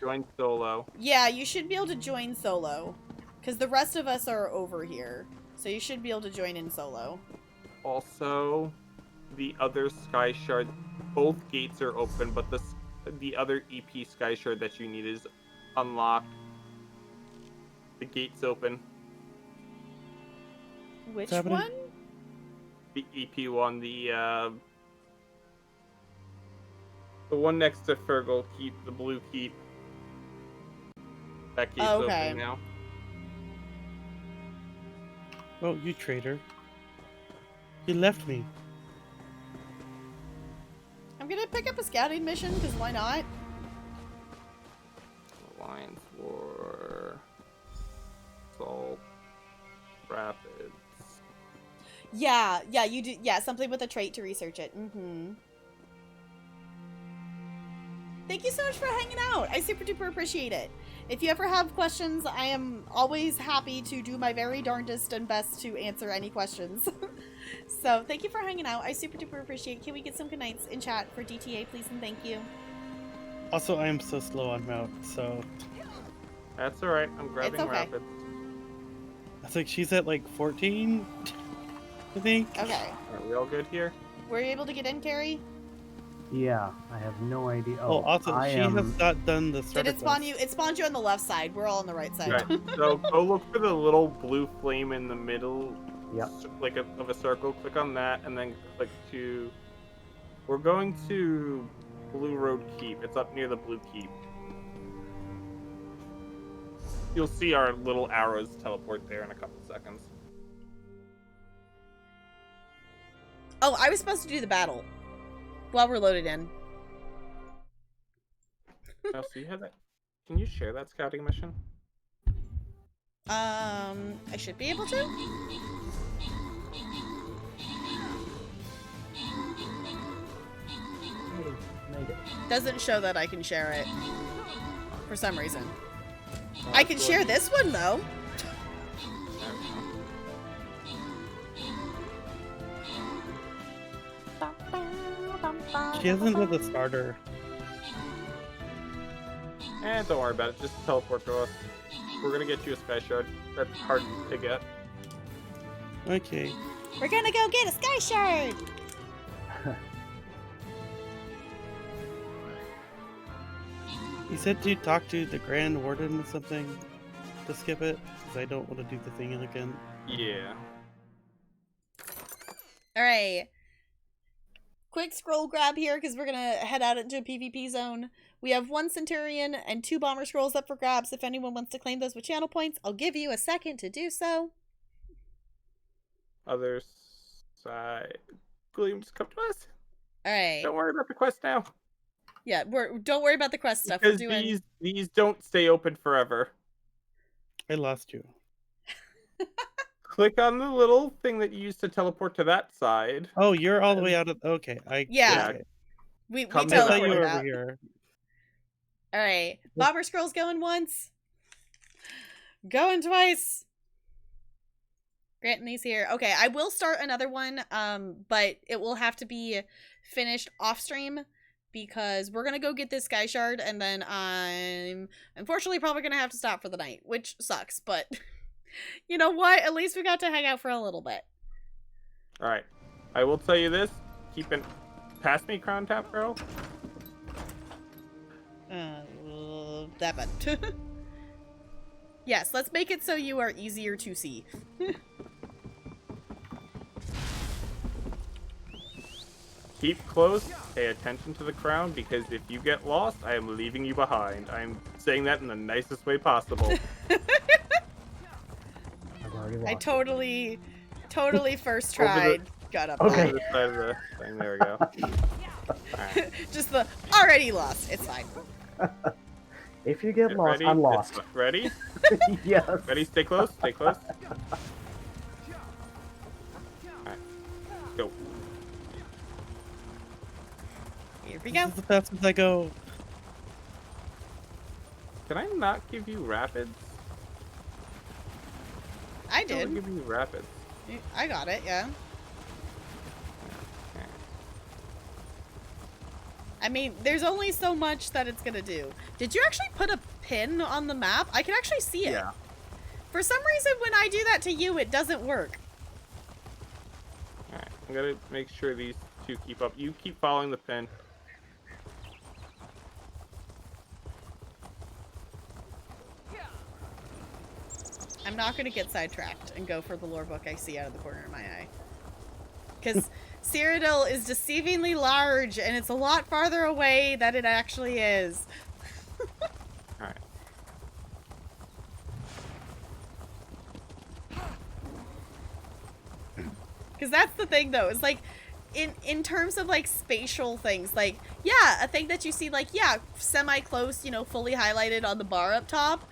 Join solo. Yeah, you should be able to join solo. Because the rest of us are over here. So you should be able to join in solo. Also, the other Sky Shard, both gates are open, but the other EP Sky Shard that you need is unlocked. The gate's open. Which one? The EP one, the one next to Fergal Keep, the blue keep. That gate's open now. Oh, you traitor. You left me. I'm gonna pick up a scouting mission, because why not? Alliance War... Salt... Rapids... Yeah, you do. Yeah, something with a trait to research it. Thank you so much for hanging out. I super duper appreciate it. If you ever have questions, I am always happy to do my very darndest and best to answer any questions. So thank you for hanging out. I super duper appreciate it. Can we get some good nights in chat for DTA, please, and thank you. Also, I am so slow on mount, so... That's alright. I'm grabbing Rapids. I think she's at like 14, I think. Okay. Are we all good here? Were you able to get in, Carrie? Yeah, I have no idea. Also, she has not done the Did it spawn you? It spawned you on the left side. We're all on the right side. Right. So go look for the little blue flame in the middle. Yep. Like of a circle. Click on that, and then click to... We're going to Blue Road Keep. It's up near the Blue Keep. You'll see our little arrows teleport there in a couple seconds. Oh, I was supposed to do the battle while we're loaded in. Oh, so you have that. Can you share that scouting mission? I should be able to. Made it. Doesn't show that I can share it for some reason. I can share this one though. She hasn't done the starter. Don't worry about it. Just teleport to us. We're gonna get you a sky shard. That's hard to get. Okay. We're gonna go get a sky shard. You said to talk to the Grand Warden or something to skip it, because I don't want to do the thing again. Yeah. Alright. Quick scroll grab here, because we're gonna head out into a PvP zone. We have 1 Centurion and 2 Bomber Scrolls up for grabs. If anyone wants to claim those with channel points, I'll give you a second to do so. Other side. William, just come to us. Alright. Don't worry about the quest now. Yeah, don't worry about the quest stuff. Because We're doing... these don't stay open forever. I lost you. Click on the little thing that you used to teleport to that side. Oh, you're all the way out of... Okay, Yeah. Okay. We Come teleported you were out. over here. Alright. Bomber Scrolls going once. Going twice. Granting these here. Okay, I will start another one, but it will have to be finished off stream because we're gonna go get this sky shard and then I'm unfortunately probably gonna have to stop for the night, which sucks, but you know what? At least we got to hang out for a little bit. Alright. I will tell you this. Pass me Crown Tap, girl. That button. Yes, let's make it so you are easier to see. Keep close, pay attention to the crown, because if you get lost, I am leaving you behind. I'm saying that in the nicest way possible. I totally first tried. Got up. Okay. Over the side of the thing. There we go. Right. Just the already lost. It's fine. If you get lost, ready? I'm lost. Ready? Yes. Ready? Stay close. Stay close. Alright. Go. Here we go. This is the fastest I go. Can I not give you rapids? I did. I'll give you rapids. I got it, yeah. I mean, there's only so much that it's gonna do. Did you actually put a pin on the map? I can actually see it. Yeah. For some reason, when I do that to you, it doesn't work. Alright, I'm gonna make sure these two keep up. You keep following the pin. I'm not gonna get sidetracked and go for the lore book I see out of the corner of my eye. Because Cyrodiil is deceivingly large, and it's a lot farther away than it actually is. Alright. Because that's the thing, though, is like, in terms of, like, spatial things, like, yeah, a thing that you see, like, yeah, semi-close, you know, fully highlighted on the bar up top,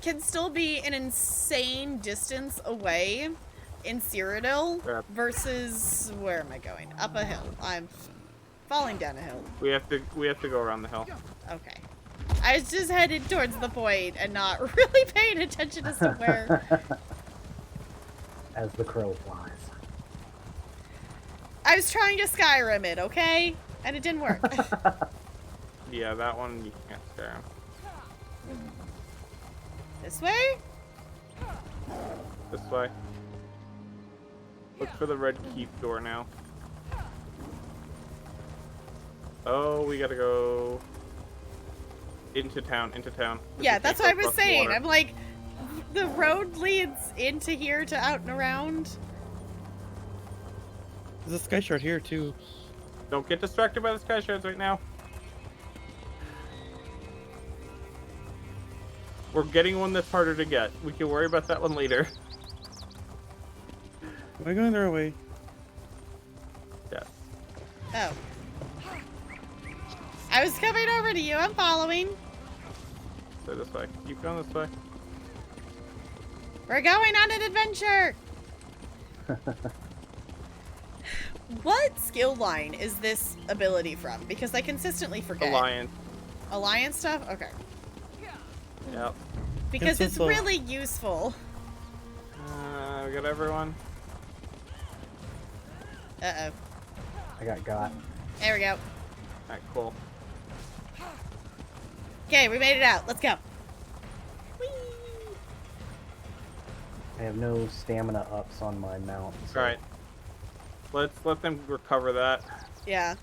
can still be an insane distance away in Cyrodiil versus, where am I going? Up a hill. I'm falling down a hill. We have to go around the hill. Okay. I was just headed towards the point and not really paying attention as to where. As the crow flies. I was trying to Skyrim it, okay? And it didn't work. Yeah, that one you can't scare him. This way? This way. Look for the red keep door now. Oh, we gotta go into town, Yeah, that's what I was saying. I'm like, the road leads into here to out and around. There's a sky shard here too. Don't get distracted by the sky shards right now. We're getting one that's harder to get. We can worry about that one later. Am I going the right way? Yes. Oh. I was coming over to you. I'm following. So this way. Keep going this way. We're going on an adventure. What skill line is this ability from? Because I consistently forget. Alliance. Alliance stuff? Okay. Yep. Because it's really useful. We got everyone. Uh-oh. I got. There we go. Alright, cool. Okay, we made it out. Let's go. Whee! I have no stamina ups on my mount. So. Alright. Let's let them recover that. Yeah.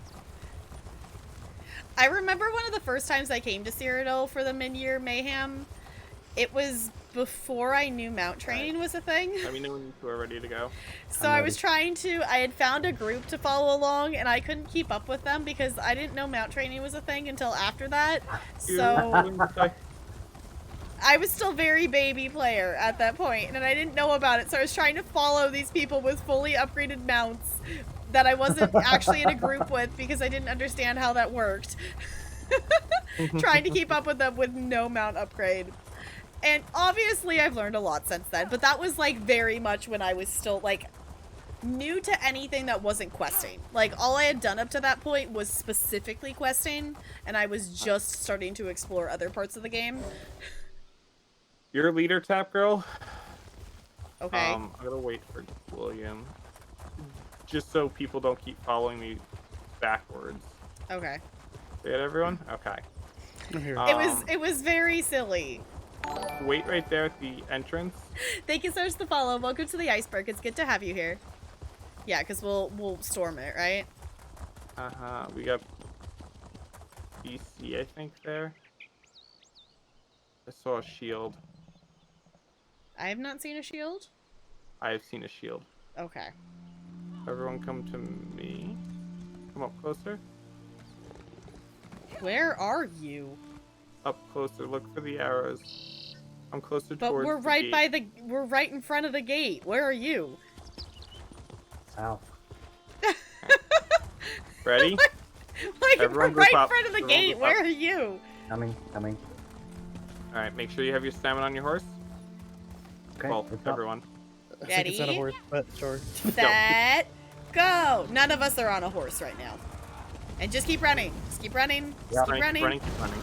I remember one of the first times I came to Cyrodiil for the mid-year mayhem. It was before I knew mount training was a thing. Let me know when you two are ready to go. So I was trying to, I had found a group to follow along and I couldn't keep up with them because I didn't know mount training was a thing until after that. So I was still very baby player at that point and I didn't know about it. So I was trying to follow these people with fully upgraded mounts that I wasn't actually in a group with because I didn't understand how that worked. Trying to keep up with them with no mount upgrade. And obviously I've learned a lot since then, but that was like very much when I was still like new to anything that wasn't questing. Like all I had done up to that point was specifically questing and I was just starting to explore other parts of the game. You're a leader, Tap Girl. Okay. I'm gonna wait for William. Just so people don't keep following me backwards. Okay. Did everyone? Okay. It was very silly. Wait right there at the entrance. Thank you so much for the follow. Welcome to the iceberg. It's good to have you here. Yeah, because we'll storm it, right? We got BC, I think, there. I saw a shield. I have not seen a shield. I have seen a shield. Okay. Everyone come to me. Come up closer. Where are you? Up closer. Look for the arrows. I'm closer but towards we're the right gate. by the we're right in front of the gate. Where are you? South. Ready? like Everyone we're right group in up. front of the Everyone gate. group Where up. are you? Coming. All right. Make sure you have your stamina on your horse. Okay. Well, everyone. I think it's not a horse, but sure. Set, go. None of us are on a horse right now. And just keep running. Just keep running. Just keep running. Keep running.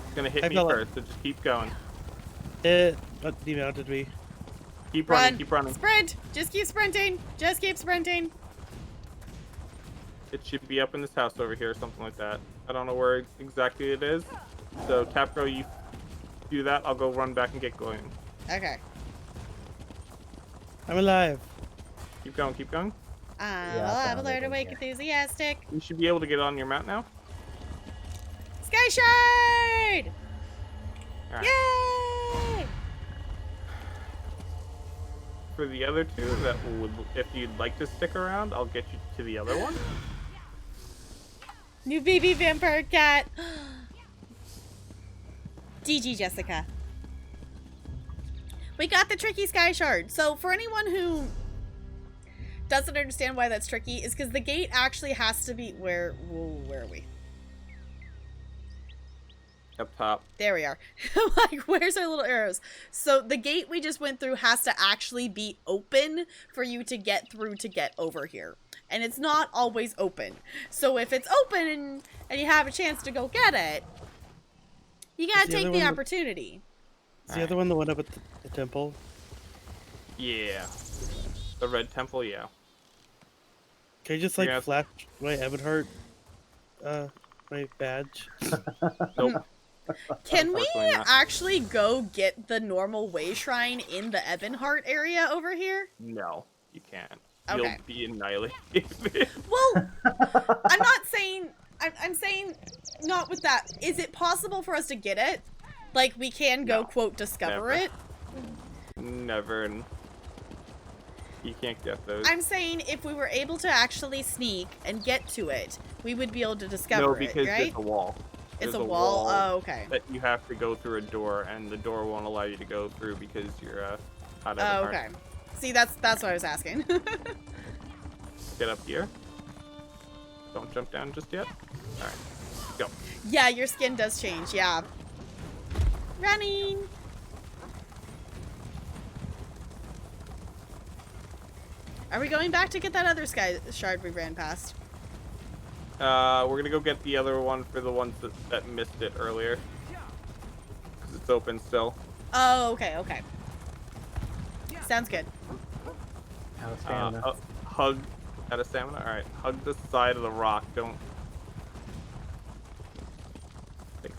It's gonna hit I me fell first, so just keep going. It demounted me. Keep Run. running. Keep running. Sprint. Just keep sprinting. Just keep sprinting. It should be up in this house over here, or something like that. I don't know where exactly it is. So Tap Girl, you do that. I'll go run back and get going. Okay. I'm alive. Keep going. Keep going. I'm alert, awake, enthusiastic. You should be able to get on your mount now. Sky Shard! All right. Yay! For the other two, that would, if you'd like to stick around, I'll get you to the other one. New baby vampire cat. GG, Jessica. We got the tricky Sky Shard. So for anyone who doesn't understand why that's tricky, is because the gate actually has to be where are we? Up top. There we are. Like, where's our little arrows? So the gate we just went through has to actually be open for you to get through to get over here. And it's not always open. So if it's open and you have a chance to go get it, you gotta take the opportunity. Is the other one the one up at the temple? Yeah. The red temple, yeah. Can I just like flash my Ebonheart my badge? Nope. Can we actually go get the normal way shrine in the Ebonheart area over here? No, you can't. Okay. You'll be annihilated. Well, I'm not saying... I'm saying not with that. Is it possible for us to get it? Like, we can go, quote, discover it? Never. You can't get those. I'm saying if we were able to actually sneak and get to it, we would be able to discover it, right? No, because it's a wall. There's a wall? Oh, okay. That you have to go through a door, and the door won't allow you to go through because you're out of the Oh, car. okay. See, that's what I was asking. Get up here. Don't jump down just yet. All right, go. Yeah, your skin does change. Yeah. Running. Are we going back to get that other sky shard we ran past? We're gonna go get the other one for the ones that missed it earlier. Because it's open still. Oh, okay, okay. Sounds good. Out of stamina. Hug out of stamina? Alright, hug the side of the rock. Don't...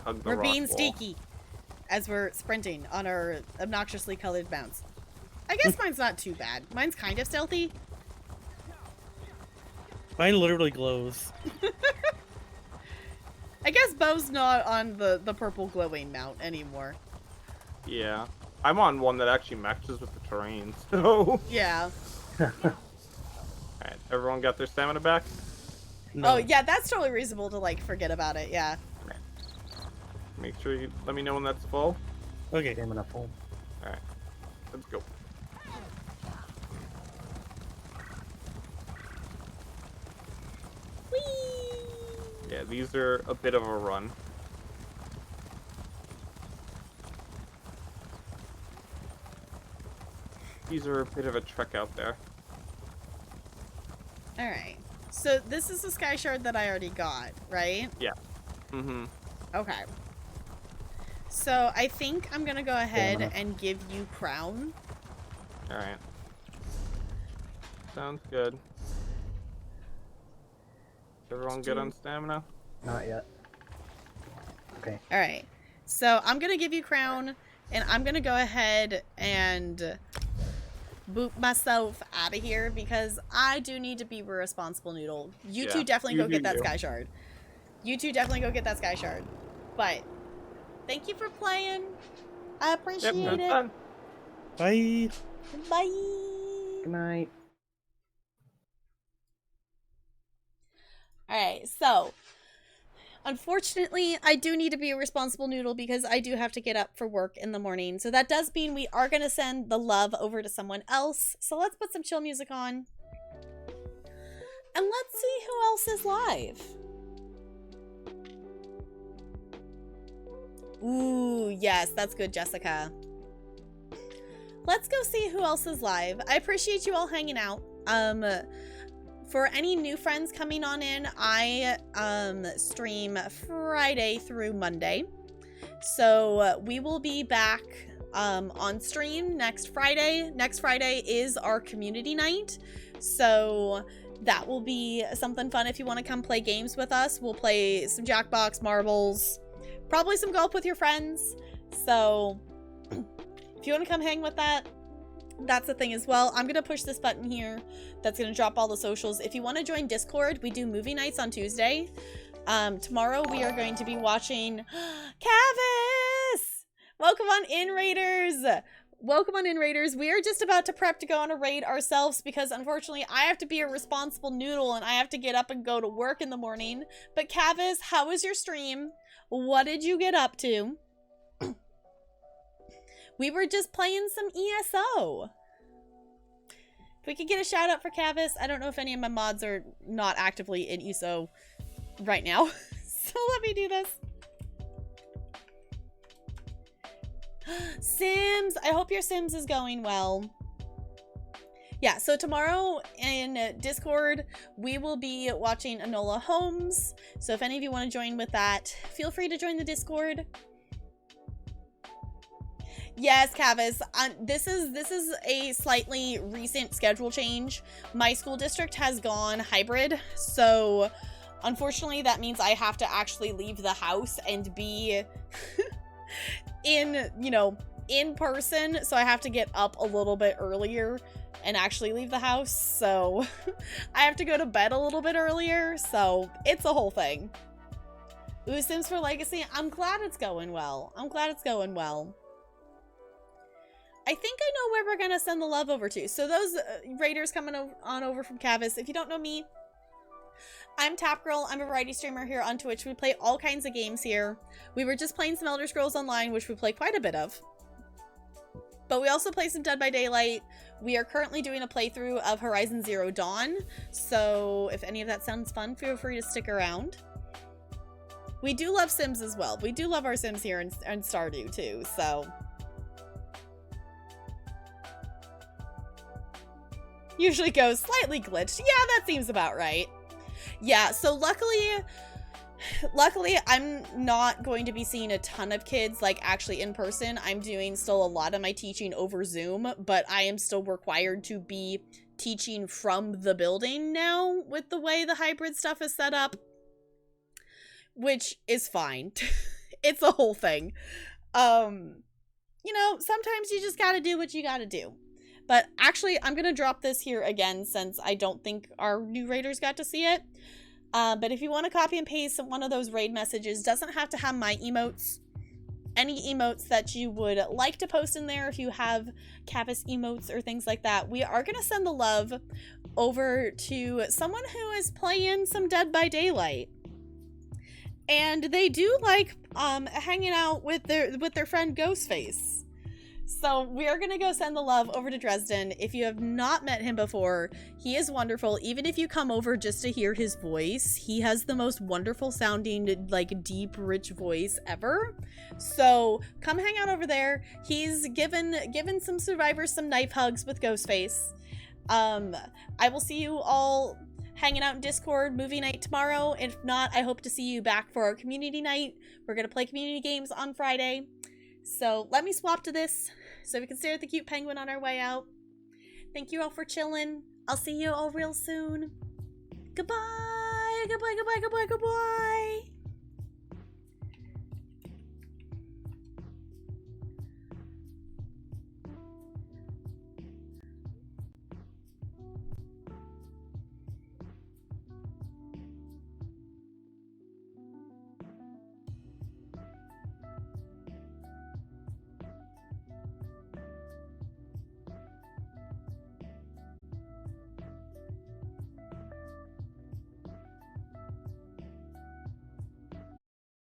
hug the We're rock being wall. sneaky as we're sprinting on our obnoxiously colored mounts. I guess mine's not too bad. Mine's kind of stealthy. Mine literally glows. I guess Bo's not on the purple glowing mount anymore. Yeah. I'm on one that actually matches with the terrain, so... Yeah. Alright, everyone got their stamina back? No. Oh, yeah, that's totally reasonable to, like, forget about it, yeah. Make sure you let me know when that's full. Okay. Stamina full. Alright, let's go. Whee! Yeah, these are a bit of a run. These are a bit of a trek out there. Alright. So this is the sky shard that I already got, right? Yeah. Mm-hmm. Okay. So I think I'm gonna go ahead and give you crown. Alright. Sounds good. Everyone good on stamina? Not yet. Okay. Alright. So I'm gonna give you crown, and I'm gonna go ahead and boot myself out of here because I do need to be a responsible noodle. You two definitely go get that sky shard. You two definitely go get that sky shard. But thank you for playing. I appreciate it. Fun. Bye. Bye. Good night. Alright, so unfortunately, I do need to be a responsible noodle because I do have to get up for work in the morning. So that does mean we are going to send the love over to someone else. So let's put some chill music on. And let's see who else is live. Ooh, yes, that's good, Jessica. Let's go see who else is live. I appreciate you all hanging out. For any new friends coming on in, I stream Friday through Monday. So we will be back on stream next Friday. Next Friday is our community night. So that will be something fun if you want to come play games with us. We'll play some Jackbox, marbles, probably some golf with your friends. So if you want to come hang with that, that's the thing as well. I'm gonna push this button here that's gonna drop all the socials. If you want to join Discord, we do movie nights on Tuesday. Tomorrow we are going to be watching Cavis! Welcome on in, Raiders! Welcome on in, Raiders. We are just about to prep to go on a raid ourselves because unfortunately I have to be a responsible noodle and I have to get up and go to work in the morning. But Cavis, how was your stream? What did you get up to? We were just playing some ESO. If we could get a shout out for Cavis. I don't know if any of my mods are not actively in ESO right now. So let me do this. Sims. I hope your Sims is going well. Yeah, so tomorrow in Discord, we will be watching Enola Holmes. So if any of you want to join with that, feel free to join the Discord. Yes, Cavis. This is a slightly recent schedule change. My school district has gone hybrid, so unfortunately that means I have to actually leave the house and be in person. So I have to get up a little bit earlier and actually leave the house. So I have to go to bed a little bit earlier. So it's a whole thing. Ooh, Sims for Legacy. I'm glad it's going well. I'm glad it's going well. I think I know where we're going to send the love over to. So those raiders coming on over from Cavis, if you don't know me, I'm Tap Girl. I'm a variety streamer here on Twitch. We play all kinds of games here. We were just playing some Elder Scrolls Online, which we play quite a bit of. But we also play some Dead by Daylight. We are currently doing a playthrough of Horizon Zero Dawn. So if any of that sounds fun, feel free to stick around. We do love Sims as well. We do love our Sims here in Stardew too, so. Usually goes slightly glitched. Yeah, that seems about right. Yeah, so luckily I'm not going to be seeing a ton of kids like actually in person. I'm doing still a lot of my teaching over Zoom, but I am still required to be teaching from the building now with the way the hybrid stuff is set up, which is fine. It's a whole thing. You know, sometimes you just gotta do what you gotta do. But actually, I'm going to drop this here again since I don't think our new raiders got to see it. But if you want to copy and paste one of those raid messages, doesn't have to have my emotes. Any emotes that you would like to post in there, if you have Cavus emotes or things like that, we are going to send the love over to someone who is playing some Dead by Daylight. And they do like hanging out with their friend Ghostface. So we are going to go send the love over to Dresden. If you have not met him before, he is wonderful. Even if you come over just to hear his voice, he has the most wonderful sounding, like deep, rich voice ever. So come hang out over there. He's given some survivors some knife hugs with Ghostface. I will see you all hanging out in Discord movie night tomorrow. If not, I hope to see you back for our community night. We're going to play community games on Friday. So let me swap to this so we can stare at the cute penguin on our way out. Thank you all for chilling. I'll see you all real soon. Goodbye, goodbye, goodbye, goodbye, goodbye.